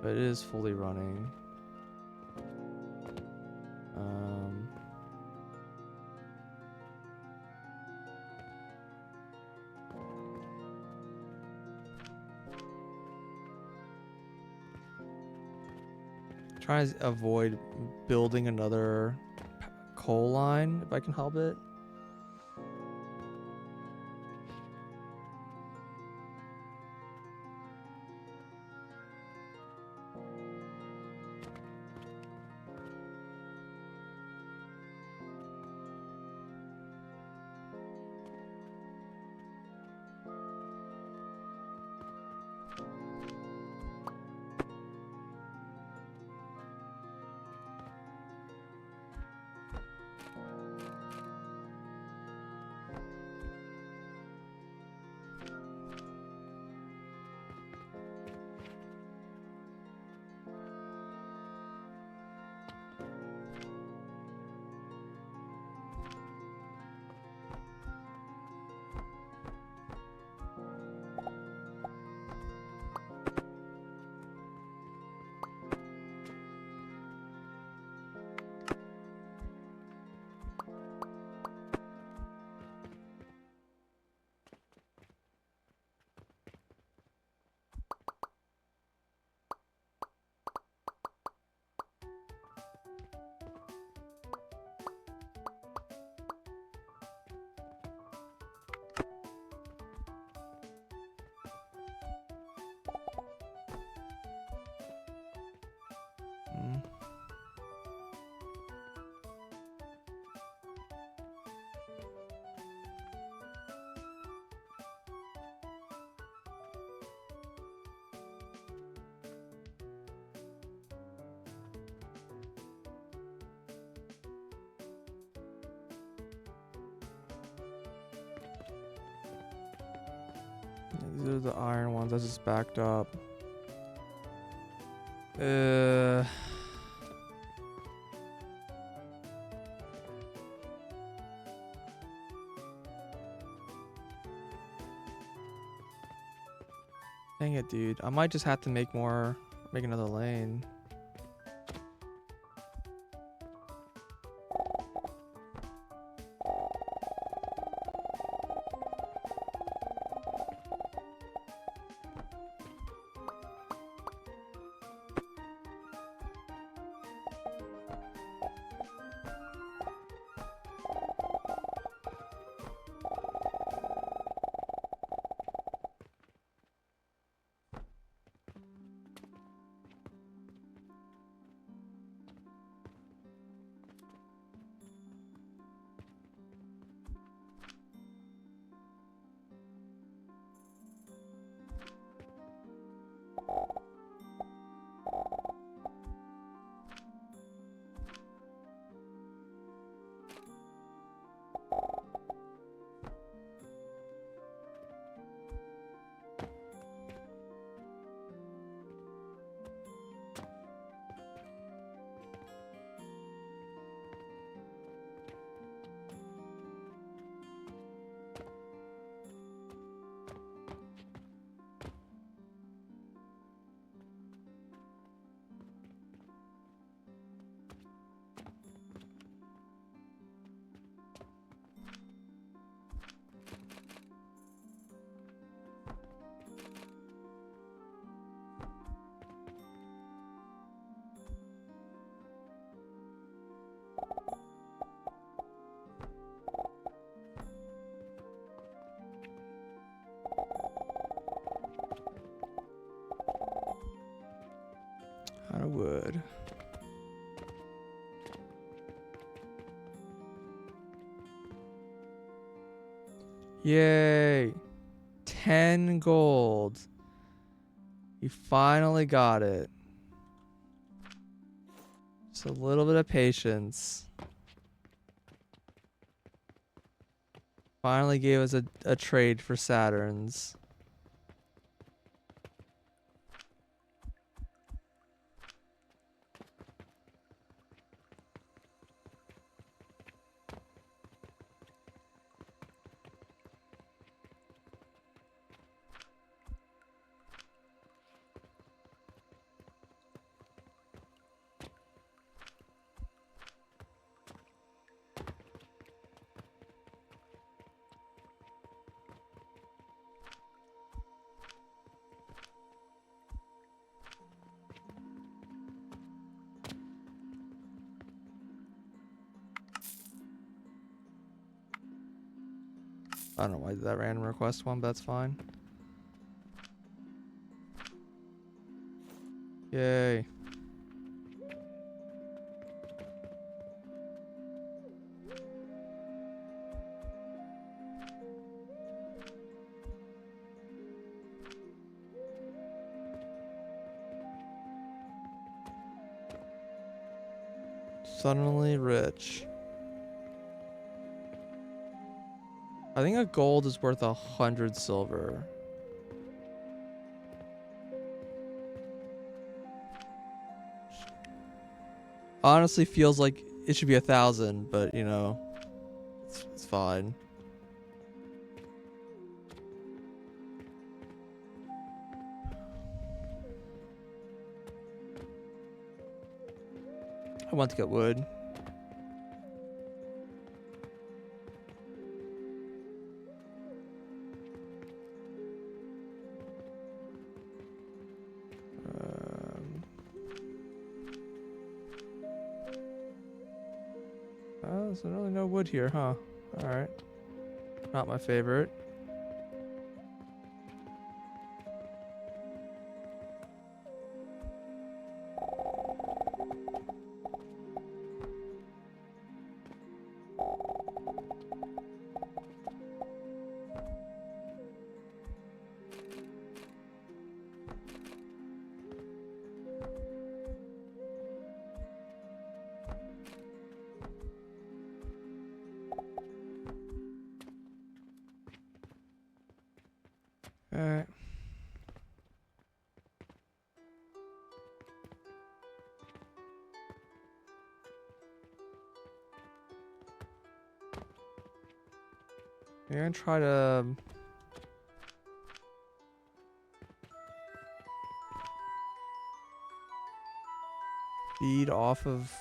But it is fully running. Trying to avoid building another coal line if I can help it. These are the iron ones. I just backed up. Dang it, dude. I might just have to make another lane. Out of wood. Yay! 10 gold. You finally got it. Just a little bit of patience. Finally gave us a trade for Saturns. I don't know why I did that random request one, but that's fine. Yay. Suddenly rich. I think a gold is worth 100 silver. Honestly feels like it should be 1,000, but you know, it's fine. I want to get wood. There's really no wood here, huh? Alright. Not my favorite. Alright. We're gonna try to feed off of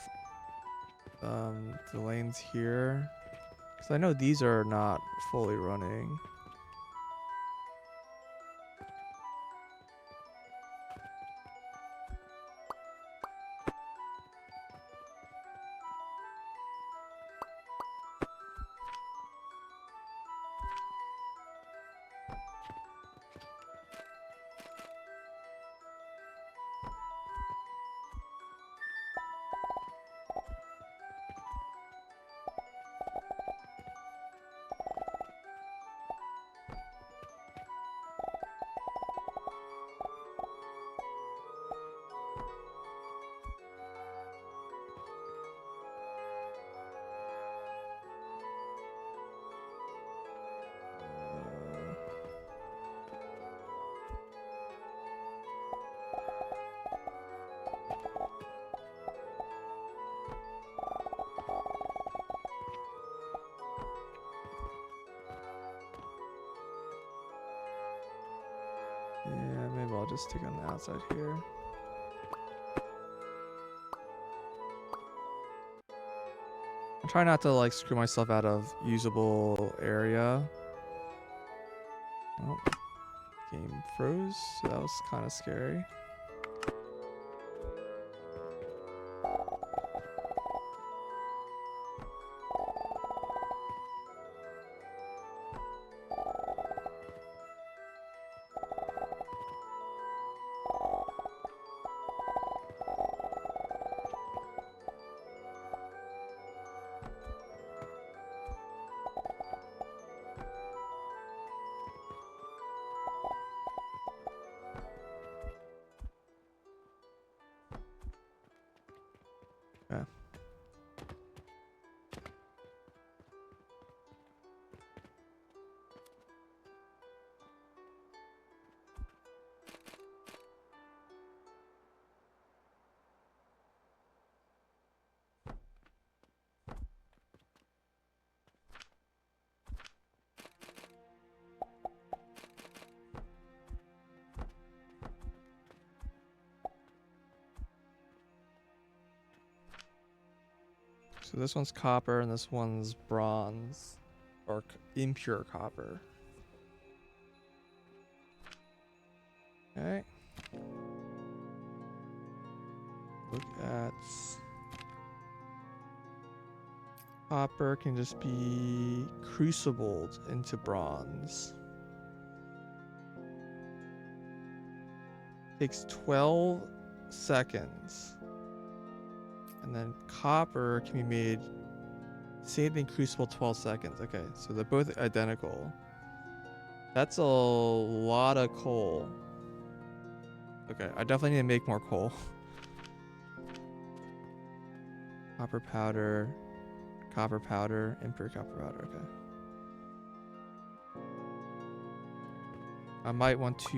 the lanes here, because I know these are not fully running. Yeah, maybe I'll just stick on the outside here. I try not to like screw myself out of usable area. Oh, game froze, so that was kind of scary. Yeah. So this one's copper and this one's bronze, or impure copper. Okay. Look at copper can just be crucibled into bronze. Takes 12 seconds. And then copper can be made same thing, crucible 12 seconds. Okay, so they're both identical. That's a lot of coal. Okay, I definitely need to make more coal. Copper powder, impure copper powder. Okay. I might want to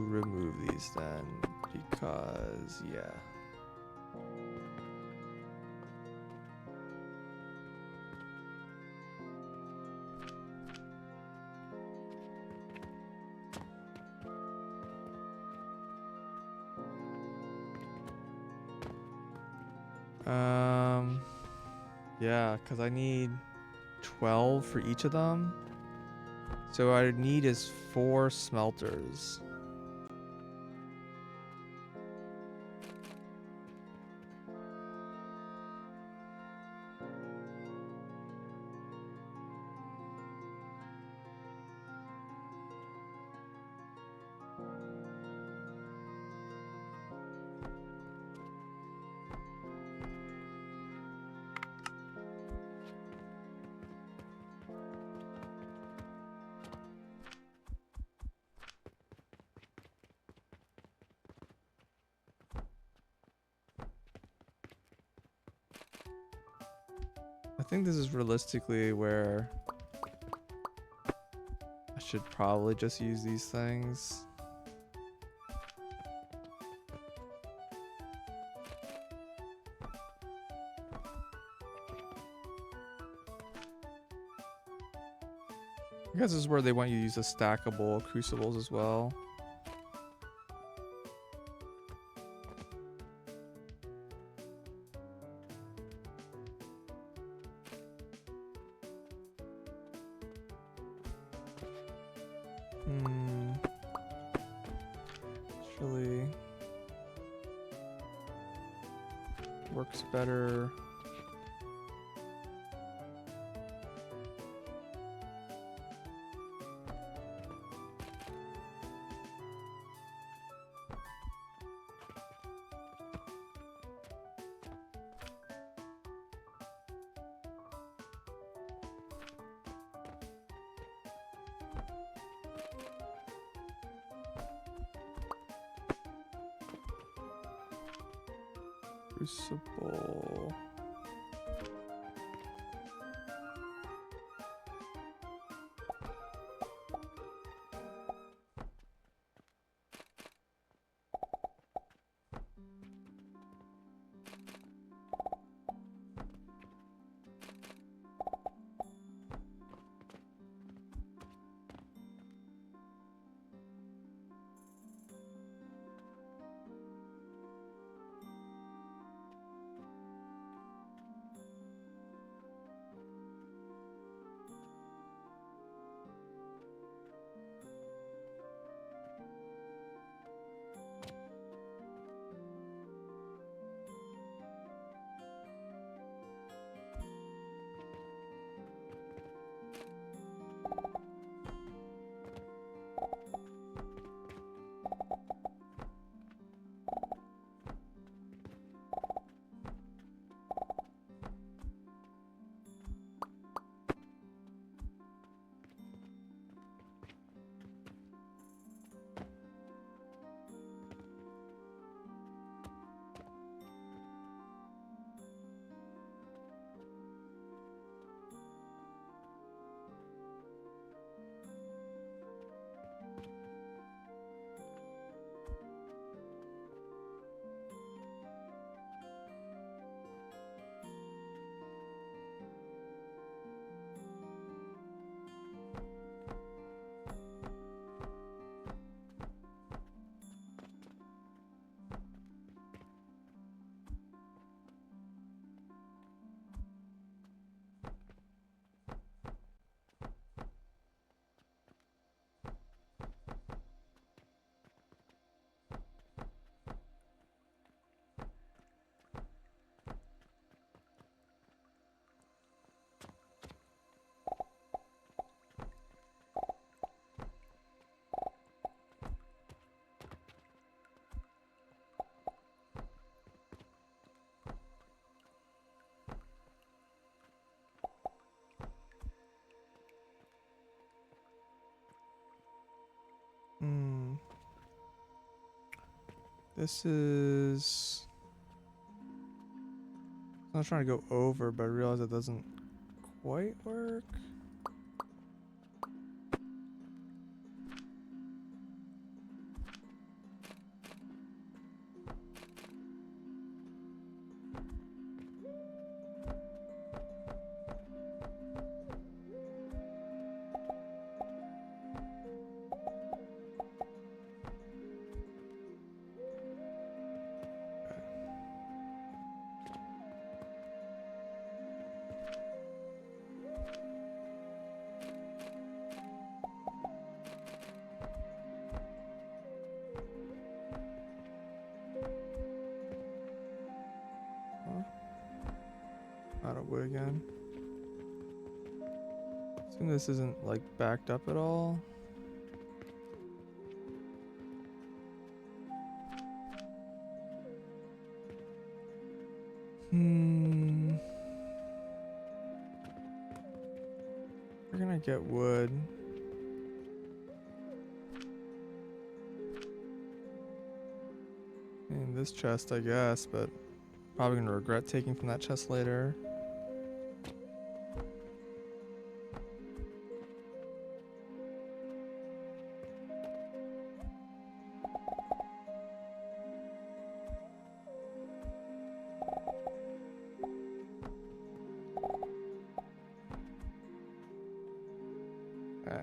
remove these then, because yeah. Yeah, because I need 12 for each of them. So what I need is 4 smelters. I think this is realistically where I should probably just use these things. I guess this is where they want you to use the stackable crucibles as well. Actually works better. Crucible. Hmm. This is... I'm trying to go over, but I realize it doesn't quite work. Out of wood again. Assume this isn't like backed up at all. Where can I get wood? In this chest, I guess, but probably gonna regret taking from that chest later. Okay.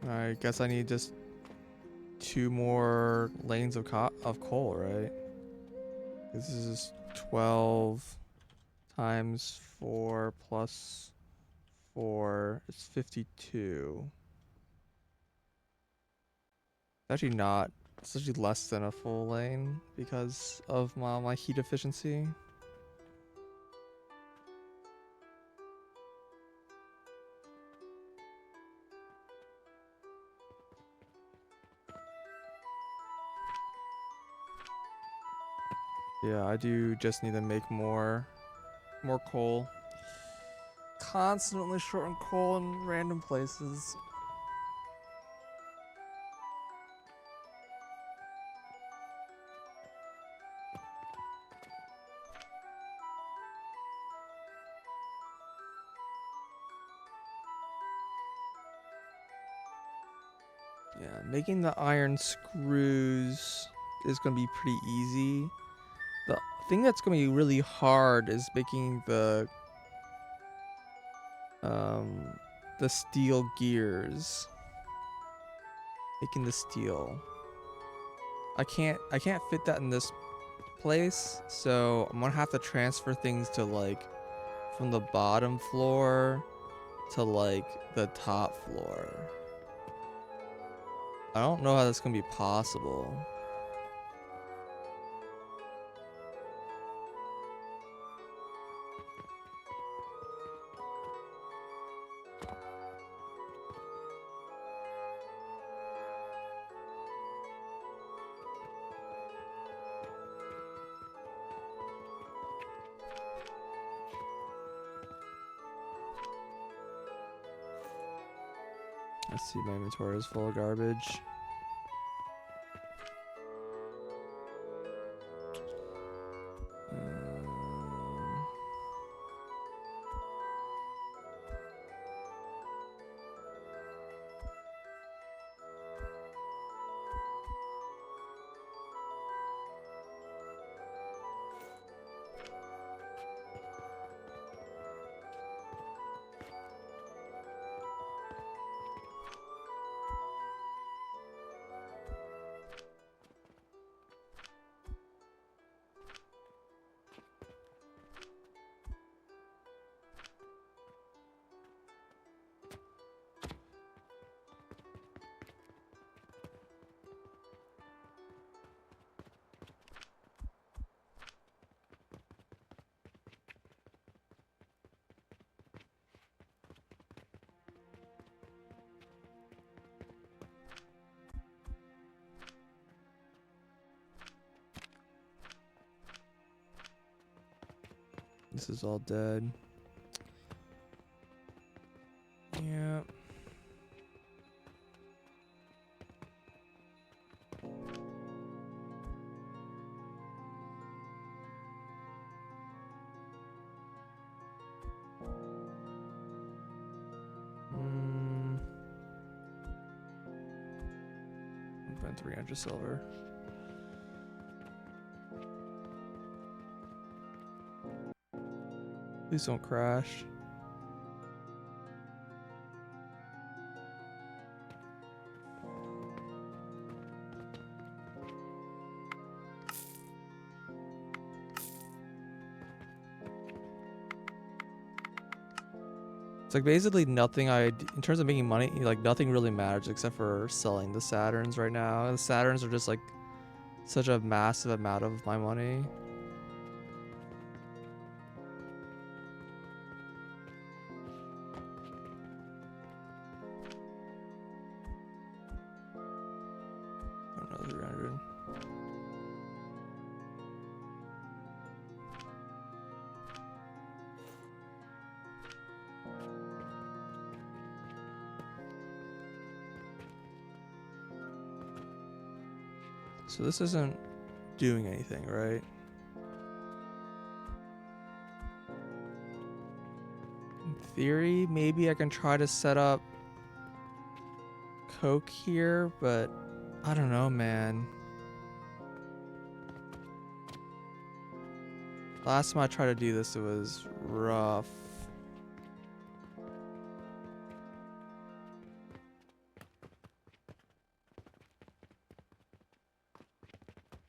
I guess I need just 2 more lanes of coal, right? This is 12 times 4 plus 4. It's 52. It's actually not. It's actually less than a full lane because of my heat efficiency. Yeah, I do just need to make more coal. Constantly short on coal in random places. Yeah, making the iron screws is gonna be pretty easy. The thing that's gonna be really hard is making the steel gears. Making the steel. I can't fit that in this place, so I'm gonna have to transfer things to like from the bottom floor to like the top floor. I don't know how that's gonna be possible. I see my inventory is full of garbage. This is all dead. Yeah. Spend 300 silver. Please don't crash. It's like basically nothing in terms of making money, like nothing really matters except for selling the Saturns right now. The Saturns are just like such a massive amount of my money. I don't know, 300. So this isn't doing anything, right? In theory, maybe I can try to set up Coke here, but I don't know, man. Last time I tried to do this, it was rough.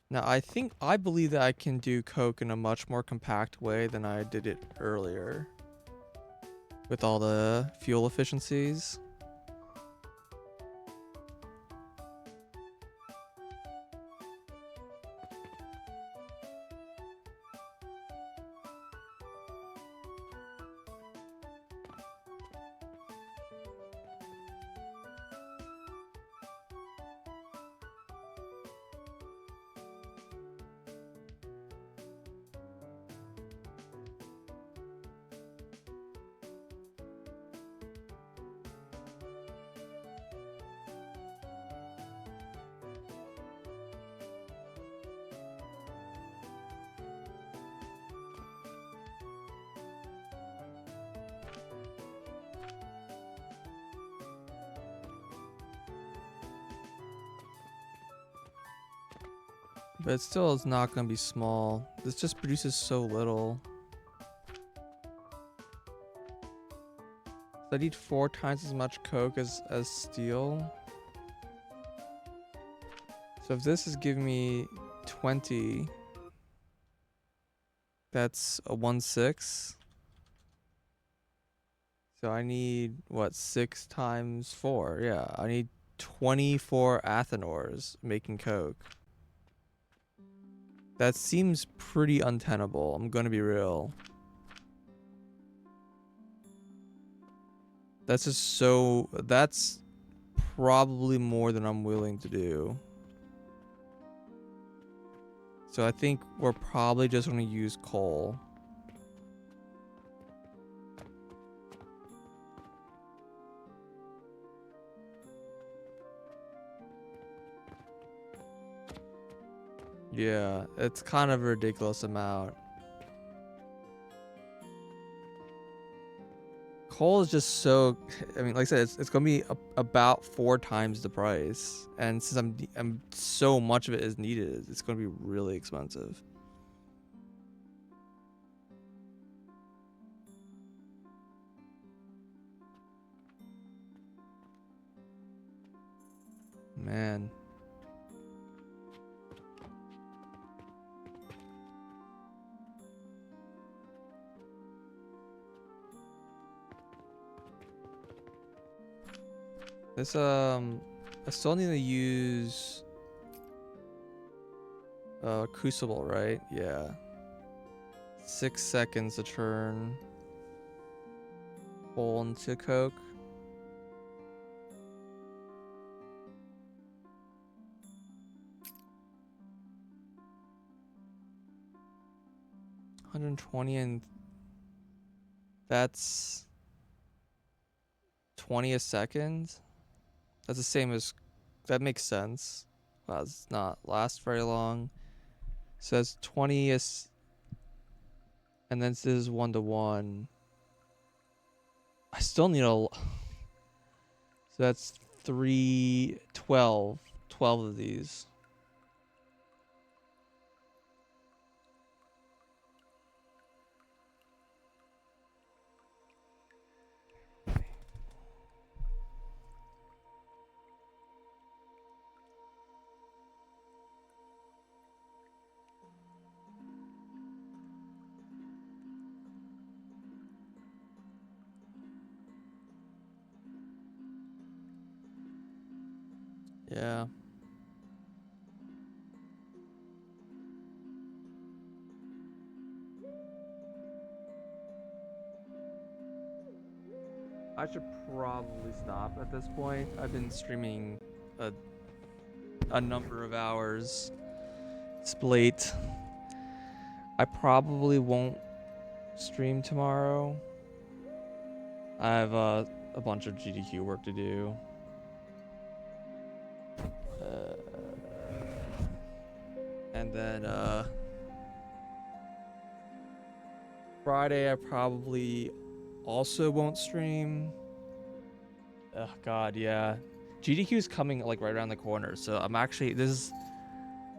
Now, I believe that I can do Coke in a much more compact way than I did it earlier. With all the fuel efficiencies. But it still is not going to be small. This just produces so little. I need 4 times as much Coke as steel. So if this is giving me 20, that's a 1/6. So I need, what, 6 times 4? Yeah, I need 24 Athenors making Coke. That seems pretty untenable, I'm gonna be real. That's just so... That's probably more than I'm willing to do. So I think we're probably just gonna use coal. Yeah, it's kind of a ridiculous amount. Coal is just so... I mean, like I said, it's gonna be about 4 times the price. And since I'm so much of it is needed, it's gonna be really expensive. Man. This, I still need to use Crucible, right? Yeah. 6 seconds to turn coal into Coke. $120, and that's 20 a second. That's the same as... That makes sense. Wow, it's not last very long. So that's 20 is... And then this is 1-to-1. I still need a... So that's 3, 12 12 of these. Yeah. I should probably stop at this point. I've been streaming a number of hours. It's late. I probably won't stream tomorrow. I have a bunch of GDQ work to do. And then Friday I probably also won't stream. Oh god, yeah. GDQ is coming like right around the corner, so I'm actually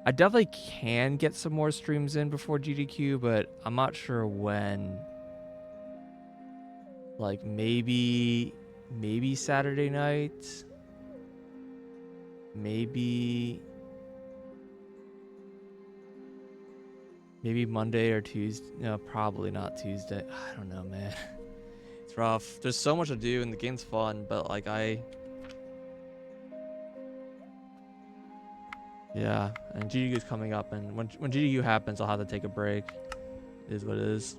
I definitely can get some more streams in before GDQ, but I'm not sure when. Like maybe Saturday night. Maybe Monday or Tuesday. No, probably not Tuesday. I don't know, man. It's rough. There's so much to do and the game's fun, but like yeah, and GDQ is coming up, and when GDQ happens, I'll have to take a break. It is what it is.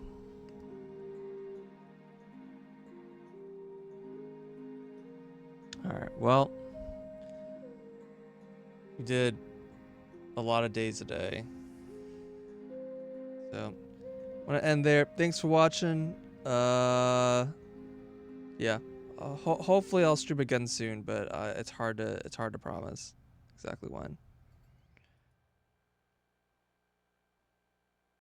All right. Well, we did a lot of days a day, so I'm gonna end there. Thanks for watching. Yeah. Hopefully I'll stream again soon, but it's hard to promise exactly when.